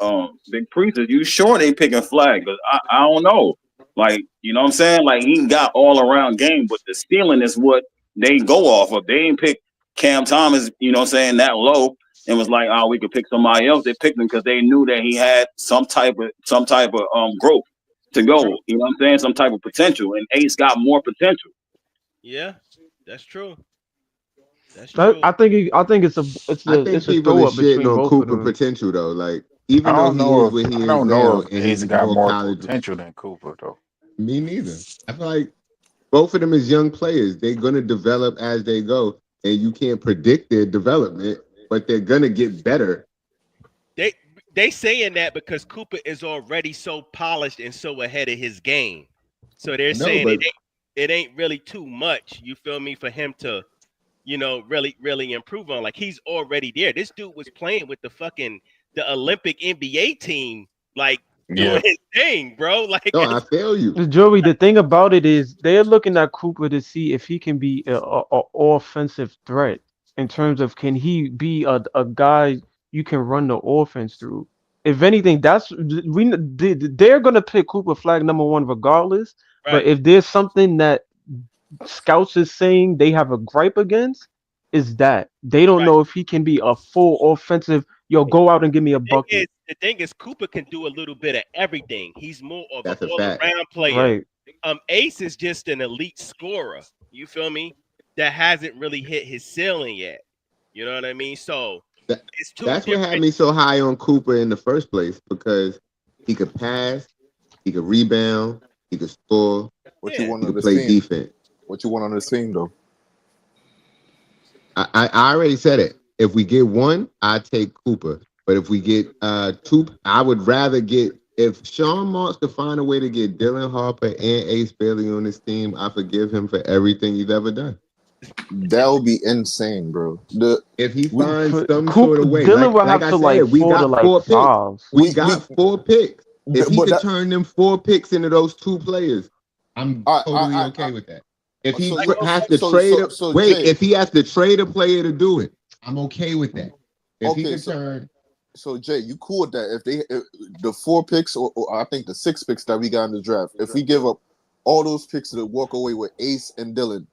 Big Priest, are you sure they picking Flag? Because I don't know. Like, you know what I'm saying? Like he got all around game, but the ceiling is what they go off of. They ain't pick Cam Thomas, you know what I'm saying, that low and was like, oh, we could pick somebody else. They picked him because they knew that he had some type of growth to go. You know what I'm saying? Some type of potential. And Ace got more potential. Yeah, that's true. That's true. I think I think it's a people throw is up shitting between on both of Cooper them. potential though. Like I even though don't he know is if where he I is don't know now if and Ace he's got more more college. potential than Cooper though. Me neither. I feel like both of them is young players. They're gonna develop as they go, and you can't predict their development, but they're gonna get better. They saying that because Cooper is already so polished and so ahead of his game. So they're No, saying but it ain't really too much, you feel me, for him to, really improve on. Like he's already there. This dude was playing with the Olympic NBA team, like Yeah. doing his thing, bro. Like no, I feel you. Joey, the thing about it is they're looking at Cooper to see if he can be a offensive threat in terms of can he be a guy you can run the offense through. If anything, they're gonna pick Cooper Flag number 1 regardless. But right. if there's something that scouts is saying they have a gripe against, is that they don't know if he can be a full offensive. Yo, go out and give me a bucket. The thing is Cooper can do a little bit of everything. He's more of an That's a all fact. around player. Right. Ace is just an elite scorer. You feel me? That hasn't really hit his ceiling yet. You know what I mean? So That, it's two that's what had different. me so high on Cooper in the first place because he could pass, he could rebound, he could score, What you Yeah. want he on could this play team? defense. What you want on this team, though? I already said it. If we get one, I take Cooper. But if we get 2, I would rather get. If Sean Marks could find a way to get Dylan Harper and Ace Bailey on this team, I forgive him for everything he's ever done. That would be insane, bro. If he finds For some sort Cooper, of way, Dylan will like have I to like said, we fall to got like 4 picks. 5. We got 4 picks. If he but could that, turn them 4 picks into those 2 players, I'm I, totally I, okay with that. If he so has to trade a Jay, if he has to trade a player to do it, I'm okay with that. If he could turn. So Jay, you cool with that? If the 4 picks or I think the 6 picks that we got in the draft, if we give up all those picks to walk away with Ace and Dylan,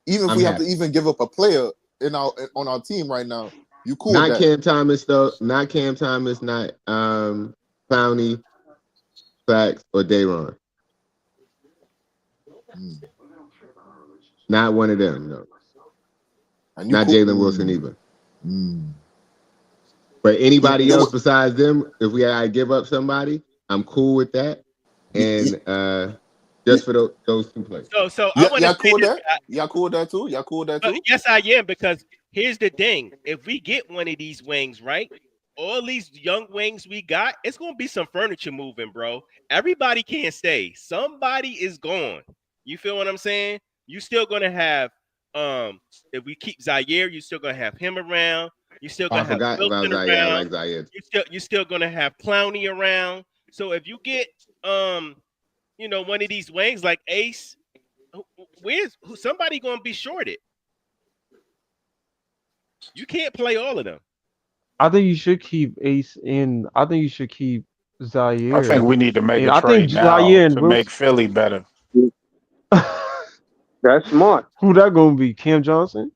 even if I'm we have happy. to even give up a player on our team right now, you cool Not with that? Cam Thomas though. Not Cam Thomas. Not Clowney, Fax, or Dayron. Not one of them. No. Not Jalen Wilson either. But anybody else besides them, if we gotta give up somebody, I'm cool with that. And just for those two players. So I want to y'all say cool with this. that? Y'all cool with that too? Y'all cool with that too? Yes, I am, because here's the thing: if we get one of these wings, right, all these young wings we got, it's gonna be some furniture moving, bro. Everybody can't stay. Somebody is gone. You feel what I'm saying? You still gonna have if we keep Zaire, you still gonna have him around. You still I gonna have forgot about Wilson Zaire. I around. like Zaire. You still gonna have Clowney around. So if you get one of these wings like Ace, somebody gonna be shorted? You can't play all of them. I think you should keep Ace in. I think you should keep I think Zaire. we need to make And a I think trade now Zaire and to make Wilson. Philly better. That's smart. Who that gonna be? Cam Johnson?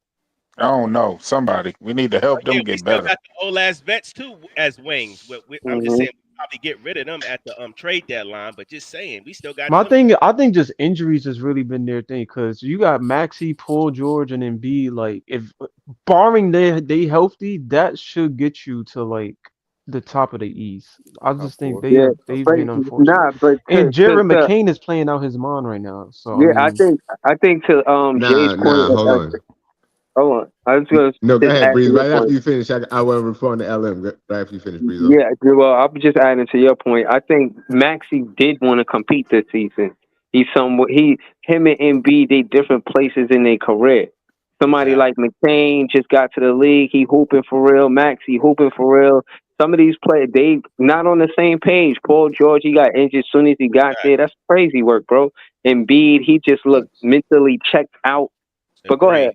I don't know. Somebody. We need to help them Yeah, we get still better. got the old ass vets too as wings. I'm just saying we probably get rid of them at the trade deadline. But just saying, we still got My them. thing, I think just injuries has really been their thing because you got Maxey, Paul George, and Embiid. Like, if barring they healthy, that should get you to like the top of the East. I just think Yeah, they've but been unfortunate. nah, but And Jared McCain is playing out his mind right now. So I yeah, I mean, think to Jay's point. Hold on. Hold on, I was gonna No, go just ahead, add Breeze. to your Right after point. you finish, I want to respond to LM. Right after you finish, Breeze. Yeah, well, I'm just adding to your point. I think Maxi did want to compete this season. Him and Embiid, they different places in their career. Somebody like McCain just got to the league. He hooping for real. Maxi hooping for real. Some of these players, they not on the same page. Paul George, he got injured as soon as he got there. That's crazy work, bro. Embiid, he just looked mentally checked out. But go ahead,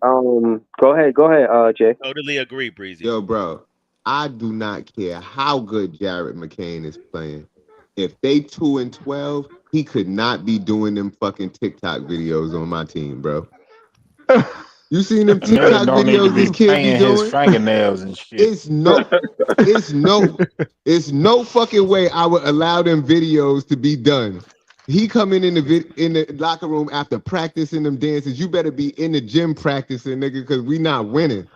Jay. Totally agree, Breezy. Yo, bro, I do not care how good Jared McCain is playing. If they 2-12, he could not be doing them fucking TikTok videos on my team, bro. You seen them A nigga TikTok don't need to videos be this kid be painting his doing? fingernails and shit. It's no fucking way I would allow them videos to be done. He coming in the locker room after practicing them dances. You better be in the gym practicing, nigga, because we not winning.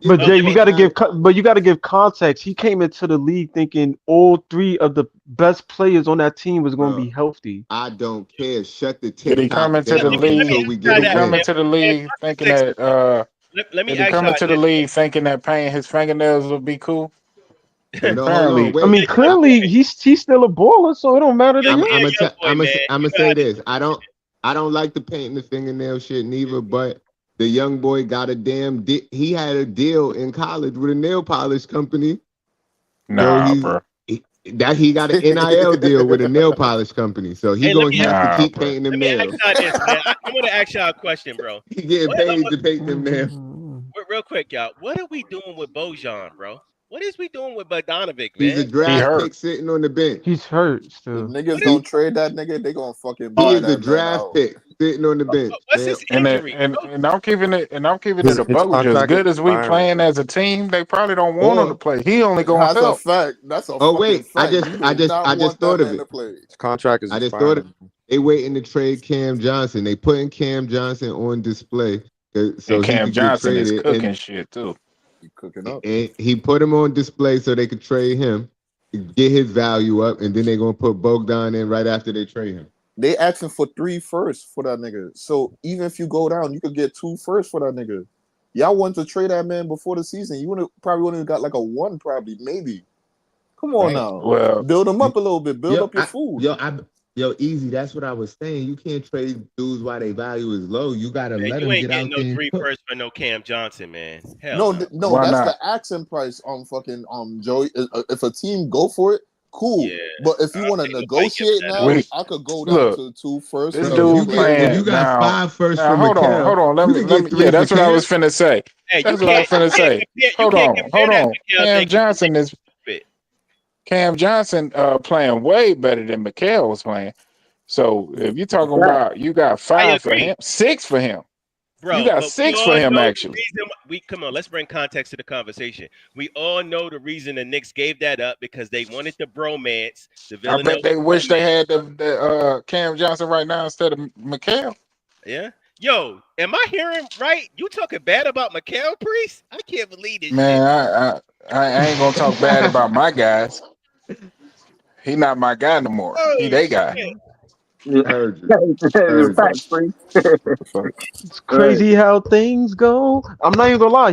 but Jay, you got to give context. He came into the league thinking all three of the best players on that team was going to be healthy. I don't care. Shut the Did he come TikTok into the down league? until we get Did a he come win. into the league thinking that Let me did he ask come y'all into the this. league thinking that painting his fingernails would be cool? Because No, hold on, apparently, I wait. mean, clearly he's still a baller, so it don't matter to I'm him. gonna say this. I don't like the painting the fingernail shit neither. But the young boy got a damn. He had a deal in college with a nail polish company. nah, So bro. he got an NIL deal with a nail polish company. So he Hey, let gonna me have to Nah, keep bro. painting them let me ask nails. y'all this, man. I want to ask y'all a question, bro. He getting paid to paint them nails. Real quick, y'all. What are we doing with Bojan, bro? What is we doing with Bogdanovic, He's a man? He draft hurt. pick sitting on the bench. He's hurt If still. niggas don't trade that nigga, they gonna fucking He buy is a that man draft out. pick sitting on the bench. What's his injury? And I'm keeping it His a boat. As contract is good as we expiring. playing as a team, they probably don't want him to Or play. He only gonna That's a help. fact. That's a oh fucking wait, fact. You do not I just want that thought of man it. to play. His contract is I just thought expiring. they waiting to trade Cam Johnson. They putting Cam Johnson on display so And he Cam could get Johnson is traded, cooking shit too. You cooking up. and he put him on display so they could trade him, get his value up, and then they're gonna put Bogdan in right after they trade him. They asking for 3 firsts for that nigga. So even if you go down, you could get 2 firsts for that nigga. Y'all want to trade that man before the season. You would have got like a 1, probably, maybe. Come on Right? now. Well, Build him up a little bit. Build Yo, up your food. Easy. That's what I was saying. You can't trade dudes while their value is low. You gotta Man, let you them ain't get getting out no there and 3 cook. first for no Cam Johnson, man. Hell No, no. no, why that's not? the asking price on fucking Joey. If a team go for it, cool. Yeah. But if you want to Ain't nobody giving negotiate that now, up. We I could go down look. to 2 firsts This and Bro, get dude if you playing got now. 5 firsts Now for hold on, Mikal, hold on. you could get Yeah, 3 for that's what I was Cam. finna say. Hey, That's what I was finna say. you Hold can't on, compare hold that on. Mikal thing. Cam Johnson playing way better than Mikal was playing. So if you're talking Right. about you got I 5 for agree, him, 6 for him. You bro. got But we 6 for all him know the actually. reason. We come on. Let's bring context to the conversation. We all know the reason the Knicks gave that up because they wanted the bromance, the I bet Villanova they wish they bromance. had the Cam Johnson right now instead of Mikal. Yeah. Yo, am I hearing right? You talking bad about Mikael Priest? I can't believe this shit. Man, I ain't gonna talk bad about my guys. He not my guy no more. He Oh they guy. shit! Heard you. Heard you. It's Heard crazy you. how things go. I'm not even gonna lie.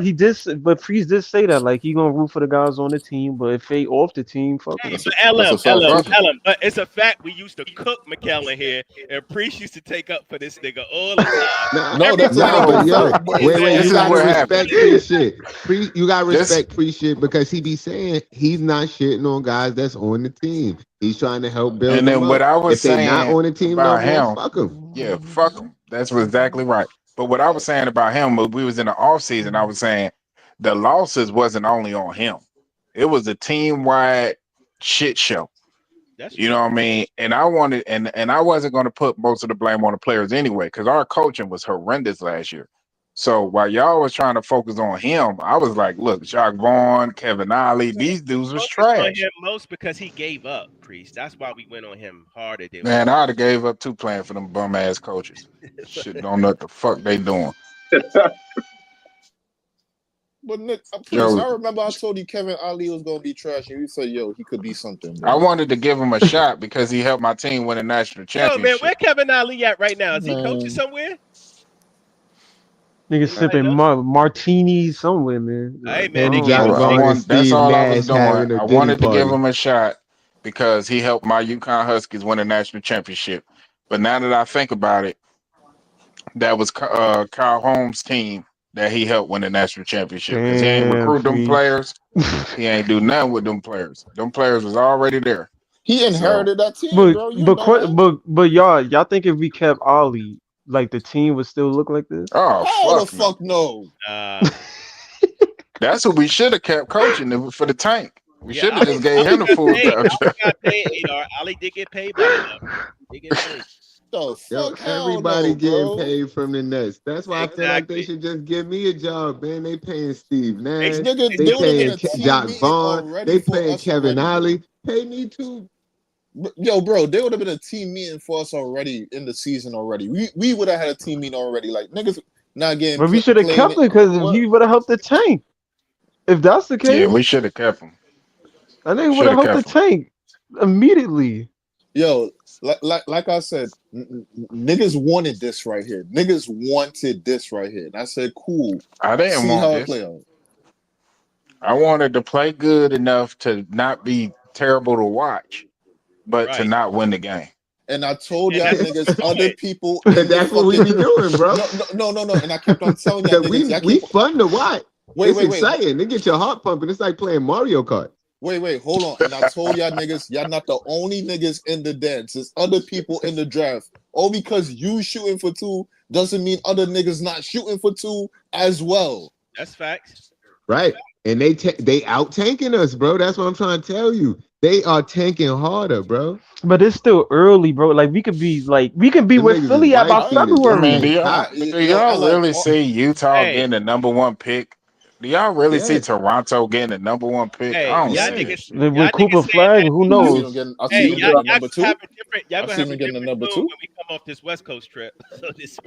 But Freeze did say that like he gonna root for the guys on the team, but if they off the team, fuck Hey, him. but That's a LM, fact. LM, Fuck him. LM. But it's a fact we used to cook McKellen here, and Priest used to take up for this nigga all the time. Nah, No, Every that's a nah, time but fucking yo, fact. But he it's wait, said, you This it's is gotta what it's happened. respect free shit. You gotta This respect free shit because he be saying he's not shitting on guys that's on the team. He's trying to help build and them then what up. I was If they not saying on the team no about more, him, fuck them. yeah, fuck him. That's exactly right. But what I was saying about him, when we was in the off season, I was saying the losses wasn't only on him. It was a team wide shit show. that's You true. know what I mean? And I wanted and I wasn't going to put most of the blame on the players anyway, because our coaching was horrendous last year. So while y'all was trying to focus on him, I was like, look, Jacques Vaughn, Kevin Ollie, these dudes was Focused on trash. him most because he gave up, Priest. That's why we went on him harder than we. Man, I'd have gave up too playing for them bum ass coaches. Shit don't know what the fuck they doing. But Nick, Priest, Yo, I remember I told you Kevin Ali was gonna be trash, and you said, "Yo, he could be something, I bro." wanted to give him a shot because he helped my team win a national Yo, man, where championship. Kevin Ali at right now? Is he coaching Man, somewhere? Niggas Anybody sipping know? martinis somewhere, man. Hey, Like, man, Him, they oh, gave I, him Jack I they, Vaughn, and want that's Steve all I was Nash doing. having a I Diddy wanted to give party. him a shot because he helped my UConn Huskies win a national championship. But now that I think about it, that was Kyle Holmes' team that he helped win the national championship because he ain't damn, recruit them Freeze. players. He ain't do nothing with them players. Them players was already there. he So inherited that team, but bro. You but know que- that. but y'all think if we kept Ollie, like the team would still look like this? oh How the fuck no. fuck no? uh That's what we should have kept coaching for the tank. We yeah, should have just gave Ali him the got full paid. couch. Ali got paid, Adar. Ali did get paid by the Nets. He get paid. The Yo, fuck, hell everybody no, getting bro. paid from the Nets. That's why I feel like they Exactly. should just give me a job, man. They paying Steve They Nash, Nigga, they they they would have been paying a team Jock meeting Vaughn, already they for paying us Kevin already, bro. Ollie. Pay me too. Yo, bro, they would have been a team meeting for us already in the season already. We would have had a team meeting already. Like niggas not getting But we should have playing kept it. it because if What? he would have helped the tank. If that's the Yeah, case, we should have kept him. I think he would Should have have helped the kept him. tank immediately. Yo, like I said, niggas wanted this right here. Niggas wanted this right here. And I said, cool. I didn't See want how it this. play out. I wanted to play good enough to not be terrible to watch, but to right. not win the game. And I told And y'all that's what niggas, we're other doing. people in the That's what we fucking be doing, bro. no. And I kept on telling y'all Cause niggas, y'all we keep fun to watch. wait, It's wait, wait. exciting. They get your heart pumping. It's like playing Mario Kart. Wait, hold on. And I told y'all niggas, y'all not the only niggas in the dance. There's other people in the draft. All because you shooting for two doesn't mean other niggas not shooting for two as well. That's facts. That's Right. facts. And they out tanking us, bro. That's what I'm trying to tell you. They are tanking harder, bro. But it's still early, bro. Like we could be Them with niggas is Philly at wife about I, beaters. This I shit mean, February. is hot. do yo, y'all LM, really see Utah Hey, getting the number one pick? Do y'all really see Yes. Toronto getting the number one pick? hey, I don't y'all see Yes. that niggas, shit. With y'all niggas Cooper saying Flag, that who I too. see knows? them getting I see Hey, them y'all, getting a y'all number gonna have two. a different. Y'all I gonna see have them a getting a different number tune two. when we come off this West Coast trip. So this,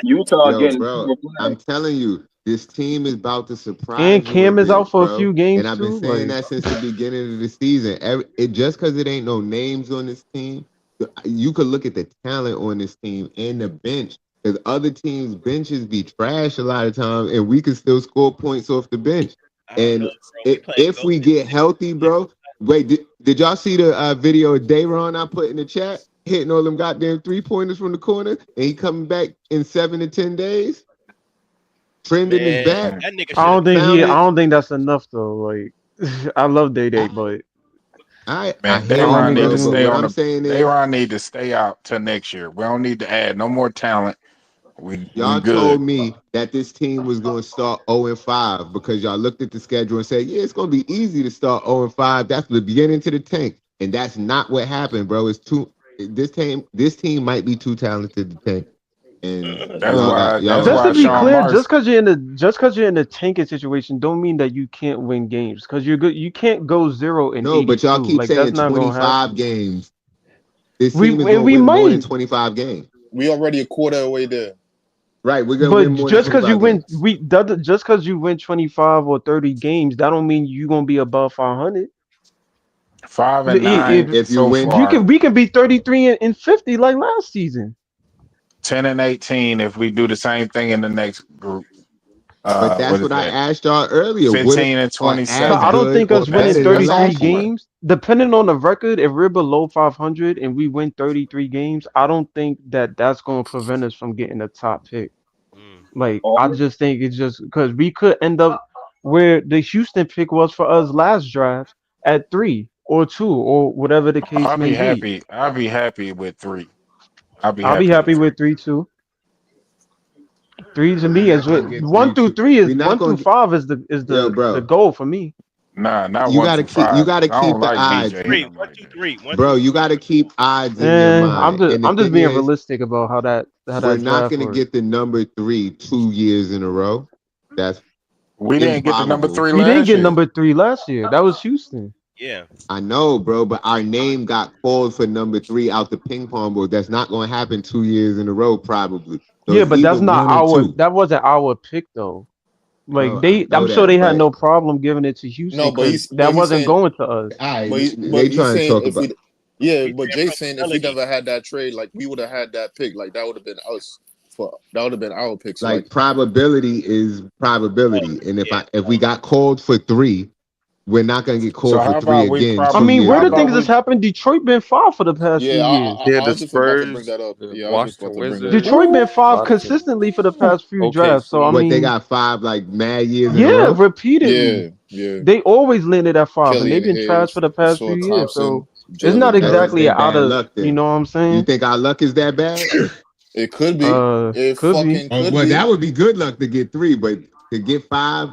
Utah Yo, getting bro, Cooper I'm Flag. telling you, this team is about to And surprise you a Cam is out bit, for a bro. few And games I've been too. saying Like that since the beginning of the season. Just because it ain't no names on this team, you could look at the talent on this team and the bench. Because other teams' benches be trash a lot of times, and we can still score points off the bench. I don't know, And bro. We playing if ghost we in the get healthy, bro, wait, did y'all see the video of Dayron I put in the chat? Hitting all them goddamn 3-pointers from the corner, and he coming back in 7 to 10 days? Trending his man. back. That nigga I should have. don't think Found I it. don't think that's enough though. Like I love Day, but I Man, I hear don't you, Dayron think need that's bro. to But enough. stay what on I'm the. saying is, Dayron need to stay out till next year. We don't need to add no more talent. We y'all good. told me that this team was going to start 0-5 because y'all looked at the schedule and said, yeah, it's going to be easy to start 0-5. That's the beginning to the tank. And that's not what happened, bro. It's too this team might be too talented to tank. And That's why. y'all That's gonna Just have to why to be Sean learn. clear, Marks. just cause you're in a tanking situation, don't mean that you can't win games. Cause you're good. You can't go 0-82. No, but y'all keep Like that's saying not gonna 25 happen. games. This We team is going to we win more than might. 25 games. We already a quarter away there. Right, we're gonna But win more than just because you 25 win, games. just because you win 25 or 30 games, that don't mean you're gonna be above 500. 5-9 If If you so win, far. we can be 33 and 50 like last season. 10-18 if we do the same thing in the next group. but that's What is what I that? asked y'all earlier. What 15 and are as But I 27. don't good think or us winning better than 33 last year? games, depending on the record, if we're below 500 and we win 33 games, I don't think that that's going to prevent us from getting a top pick. Like, I just think it's just because we could end up where the Houston pick was for us last draft at 3 or 2 or whatever the case I'll may be be. happy. I'll be happy with 3. I'll be I'll be happy with happy 3. with 3 too. 3 to We're me not is gonna what get 1 three through two. 3 is We're not 1 through gonna get 5 is yo, the bro. goal for me. Nah, not You 1 gotta through keep you 5. gotta I don't keep the like odds. BJ and them One, like two, that. three. One, Bro, two, you three. gotta keep odds in your I'm mind. just And the thing being is, realistic about how we're that not draft gonna works. get the number 3 2 years in a row. That's We didn't get the number improbable. 3 We didn't last get year. number 3 last year. That was Houston. Yeah. I know, bro, but our name got called for number 3 out the ping pong board. That's not gonna happen 2 years in a row, probably. So Yeah, it's but either that's not one or two. that wasn't our pick though. Like Bro, I know I'm sure they that, had but no problem giving it to Houston No, but because he's that wasn't saying, going to us. they he's trying to saying talk if about. we, yeah, He's but saying Jay's saying if we probability. never had that trade, like we would have had that pick, like that would have been us for that would have been our pick. So like, Like probability is probability, and Yeah. if we got called for 3, we're not gonna get So called for how 3 about we again I two mean, years where how the in a about things row. that's we happened, Detroit been 5 for the past few yeah, years. Yeah, I the was just about to bring Spurs, that up. the Yeah, I was just Washington about to bring that up. Wizards, Detroit been a 5 lot of teams. consistently for the past few drafts. So I OKC. But they mean, got 5 like mad years in a yeah, row. repeatedly. Yeah, yeah. They always landed at 5 and they've Killian been trash Hayes, for the past few Shaw years. Thompson, So it's not Jalen That just exactly Duren. they out bad of, luck you then. know what I'm You saying? think our luck is that bad? It could be. It Could be. fucking Oh, could well, be. that would be good luck to get 3, but to get 5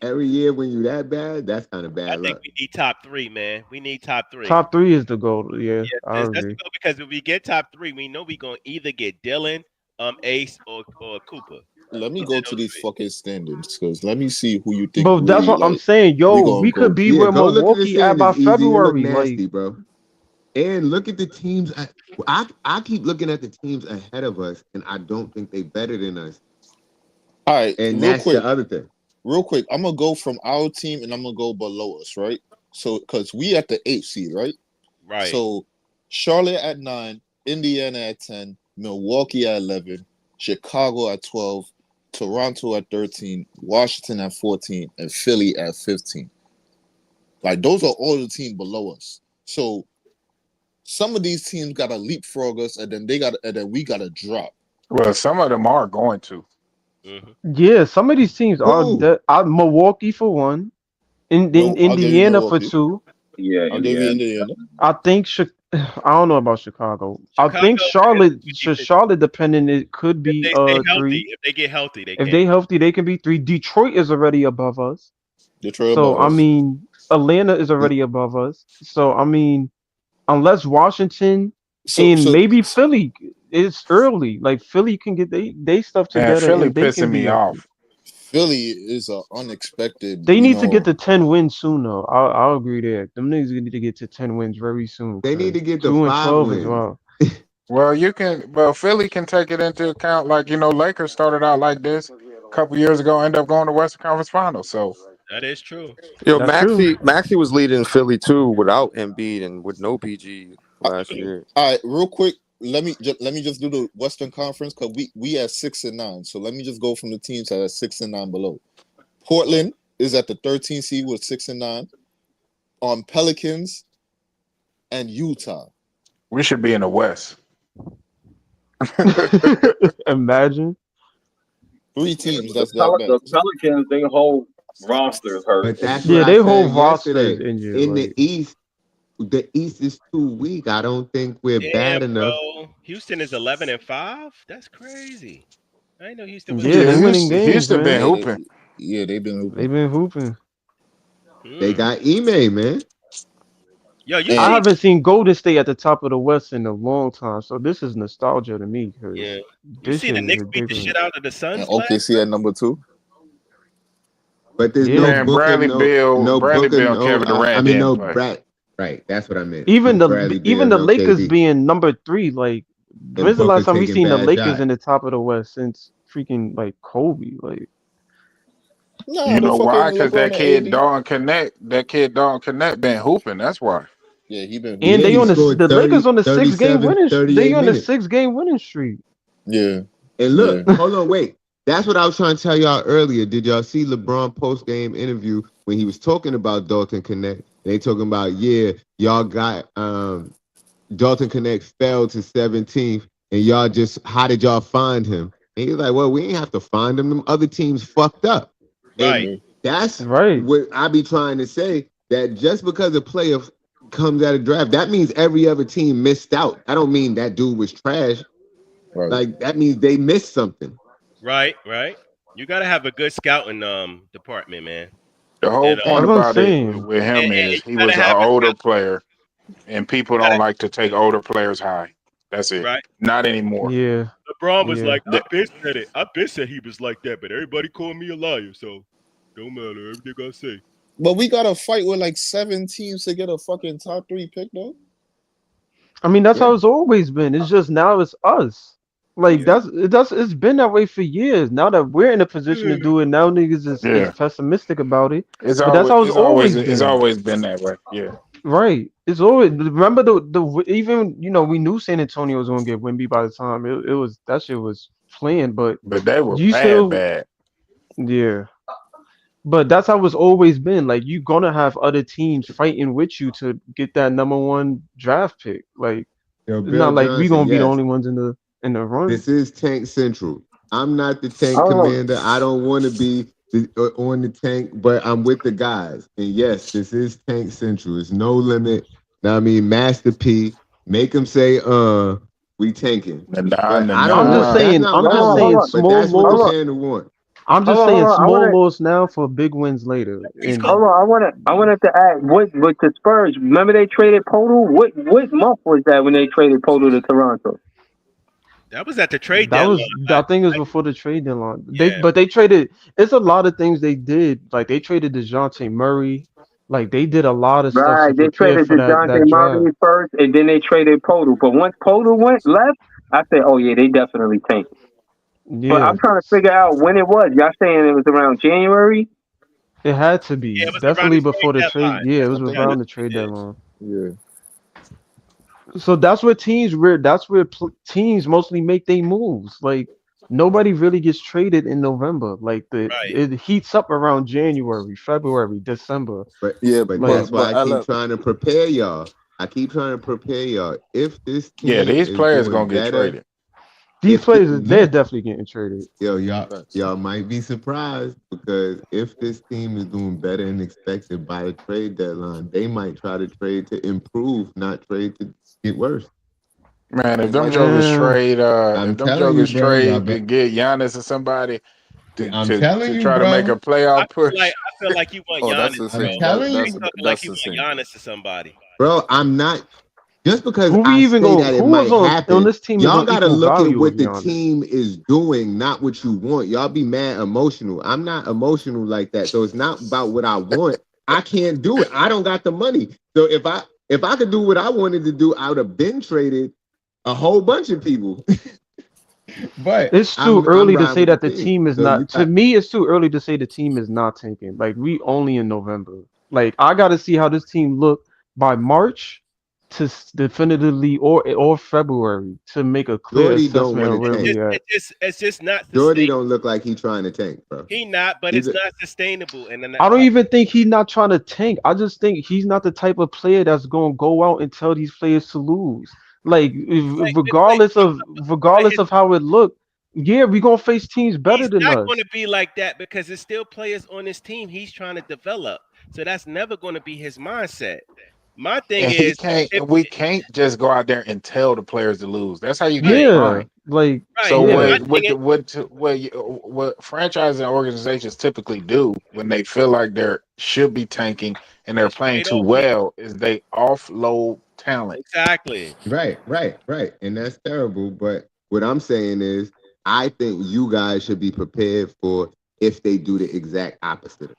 every year when you that bad, that's kind of I bad think luck. we need top 3, man. We need top 3. Top 3 is the goal. Yeah, Yeah, I that's agree. the goal because if we get top 3, we know we're gonna either get Dylan, Ace, or Cooper. Let me One go of to those these three. fucking standings because let me see who you think But that's really what I'm like. saying. We Yo, gonna we could go. be Yeah, where go look at the Milwaukee at by standings, easy. It look February. Like, nasty, bro. And look at the teams. I keep looking at the teams ahead of us, and I don't think they better than us. All right, And that's the other thing. real quick. I'm gonna go from our team and I'm gonna go below us, right? So because we at the 8th seed, right? Right. So Charlotte at 9, Indiana at 10, Milwaukee at 11, Chicago at 12, Toronto at 13, Washington at 14, and Philly at 15. Like those are all the teams below us. So some of these teams gotta leapfrog us, and then we gotta drop. well, some of them are going to. yeah, some of these teams are Who? Milwaukee for one, in I'll give you Indiana for Milwaukee. 2. Yeah, I'll give you Indiana. Indiana. I think I don't know about Chicago. I Chicago, think Charlotte, if Charlotte, depending, it could they be stay healthy, 3. if they get healthy, they If can. they healthy, they can be 3. Detroit is already above us. Detroit So above I us. mean, Atlanta is already above us. So I mean, unless Washington So and so maybe Philly, it's early. Like Philly can get they stuff And together Philly and they can pissing be me up there. off. Philly is an unexpected, They need to get to 10 wins soon, though. I'll agree there. Them niggas need to get to 10 wins very soon. They need Cause to get the 2 and 5 12 as wins. well. Well, Philly can take it into account. Like, Lakers started out like this a couple years ago, end up going to Western Conference Finals. So That is true. Yo, That's true. Maxi was leading Philly too without Embiid and with no PG last year. All right, real quick. Let me just do the Western Conference because we at 6 and 9. So let me just go from the teams that are 6 and 9 below. Portland is at the 13th seed with 6 and 9. On Pelicans and Utah. we should be in the West. Imagine. 3 teams. The, That's that bad. the Pelicans, their whole roster is hurt. But that's what Yeah, I they whole said roster is yesterday. injured. In Like, the East is too weak. I don't think we're Damn, bad enough. bro. Houston is 11 and 5. That's crazy. I didn't know Houston was yeah, that. they Yeah, winning games, Houston been man. hooping. They've been hooping. They've been hooping. They got Ime, man. Yo, you I see? haven't seen Golden State at the top of the West in a long time, so this is nostalgia to me because Yeah. You this see shit the is Knicks beat the ridiculous. shit out of the And Suns last OKC at number 2. But there's Yeah, no Man, Booker, Bradley Booker, Bill, and no. Kevin Durant I mean, didn't no play. Brad. Right, that's what I meant. even No Bradley Beal, the no Lakers KD, being number 3, like and when's the Booker last time we taking seen the bad Lakers shots. in the top of the West since freaking like Kobe. Like, No, You the know why? fucking Because LeBron and AD. That kid Dalton Connect been hooping. That's why. Yeah, he been and Yeah, hooping. they he on scored the Lakers 30, on the 6 game 37, winning. They 38 on the minutes. 6 game winning streak. Yeah, And yeah. look, hold on, wait. That's what I was trying to tell y'all earlier. Did y'all see LeBron post game interview when he was talking about Dalton Connect? They talking about, yeah, y'all got Dalton Connect fell to 17th, and y'all just how did y'all find him? And he was like, well, we ain't have to find him. Them other teams fucked up. Right. And that's Right. what I be trying to say. That just because a player comes out of draft, that means every other team missed out. I don't mean that dude was trash. Right. Like that means they missed something. Right. You got to have a good scouting department, man. The whole And point That's what I'm about it saying. with him and is you he got to was an have a older player, and people you got don't to like to take older players high. That's it. right. Not anymore. Yeah. LeBron was Yeah. like, I been said it. I been said he was like that, but everybody called me a liar, so don't matter. Everything I say. But we got to fight with like 7 teams to get a fucking top 3 pick, though. I mean, that's Yeah. how it's always been. It's just now it's us. Like Yeah. that's it's been that way for years. Now that we're in a position to do it, now niggas is Yeah. pessimistic about it. But that's how it's always It's been. always been that way. Yeah. Right. It's always remember the even we knew San Antonio was gonna get Wemby by the time it was that shit was playing, but But they were you still bad. yeah. But that's how it's always been. Like you're gonna have other teams fighting with you to get that #1 draft pick. Like Yo, it's Bill not like we Johnson, gonna be the yes. only ones in the run. This is Tank Central. I'm not the tank Oh, commander. I don't want to be on the tank, but I'm with the guys. And yes, this is Tank Central. It's no limit. Now, I mean, Master P, make him say, we tanking. But I don't I'm just want, nah. that's saying, not I'm what I just Hold saying want. on, But small that's what the hold loss. on, panda want. I'm hold just on, hold saying on. small loss now for big wins later. And Hold on. I wanted to add what the Spurs. Remember they traded Podol. What month was that when they traded Podol to Toronto? That was at the trade that was deadline. I think it was before the trade deadline. Yeah. They traded. It's a lot of things they did. Like they traded DeJounte Murray. Like they did a lot of stuff to Right. They prepare traded for DeJounte that draft. Murray first, and then they traded Podol. But once Podol left, I said, oh yeah, they definitely tanked. But I'm Yeah, trying to figure out when it was. Y'all saying it was around January? it had to be Yeah, it was around definitely the trade before the trade. deadline. Yeah, it That's was I think what around it, the trade it is. deadline. yeah. So that's where teams mostly make their moves. Like nobody really gets traded in November. Like Right. it heats up around January, February, December. But Yeah, but Like that's but why I I keep look. trying to prepare y'all. I keep trying to prepare y'all. If this Yeah, team these is players doing gonna get better, traded. these players, they're definitely getting traded. yo, y'all, Facts. y'all might be surprised because if this team is doing better than expected by the trade deadline, they might try to trade to improve, not trade to get worse. Man, They might. I'm if them telling you, jokers bro. Y'all trade to bet. get Giannis or somebody I'm telling to you, try to make a bro. playoff I push. feel like you want Oh, that's Giannis, I'm bro. insane. telling You you, talking like That's you want insane. Giannis to somebody. bro. I'm not just because Who we I even say go? that it Who was might on happen. this team is Y'all on got to equal look at value of what the Giannis? team is doing, not what you want. Y'all be mad emotional. I'm not emotional like that. So it's not about what I want. I can't do it. I don't got the money. So if I could do what I wanted to do, I would have been traded a whole bunch of people. But It's too I'm early to riding say with the that the team. team is So you not. To got me, it's too early to say the team is not tanking. Like we only in November. Like I got to see how this team look by March to definitively or February to make a clear Jordy don't assessment want of to where tank. we at. It's just not Jordy sustainable. don't look like he trying to tank, bro. He not, but He's it's a, not sustainable. And then I don't even think he's not trying to tank. I just think he's not the type of player that's going to go out and tell these players to lose. Like but regardless of how it looked, yeah, we gonna face teams better he's than not going us. to be like that because there's still players on his team he's trying to develop. So that's never going to be his mindset. My thing And is, if we can't just go out there and tell the players to lose. That's how you get right, Yeah, fined. like So yeah. my thing is, what franchises and organizations typically do when they feel like they should be tanking and they're let's playing trade too old people. well is they offload talent. Exactly. right. And that's terrible. But what I'm saying is, I think you guys should be prepared for if they do the exact opposite.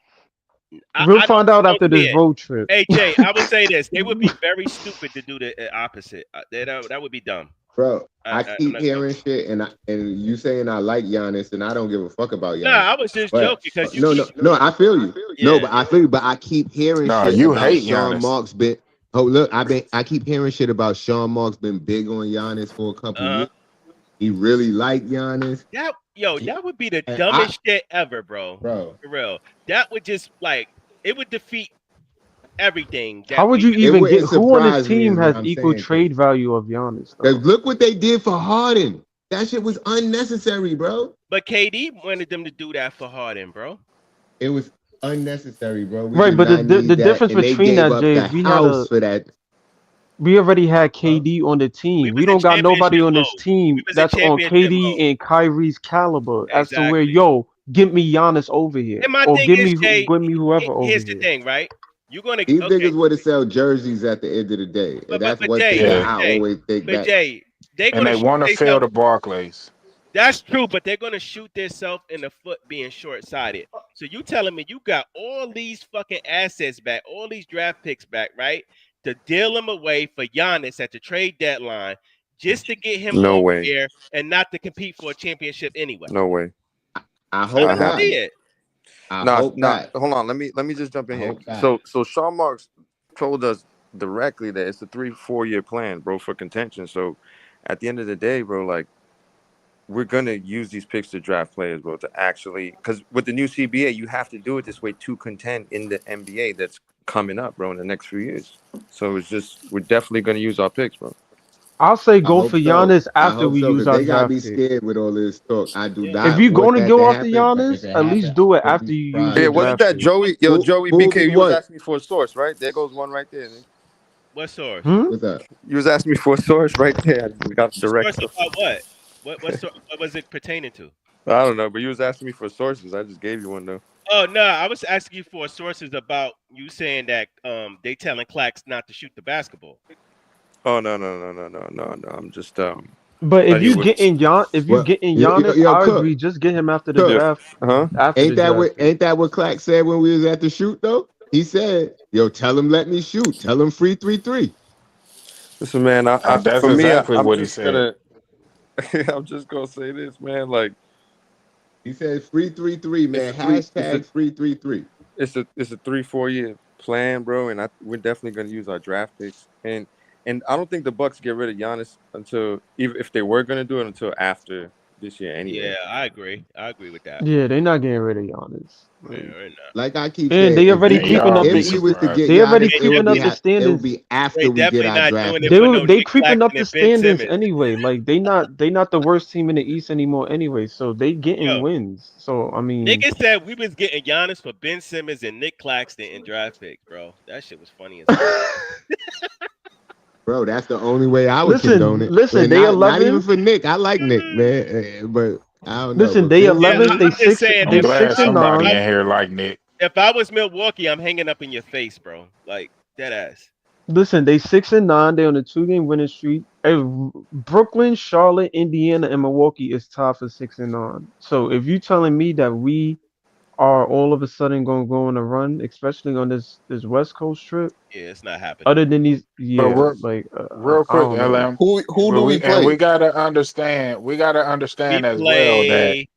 We'll find out Don't after see this it. road trip. Hey Jay, I would say this: they would be very stupid to do the opposite. That would be dumb. Bro, I I'm keep not joking. hearing shit, and you saying I like Giannis, and I don't give a fuck about Nah, Giannis. I was just But joking because you no, keep. no, no, I feel you. No, Yeah. but I feel you. But I keep hearing No, shit you about hate Sean Giannis. Marks been. Oh look, I keep hearing shit about Sean Marks been big on Giannis for a couple Uh huh. years. He really liked Giannis. That would be the And dumbest shit ever, bro. bro, For real. That would just like it would defeat everything How that would we. you it even get wouldn't who on his surprise me, team is what has I'm equal saying. Cause trade value of Giannis 'cause though? look what they did for Harden. That shit was unnecessary, bro. But KD wanted them to do that for Harden, bro. It was unnecessary, bro. We Right, did but not the need that, difference and they between gave that, up Jay, the is house for that. we already had Huh? KD on the We team. We was in don't got nobody championship on this mode. We team was in that's on championship KD mode. and Kyrie's caliber as to where, Exactly. yo, get me Giannis over here, And my or thing is, Jay, give me whoever over here's the here. thing, right? You're gonna These okay, niggas would have sell jerseys at the end of the day, and that's but one Jay, thing that Yeah, but I Jay, always think but back. Jay, they're and gonna they shoot want to fail themselves. the Barclays. That's true, but they're gonna shoot themselves in the foot being short sighted. So you telling me you got all these fucking assets back, all these draft picks back, right? To deal them away for Giannis at the trade deadline, just to get him No over way. here and not to compete for a championship anyway. No way. I It's I not hope don't not. see happening. it. I Nah, hope nah. not. Hold on. Let me just jump I in here. hope not. So Sean Marks told us directly that it's a 3-4 year plan, bro, for contention. So at the end of the day, bro, like we're gonna use these picks to draft players, bro, to actually because with the new CBA, you have to do it this way to contend in the NBA that's coming up, bro, in the next few years. So it's just we're definitely gonna use our picks, bro. I'll say I go hope for so. Giannis I after hope we so use because our they got draft me pick. scared with all this talk. I do Yeah. If not you're want going to that go to after happen. But if Giannis, it at least happens, do it I won't after be you use surprised. Yeah, your wasn't draft that pick. Joey? Yo, Joey Fool BK, me you was once. asking me for a source, right? There goes one right there. Nigga. What source? Hmm? What's up? You was asking me for a source right there. I just got direct Source source. about what? What was it pertaining to? I don't know, but you was asking me for sources. I just gave you one though. Oh no, I was asking you for sources about you saying that they telling Clax not to shoot the basketball. Oh no. I'm just But telling you what. if you Well, getting yo, Giannis, yo, I Cook, agree. Just get him after the Cook. Yeah. draft. Huh? After the draft pick. Ain't that what Clack said when we was at the shoot though? He said, "Yo, tell him let me shoot. Tell him free 3-3." Listen, man. That's For me, exactly I'm what he just said. gonna I'm just gonna say this, man. Like He said free 3-3, it's a man. three. It's a Hashtag free 3-3. it's a 3-4 year plan, bro. And we're definitely gonna use our draft picks. And I don't think the Bucks get rid of Giannis until even if they were gonna do it until after this year anyway. Yeah, I agree. I agree with that. Yeah, they're not getting rid of Giannis. Yeah, right now. Like I keep And saying, they already And y'all creeping up the if be we East. was to get surprised. They already Giannis, They creeping up the it would standings. be they after we get definitely our not draft doing it for picks. no They Nick creeping up Claxton the and Ben standings Simmons. anyway. Like they not the worst team in the East anymore anyway. So they getting Yo, wins. So I mean, niggas said we was getting Giannis for Ben Simmons and Nick Claxton in draft picks, bro. That shit was funny as hell. Bro, that's the only way I would condone listen, it. listen. And They not even 11th. for Nick. I like Nick, man. But I don't know. Listen, But they Ben 11th. Simmons, They I'm just six. saying, I'm They glad six and somebody nine. in here like Nick. if I was Milwaukee, I'm hanging up in your face, bro. Like dead ass. Listen, they 6 and 9. They on a 2 game winning streak. Brooklyn, Charlotte, Indiana, and Milwaukee is tied for 6 and 9. So if you telling me that we are all of a sudden going to go on a run, especially on this West Coast trip, Yeah, it's not happening. other than these, But yeah, like real I quick, don't know. LM, Who do we we play? gotta We understand as well that play.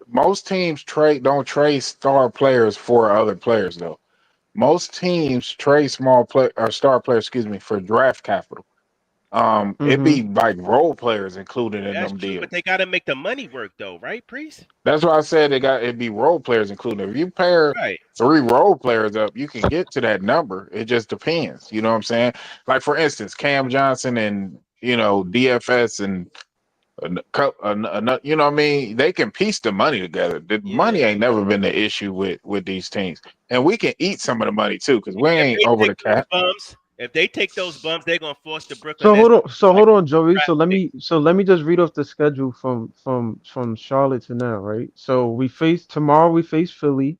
most teams don't trade star players for other players though. Most teams trade small play or star players, excuse me, for draft capital. It Hmm. be like role players included in That's them true, but deals. they got to make the money work, though, right, Priest? That's why I said it'd be role players included. If you pair Right. 3 role players up, you can get to that number. It just depends. You know what I'm saying? Like for instance, Cam Johnson and DFS and you know what I mean? They can piece the money together. The money Yeah. ain't never been the issue with these teams, and we can eat some of the money too because we If ain't they over take the those cap. bums, they're gonna force the Brooklyn So Nets hold on, to like Joey. draft pick. So let me just read off the schedule from Charlotte to now, right? So we face tomorrow. We face Philly,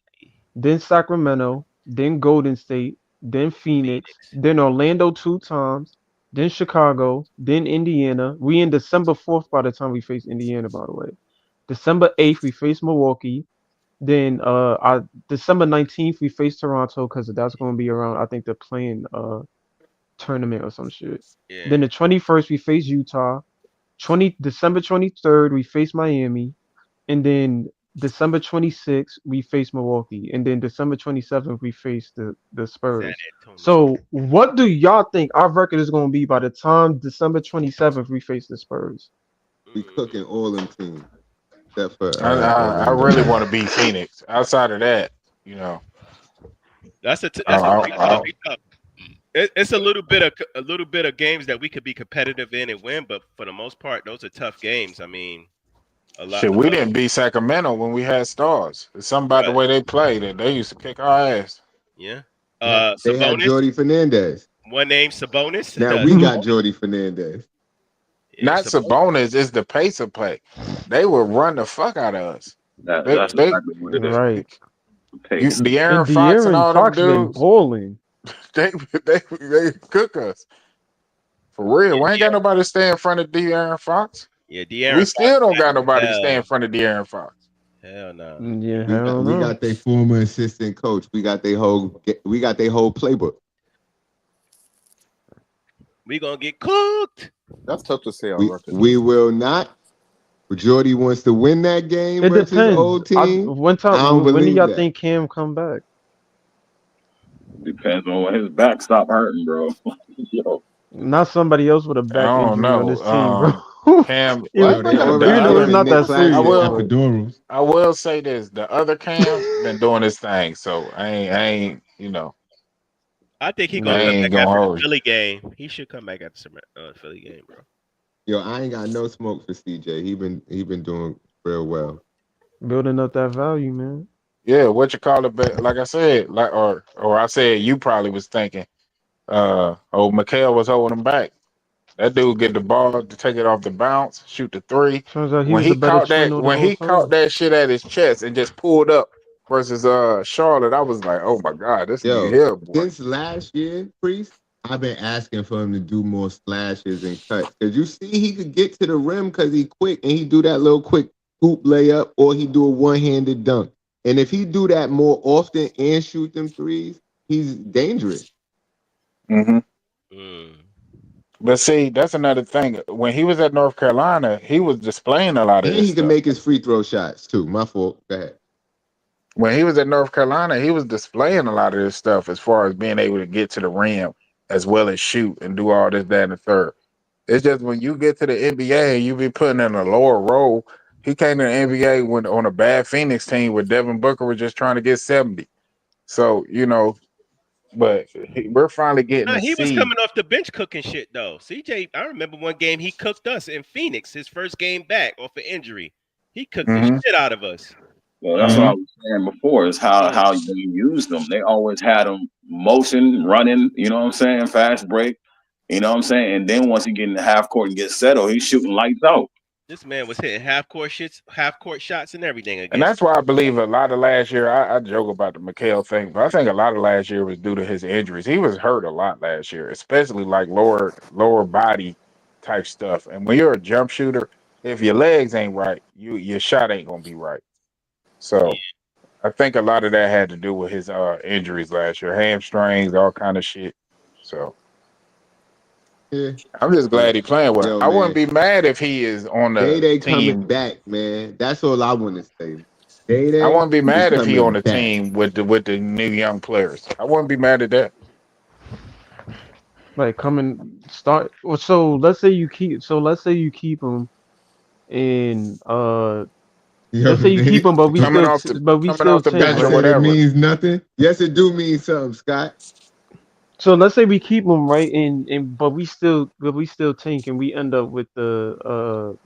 then Sacramento, then Golden State, then Phoenix, Phoenix. then Orlando 2 times, then Chicago, then Indiana. We in December 4th by the time we face Indiana, by the way. December 8th we face Milwaukee. Then December 19th we face Toronto because that's going to be around I think the playing tournament or some shit. Yeah. Then the 21st we face Utah. December 23rd we face Miami, and then December 26th we face Milwaukee, and then December 27th we face the San Spurs. Antonio So Spurs. what do y'all think our record is going to be by the time December 27th we face the Spurs? We cooking all them teams except for I Orlando. really want to beat Phoenix. Outside of that, you know, That's gonna be I, tough. It's a little bit of games that we could be competitive in and win, but for the most part, those are tough games. I mean, a lot. shit, we didn't beat Sacramento when we had stars. It's something about the Right. way they played that they used to kick our ass. Yeah. They had Sabonis. Jordy Fernandez. One name Sabonis. Now we got Jordy Fernandez. Yeah, Not Sabonis, it's the pace of play. They would run the fuck out of us. That's They exactly what it is. Right. Pace. And De'Aaron Fox and De'Aaron all them Fox been dudes, balling. they cook us. For real. We ain't got nobody to stay in front of De'Aaron Fox. Yeah, We De'Aaron Fox. still don't got nobody to stay in Hell, front of De'Aaron Fox. hell no. Yeah, hell We no. got their former assistant coach. We got their whole playbook. We gonna get cooked. That's tough to say on record. We will not. Jordy wants to win that game It versus his depends. old team. When I don't do believe y'all that. think Cam come back? Depends on when his back stop hurting, bro. Yo, Not somebody else with a I back don't injury on know. this team, bro. Cam, even, Yo, they already even though it's giving not Nick that I Claxton serious, will but epidurals. I will say this: the other Cam been doing his thing, so I ain't I think he I gonna yeah. come ain't back gonna after the hold you. Philly game. He should come back after the Philly game, bro. Yo, I ain't got no smoke for CJ. He been doing real well. Building up that value, man. Yeah, what you call it? But like I said, or I said, you probably was thinking, Mikhail was holding him back. That dude get the ball to take it off the bounce, shoot the three. Turns out he was the better twin the When whole he caught time. that shit at his chest and just pulled up versus Charlotte, I was like, oh my god, this nigga Yo, here, boy. since last year, Priest, I've been asking for him to do more splashes and cuts. Cause you see he could get to the rim because he quick and he do that little quick hoop layup or he do a one-handed dunk. And if he do that more often and shoot them threes, he's dangerous. Mm-hmm. Mm. But see, that's another thing. When he was at North Carolina, he was displaying a lot of And this he can stuff. make his free throw shots too. My fault. Go ahead. When he was at North Carolina, he was displaying a lot of this stuff as far as being able to get to the rim as well as shoot and do all this, that, and the third. It's just when you get to the NBA and you be putting in a lower role, he came to the NBA when on a bad Phoenix team where Devin Booker was just trying to get 70. So, but we're finally getting Nah, to he was see. coming off the bench cooking shit though. CJ, I remember one game he cooked us in Phoenix, his first game back off an injury. He cooked the Mm-hmm. shit out of us. well, that's what I was saying before. Is how you use them. They always had them motion, running. You know what I'm saying? Fast break. You know what I'm saying? And then once he get in the half court and get settled, he's shooting lights out. This man was hitting half court shots and everything And against that's why I believe a lot of last year, I joke about the Mikhail thing, but I think a lot of last year was due to his injuries. He was hurt a lot last year, especially like lower body type stuff. And when you're a jump shooter, if your legs ain't right, your shot ain't gonna be right. So I think a lot of that had to do with his injuries last year, hamstrings, all kind of shit. So Yeah. I'm just glad he playing well. Yo, I wouldn't man. be mad if he is on the Day coming team. back, man. That's all I want to say. I Day wouldn't be is mad if he on coming the back. team with the new young players. I wouldn't be mad at that. Like coming start. Well, so let's say you keep. So let's say you keep him, and Yo, let's say you keep him, but we Coming still, off the but we coming still off the tank, Scott bench or said right? it whatever. means nothing. Yes, it do mean something, Scott. So let's say we keep him, right, and but we still tank, and we end up with the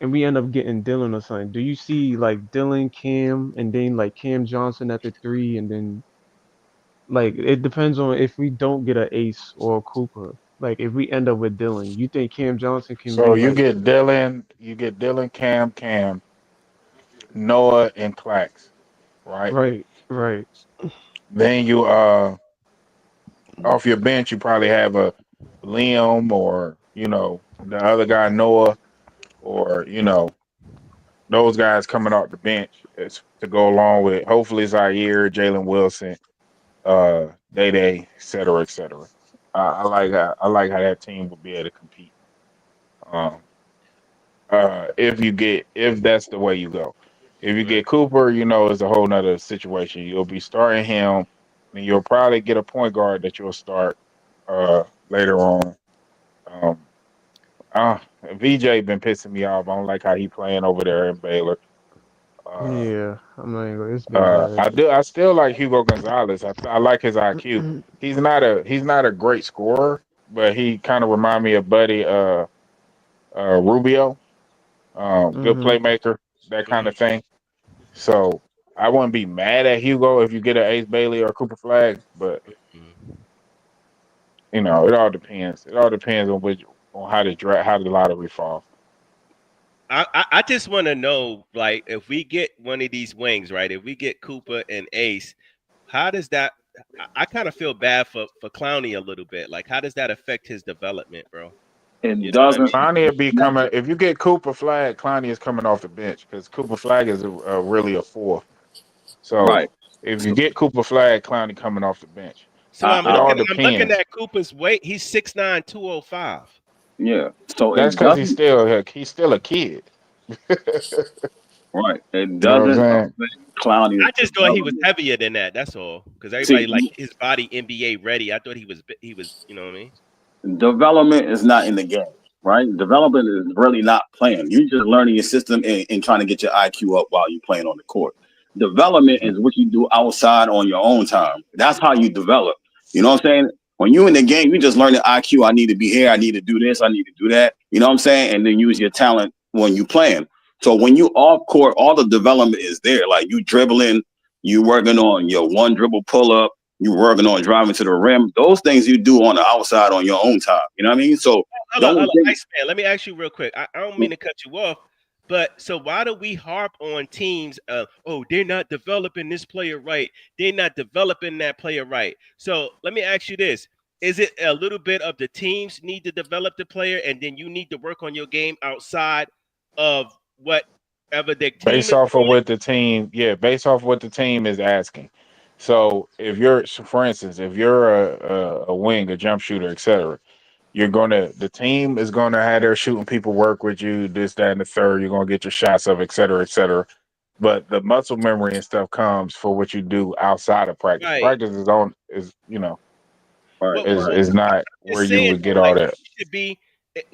and we end up getting Dylan or something. Do you see like Dylan, Cam, and then like Cam Johnson at the three, and then like it depends on if we don't get a Ace or a Cooper. Like if we end up with Dylan, you think Cam Johnson can So be like you get Dylan, Cam, Noah, and Clax, right? right, right, Then you off your bench you probably have a Liam or the other guy Noah or those guys coming off the bench to go along with hopefully Zaire, Jalen Wilson, Day Day, et cetera, et cetera. I like how that team will be able to compete. Um, If that's the way you go. If you get Cooper, it's a whole nother situation. You'll be starting him, and you'll probably get a point guard that you'll start later on. Um, VJ been pissing me off. I don't like how he playing over there in Baylor. Yeah, I'm not even gonna. It's been bad. I still like Hugo Gonzalez. I like his IQ. He's not a great scorer, but he kind of remind me of Buddy Rubio. Good playmaker, that kind of thing. So I wouldn't be mad at Hugo if you get an Ace Bailey or Cooper Flag, but it all depends. It all depends on how the lottery falls. I just want to know, like, if we get one of these wings, right? If we get Cooper and Ace, how does that? I kind of feel bad for Clowney a little bit. Like, how does that affect his development, bro? It doesn't. Clowney will be coming if you get Cooper Flag. Clowney is coming off the bench because Cooper Flag is really a four. So Right. if you get Cooper Flag, Clowney coming off the bench. So It all depends. I'm looking at Cooper's weight. He's 6'9", 205. Yeah. So That's it because doesn't. he's still a kid. Right. It You know what I'm doesn't saying? affect Clowney's I just thought he was development. heavier than that. That's all. Because everybody See, like his body NBA ready. I thought he was. You know what I mean? development is not in the game, right? Development is really not playing. You're just learning your system and trying to get your IQ up while you're playing on the court. Development is what you do outside on your own time. That's how you develop. You know what I'm saying? When you're in the game, you just learn the IQ. I need to be here. I need to do this. I need to do that. You know what I'm saying? And then use your talent when you playing. So when you off court, all the development is there. Like you dribbling, you working on your one dribble pull up, you working on driving to the rim. Those things you do on the outside on your own time. You know what I mean? So Hold on, Iceman. Let me ask you real quick. I don't mean to cut you off, but so why do we harp on teams? Oh, they're not developing this player right. They're not developing that player right. So let me ask you this: is it a little bit of the teams need to develop the player, and then you need to work on your game outside of whatever the team Based is off of doing? what based off what the team is asking. So for instance, if you're a wing, a jump shooter, etc., the team is gonna have their shooting people work with you, this, that, and the third. You're gonna get your shots up, et cetera, et cetera. But the muscle memory and stuff comes for what you do outside of practice. Right. Practice Right. is not where Just you saying, would get though, all like that.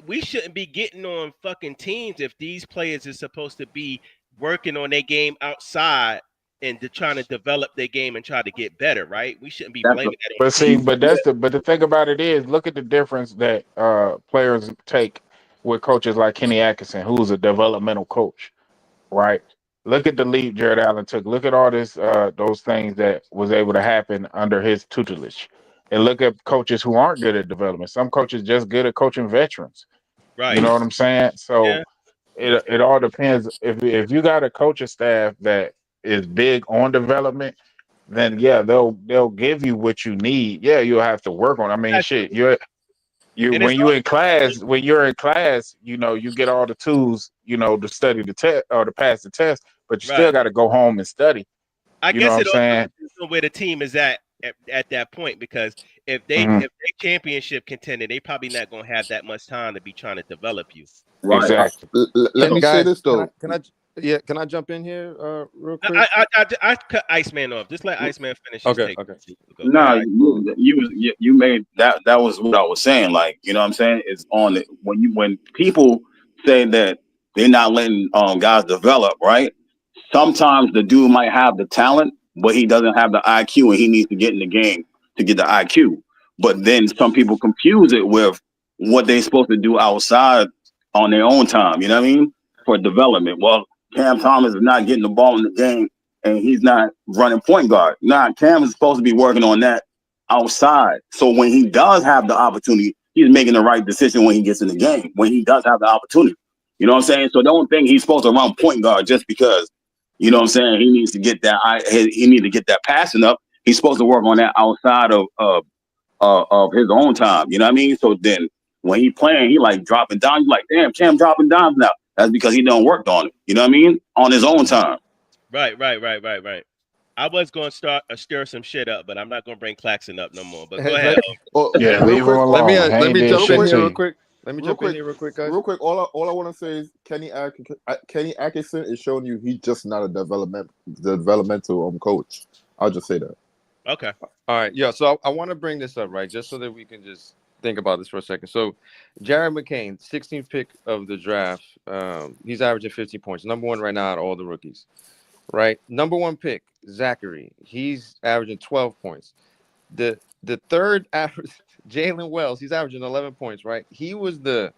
we shouldn't be getting on fucking teams if these players are supposed to be working on their game outside and trying to develop their game and try to get better, right? We shouldn't be That's blaming that on But the see, team. but the thing about it is, look at the difference that players take with coaches like Kenny Atkinson, who's a developmental coach, right? Look at the leap Jared Allen took. Look at all those things that was able to happen under his tutelage, and look at coaches who aren't good at development. Some coaches just good at coaching veterans. You Right. know what I'm saying? So Yeah. it all depends. If you got a coaching staff that is big on development, then yeah, they'll give you what you need. Yeah, you'll have to work on. I mean, shit, you And it's when you're in class, you get all the tools, to study the test or to pass the test, but you still right. got to go home and study. I You know what guess I'm it also saying? depends on where the team is at that point, because if they Hmm. championship contender, they probably not gonna have that much time to be trying to develop you. right. Exactly. Let Hey me say guys, this though. can I jump in here real quick? I cut Iceman off. Just let Iceman finish his Okay, take. okay. Go No, ahead. you made that was what I was saying. Like, you know what I'm saying? It's on it. When people say that they're not letting guys develop, right? Sometimes the dude might have the talent, but he doesn't have the IQ and he needs to get in the game to get the IQ. But then some people confuse it with what they're supposed to do outside on their own time, you know what I mean? For development. Well, Cam Thomas is not getting the ball in the game and he's not running point guard. Nah, Cam is supposed to be working on that outside. So when he does have the opportunity, he's making the right decision when he gets in the game, when he does have the opportunity. You know what I'm saying? So don't think he's supposed to run point guard just because, you know what I'm saying, he needs to get he needs to get that passing up. He's supposed to work on that outside of his own time. You know what I mean? So then when he playing, he like dropping down. You like, damn, Cam dropping down now. That's because he done worked on it. You know what I mean? On his own time. Right. I was going to stir some shit up, but I'm not going to bring Claxton up no more. But go ahead. Yeah, real leave him quick. alone. He Let ain't me did jump in shit here to real you. quick. Let me Real jump in quick, here real quick, guys. real quick. All I want to say is Kenny Atkinson is showing you he's just not a developmental coach. I'll just say that. Okay. All right, yeah. So I want to bring this up, right, just so that we can just think about this for a second. So, Jared McCain, 16th pick of the draft, he's averaging 50 points, number one right now out of all the rookies, right? Number one pick, Zachary, he's averaging 12 points. The third average, Jalen Wells, he's averaging 11 points, right? He was the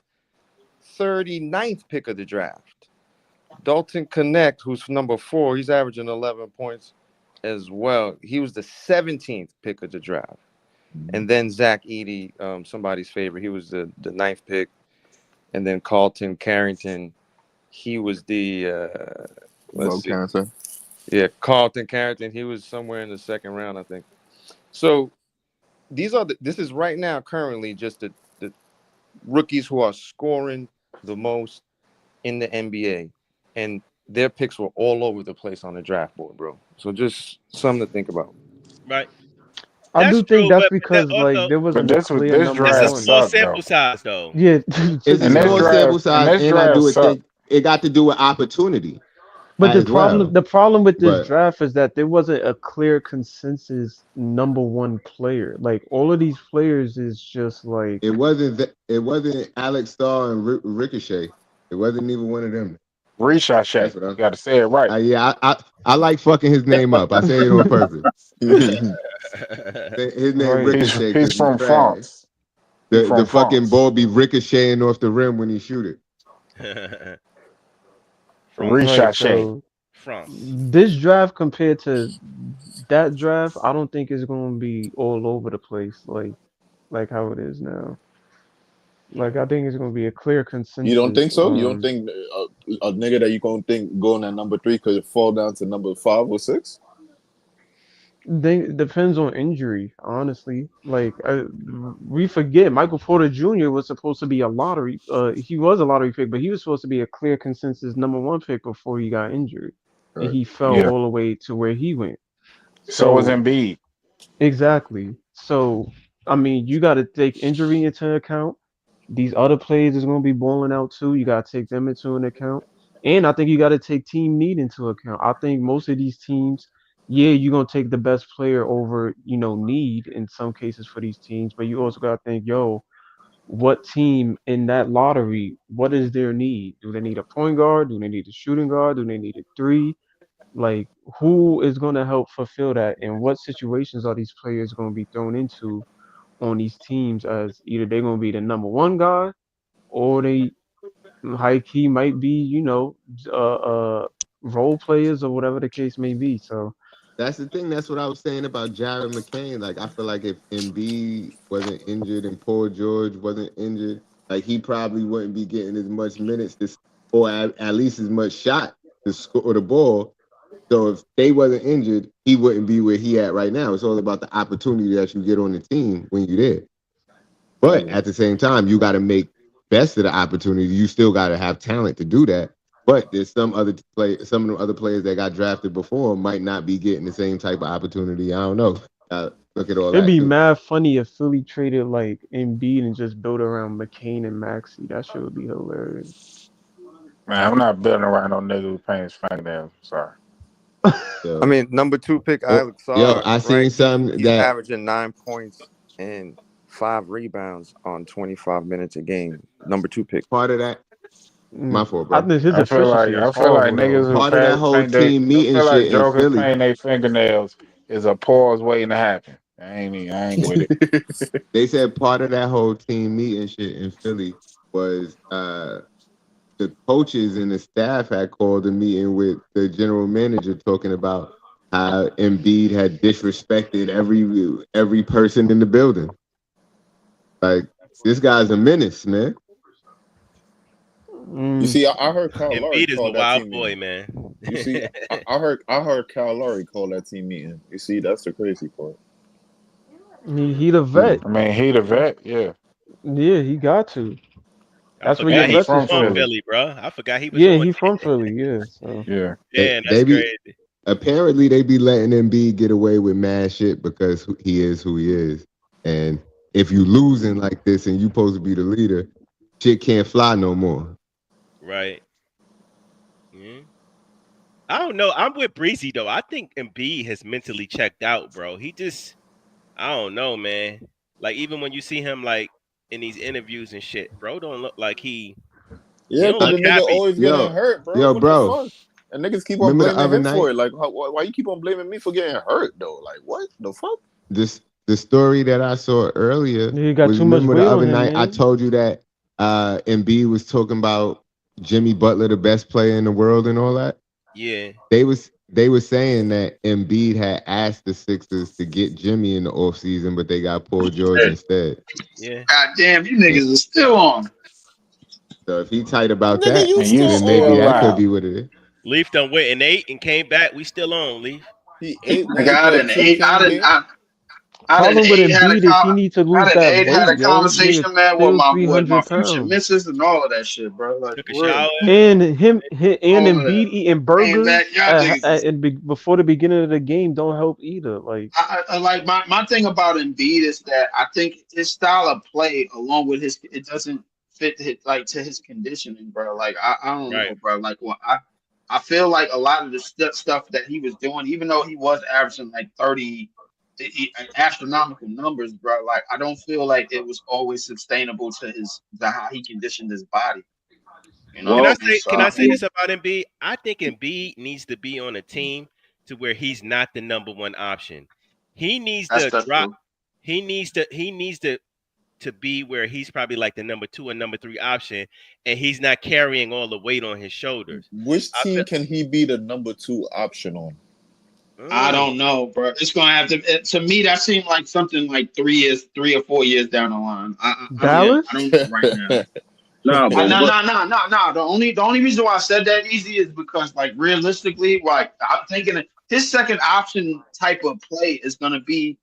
39th pick of the draft. Dalton Connect, who's number 4, he's averaging 11 points as well. He was the 17th pick of the draft. And then Zach Edey, somebody's favorite, he was the 9th pick. And then Carlton Carrington, he was the let's see. Carrington. Yeah, Carlton Carrington, he was somewhere in the second round, I think. So this is right now currently just the rookies who are scoring the most in the NBA, and their picks were all over the place on the draft board, bro. So just something to think about. Right. I That's do think true, that's but that because like also there But wasn't a clear this number it's a draft one. small sucked though. sample size, though. Yeah, to It's a And be this small honest. sample size, this and I draft do sucked. think it got to do with opportunity But as well. the problem with this But draft is that there wasn't a clear consensus number one player. Like all of these players is just like it wasn't Alex Starr and Ricochet. It wasn't neither one of them. Ricochet. That's what You got to say it right. yeah, I like fucking his name up. I say it on purpose. His name right. Ricochet He's because he's from trash. France. He's The from fucking France. ball be ricocheting off the rim when he shoot it. France. Right. Ricochet. So France. this draft compared to that draft, I don't think it's gonna be all over the place like how it is now. Like I think it's gonna be a clear You don't consensus think so? You don't on. think a nigga that you gonna think going at number 3 could fall down to number 5 or 6? They depends on injury, honestly. Like we forget Michael Porter Jr. was supposed to be a lottery. He was a lottery pick, but he was supposed to be a clear consensus number one pick before he got injured, and Right. he fell Yeah. all the way to where he went. So was So Embiid. exactly. So I mean, you got to take injury into account. These other players is going to be balling out too. You got to take them into an account. And I think you got to take team need into account. I think most of these teams, yeah, you're going to take the best player over, need in some cases for these teams. But you also got to think, yo, what team in that lottery, what is their need? Do they need a point guard? Do they need a shooting guard? Do they need a three? Like, who is going to help fulfill that? And what situations are these players going to be thrown into on these teams as either they're going to be the number one guy or they high key might be, role players or whatever the case may be. So That's the thing. That's what I was saying about Jared McCain. Like I feel like if Embiid wasn't injured and Paul George wasn't injured, like he probably wouldn't be getting as much minutes or at least as much shot to score the ball. So if they wasn't injured, he wouldn't be where he at right now. It's all about the opportunity that you get on the team when you're there. But at the same time, you got to make best of the opportunity. You still got to have talent to do that. But there's some of the other players that got drafted before might not be getting the same type of opportunity. I don't know. Look at all it'd that be too. mad funny if Philly traded like Embiid and just built around McCain and Maxey. That shit would be hilarious. Man, I'm not building around no nigga who paints his fingernails. Sorry. I mean, number 2 pick, Alex Yo, Sarr, I right? seen something He's that averaging 9 points and 5 rebounds on 25 minutes a game. Number 2 pick. part of that. My fault, I bro. think his I feel efficiency like is niggas horrible who Part of that whole paint they team I meeting feel like shit in jokers Philly. painting their fingernails is a pause waiting to happen. I ain't with it. They said part of that whole team meeting shit in Philly was the coaches and the staff had called a meeting with the general manager talking about how Embiid had disrespected every person in the building. Like this guy's a menace, man. You see, I heard Kyle Lowry Embiid is a call that wild team boy, meeting. man. You see, I heard Kyle Lowry call that team meeting. You see, that's the crazy part. he the vet. I mean, he the vet, yeah. Yeah, he got to. I That's where your forgot And he he vets was is from from Philly. from. Philly, bro. I forgot he was Yeah, on. he from Philly. Yeah, so Yeah. Damn, They that's be crazy. apparently they be letting Embiid get away with mad shit because he is who he is. And if you losing like this and you supposed to be the leader, shit can't fly no more. Right. Yeah. I don't know. I'm with Breezy though. I think Embiid has mentally checked out, bro. I don't know, man. Like even when you see him like in these interviews and shit, bro, don't look like he Yeah, don't because the look nigga happy. always getting hurt, bro. Yo, What the bro. fuck? And niggas keep on Remember the blaming other him for night? it. Like, why you keep on blaming me for getting hurt though? Like, what the fuck? The story that I saw earlier You got was, too much remember the weight on other him, night I man. told you that Embiid was talking about Jimmy Butler, the best player in the world, and all that. Yeah. They were saying that Embiid had asked the Sixers to get Jimmy in the offseason, but they got Paul George instead. Yeah. God damn, you niggas are still on. So if he tight about Nigga, that, you And you still then maybe still that on. could out. be what it is. Leaf done went and 8 and came back. We still on, Leaf. He ate when Like he I played didn't eight. 2K game. I didn't Problem with eight had a Embiid is he needs to I lose didn't that eight had weight, a yo. Nigga's conversation, man, still with my 300 future pounds. missus and all of that shit, bro. Like Took a for real. shower. And and All of that. Embiid eating Came back, burgers y'all niggas is before the beginning of the game don't help either. Like, I like my thing about Embiid is that I think his style of play, along with it doesn't fit like to his conditioning, bro. Like I don't Right. know, bro. Like I feel like a lot of the stuff that he was doing, even though he was averaging like 30 astronomical numbers, bro. Like I don't feel like it was always sustainable to how he conditioned his body. You know Can what I I'm saying? say So can I I say mean, this about Embiid? I think Embiid needs to be on a team to where he's not the number one option. He needs to that's drop. true. He needs to be where he's probably like the number 2 or number 3 option, and he's not carrying all the weight on his shoulders. Which I team feel, can he be the number 2 option on? I don't know, bro. It's gonna have to me, that seemed like something like 3 or 4 years down the line. Dallas? I don't know right now. Nah, but No, what? no, no, no, no. The only reason why I said that easy is because, like, realistically, like I'm thinking that his second option type of play is gonna be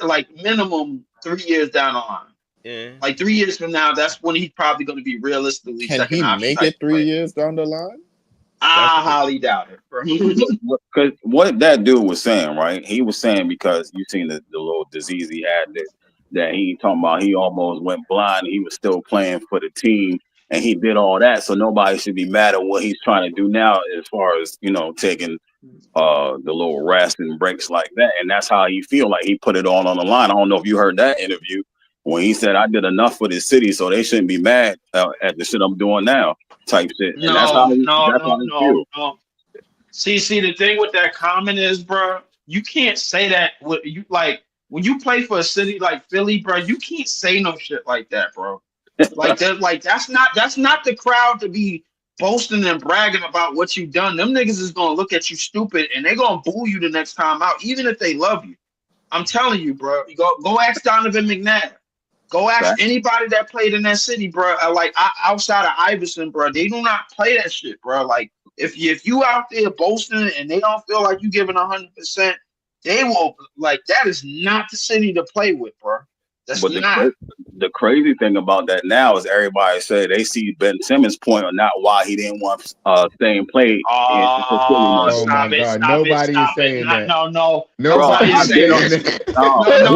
like minimum 3 years down the line. Yeah. Like 3 years from now, that's when he's probably gonna be realistically Can second he option make type it of 3 play. years down the line? I highly doubt it, bro. Because what that dude was saying, right? He was saying because you seen the little disease he had that he talking about. He almost went blind. He was still playing for the team, and he did all that. So nobody should be mad at what he's trying to do now, as far as taking the little rest and breaks like that. And that's how he feel like he put it all on the line. I don't know if you heard that interview when he said, "I did enough for this city, so they shouldn't be mad at the shit I'm doing now." Type shit, and that's how No, no, that's no, how he no, feel. no. See, the thing with that comment is, bro, you can't say that. What you like when you play for a city like Philly, bro, you can't say no shit like that, bro. Like that, like that's not the crowd to be boasting and bragging about what you done. Them niggas is gonna look at you stupid and they gonna boo you the next time out, even if they love you. I'm telling you, bro. You go ask Donovan McNabb. Go ask Right? anybody that played in that city, bro. Outside of Iverson, bro, they do not play that shit, bro. Like if you out there boasting and they don't feel like you giving 100%, they will like that is not the city to play with, bro. That's But not. the crazy thing about that now is everybody say they see Ben Simmons' point on not why he didn't want stay and play in Philly no Oh, Oh more. my stop it, God, stop it, nobody is stop it. saying Not, that. no, no. Bro, Nobody Nobody is I is did saying on. saying that. that.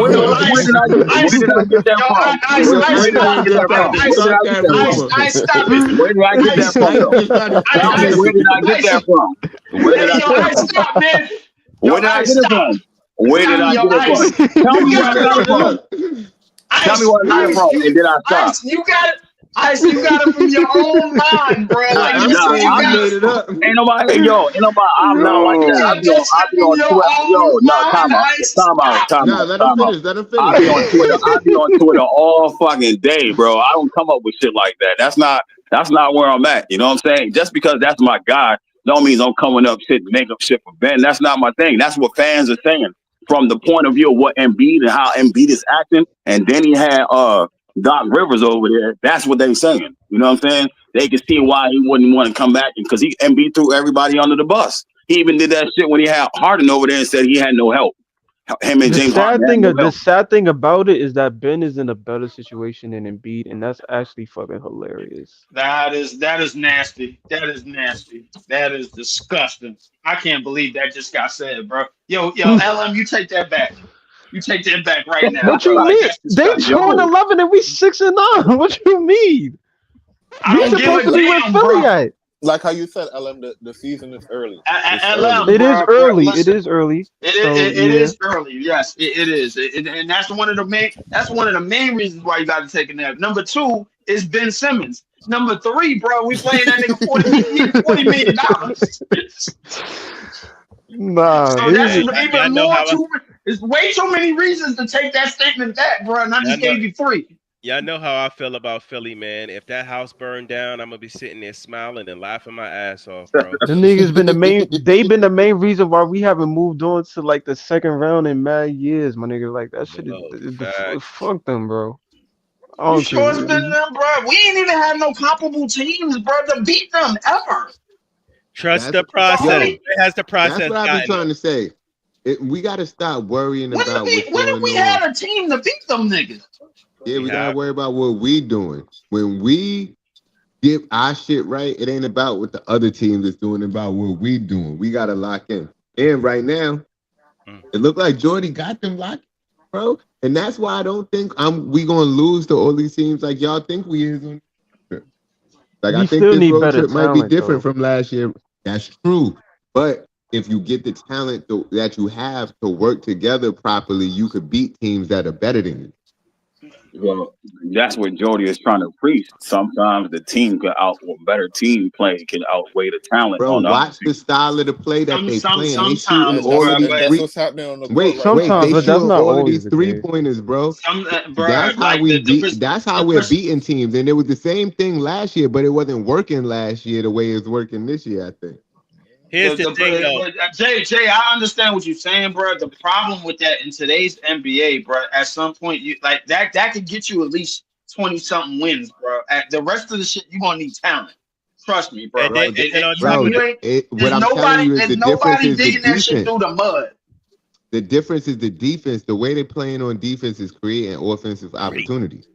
Where did I get that Yo, from? stop Stop it. that. Stop that. Where did I Stop get that that from? rumor. Stop it. Where did I get that Ice, from Ice, though? you started Tell me, capping. where did I get that from? Where did I Yo, get it Ice, from? stop, man. Yo, Where did I Ice, get it stop. from? Where did Stop, I yo, get it from? Ice. Tell You me where got I it got it from from. Tell me where I got it from, and then I stop. You got it. Ice, you got it from your own mind, bro. Nah, Like I'm that's where saying you you got made it it from. up. Ain't nobody, ain't nobody. I'm not like You that. No. got that I shit be from on your Twitter. own Yo, no, mind, Ice. Stop. Nah, let him time out. finish. Let him I finish. be on Twitter. I be on Twitter all fucking day, bro. I don't come up with shit like that. That's not where I'm at. You know what I'm saying? Just because that's my guy, don't mean I'm coming up shit, make up shit for Ben. That's not my thing. That's what fans are saying from the point of view of what Embiid and how Embiid is acting. And then he had Doc Rivers over there. That's what they saying. You know what I'm saying? They can see why he wouldn't want to come back because Embiid threw everybody under the bus. He even did that shit when he had Harden over there and said he had no help. Him and The James Harden sad had thing, no the help. sad thing about it is that Ben is in a better situation than Embiid, and that's actually fucking hilarious. That is nasty. That is nasty. That is disgusting. I can't believe that just got said, bro. Yo, LM, you take that back. You take that back right now, What bro. you Like mean? that's They disgusting. 2-11 and we 6-9. What you mean? I We don't give supposed a to be with damn, bro. Philly at. Like how you said, LM, the season is early. It's At early. LM, It is bro. early. It Listen, is early. it, So it, it yeah. is early. Yes, it is, and that's one of the main. That's one of the main reasons why you got to take a nap. Number two is Ben Simmons. Number three, bro, we playing that nigga $40 million. Nah, So that's it, Y'all even know more how I, too. It's way too many reasons to take that statement back, bro. And I y'all just know gave you three. y'all know how I feel about Philly, man. If that house burned down, I'm gonna be sitting there smiling and laughing my ass off, bro. the niggas been the main. They been the main reason why we haven't moved on to like the second round in mad years, my nigga. Like that shit is Bro, facts. fuck them, bro. I You don't care. sure it's been them, bro? We ain't even had no comparable teams, bro, to beat them ever. Trust That's the process. yo. Where has the That's process what I've been gotten trying them? to say. We got to stop worrying about what's When did going we on. had a team to beat them niggas? Yeah, We we got to have. worry about what we doing. When we get our shit right, it ain't about what the other team is doing, about what we doing. We got to lock in. And right now, it looked like Jordy got them locked, bro. And that's why I don't think we gonna lose to all these teams like y'all think we is. Like I We think still this need road better trip might be talent different though. from last year. That's true. But if you get the talent that you have to work together properly, you could beat teams that are better than you. Well, that's what Jody is trying to preach. Sometimes the team can or better team play can outweigh the talent Bro, on the other watch the style of the play that they playing. They shooting Sometimes, all bro, of these but That's three. what's happening on the court Wait, right wait, now. Sometimes, they but that's shooting not all of always these the three case. pointers, bro. bro, That's how like we beat. the That's how we're beating teams, and it was the same thing last year, but it wasn't working last year the way it's working this year. I think. Here's the thing, though. but Jay, I understand what you're saying, bro. The problem with that in today's NBA, bro, at some point you like that could get you at least 20 something wins, bro. At the rest of the shit, you're gonna need talent. Trust me, bro. And then, Like Bro, and then on top of bro, that, you ain't what I'm telling you is there's the difference nobody is the digging that shit defense. through the mud. The difference is the defense. The way they're playing on defense is creating offensive great opportunities.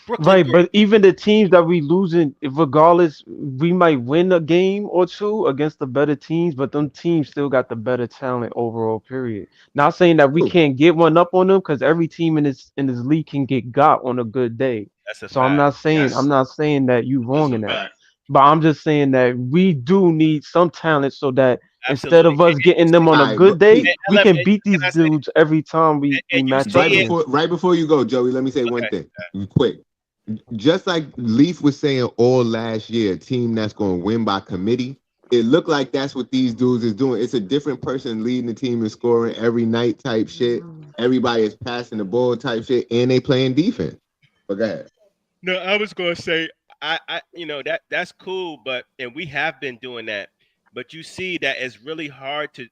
Brooklyn Right, great. but even the teams that we losing, regardless, we might win a game or two against the better teams, but them teams still got the better talent overall. Period. Not saying that we True. can't get one up on them because every team in this league can get got on a good day. That's a So I'm fact. not saying I'm Yes, not saying that you that's wrong a in that, fact. but I'm just saying that we do need some talent so that instead Absolutely. of us getting them on a All right, good day, And we LM, can and beat can these I say, dudes every time we and you match see up right it. against them. before you go, Joey, let me say one Okay. thing quick. Just like Leaf was saying all last year, a team that's going to win by committee. It looked like that's what these dudes is doing. It's a different person leading the team and scoring every night type shit. Everybody is passing the ball type shit, and they playing defense. But go ahead. No, I was gonna say, that's cool, but and we have been doing that, but you see that it's really hard to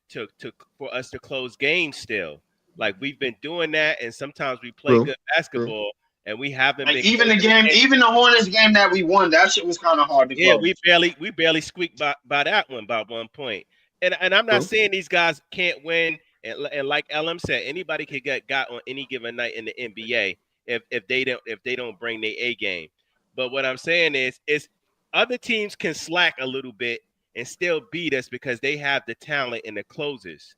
for us to close games still. Like we've been doing that, and sometimes we play True. good True. basketball, and we haven't Like been closing the game. even the Hornets game that we won, that shit was kind of hard to Yeah, close. we barely squeaked by that one by 1 point. And I'm not True. saying these guys can't win. And like LM said, anybody can get got on any given night in the NBA if they don't bring their A game. But what I'm saying is other teams can slack a little bit and still beat us because they have the talent and the closers.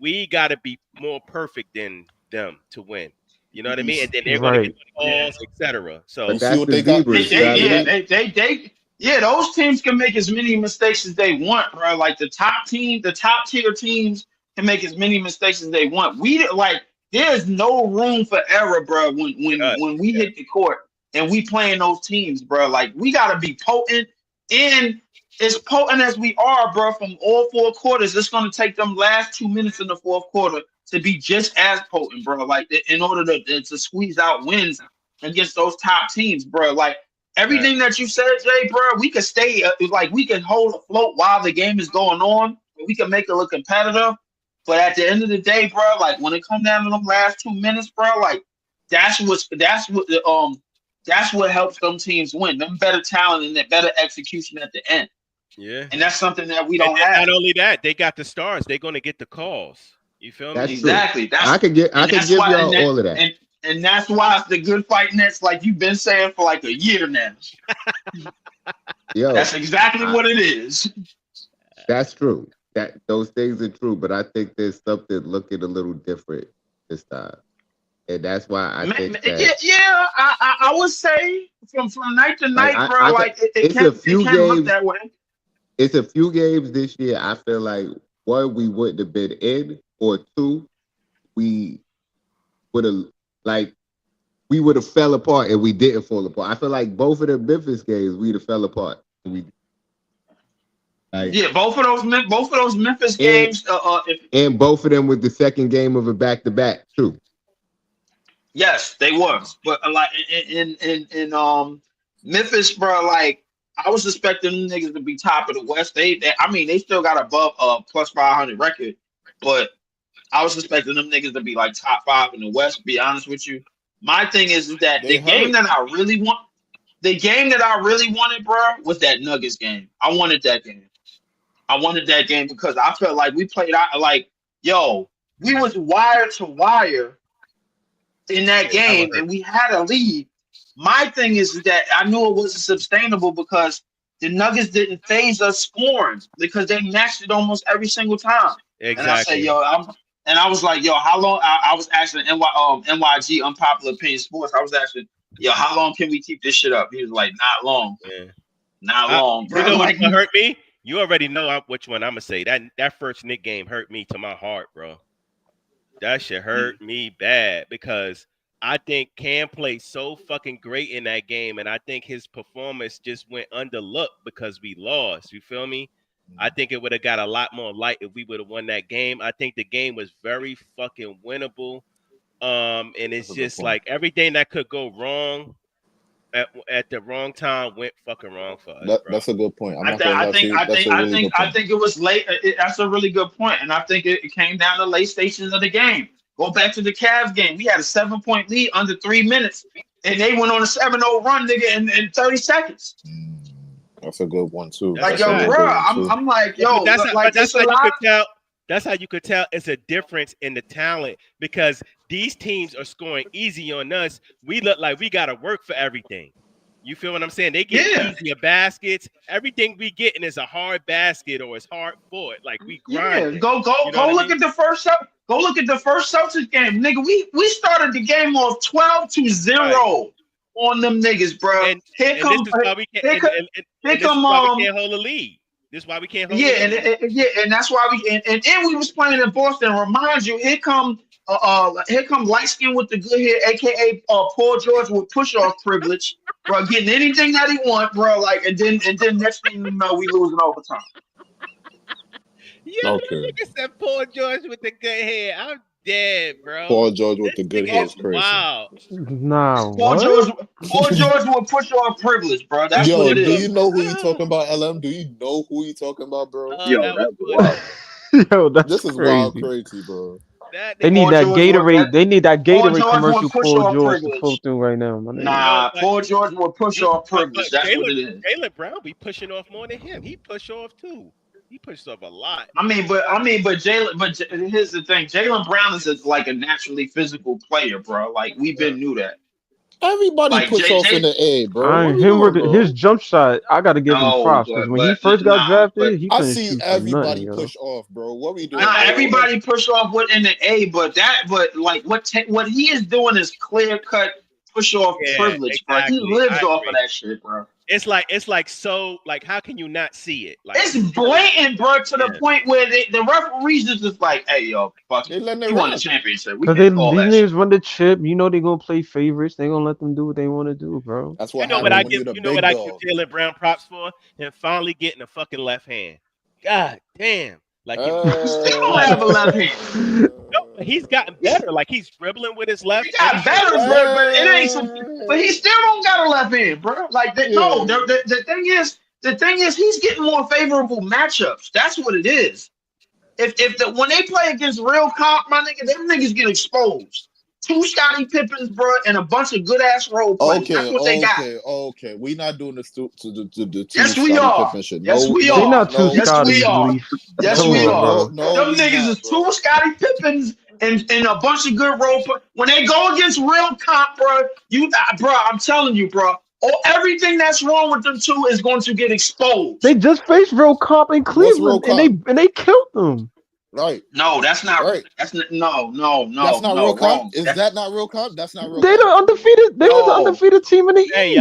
We got to be more perfect than them to win. You know what I mean? And then they're going to get Right. the calls, etc. You But So see that's what the they got? You zebras. see what they got? Those teams can make as many mistakes as they want, bro. Like the top tier teams can make as many mistakes as they want. There's no room for error, bro. When we hit the court and we playing those teams, bro. Like we gotta be potent, and as potent as we are, bro, from all four quarters, it's gonna take them last 2 minutes in the fourth quarter to be just as potent, bro. Like in order to squeeze out wins against those top teams, bro. Like right. everything that you said, Jay, bro, we could stay like we can hold afloat while the game is going on. We can make it look competitive. But at the end of the day, bro, like when it comes down to them last 2 minutes, bro, like that's what helps them teams win. Them better talent and that better execution at the end. Yeah. And that's something that we And don't then have. not only that, they got the stars. They're going to get the calls. You feel me? That's true. Exactly. I could give y'all all of that. And that's why it's the good fight nets, like you've been saying for like a year now. Yo, That's exactly what it is. that's true. That those things are true, but I think there's something looking a little different this time. and that's why I think that I would say from night to like night, bro. Like it it's a can't few look games. that way. It's a few games this year. I feel like one, we wouldn't have been in, or two, we would have we would have fell apart and we didn't fall apart. I feel like both of the Memphis games we'd have fell apart. Both of those Memphis games. And both of them was the second game of a back-to-back too. Yes, they was, but like in Memphis, bro. Like I was expecting them niggas to be top of the West. They still got above plus 500 record, but I was expecting them niggas to be like top 5 in the West. To be honest with you, my thing is that the game that I really wanted, bro, was that Nuggets game. I wanted that game. Because I felt like we played out like, we was wire to wire in that game, and we had a lead. My thing is that I knew it wasn't sustainable because the Nuggets didn't phase us scoring because they matched it almost every single time. Exactly. And I said, I was like, how long? I was asking NYG Unpopular Opinion Sports. I was asking, how long can we keep this shit up? He was like, not long. Yeah. Not long, bro. You know like, what hurt me? You already know which one I'm gonna say. That first Knick game hurt me to my heart, bro. That shit hurt me bad because I think Cam played so fucking great in that game, and I think his performance just went underlooked because we lost. You feel me? I think it would have got a lot more light if we would have won that game. I think the game was very fucking winnable. And it's just like everything that could go wrong at the wrong time went fucking wrong for us. That's a good point. I think it was late. That's a really good point, and I think it came down to late stations of the game. Go back to the Cavs game. We had a 7-point lead under 3 minutes, and they went on a 7-0 run, nigga, in 30 seconds. That's a good one too. Like, bro, I'm like, that's how you could tell. That's how you could tell it's a difference in the talent because these teams are scoring easy on us. We look like we got to work for everything. You feel what I'm saying? They get easier baskets. Everything we getting is a hard basket or it's hard fought. Like we grind. Yeah, go look at the first. Go look at the first Celtics game, nigga. We started the game off 12-0 on them niggas, bro. And this is why we can't hold a lead. This is why we can't hold. And that's why we was playing in Boston. Remind you, here come light skin with the good hair, aka Paul George with push off privilege, bro, getting anything that he want, bro. Like, and then next thing you know, we losing overtime. Yeah, nigga said Paul George with the good hair. I'm dead, bro. Paul George with the good hair is crazy. Wow. Nah, Paul George will push on privilege, bro. That's what it is. Do you know who you talking about, LM? Do you know who you talking about, bro? That's wild. Yo, that's this is crazy. Wild crazy, bro. They need that Gatorade. They need that Gatorade commercial Paul George to pull through right now. Nah, Paul George will push off privilege. That's what it is. Jaylen Brown be pushing off more than him. He push off too. He pushed off a lot. But Jaylen. But here's the thing: Jaylen Brown is like a naturally physical player, bro. Like we've been knew that. Everybody push off in the A, bro. His jump shot, I gotta give him props because when he first got drafted, he couldn't shoot everybody nothing, push off, bro. What we doing? Nah, everybody push off in the A, but like what he is doing is clear cut push off privilege, exactly. bro. He lives off of that shit, bro. It's like so like how can you not see it? Like it's blatant, bro, to the point where the referees just like, hey, yo, fuck it. You won the championship. Because these niggas run the chip, you know they gonna play favorites. They gonna let them do what they want to do, bro. That's what you know what I give Jaylen Brown props for, and finally getting a fucking left hand. God damn. Like he don't have a left hand. No, he's gotten better. Like he's dribbling with his left. He got better, bro, but it ain't. But he still don't got a left hand, bro. Like no, the thing is, he's getting more favorable matchups. That's what it is. When they play against real comp, my nigga, them niggas get exposed. 2 Scottie Pippins, bro, and a bunch of good ass role players. That's what they got. Okay. We not doing this to the yes, we are. Yes, we are. They not 2 Scotties, Yes, we are. No, them niggas is 2 Scottie Pippins and a bunch of good role players. When they go against real comp, bro, I'm telling you, bro. Everything that's wrong with them 2 is going to get exposed. They just faced real comp in Cleveland, and they killed them. Right. No, that's not. Right. That's not. No. That's not real comp. Wrong. Is that not real comp? That's not real They comp. the undefeated. They was the No. undefeated team in the Hey, East.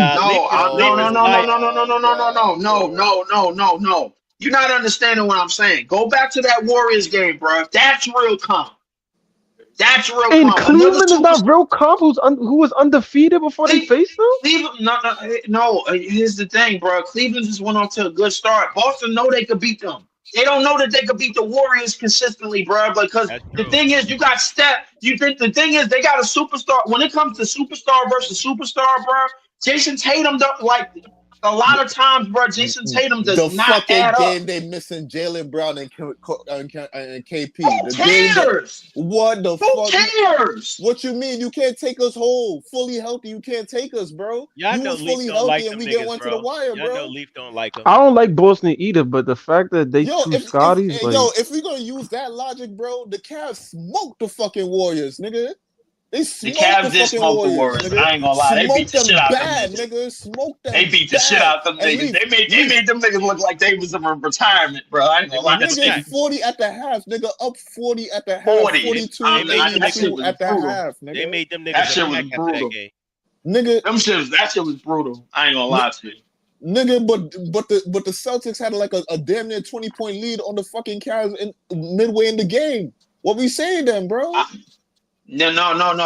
No, no. You're not understanding what I'm saying. Go back to that Warriors game, bro. That's real comp. That's real And comp. Another Cleveland is super. not real comp. Who was undefeated before they faced them? Cleveland, no. Here's the thing, bro. Cleveland just went off to a good start. Boston know they could beat them. They don't know that they could beat the Warriors consistently, bro. Because the thing is, you got Steph. You think the thing is they got a superstar. When it comes to superstar versus superstar, bro, Jason Tatum don't like. A lot of times, bro, Jason Tatum does the not fucking add game up. they missing Jaylen Brown and KP. Who The game cares? what the Who fuck? cares? What you mean? You can't take us whole, fully healthy. You can't take us, bro. Y'all You know was Leaf fully don't healthy like and them we niggas, went to bro. the wire, Y'all know bro. Leaf don't like them. I don't like Boston either, but the fact that they Yo, two if Scotties, like, if we're gonna use that logic, bro, the Cavs smoked the fucking Warriors, nigga. They The smoked Cavs the did fucking smoke the Warriors, Warriors. nigga. I ain't gonna lie. They beat Smoked the them shit out of them bad, niggas. nigga. Smoked them They beat the bad. shit out of them And niggas. Leaf, They made them niggas look like they was in retirement, bro. I ain't gonna lie to nigga, you. 40 at the half, nigga, up 40 at the half, 40. 42, That shit 82 was at the brutal. half, nigga. They made them That niggas shit a was pack after brutal. that game. Nigga, That shit was brutal. I ain't gonna lie to you. nigga, but the Celtics had like a damn near 20-point lead on the fucking Cavs in midway in the game. What we saying then, bro? No.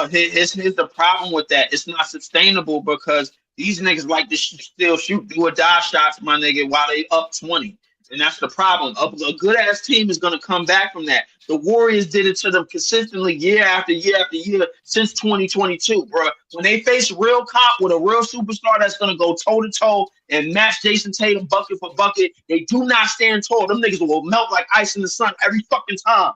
Here's the problem with that. It's not sustainable because these niggas like to still shoot do or die shots, my nigga, while they up 20. And that's the problem. A good ass team is gonna come back from that. The Warriors did it to them consistently year after year after year since 2022, bro. When they face real comp with a real superstar that's gonna go toe to toe and match Jason Tatum bucket for bucket, they do not stand tall. Them niggas will melt like ice in the sun every fucking time.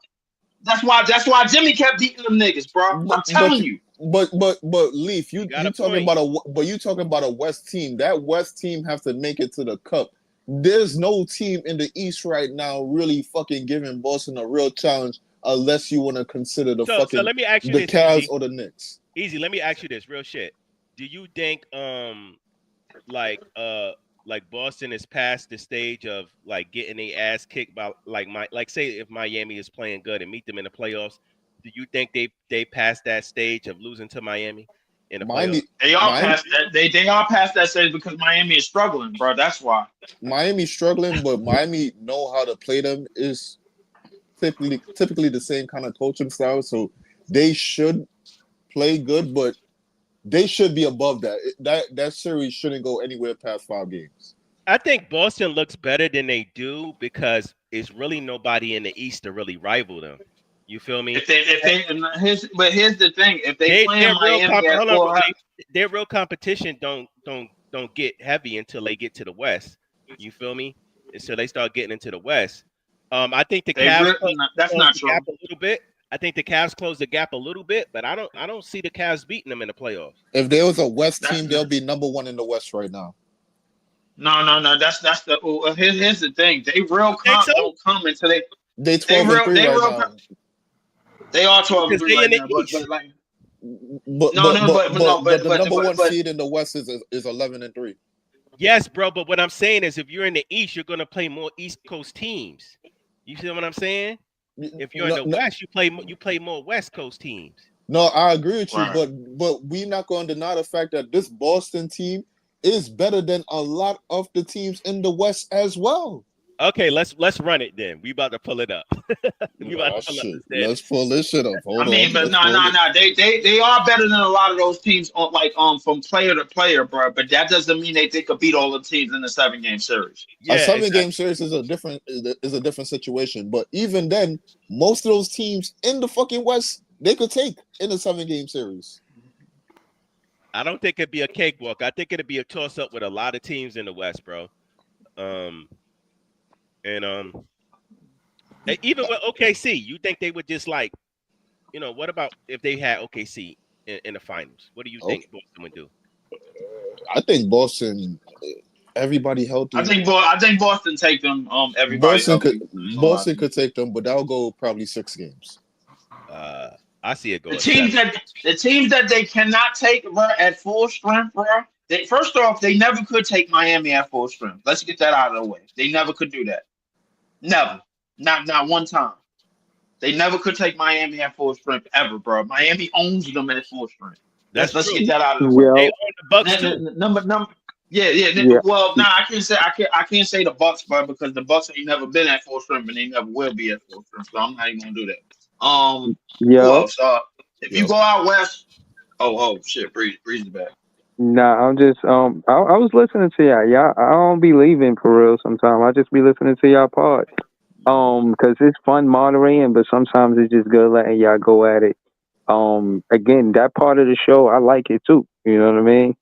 That's why Jimmy kept beating them niggas, bro. I'm telling you. But Leaf, you talking about a West team. That West team have to make it to the cup. There's no team in the East right now really fucking giving Boston a real challenge unless you want to consider the So let me ask you the this, Cavs Easy. or the Knicks. Easy, let me ask you this real shit. Do you think like Boston is past the stage of like getting their ass kicked by like say if Miami is playing good and meet them in the playoffs, do you think they passed that stage of losing to Miami in the playoffs? They are past that. They are past that stage because Miami is struggling, bro. That's why. Miami's struggling, but Miami know how to play them is typically the same kind of coaching style, so they should play good, but they should be above that. That series shouldn't go anywhere past 5 games. I think Boston looks better than they do because it's really nobody in the East to really rival them. You feel me? Here's the thing: if they play in Miami at full, their real competition don't get heavy until they get to the West. You feel me? And so they start getting into the West. I think the Cavs that's not true. A little bit. I think the Cavs close the gap a little bit, but I don't see the Cavs beating them in the playoffs. If there was a West team, they'll be number 1 in the West right now. No. That's the. Here's the thing: they real comp don't come until they 12-3 right now. They are 12-3 right now, but the number 1 seed in the West is 11-3. Yes, bro. But what I'm saying is, if you're in the East, you're gonna play more East Coast teams. You see what I'm saying? If you're in the West, you play more West Coast teams. No, I agree with you, but we're not going to deny the fact that this Boston team is better than a lot of the teams in the West as well. Okay, let's run it then. We about to pull it up. Let's pull this shit up. Hold on. But no. They are better than a lot of those teams from player to player, bro. But that doesn't mean they could beat all the teams in the 7-game series. A 7-game series is a different situation. But even then, most of those teams in the fucking West, they could take in a 7-game series. I don't think it'd be a cakewalk. I think it'd be a toss up with a lot of teams in the West, bro. Even with OKC, you think they would just like, what about if they had OKC in the finals? What do you think Boston would do? I think Boston, everybody healthy. I think Boston take them. Everybody Boston could take them, but that'll go probably 6 games. I see it going. The teams that they cannot take, bro, at full strength, bro. First off, they never could take Miami at full strength. Let's get that out of the way. They never could do that. Never. Not one time. They never could take Miami at full strength ever, bro. Miami owns them at full strength. That's Let's true. get that out of the way. They Yo, own the Bucks too. Number. Yeah. yeah. Well, nah, I can't say the Bucks, bro, because the Bucks ain't never been at full strength and they never will be at full strength. So I'm not even gonna do that. Who Yo. else? If you go out west, oh shit, Breeze is back. Nah, I'm just I was listening to y'all. Y'all, I don't be leaving for real. Sometimes I just be listening to y'all pod. Cause it's fun moderating, but sometimes it's just good letting y'all go at it. Again, that part of the show I like it too. You know what I mean?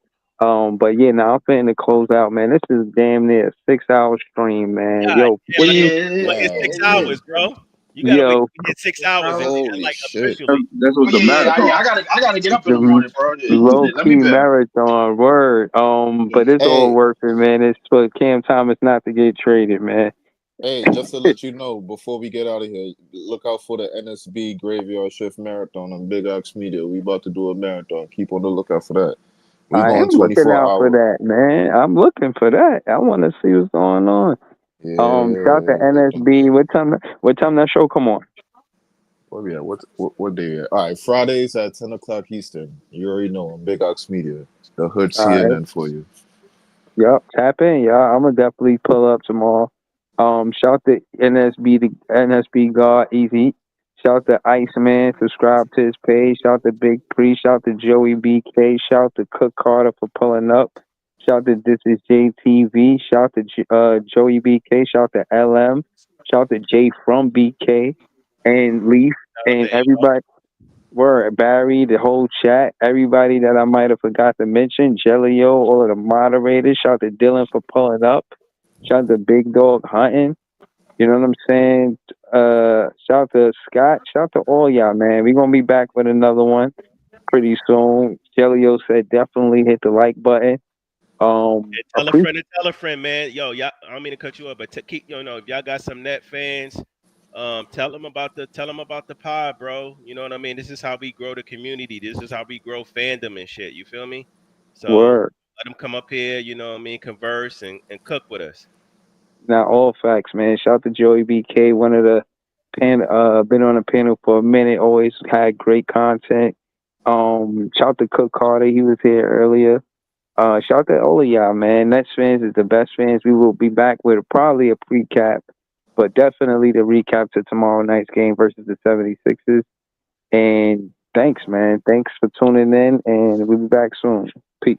But yeah, now I'm finna close out, man. This is damn near a 6 hour stream, man. God Yo, damn, please, well, it's 6 hours, bro. You gotta wait yo, to hit 6 hours and Holy like shit. officially. That's Oh what the yeah. marathon. I gotta get up in the the morning, bro. low Let key me bet. marathon word. But it's all Hey, worth it, man. It's for Cam Thomas not to get traded, man. hey, just to let you know, before we get out of here, look out for the NSB Graveyard Shift Marathon on Big Ox Media. We about to do a marathon. Keep on the lookout for that. We I going am looking 24 out for hour. that, man. I'm looking for that. I want to see what's going on. Shout to Yeah. NSB. What time? What time that show come on? Where we at? What day? All right, Fridays at 10 o'clock Eastern. You already know on Big Ox Media, the Hood All right. CNN for you. Yep. Tap in, y'all. I'm gonna definitely pull up tomorrow. Shout to NSB, the NSB God Easy. Shout to Iceman. Subscribe to his page. Shout to Big Pre. Shout to Joey BK. Shout to Cook Carter for pulling up. Shout to This Is JTV. Shout to Joey BK. Shout to LM. Shout to Jay from BK and Leaf and everybody. Word, Barry, the whole chat, everybody that I might have forgot to mention, Jellio, all of the moderators. Shout to Dylan for pulling up. Shout to Big Dog Hunting. You know what I'm saying? Shout to Scott. Shout to all y'all, man. We're gonna be back with another one pretty soon. Jellio said definitely hit the like button. Tell a friend to tell a friend, man. Yo, y'all. I don't mean to cut you up, but keep if y'all got some net fans, tell them about the pod, bro. You know what I mean? This is how we grow the community. This is how we grow fandom and shit. You feel me? So Word. let them come up here. You know what I mean? Converse and cook with us. Now all facts, man. Shout to Joey BK, one of the been on the panel for a minute, always had great content. Shout to Cook Carter, he was here earlier. Shout to all of y'all, man. Nets fans is the best fans. We will be back with probably a pre-cap, but definitely the recap to tomorrow night's game versus the 76ers. And thanks, man. Thanks for tuning in, and we'll be back soon. Peace.